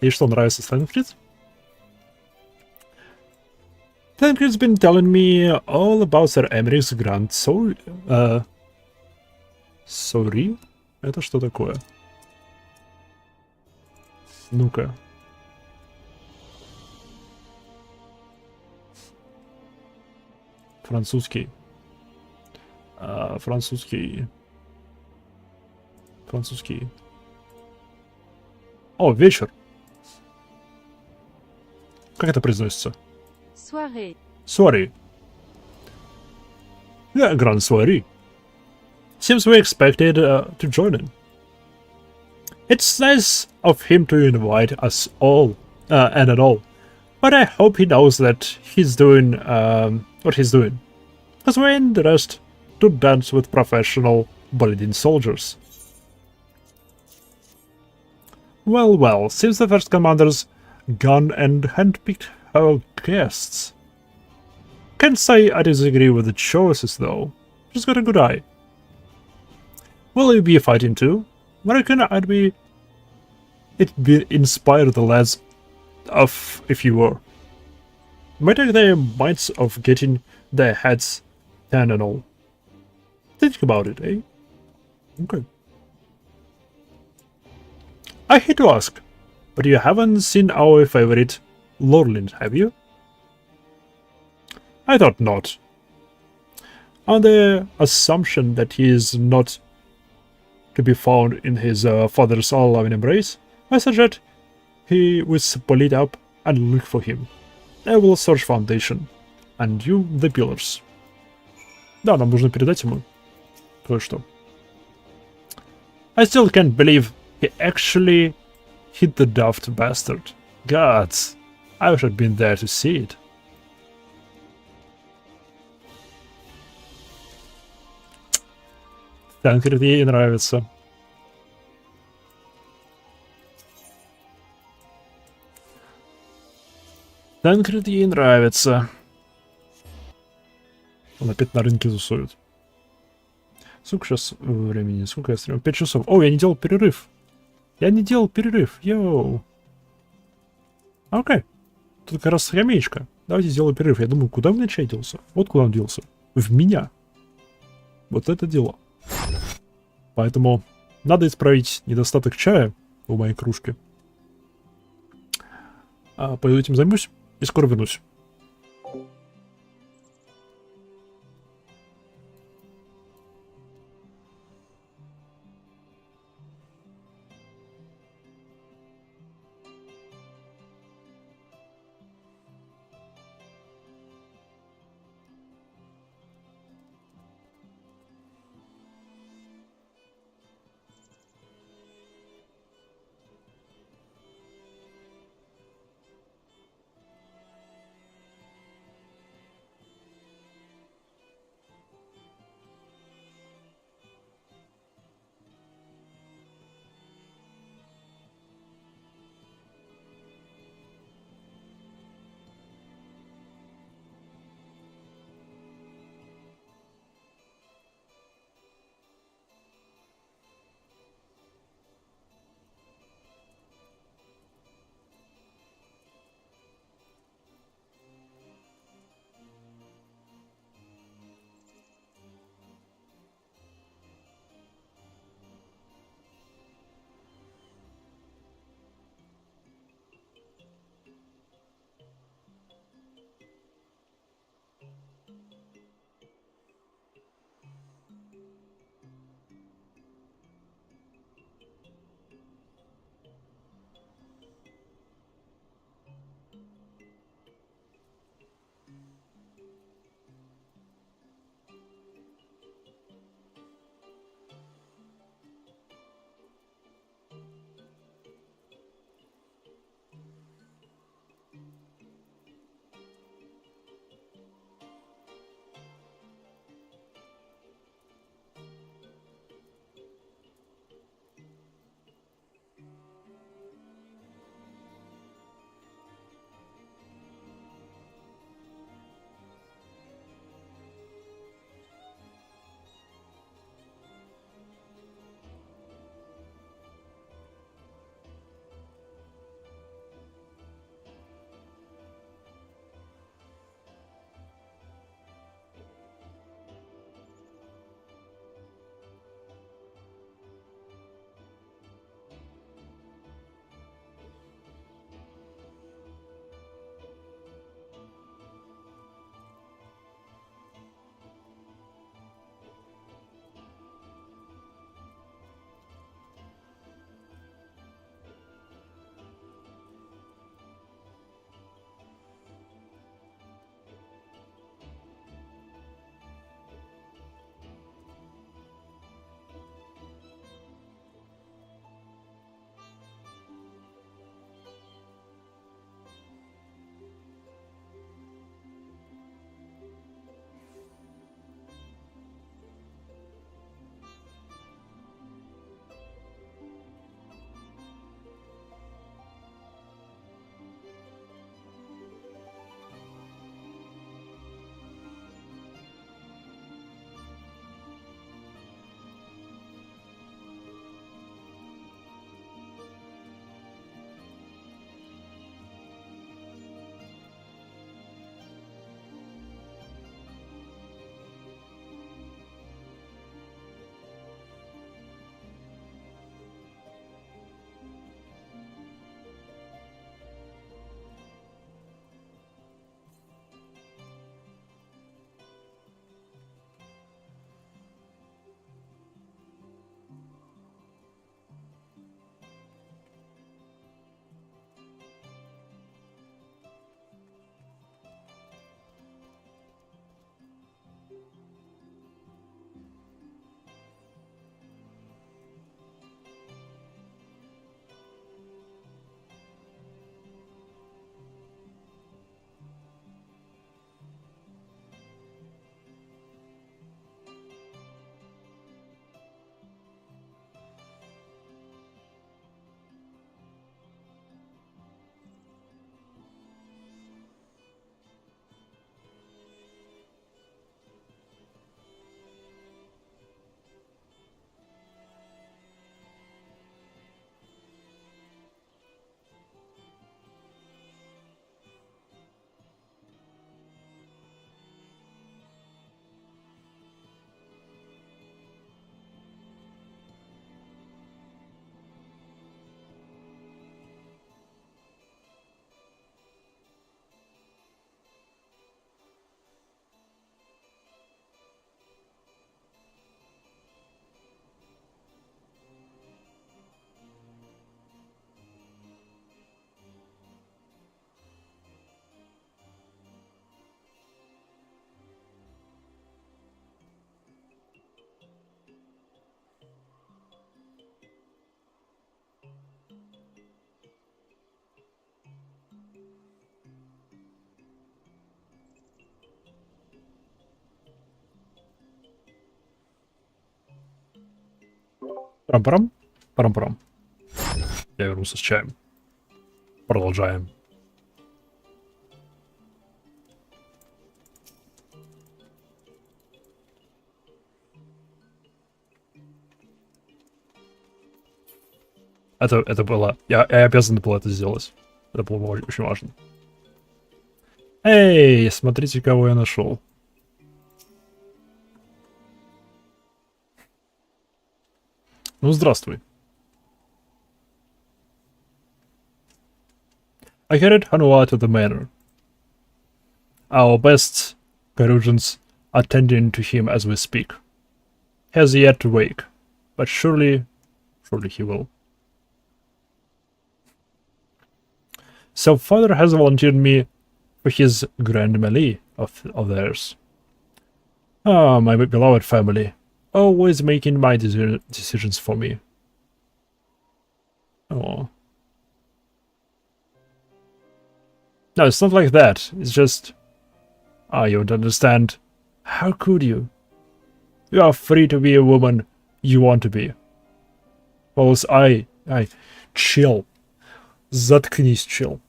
Ей что, нравится Tancred? Tancred's been telling me all about Sir Emmerich's grand sorry. Sorry? Это что такое? Ну-ка. Французский. Французский. Французский. О, вечер. Как это произносится? Soirée. Soirée. Yeah, grand soirée. Seems we expected to join in. It's nice of him to invite us all, and at all. But I hope he knows that he's doing what he's doing. Because we're in the rest to dance with professional bleeding soldiers. Well, well, seems the first commander's gone and handpicked our guests. Can't say I disagree with the choices, though. She's got a good eye. Will you be fighting too? I reckon it'd be inspire the lads of if you were. Might have their minds of getting their heads turned and all. Think about it, eh? Okay. I hate to ask, but you haven't seen our favorite Lorland, have you? I thought not. On the assumption that he is not to be found in his father's all-loving embrace, I suggest he will split up and look for him. I will search foundation, and you the pillars. Да, нам нужно передать ему кое-что. I still can't believe he actually hit the daft bastard. Gods, I wish I'd been there to see it. Tancred ей нравится. Tancred ей нравится. Он опять на рынке тусует. Сколько сейчас времени? Сколько я стримил? 5 часов. О, я не делал перерыв. Я не делал перерыв. Йоу. Окей. Тут как раз скамеечка. Давайте сделаем перерыв. Я думаю, куда мне чай делся? Вот куда он делся. В меня. Вот это дело. Поэтому надо исправить недостаток чая в моей кружке. Пойду этим займусь и скоро вернусь. Парам-парам. Парам-парам. Я вернулся с чаем. Продолжаем. Это было... Я обязан был это сделать. Это было очень важно. Эй, смотрите, кого я нашел. Ну, здравствуй. I carried Hanua to the manor. Our best Garujans are tending to him as we speak. He has yet to wake, but surely he will. So father has volunteered me for his grand melee of theirs. Ah, my beloved family, always making my decisions for me. Oh. No, it's not like that. It's just... you don't understand. How could you? You are free to be a woman you want to be. Whilst I... Чел. Заткнись, чел.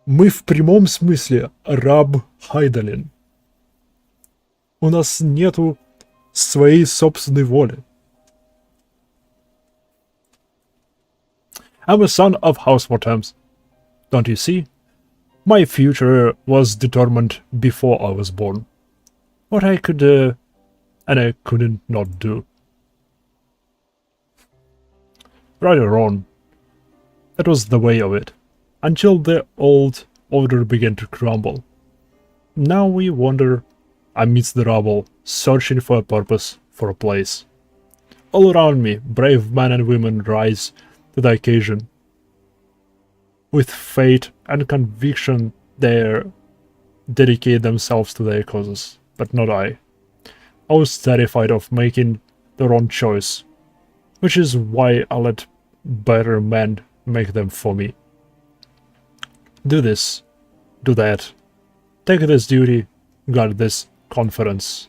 Мы в прямом смысле раб Хайдалин. У нас нету своей собственной воли. I'm a son of House Mortems. Don't you see? My future was determined before I was born. What I could and I couldn't not do. Right or wrong, that was the way of it, until the old order began to crumble. Now we wander amidst the rubble, searching for a purpose, for a place. All around me, brave men and women rise to the occasion. With faith and conviction, they dedicate themselves to their causes, but not I. I was terrified of making the wrong choice, which is why I let better men make them for me. Do this, do that, take this duty, guard this confidence.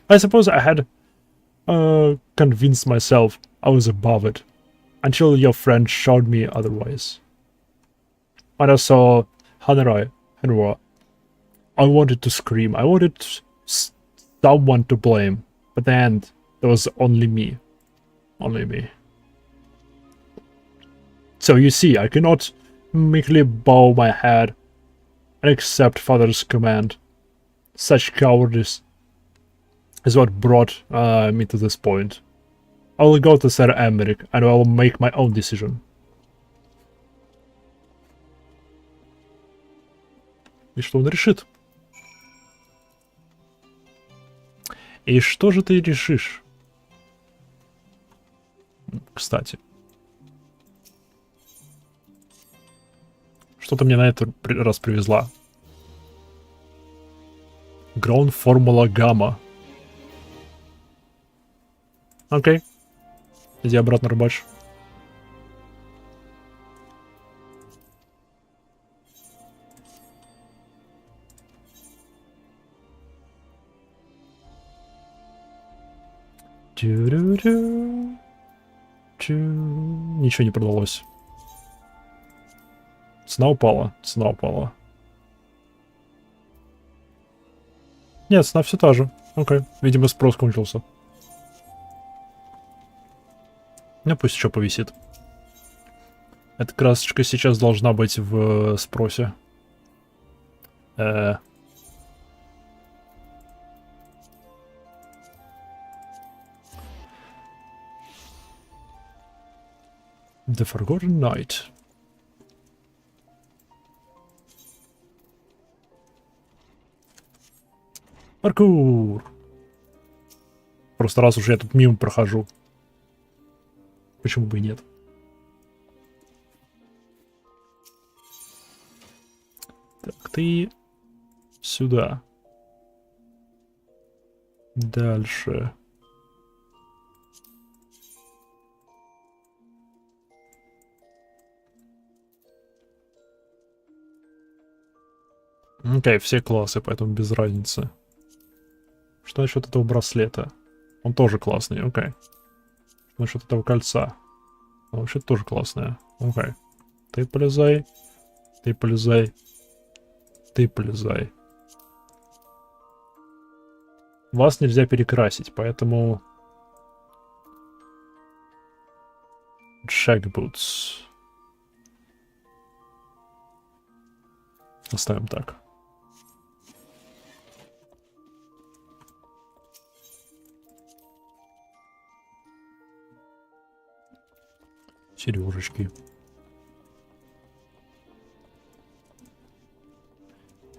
I suppose I had convinced myself I was above it, until your friend showed me otherwise. When I saw Hanua, I wanted to scream. I wanted someone to blame, but then there was only me. Only me. So you see, I cannot meekly bow my head and accept father's command. Such cowardice is what brought me to this point. I will go to Sir Emmerich and I will make my own decision. И что он решит? И что же ты решишь? Кстати. Что ты мне на этот раз привезла? Грон формула гамма. Окей. Иди обратно, рыбач. Ничего не продалось. Цена упала. Цена упала. Нет, цена все та же. Окей. Видимо, спрос кончился. Ну, пусть еще повисит. Эта красочка сейчас должна быть в спросе. The Forgotten Night. Паркур. Просто раз уже я тут мимо прохожу. Почему бы и нет? Так, ты сюда. Дальше. Окей, все классы, поэтому без разницы. Что насчет этого браслета? Он тоже классный, окей. Насчет этого кольца. Он вообще тоже классная. Окей. Ты полезай. Ты полезай. Ты полезай. Вас нельзя перекрасить, поэтому... Jack Boots. Оставим так. Сережечки.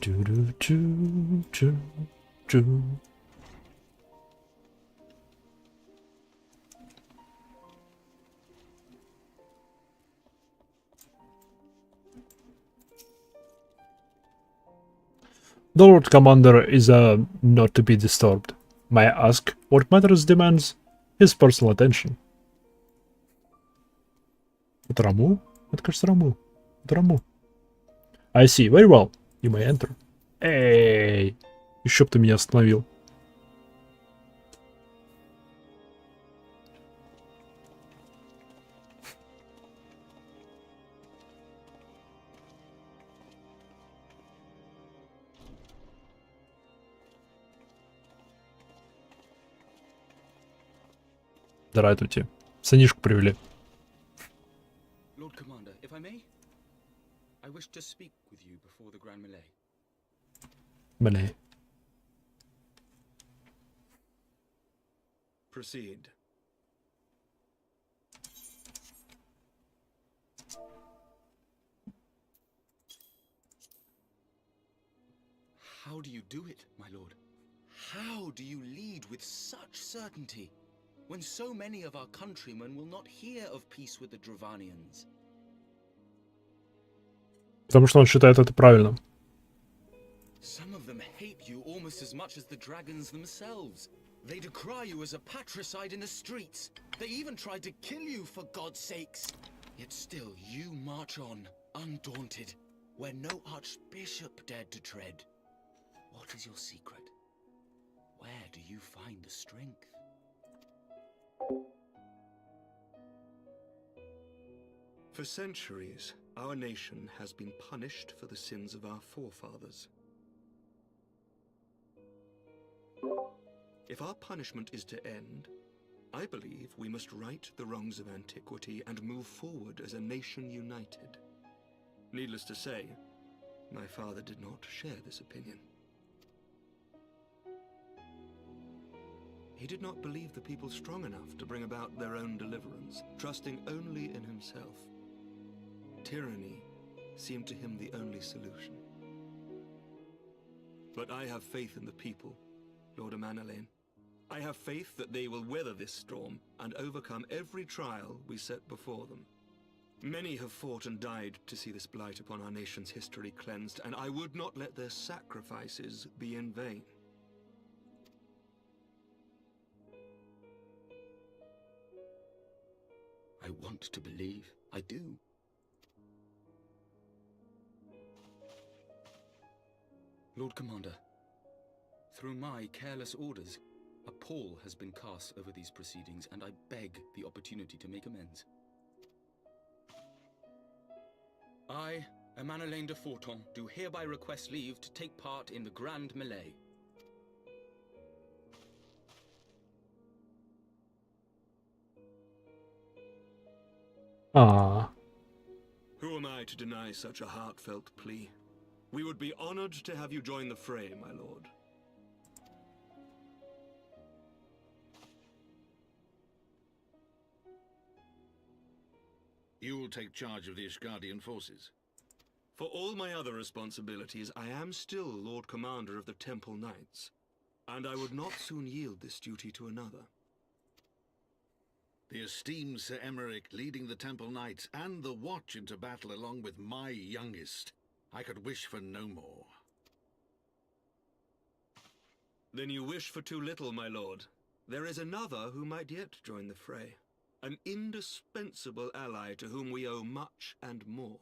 Чу-чу-чу-чу-чу. The Lord Commander is not to be disturbed. May I ask what matters demands his personal attention? Это Раму? Это, кажется, Раму. Это Раму. I see. Very well. You may enter. Эй! Еще б ты меня остановил. Здравствуйте. Сынишку привели. Lord Commander, if I may, I wish to speak with you before the Grand Melee. Melee. Proceed. How do you do it, my lord? How do you lead with such certainty, when so many of our countrymen will not hear of peace with the Dravanians? Потому что он считает это правильным. Some of them hate you almost as much as the dragons themselves. They decry you as a patricide in the streets. They even tried to kill you, for God's sakes. Yet still you march on, undaunted, where no archbishop dared to tread. What is your secret? Where do you find the strength? For centuries, our nation has been punished for the sins of our forefathers. If our punishment is to end, I believe we must right the wrongs of antiquity and move forward as a nation united. Needless to say, my father did not share this opinion. He did not believe the people strong enough to bring about their own deliverance, trusting only in himself. Tyranny seemed to him the only solution. But I have faith in the people, Lord Amanalain. I have faith that they will weather this storm and overcome every trial we set before them. Many have fought and died to see this blight upon our nation's history cleansed, and I would not let their sacrifices be in vain. I want to believe. I do. Lord Commander, through my careless orders, a pall has been cast over these proceedings, and I beg the opportunity to make amends. I, Amanalain de Forton, do hereby request leave to take part in the Grand Melee. Ah. Who am I to deny such a heartfelt plea? We would be honored to have you join the fray, my lord. You will take charge of the Ishgardian forces. For all my other responsibilities, I am still Lord Commander of the Temple Knights, and I would not soon yield this duty to another. The esteemed Sir Emeric leading the Temple Knights and the Watch into battle along with my youngest. I could wish for no more. Then you wish for too little, my lord. There is another who might yet join the fray. An indispensable ally to whom we owe much and more.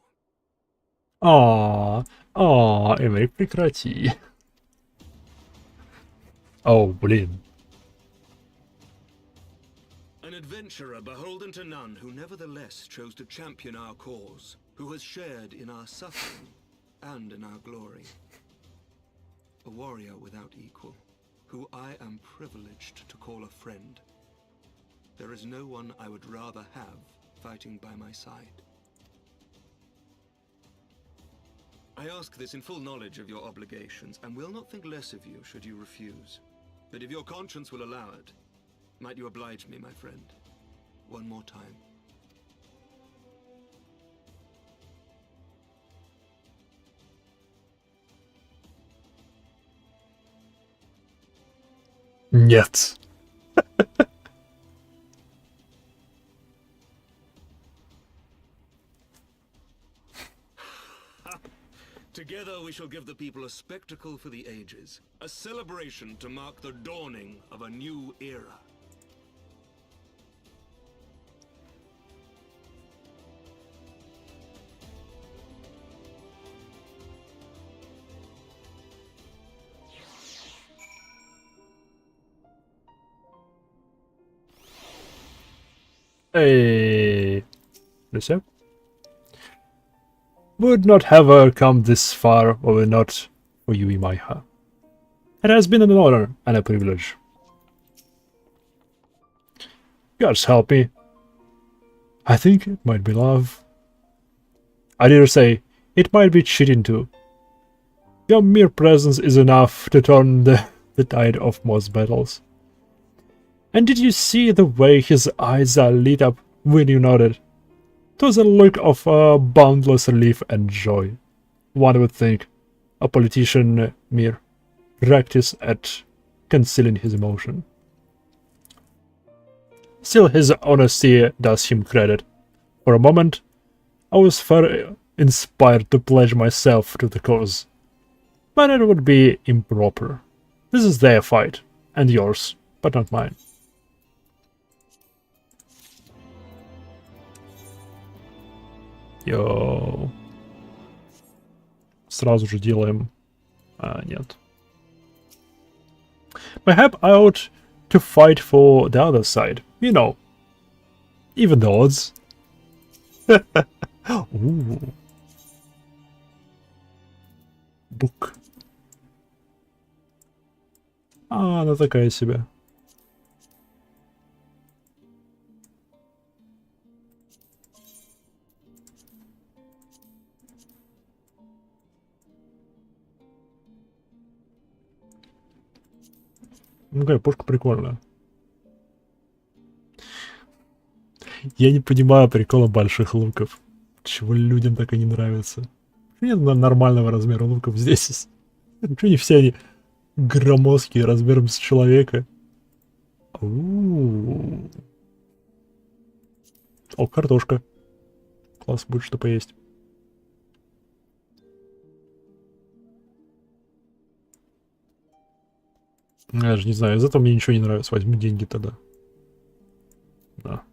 Эмерик, прекрати. Оу, блин. adventurer beholden to none, who nevertheless chose to champion our cause, who has shared in our suffering and in our glory. A warrior without equal, who I am privileged to call a friend. There is no one I would rather have fighting by my side. I ask this in full knowledge of your obligations, and will not think less of you should you refuse. But if your conscience will allow it, might you oblige me, my friend, one more time? Нет. Together we shall give the people a spectacle for the ages, a celebration to mark the dawning of a new era. Hey, Lucia? Would not have come this far were it not for you, Imaiha. It has been an honor and a privilege. Gods help me. I think it might be love. I dare say, it might be cheating too. Your mere presence is enough to turn the tide of most battles. And did you see the way his eyes lit up when you nodded? 'Twas a look of boundless relief and joy. One would think a politician mere practice at concealing his emotion. Still, his honesty does him credit. For a moment, I was far inspired to pledge myself to the cause. But it would be improper. This is their fight, and yours, but not mine. Йоу. Сразу же делаем... нет. Perhaps I ought to fight for the other side. You know. Even the odds. Ooh. Book. Она такая себе. Ну какая пушка прикольная. Я не понимаю прикола больших луков. Чего людям так и не нравится. Нет нормального размера луков здесь. Почему не все они громоздкие размером с человека? О, картошка. Класс, будет что поесть. Я же не знаю, из этого мне ничего не нравится. Возьму деньги тогда. Да.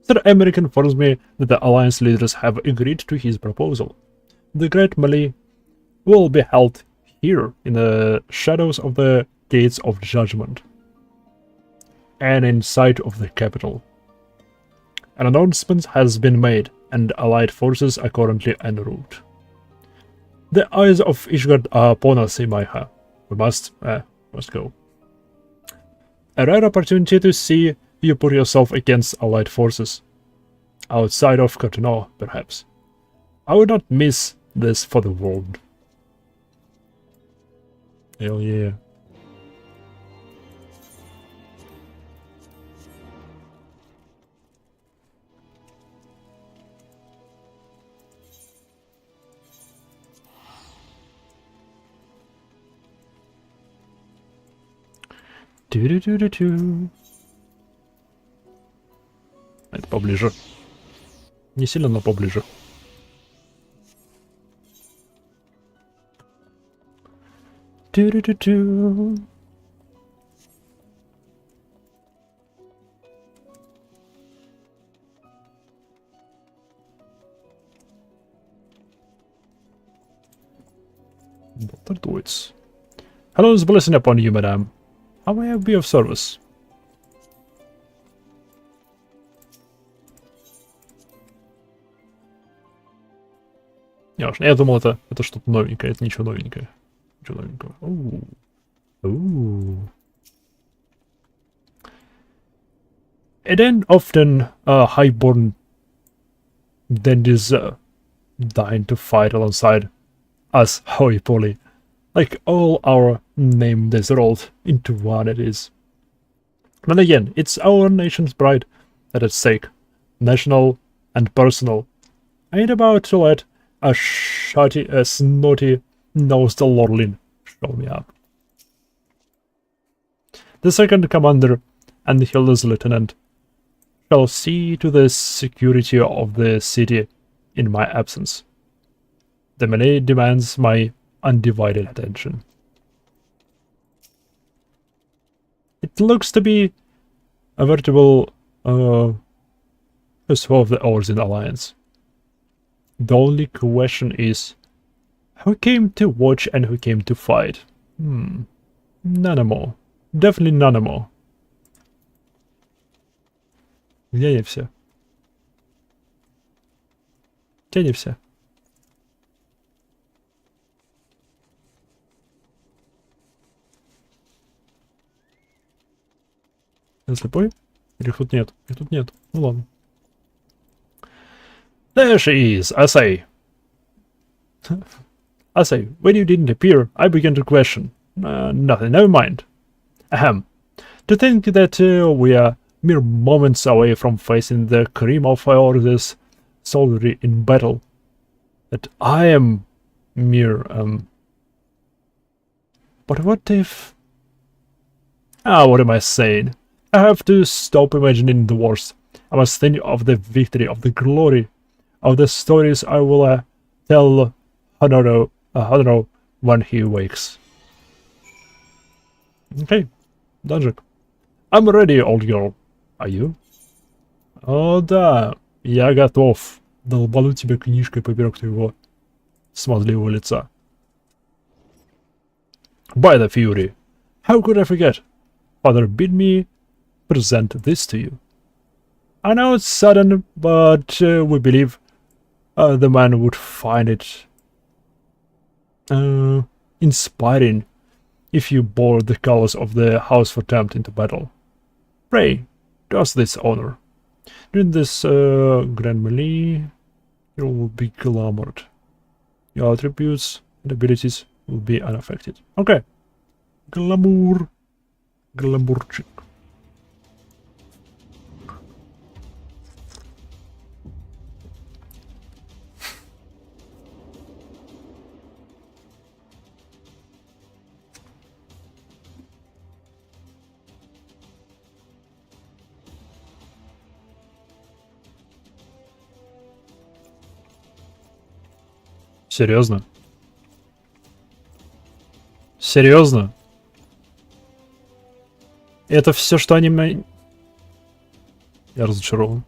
Sir Emmerich informs me that the Alliance leaders have agreed to his proposal. The Great Melee will be held here in the shadows of the Gates of Judgment and in sight of the capital. An announcement has been made and Allied forces are currently en route. The eyes of Ishgard are upon us, Imaiha. We must go. A rare opportunity to see you put yourself against Allied forces. Outside of Cotonou, perhaps. I would not miss this for the world. Hell yeah. Тю-рю-тю-рю-тю. Это поближе. Не сильно, но поближе. Тю-рю-тю-тю. Bolter Hello's blessing upon you, madame. How may I be of service? Ясно. Я думал, это что-то новенькое. Это ничего новенькое. Ничего новенького. It ain't often a highborn dandies dying to fight alongside us holy poly. Like all our name is rolled into one it is. And again, it's our nation's pride that at stake. National and personal. I ain't about to let a snotty-nosed lordling show me up. The second commander and Hilda's lieutenant shall see to the security of the city in my absence. The melee demands my undivided attention. It looks to be a veritable first of the oars in the alliance. The only question is who came to watch and who came to fight? None more. Definitely none more. Где они все? Где они все? Я слепой? Или их тут нет? Их тут нет. Ну ладно. There she is, I say. I say, when you didn't appear, I began to question. Nothing, never mind. Ahem. To think that we are mere moments away from facing the cream of this soldiery in battle. That I am mere, But what if... what am I saying? I have to stop imagining the worst. I must think of the victory, of the glory, of the stories I will tell Honoro when he wakes. Okay, Dungeon. I'm ready, old girl. Are you? О, да, я готов. Долбану тебя книжкой поперек твоего смазливого лица. By the Fury. How could I forget? Father bid me present this to you. I know it's sudden, but we believe the man would find it inspiring if you bore the colors of the House for Tempt into battle. Pray, do us this honor. During this grand melee, you will be glamoured. Your attributes and abilities will be unaffected. Okay. Glamour. Glamourчик. Серьезно? Серьезно? Это все, что они... Я разочарован.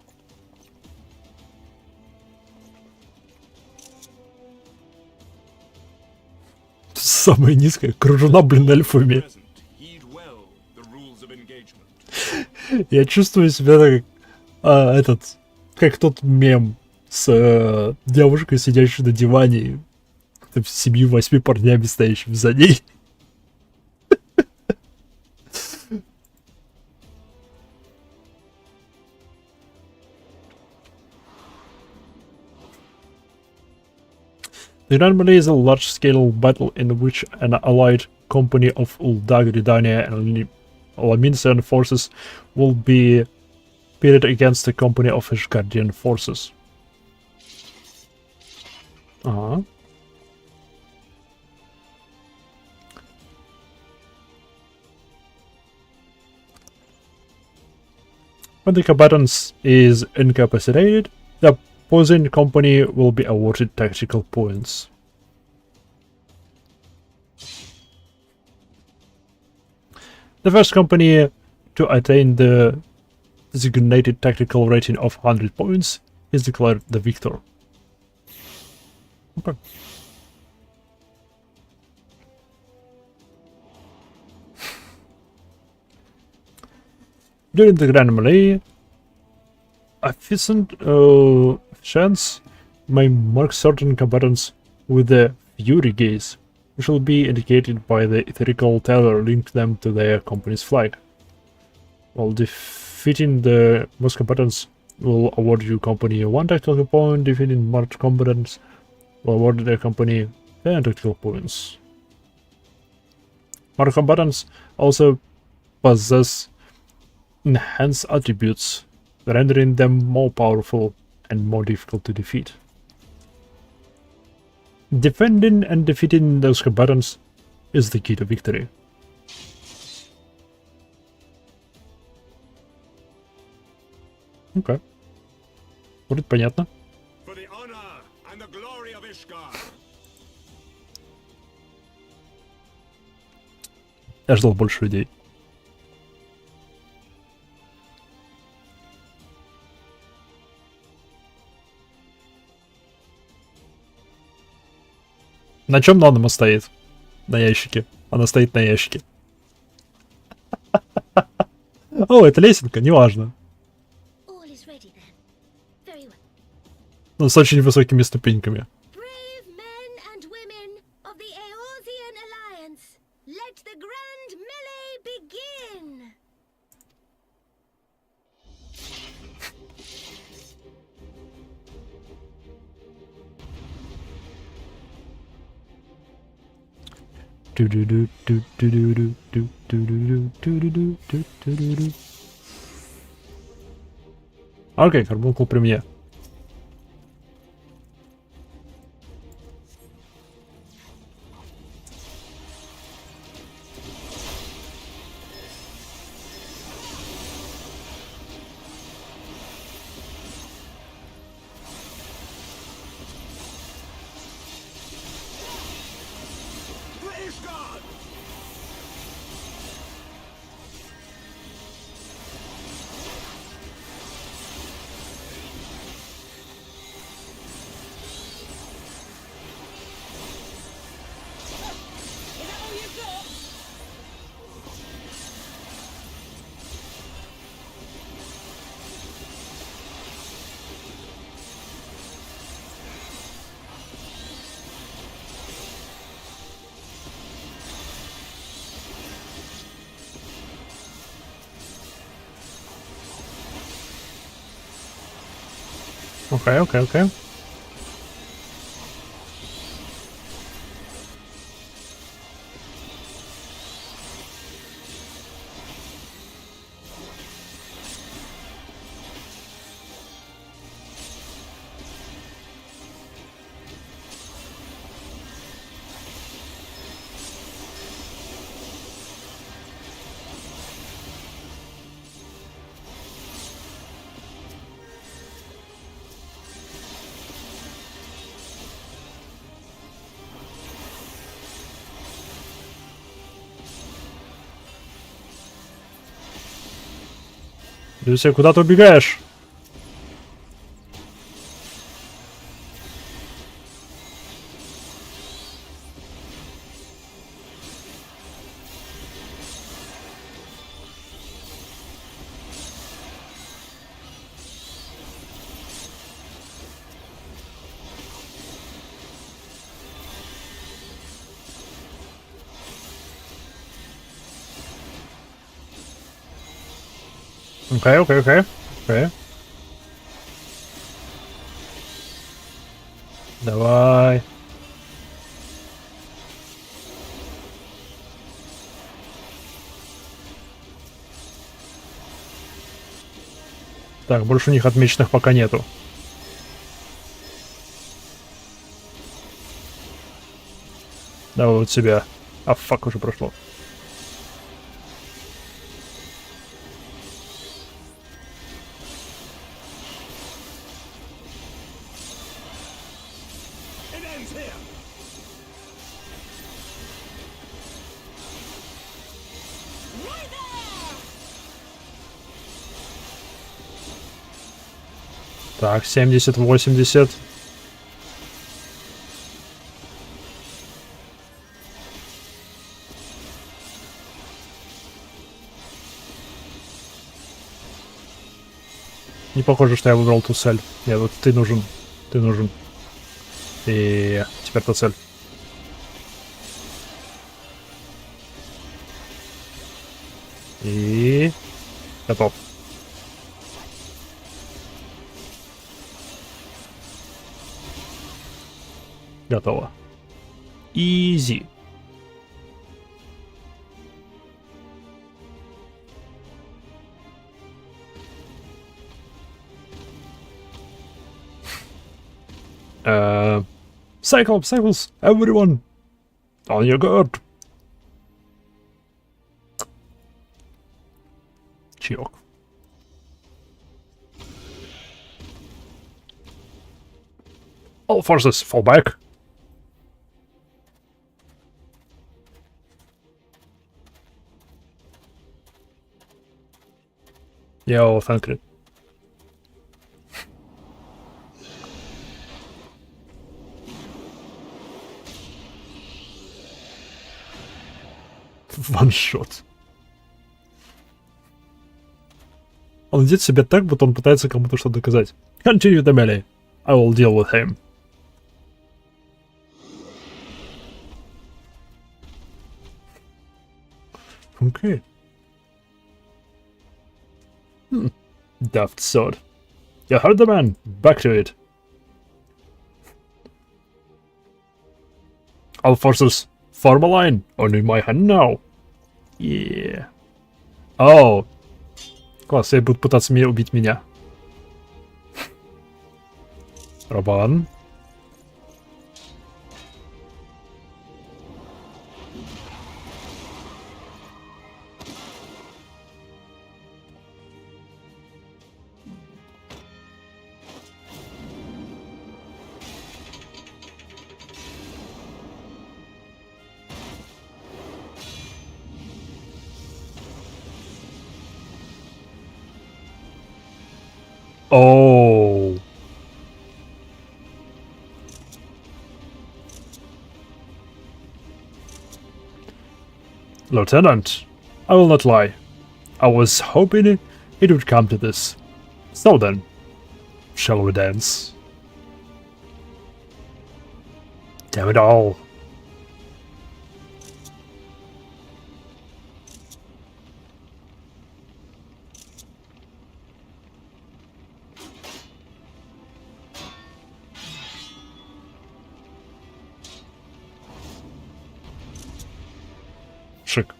Самая низкая кружена, блин, эльфами. Я чувствую себя как как тот мем с девушкой, сидящей на диване, с 7-8 парнями, стоящими за ней. The Grand Melee is a large-scale battle in which an allied company of Uldag, Ridania, and Laminsian forces will be pitted against a company of Ishgardian forces. When the combatant is incapacitated, the opposing company will be awarded tactical points. The first company to attain the designated tactical rating of 100 points is declared the victor. Okay. During the Grand Melee, efficient chance may mark certain combatants with the Fury Gaze, which will be indicated by the etherical tether linked them to their company's flag. While defeating the most combatants will award your company 1 tactical point, defeating most combatants will award their company 10 tactical points. More combatants also possess enhanced attributes, rendering them more powerful and more difficult to defeat. Defending and defeating those combatants is the key to victory. Окей. Будет понятно. Я ждал больше людей. На чем Нанома стоит? На ящике. Она стоит на ящике. О, это лесенка, неважно. Но с очень высокими ступеньками. Окей, карбункул при мне. Окей. Люся, куда ты убегаешь? Окей. Давай. Так, больше у них отмеченных пока нету. Давай вот себя. А, фак, уже прошло. Так, 70-80. Не похоже, что я выбрал ту цель. Нет, вот ты нужен. И Теперь-то цель. И... готов. Готово. Изи. Cycles, everyone! On your guard! Чирок. All forces, fall back! Yo, thank you. Ваншот. Он ведет себя так, будто он пытается кому-то что-то доказать. Continue the melee. I will deal with him. Okay. Daft sword. You heard the man. Back to it. All forces, form a line. Only my hand now. Yeah. Oh. Класс, они будут пытаться убить меня. Рабан. Oh. Lieutenant, I will not lie. I was hoping it would come to this. So then, shall we dance? Damn it all. Шик.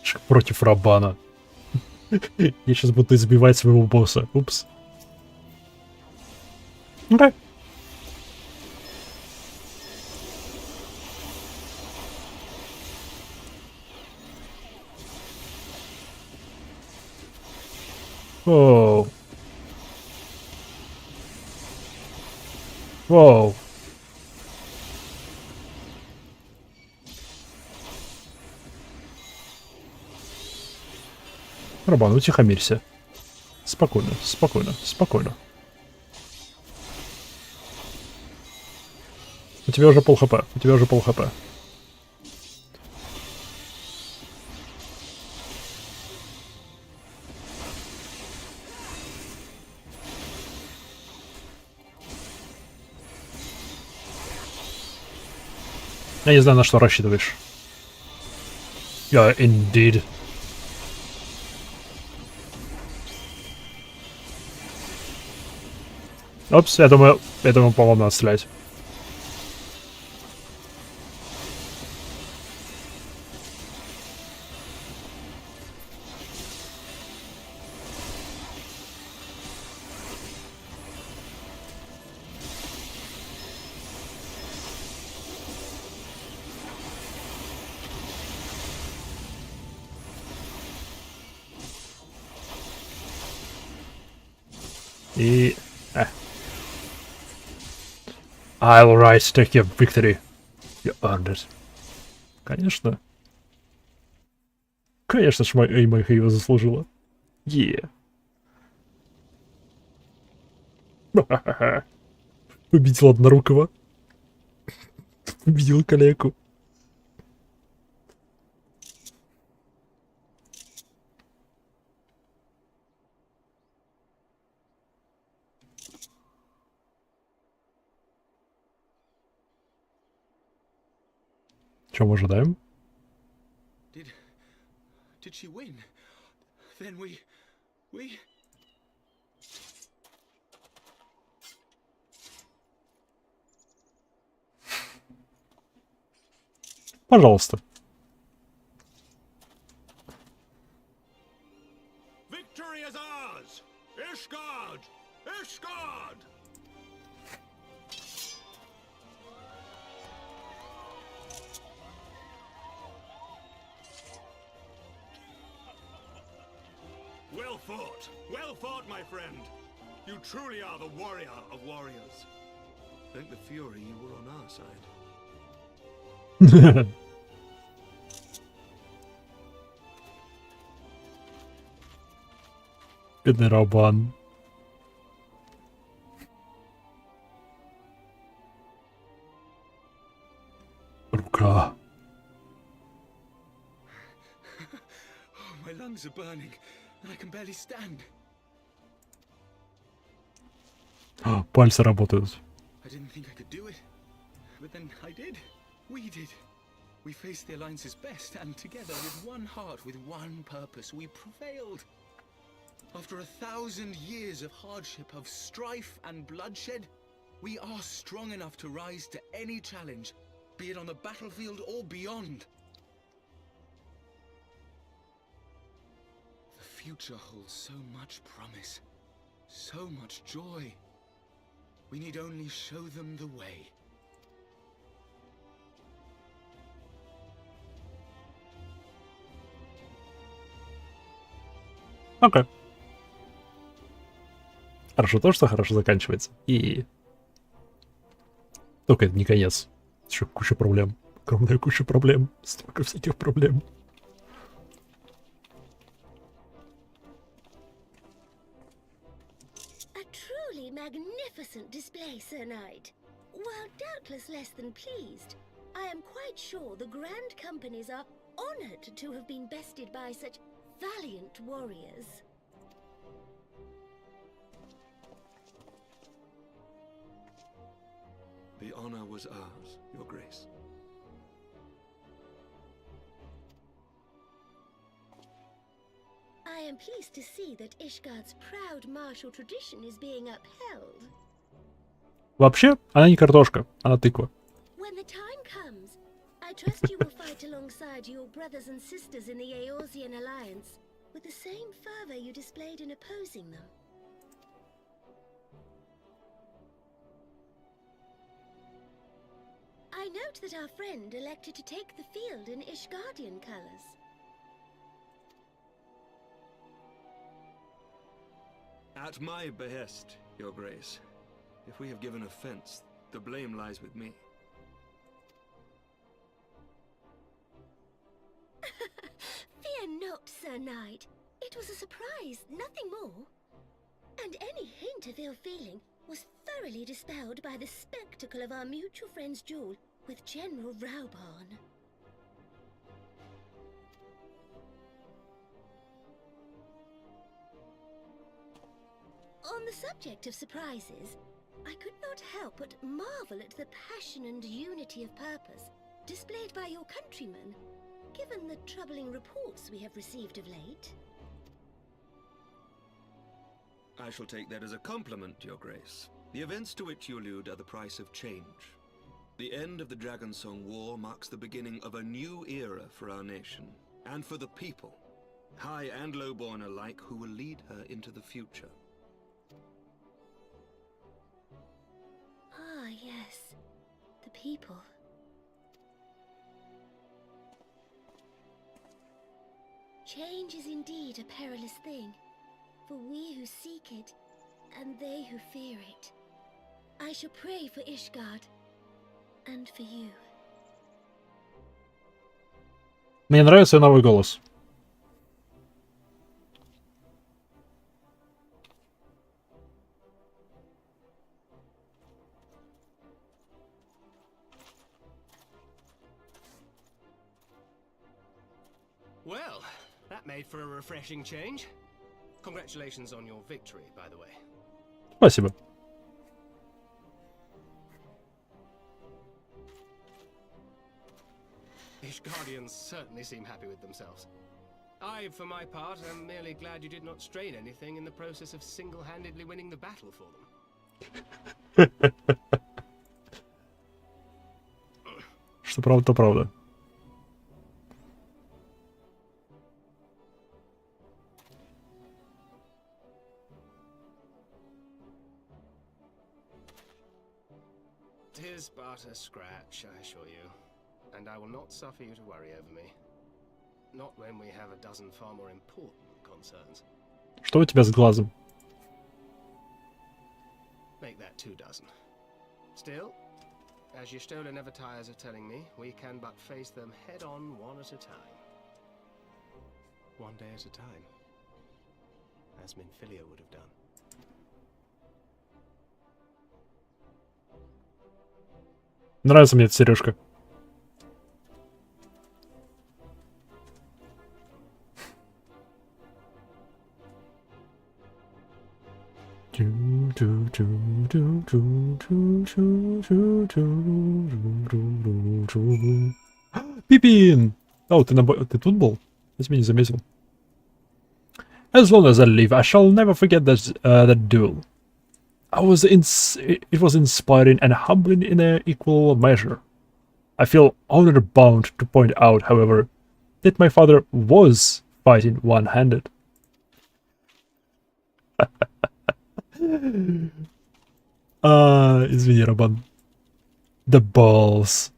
Шик против Рабана. Я сейчас буду избивать своего босса. Упс. Окей. Воу. Воу. Рабан, утихомирься. Спокойно, спокойно, спокойно. У тебя уже пол хп, у тебя уже пол хп. Я не знаю, на что рассчитываешь. Yeah, indeed. Опс, я думаю, по-моему, надо стрелять. И... I'll right, take your victory. You earned it. Конечно. Конечно ж, Эймэха его заслужила. Yeah. Убедил однорукого. Убедил калеку. Чем ожидаем? Did she win? Then we... Пожалуйста. Victory is ours! Ishgard! Ishgard! Well fought, my friend. You truly are the warrior of warriors. Thank the Fury you were on our side. Бедный Раубан. Рука. Oh, my lungs are burning, and I can barely stand. Пальцы работают. I didn't think I could do it, but then I did. We did. We faced the Alliance's best, and together with one heart, with one purpose, we prevailed. After 1,000 years of hardship, of strife and bloodshed, we are strong enough to rise to any challenge, be it on the battlefield or beyond. The future holds so much promise, so much joy. We need only show them the way. Окей. Хорошо то, что хорошо заканчивается. И... Только это не конец. Еще куча проблем. Огромная куча проблем. Столько всяких проблем. A truly magnificent display, Sir Knight. While doubtless less than pleased, I am quite sure the Grand Companies are honored to have been bested by such valiant warriors. The honor was ours, Your Grace. I am pleased to see that Ishgard's proud martial tradition is being upheld. Вообще, она не картошка, она тыква. When the time comes, I trust you will fight alongside your brothers and sisters in the Eorzean Alliance with the same fervor you displayed in opposing them. I note that our friend elected to take the field in Ishgardian colors. At my behest, Your Grace. If we have given offense, the blame lies with me. Fear not, Sir Knight. It was a surprise, nothing more. And any hint of ill feeling was thoroughly dispelled by the spectacle of our mutual friend's duel with General Rauban. On the subject of surprises, I could not help but marvel at the passion and unity of purpose displayed by your countrymen, given the troubling reports we have received of late. I shall take that as a compliment, Your Grace. The events to which you allude are the price of change. The end of the Dragonsong War marks the beginning of a new era for our nation, and for the people, high and lowborn alike, who will lead her into the future. Ah, yes. The people. Change is indeed a perilous thing, for we who seek it, and they who fear it. I shall pray for Ishgard, and for you. Мне нравится новый голос. Well, that made for a refreshing change. Congratulations on your victory, by the way. Спасибо. These guardians certainly seem happy with themselves. I, for my part, am merely glad you did not strain anything in the process of single-handedly winning the battle for them. Что правда, то правда. Tis but a scratch, I assure you, and I will not suffer you to worry over me. Not when we have a dozen far more important concerns. Что у тебя с глазом? Make that 2 dozen. Still, as your stoler never tires of telling me, we can but face them head-on one at a time. One day at a time. As Minfilia would have done. Нравится мне эта сережка. Пипин! О, ты тут был? Я тебя не заметил. As long as I live, I shall never forget that duel. It was inspiring and humbling in an equal measure. I feel honor-bound to point out, however, that my father was fighting one-handed. Извини, Роман. The balls.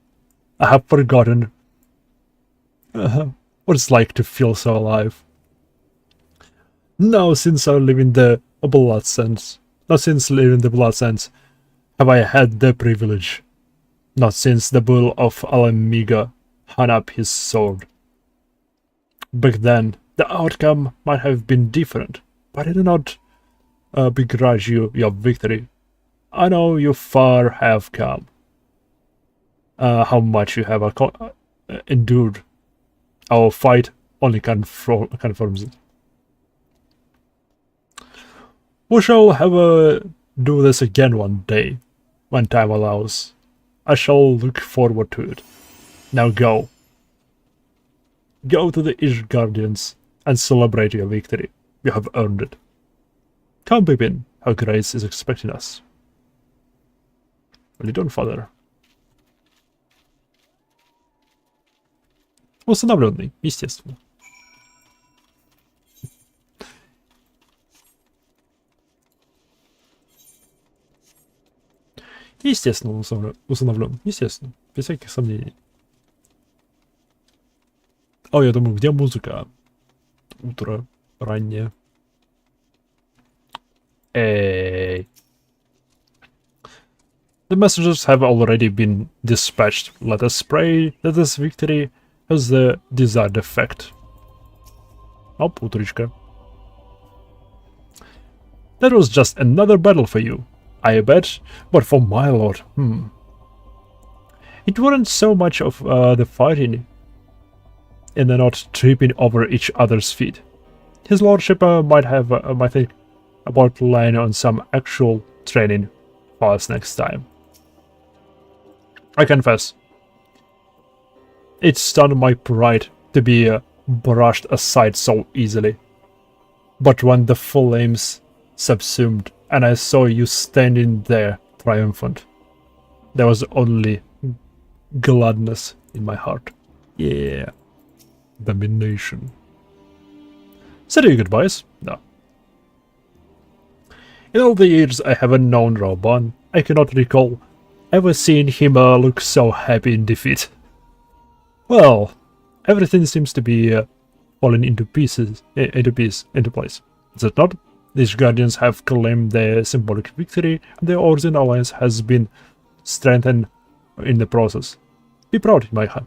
I have forgotten what it's like to feel so alive. Now, since leaving the Blood Sands, have I had the privilege. Not since the bull of Alamiga hung up his sword. Back then, the outcome might have been different, but I do not begrudge you your victory. I know you far have come. How much you have endured. Our fight only confirms it. We shall do this again one day, when time allows. I shall look forward to it. Now go. Go to the Ish Guardians and celebrate your victory. You have earned it. Come, Pippin, her grace is expecting us. Well, you don't, father. Усыновленный, естественно. Естественно, усыновлен. Естественно. Без всяких сомнений. О, я думаю, где музыка? Утро раннее. Эй. The messengers have already been dispatched. Let us pray that this victory has the desired effect. Оп, утречка. That was just another battle for you. I bet, but for my lord, It wasn't so much of the fighting and the not tripping over each other's feet. His lordship might think about laying on some actual training for us next time. I confess, it stunned my pride to be brushed aside so easily. But when the flames subsumed and I saw you standing there triumphant, there was only gladness in my heart. Yeah. Domination. Said you goodbyes? No. In all the years I haven't known Roban, I cannot recall ever seeing him look so happy in defeat. Well, everything seems to be falling into place. Is it not? These guardians have claimed their symbolic victory, and the Origin Alliance has been strengthened in the process. Be proud, Майха.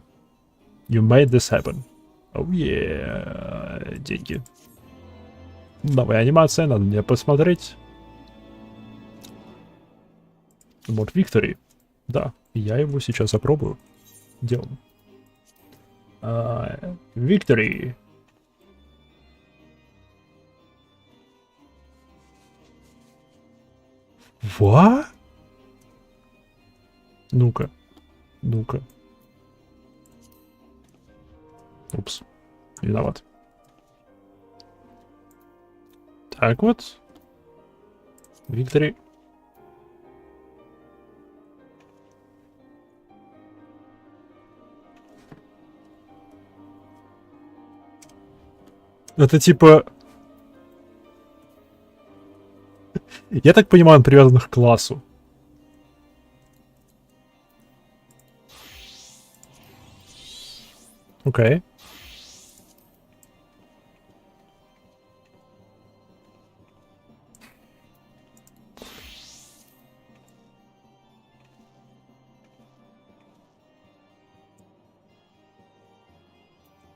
You made this happen. Oh yeah, деньги. Новая анимация, надо мне посмотреть. Вот Victory. Да, я его сейчас опробую. Делаем. Victory. What? Ну-ка. Ну-ка. Упс. Виноват. Так вот. Victory. Это типа... Я так понимаю, он привязан к классу. Окей.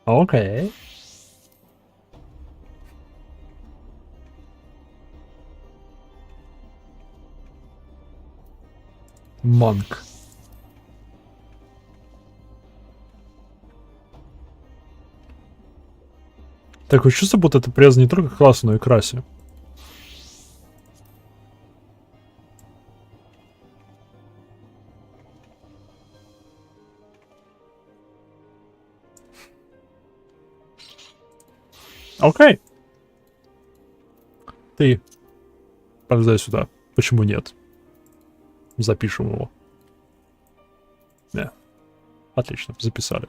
Окей. Монк. Такое чувство, будто это привязано не только к классу, но и к расе. Окей. Ты полезай сюда. Почему нет? Запишем его. Не. Отлично, записали.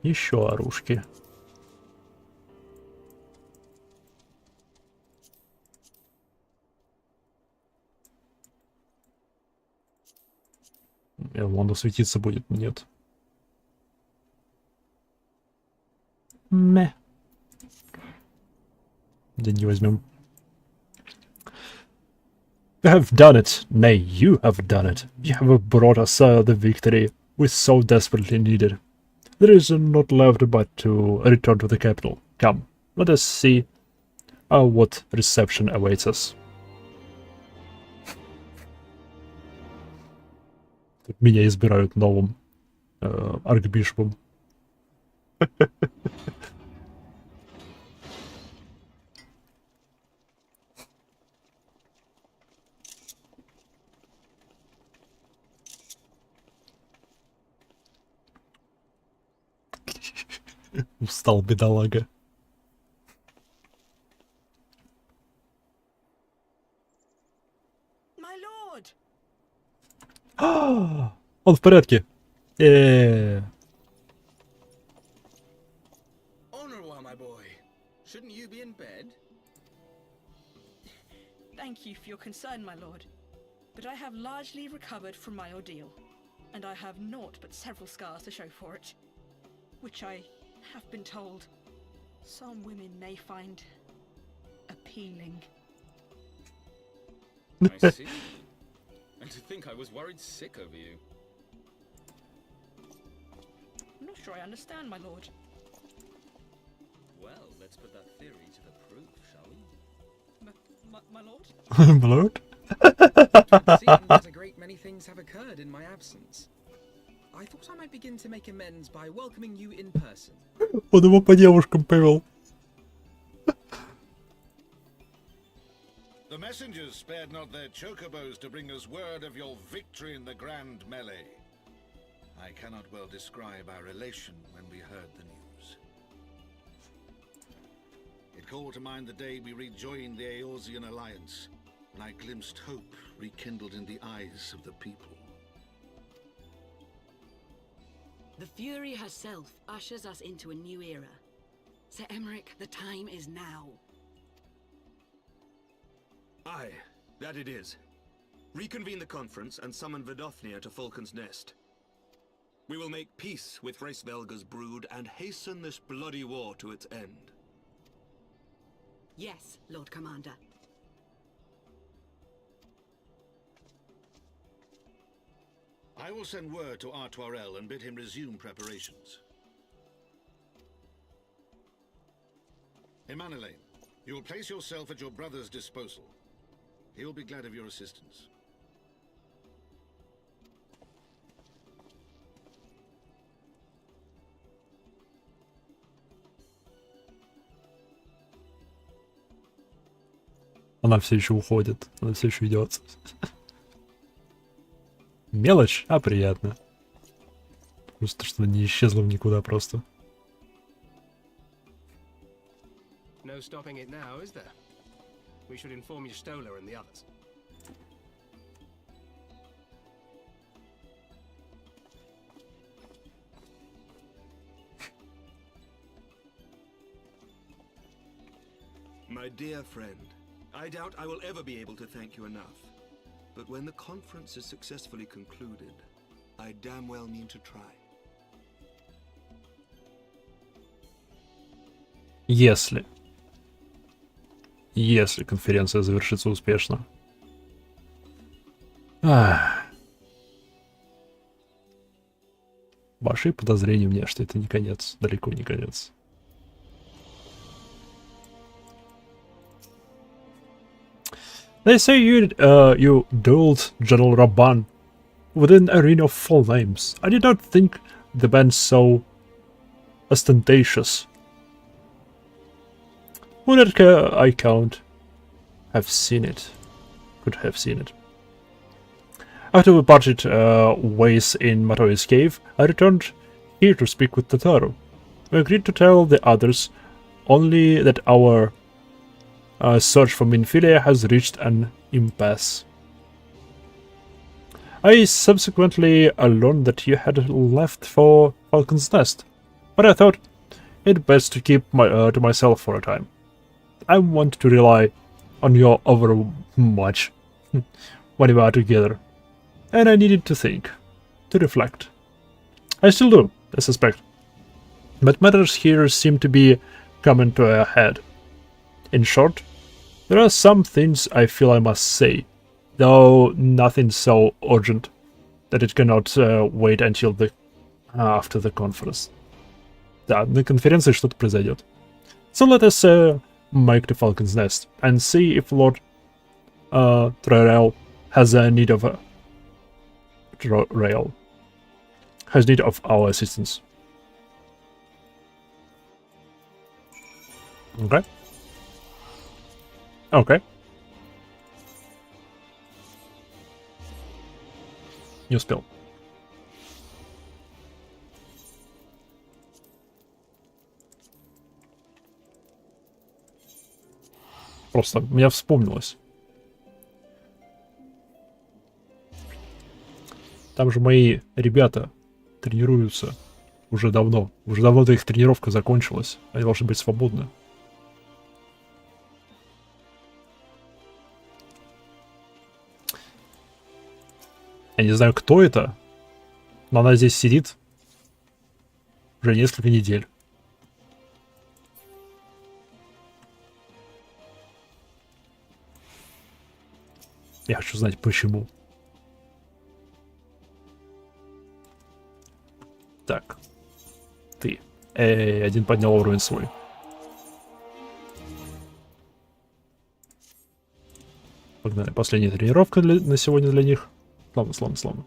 Еще оружки. Он светиться будет, нет. Мeh. Деньги возьмем. You have done it. Nay, you have done it. You have brought us the victory we so desperately needed. There is not left but to return to the capital. Come, let us see what reception awaits us. Меня избирают новым аркбишопом. Устал, бедолага. Он в порядке. Honorable, my boy. Shouldn't you be in bed? Thank you for your concern, my lord. But I have largely recovered from my ordeal, and I have naught but several scars to show for it, which I have been told some women may find appealing. I see. And to think I was worried sick over you. I'm not sure I understand, my lord. Well, let's put that theory to the proof, shall we? My lord? My lord? It seems that a great many things have occurred in my absence. I thought I might begin to make amends by welcoming you in person. Он его по девушкам повел. The messengers spared not their chocobos to bring us word of your victory in the grand melee. I cannot well describe our elation when we heard the news. It called to mind the day we rejoined the Eorzean alliance, when I glimpsed hope rekindled in the eyes of the people. The Fury herself ushers us into a new era. Sir Emmerich, the time is now. Aye, that it is. Reconvene the conference and summon Vidofnir to Falcon's Nest. We will make peace with Hraesvelga's brood and hasten this bloody war to its end. Yes, Lord Commander. I will send word to Artoirel and bid him resume preparations. Emanuele, you will place yourself at your brother's disposal. He will be glad of your assistance. Она все еще уходит. Она все еще идет. Мелочь, а приятно. Просто что не исчезла в никуда просто. No stopping it now, is there? We should inform Stola and the others. My dear friend, I doubt I will ever be able to thank you enough. But when the conference is successfully concluded, I damn well mean to try. Если конференция завершится успешно. Ваши подозрения мне, что это не конец, далеко не конец. They say you dueled General Rabban within an arena of full names. I did not think the band so ostentatious. Who that I count have seen it. Could have seen it. After we parted ways in Matoi's cave, I returned here to speak with Tataru. We agreed to tell the others only that our search for Minfilia has reached an impasse. I subsequently learned that you had left for Falcon's Nest, but I thought it best to keep to myself for a time. I want to rely on you over much when we are together, and I needed to think, to reflect. I still do, I suspect, but matters here seem to be coming to a head. In short, there are some things I feel I must say, though nothing so urgent that it cannot wait until after the conference. Да, на конференции что-то произойдет. So let us make the Falcon's Nest and see if Lord Trail has a need of has need of our assistance. Okay. Okay. Не успел. Просто меня вспомнилось. Там же мои ребята тренируются уже давно. Уже давно-то их тренировка закончилась. Они должны быть свободны. Я не знаю, кто это, но она здесь сидит уже несколько недель. Я хочу знать, почему. Так. Ты. Один поднял уровень свой. Погнали. Последняя тренировка на сегодня для них. Славно.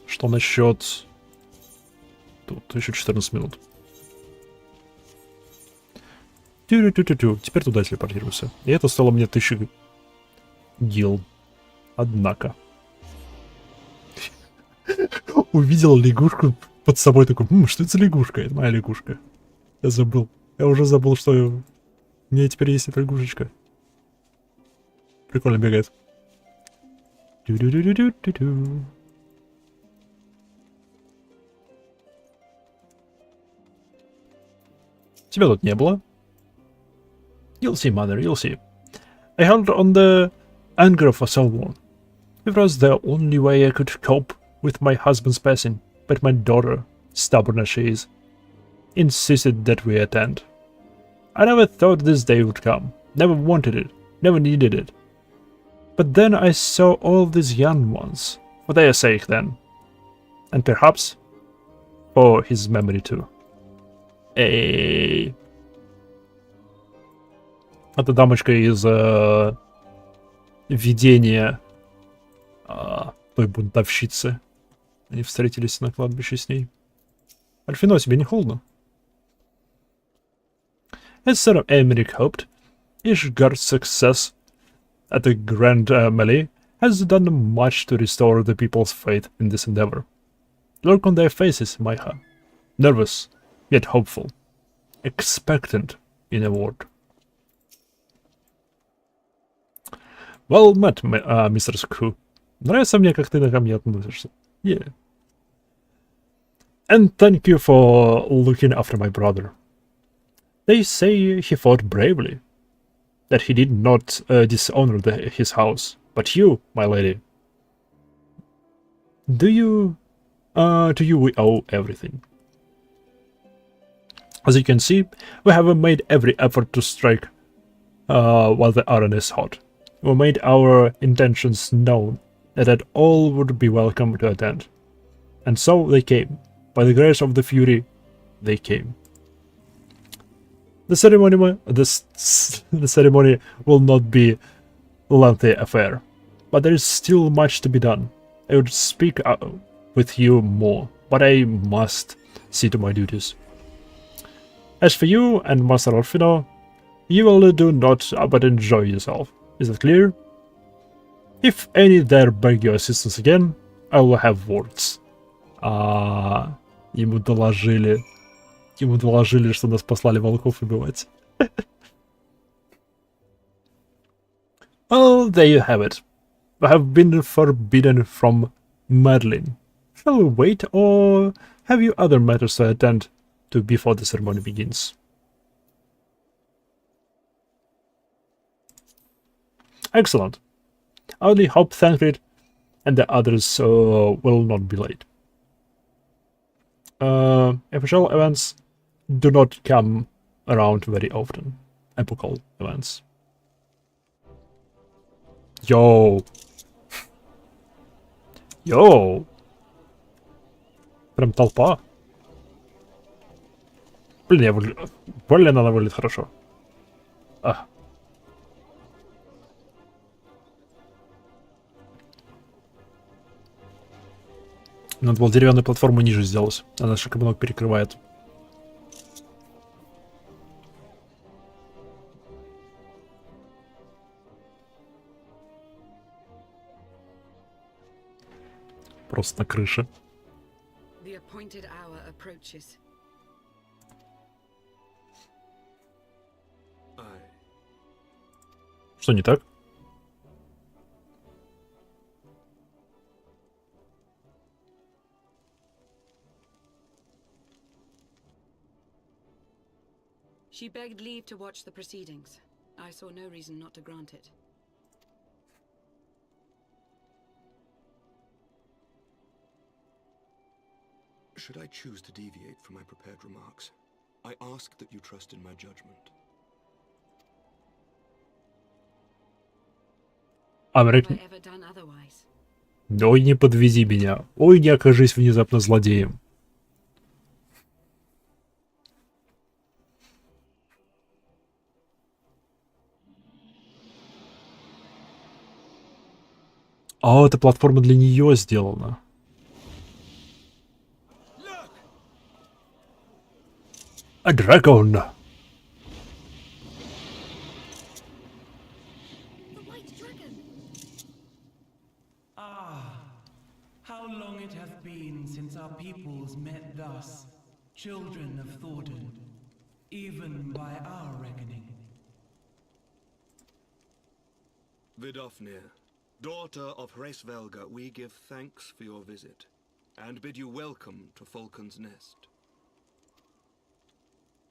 Что насчет... Тут еще 14 минут. Теперь туда телепортируемся. И это стало мне 1000 гил. Однако. Увидел лягушку под собой, такой, что это за лягушка? Это моя лягушка. Я забыл. Я уже забыл, что у меня теперь есть эта лягушечка. Прикольно бегает. Тебя тут не было. You'll see, mother, you'll see. I held on the anger for someone. It was the only way I could cope with my husband's passing, but my daughter, stubborn as she is, insisted that we attend. I never thought this day would come. Never wanted it. Never needed it. But then I saw all these young ones, for their sake then. And perhaps for his memory too. Это дамочка из видения той бунтовщицы. Они встретились на кладбище с ней. Альфино, тебе не холодно? As Sir Emeric hoped, Ishgard's success at the Grand Melee has done much to restore the people's faith in this endeavor. Look on their faces, Maiha. Nervous, yet hopeful. Expectant, in a word. Well met, Mr. Sku. Нравится мне, как ты ко мне относишься. Yeah. And thank you for looking after my brother. They say he fought bravely, that he did not dishonor his house, but you, my lady. To you we owe everything. As you can see, we have made every effort to strike while the iron is hot. We made our intentions known, and that all would be welcome to attend. And so they came. By the grace of the Fury, they came. The ceremony will not be a lengthy affair, but there is still much to be done. I would speak with you more, but I must see to my duties. As for you and Master Orfino, you will do naught but enjoy yourself. Is that clear? If any dare beg your assistance again, I will have words. Ему доложили, что нас послали волков убивать. Well, there you have it. We have been forbidden from meddling. Shall we wait, or have you other matters to attend to before the ceremony begins? Excellent. I only hope Thancred and the others will not be late. Official events do not come around very often. Epochal events. Yo! Yo! Прям толпа. Блин, она выглядит хорошо. Надо было деревянную платформу ниже сделать. Она шикарно перекрывает. Просто на крыше. The appointed hour approaches. Что не так? She begged leave to watch the proceedings. I saw no reason not to grant it. Should I choose to deviate from my prepared remarks, I ask that you trust in my judgment. Америк... Ой, не подвези меня. Ой, не окажись внезапно злодеем. А, это платформа для нее сделана. A dragon! How long it hath been since our peoples met thus, children of Thornton, even by our reckoning. Vidofnir, daughter of Hraesvelga, we give thanks for your visit, and bid you welcome to Falcon's Nest.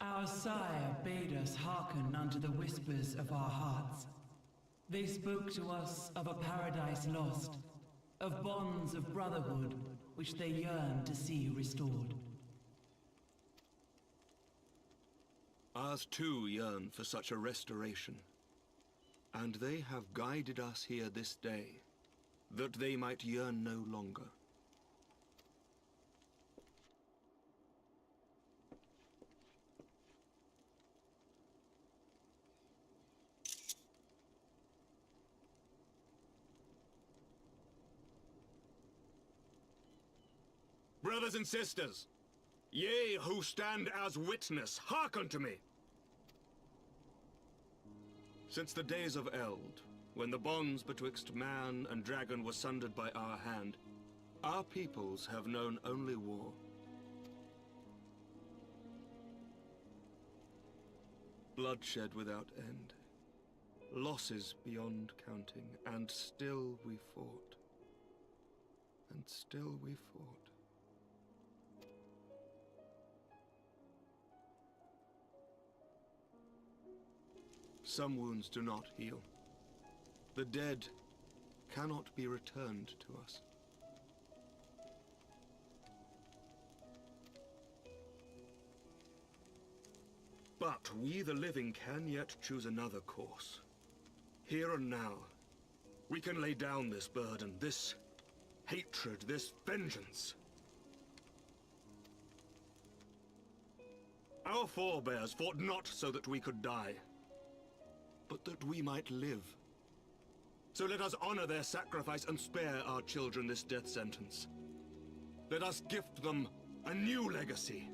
Our sire bade us hearken unto the whispers of our hearts. They spoke to us of a paradise lost, of bonds of brotherhood which they yearned to see restored. Ours too yearn for such a restoration, and they have guided us here this day, that they might yearn no longer. Brothers and sisters, ye who stand as witness, hearken to me. Since the days of Eld, when the bonds betwixt man and dragon were sundered by our hand, our peoples have known only war. Bloodshed without end, losses beyond counting, and still we fought. And still we fought. Some wounds do not heal. The dead cannot be returned to us. But we, the living, can yet choose another course. Here and now, we can lay down this burden, this hatred, this vengeance. Our forebears fought not so that we could die, but that we might live. So let us honor their sacrifice and spare our children this death sentence. Let us gift them a new legacy.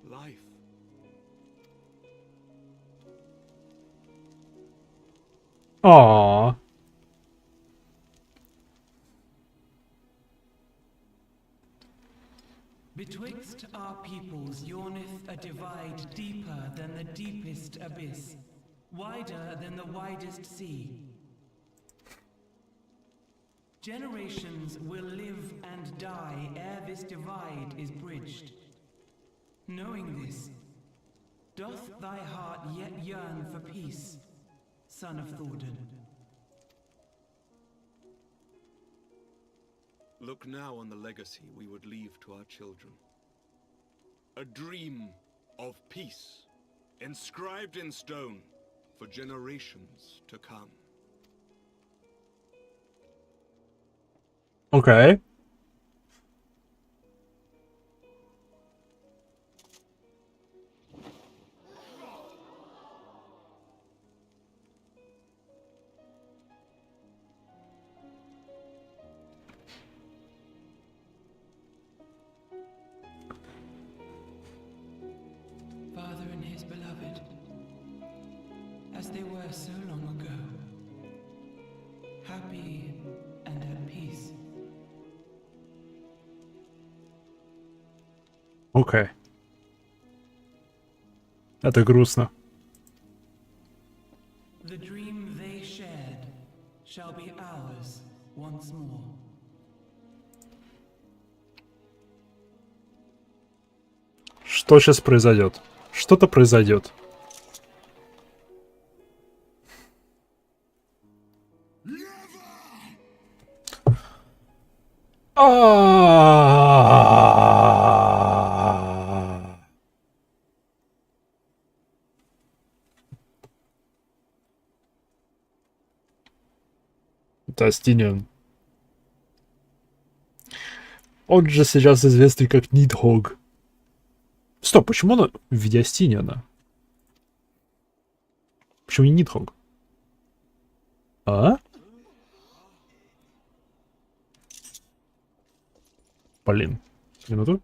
Life. Aww. Betwixt our peoples yawneth a divide deeper than the deepest abyss, wider than the widest sea. Generations will live and die ere this divide is bridged. Knowing this, doth thy heart yet yearn for peace, son of Thordan? Look now on the legacy we would leave to our children. A dream of peace, inscribed in stone for generations to come. Okay. Father and his beloved, as they were so long ago, happy and at peace. Окей. Это грустно. The dream they shared shall be ours once more. Что сейчас произойдет? Что-то произойдет. Это Астиниан. Он же сейчас известный как Нидхогг. Стоп, почему он в виде Астиниана? Почему не Нидхогг? А? Блин. Минуту.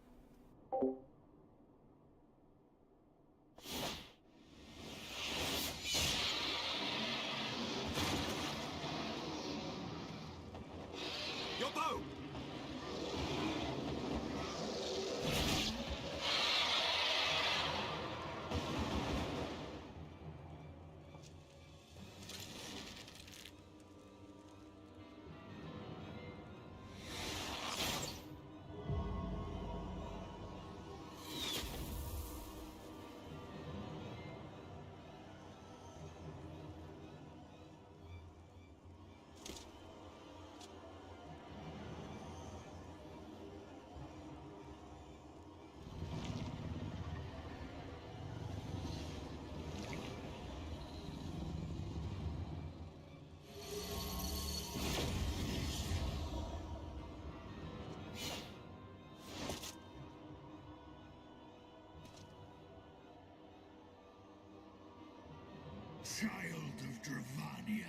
Child of Dravania,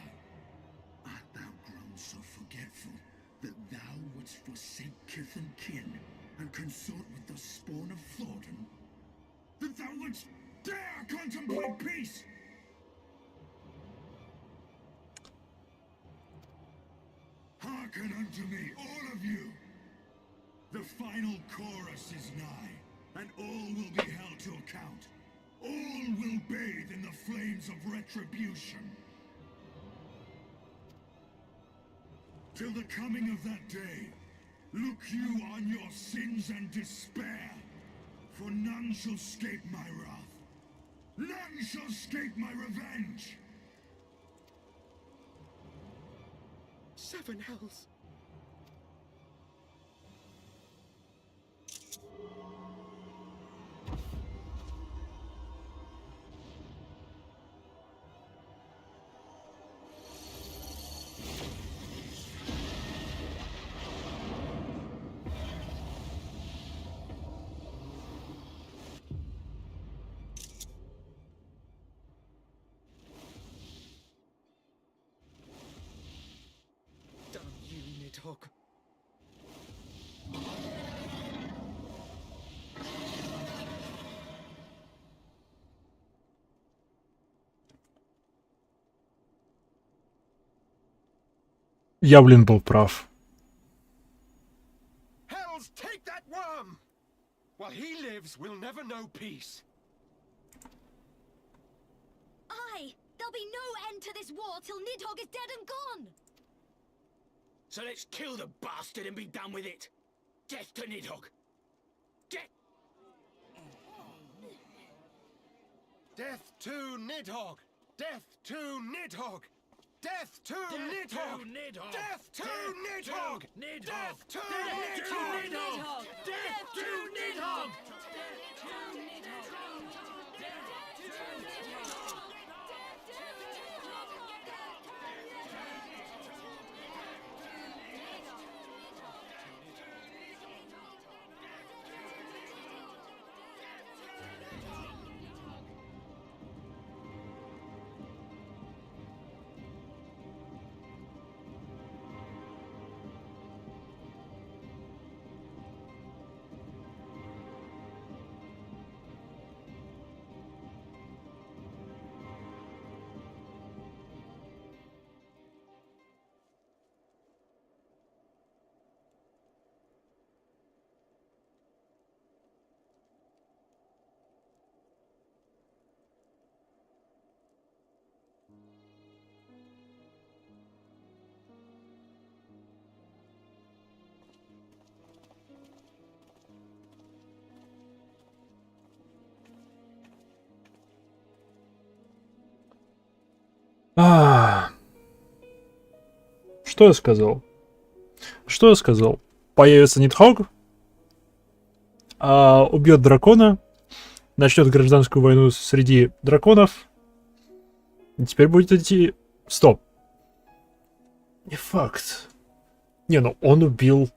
art thou grown so forgetful that thou wouldst forsake kith and kin and consort with the spawn of Thordan? That thou wouldst dare contemplate peace? to me, all of you! The final chorus is nigh, and all will be held to account. All will bathe in the flames of retribution. Till the coming of that day, look you on your sins and despair, for none shall escape my wrath. None shall escape my revenge! 7 hells. Damn you, Nidhogg. Я, блин, был прав. Hells, take that worm! While he lives, we'll never know peace. Aye! There'll be no end to this war till Nidhogg is dead and gone! So let's kill the bastard and be done with it. Death to Nidhogg. Death. Death to Nidhogg! Death to Nidhogg! Death to Nidhogg! Death to Nidhogg! Death to Nidhogg! Death to Nidhogg! Что я сказал? Что я сказал? Появится Нидхогг, убьет дракона, начнет гражданскую войну среди драконов. И теперь будет идти... Стоп. Не факт. Не, ну он убил...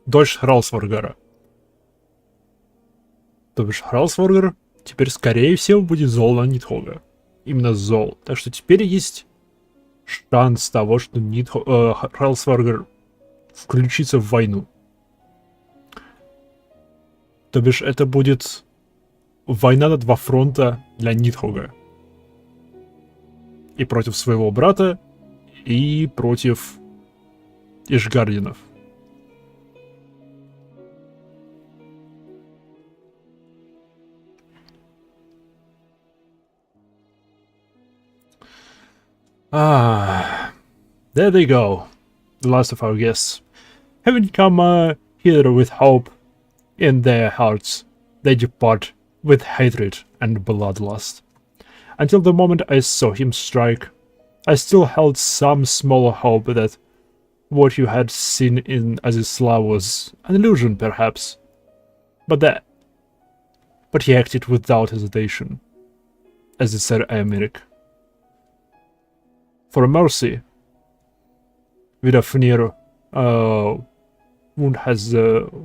дочь Хралсваргара. То бишь Хралсваргар теперь, скорее всего, будет зол на Нидхогга. Именно зол. Так что теперь есть шанс того, что Хралсваргар включится в войну. То бишь это будет война на 2 фронта для Нидхогга. И против своего брата, и против Ишгардинов. There they go, the last of our guests. Having come here with hope in their hearts, they depart with hatred and bloodlust. Until the moment I saw him strike, I still held some small hope that what you had seen in Azizla was an illusion, perhaps. But he acted without hesitation, as did Sir Emeric. For mercy, Vidafnir wound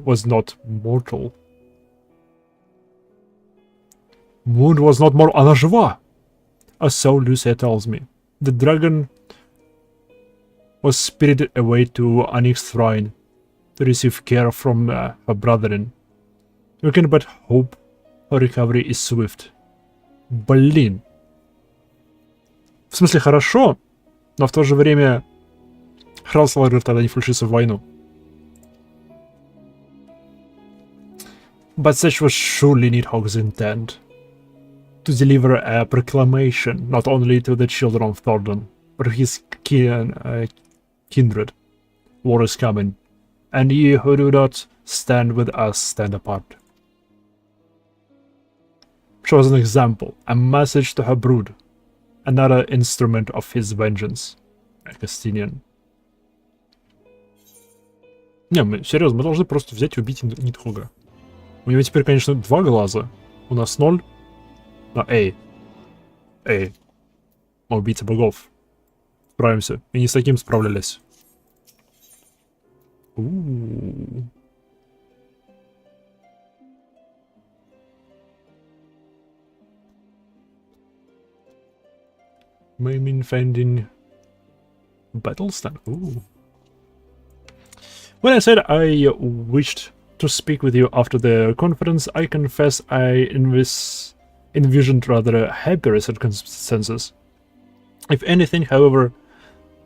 was not mortal. Wound was not mortal. Она жива! So Lucia tells me. The dragon was spirited away to Onyx Shrine to receive care from her brethren. We can but hope her recovery is swift. Блин. В смысле, хорошо, но в то же время RusStarik тогда не включится в войну. But such was surely Nidhogg's intent. To deliver a proclamation not only to the children of Thordan, but to his kindred. War is coming, and ye who do not stand with us stand apart. She was an example, a message to her brood, another instrument of his vengeance. Agostinian. Не, мы, серьезно, мы должны просто взять и убить Нидхогга. У него теперь, конечно, 2 глаза. У нас 0. Но эй. Мы убийцы богов. Справимся. И не с таким справлялись. Maiming finding battle stand. When I said I wished to speak with you after the conference, I confess I envisioned rather happier circumstances. If anything, however,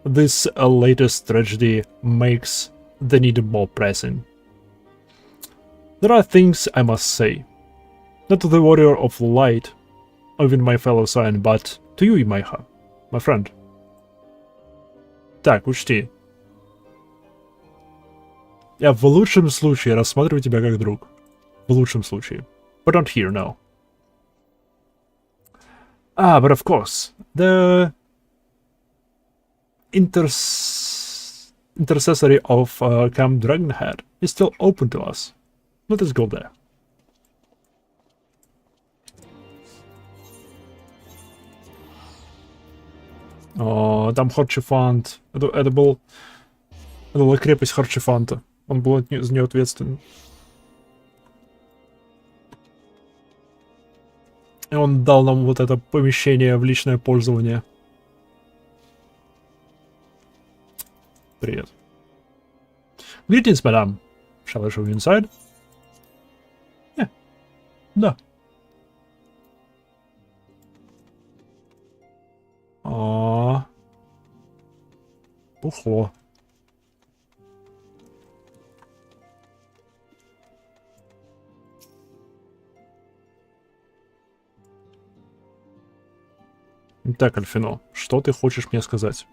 this latest tragedy makes the need more pressing. There are things I must say. Not to the warrior of light, or even my fellow Scion, but to you, Imaiha, my friend. Так, учти. Я в лучшем случае рассматриваю тебя как друг. В лучшем случае. But not here, no. But of course, the intercessory of Camp Dragonhead is still open to us. Let us go there. О, там Харчефант. Это была крепость Харчефанта. Он был за нее ответственен. И он дал нам вот это помещение в личное пользование. Привет. Greetings, madam. Shall I show you inside? Да. Ухо. Так, Альфино, что ты хочешь мне сказать?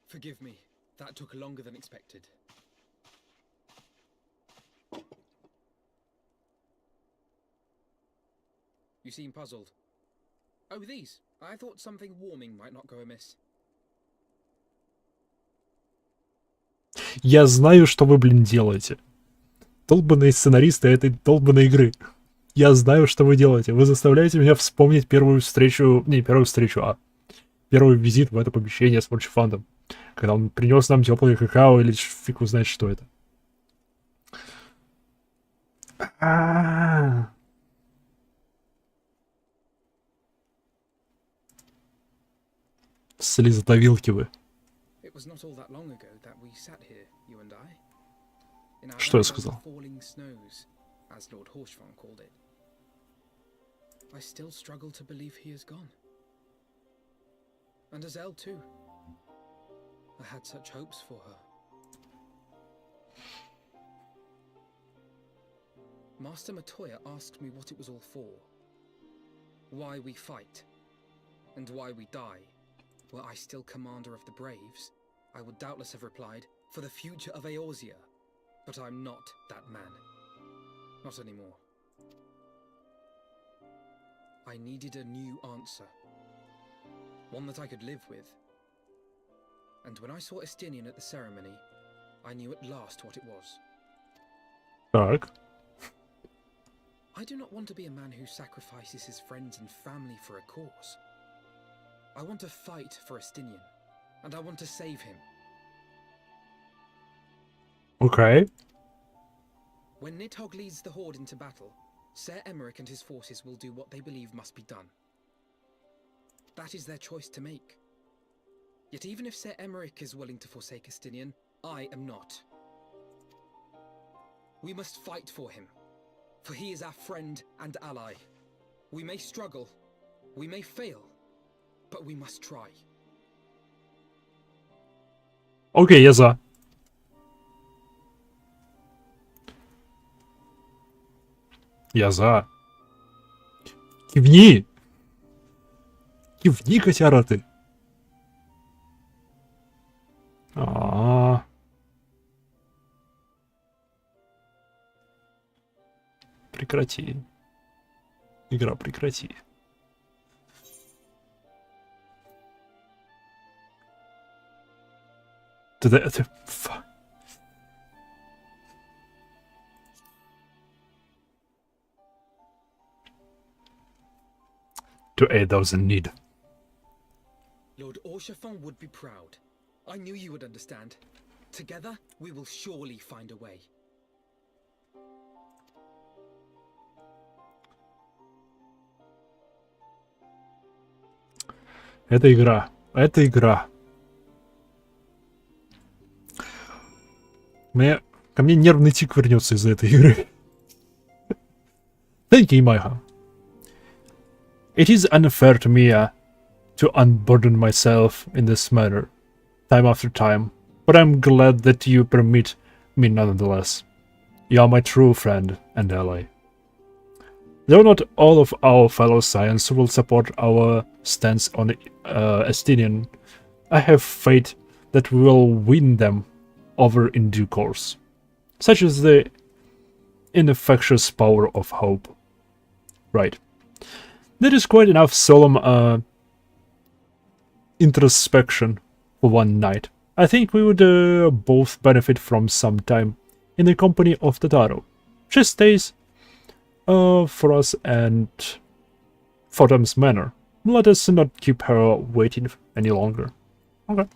Forgive me. That took longer than expected. You seem puzzled. Oh, these. I thought something warming might not go amiss. Я знаю, что вы, блин, делаете. Долбаные сценаристы этой долбаной игры. Я знаю, что вы делаете. Вы заставляете меня вспомнить первую встречу... Не, первую встречу, а первый визит в это помещение с Харчефантом. Когда он принес нам теплое какао или фиг узнает, что это. Слезотавилки вы. Что я сказал? I still struggle to believe he is gone. And Azelle too. I had such hopes for her. Master Matoya asked me what it was all for. Why we fight. And why we die. Were I still commander of the Braves, I would doubtless have replied, for the future of Eorzea. But I'm not that man. Not anymore. I needed a new answer. One that I could live with. And when I saw Estinian at the ceremony, I knew at last what it was. Так. I do not want to be a man who sacrifices his friends and family for a cause. I want to fight for Estinian, and I want to save him. Okay. When Nidhogg leads the Horde into battle, Ser Emeric and his forces will do what they believe must be done. That is their choice to make. Yet even if Sir Emmerich is willing to forsake Estinian, I am not. We must fight for him, for he is our friend and ally. We may struggle, we may fail, but we must try. Окей, я за. Я за. Кивни! Кивни, котяра ты! Прекрати. Игра, прекрати. Это... To aid those in need. Lord Orchefon would be proud. I knew you would understand. Together, we will surely find a way. Это игра. Это игра. Ко мне нервный тик вернется из-за этой игры. Thank you, Maiha. It is unfair to me to unburden myself in this manner, time after time, but I'm glad that you permit me nonetheless. You are my true friend and ally. Though not all of our fellow Science will support our stance on Estinian, I have faith that we will win them over in due course. Such is the infectious power of hope. Right. That is quite enough solemn introspection for one night. I think we would both benefit from some time in the company of Tataru. She stays for us and Photom's manor. Let us not keep her waiting any longer. Okay.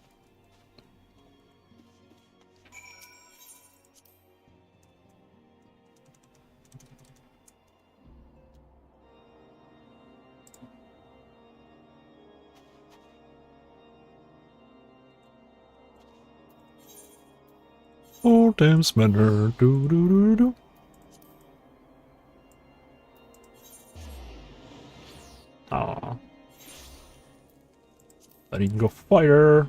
Photom's manor. Do do do do. Ah. Ring of fire.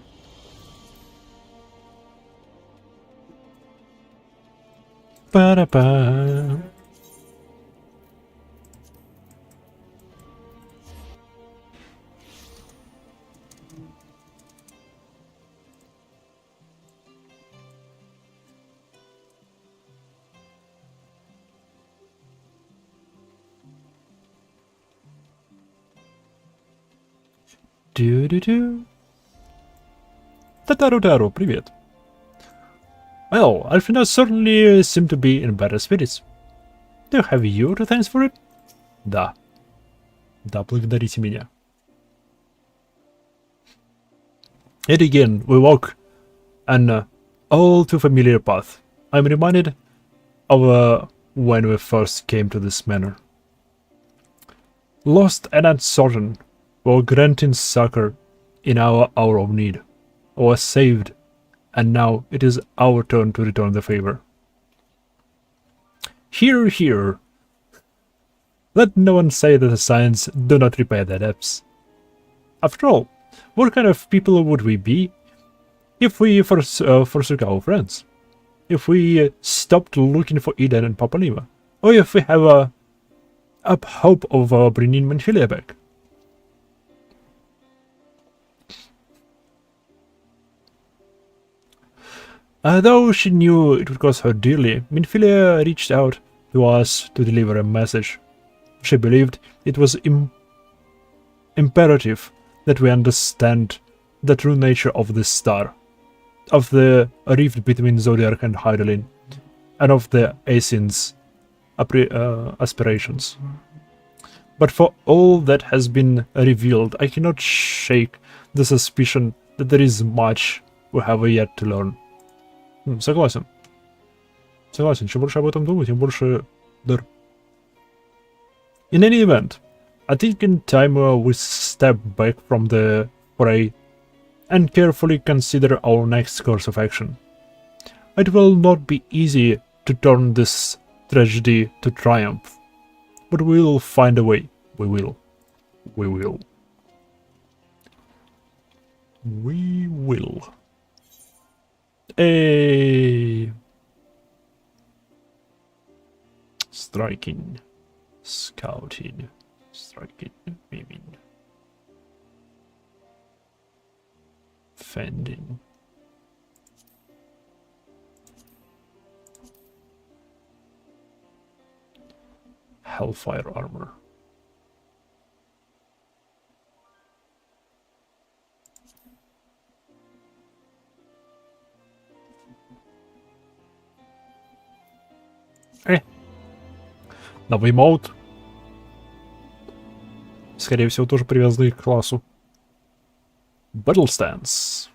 Ba-da-ba. Do-do-do. Tataru-taru, привет. Well, Alfina certainly seemed to be in better spirits. Do you have you to thanks for it? Да. Да, благодарите меня. Yet again, we walk an all too familiar path. I'm reminded of when we first came to this manor. Lost and uncertain, we were granting succor in our hour of need. We were saved, and now it is our turn to return the favor. Hear, hear. Let no one say that the Science do not repay their debts. After all, what kind of people would we be if we forsook our friends? If we stopped looking for Eden and Papanima? Or if we have a hope of bringing Menphilia back? Though she knew it would cost her dearly, Menphilia reached out to us to deliver a message. She believed it was imperative that we understand the true nature of this star, of the rift between Zodiac and Hydaelyn, and of the Asians' aspirations. But for all that has been revealed, I cannot shake the suspicion that there is much we have yet to learn. Согласен. Согласен. Чем больше об этом думаю, тем больше дыр. In any event, I think in time we step back from the fray and carefully consider our next course of action. It will not be easy to turn this tragedy to triumph, but we will find a way. We will. We will. We will. Hey. Striking. Scouting. Striking. Aiming. Fending. Hellfire armor. Новый мод. Скорее всего, тоже привязанный к классу. Battle Stance.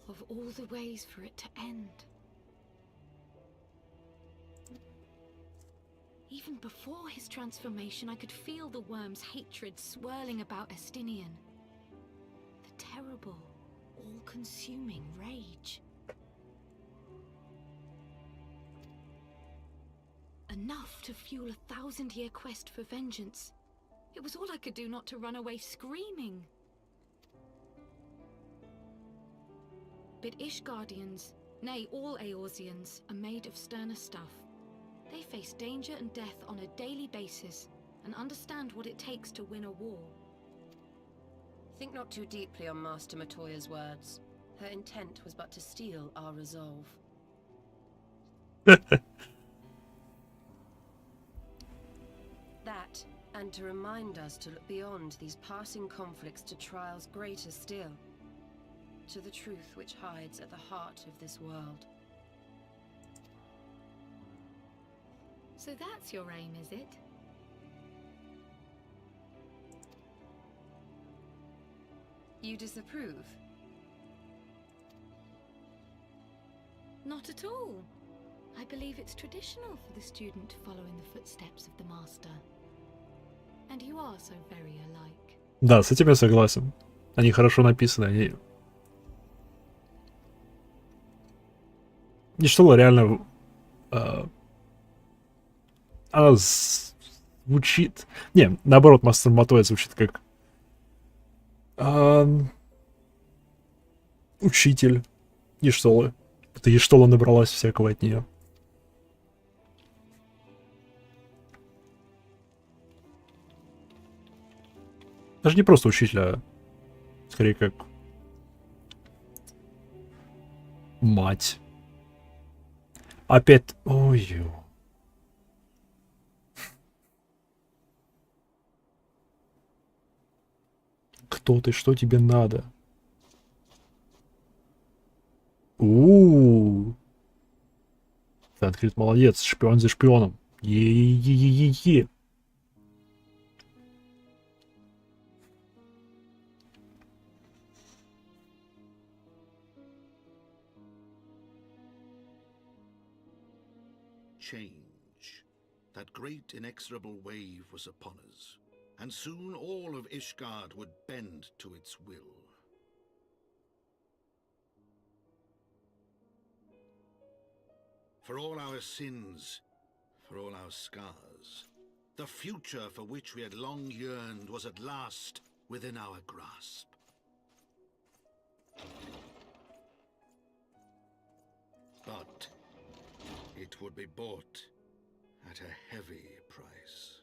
Of all the ways for it to end. Even before his transformation, I could feel the worm's hatred swirling about Estinian. The terrible, all-consuming rage. Enough to fuel a 1000-year quest for vengeance. It was all I could do not to run away screaming. But Ishgardians, nay all Eorzeans, are made of sterner stuff. They face danger and death on a daily basis, and understand what it takes to win a war. Think not too deeply on Master Matoya's words. Her intent was but to steal our resolve. That, and to remind us to look beyond these passing conflicts to trials greater still. To the truth which hides at the heart of this world. So that's your aim, is it? You disapprove? Not at all. I believe it's traditional for the student to follow in the footsteps of the master. And you are so very alike. Да, с этим я согласен. Они хорошо написаны, они... Ничто реально... Она звучит... Не, наоборот, Мастер Матоя звучит как... Учитель. Ештола. Это Ештола набралась всякого от нее. Даже не просто учитель, а скорее как мать. Опять... Ой. Кто ты? Что тебе надо? У-у-у. Ты открыт, молодец. Шпион за шпионом. Е-е-е-е-е. Change. That great inexorable wave was upon us, and soon all of Ishgard would bend to its will. For all our sins, for all our scars, the future for which we had long yearned was at last within our grasp. But it would be bought at a heavy price.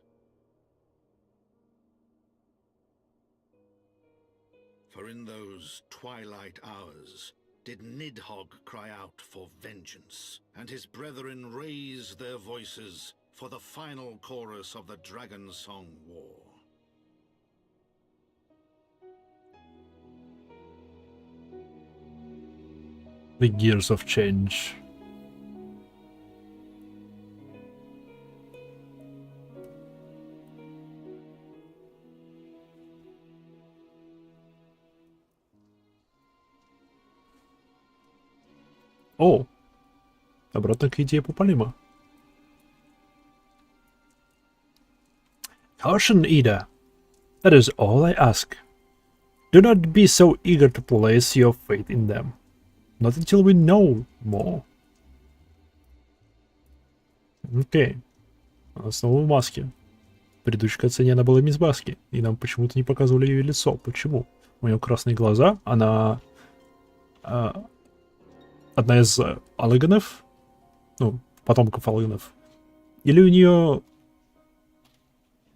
For in those twilight hours did Nidhogg cry out for vengeance, and his brethren raise their voices for the final chorus of the Dragon Song War. The gears of change. О, обратно к идее Пупалима. Ocean Eater, that is all I ask. Do not be so eager to place your faith in them. Not until we know more. Окей. Она снова в маске. В предыдущей катсцене она была мисс Баски, и нам почему-то не показывали ее лицо. Почему? У нее красные глаза, она... одна из аллиганов, ну, потомков аллиганов. Или у нее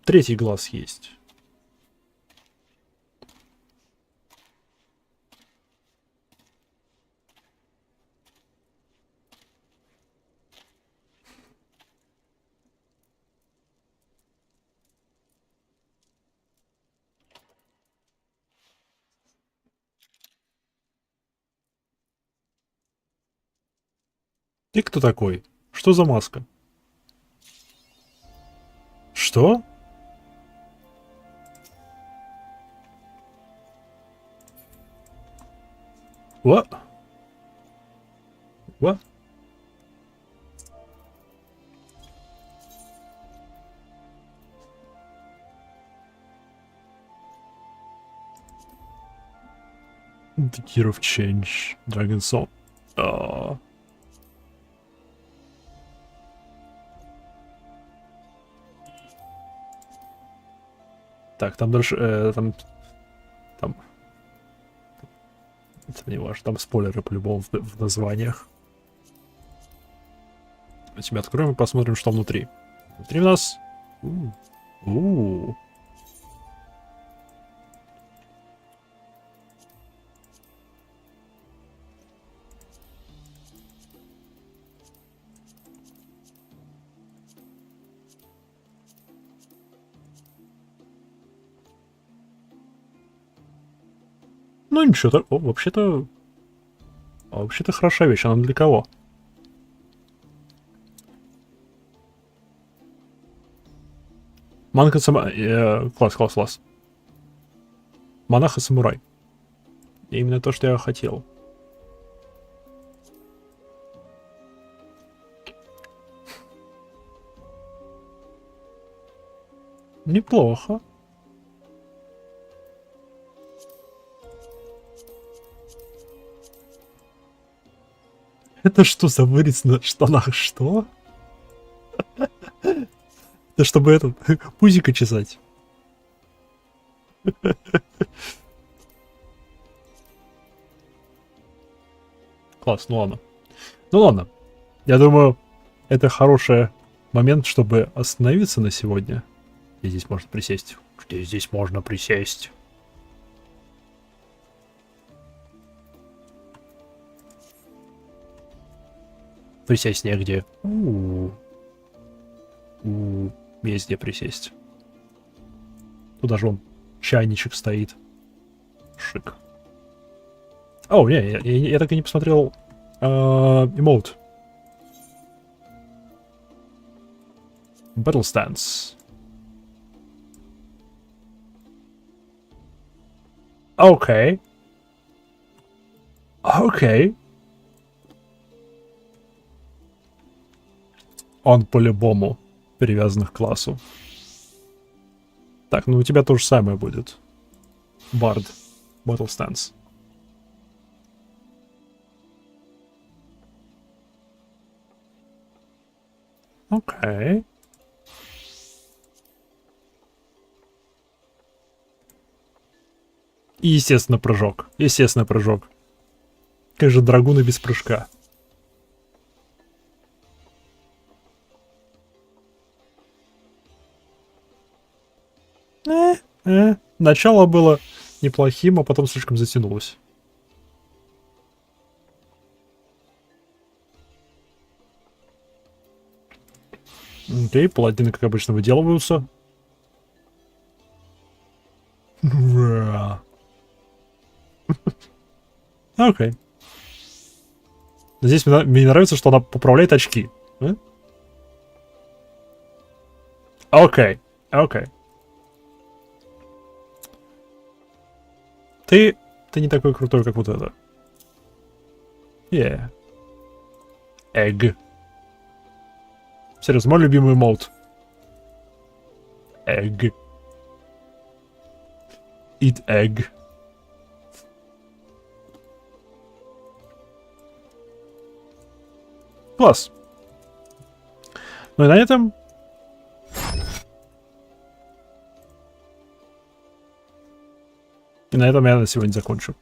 третий глаз есть. Ты кто такой? Что за маска? Что? What? What? The Year of Change, Dragon Song. Так, там дальше, там, это не важно, там спойлеры по-любому в названиях. Давайте мы откроем и посмотрим, что внутри. Внутри у нас... Ну ничего, так, вообще-то хорошая вещь, она для кого? Манка самурай, класс. Монах и самурай. Именно то, что я хотел. Неплохо. Это что за вырез на штанах? Что? Это чтобы этот пузико чесать. Класс, ну ладно. Ну ладно. Я думаю, это хороший момент, чтобы остановиться на сегодня. Где здесь можно присесть? Где здесь можно присесть? Присесть негде. Есть где присесть. Тут даже вон чайничек стоит. Шик. О, не, я так и не посмотрел эмоут. Battle Stance. Окей. Окей. Он по-любому привязан к классу. Так, ну у тебя то же самое будет. Bard. Battle Stance. Окей. И, естественно, прыжок. Естественно, прыжок. Как же драгуны без прыжка? Начало было неплохим, а потом слишком затянулось. Окей, паладины, как обычно, выделываются. Окей. Здесь мне нравится, что она поправляет очки. Окей. Окей. Ты не такой крутой, как вот это. Egg. Серьезно, мой любимый мод. egg. Eat egg. Класс. Ну и на этом... И на этом я на сегодня закончу.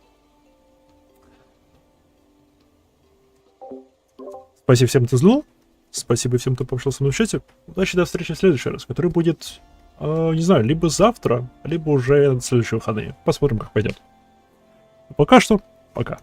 Спасибо всем, кто взглянул. Спасибо всем, кто пообщался со мной в чате. Удачи, до встречи в следующий раз, который будет, не знаю, либо завтра, либо уже на следующие выходные. Посмотрим, как пойдет. Пока что, пока.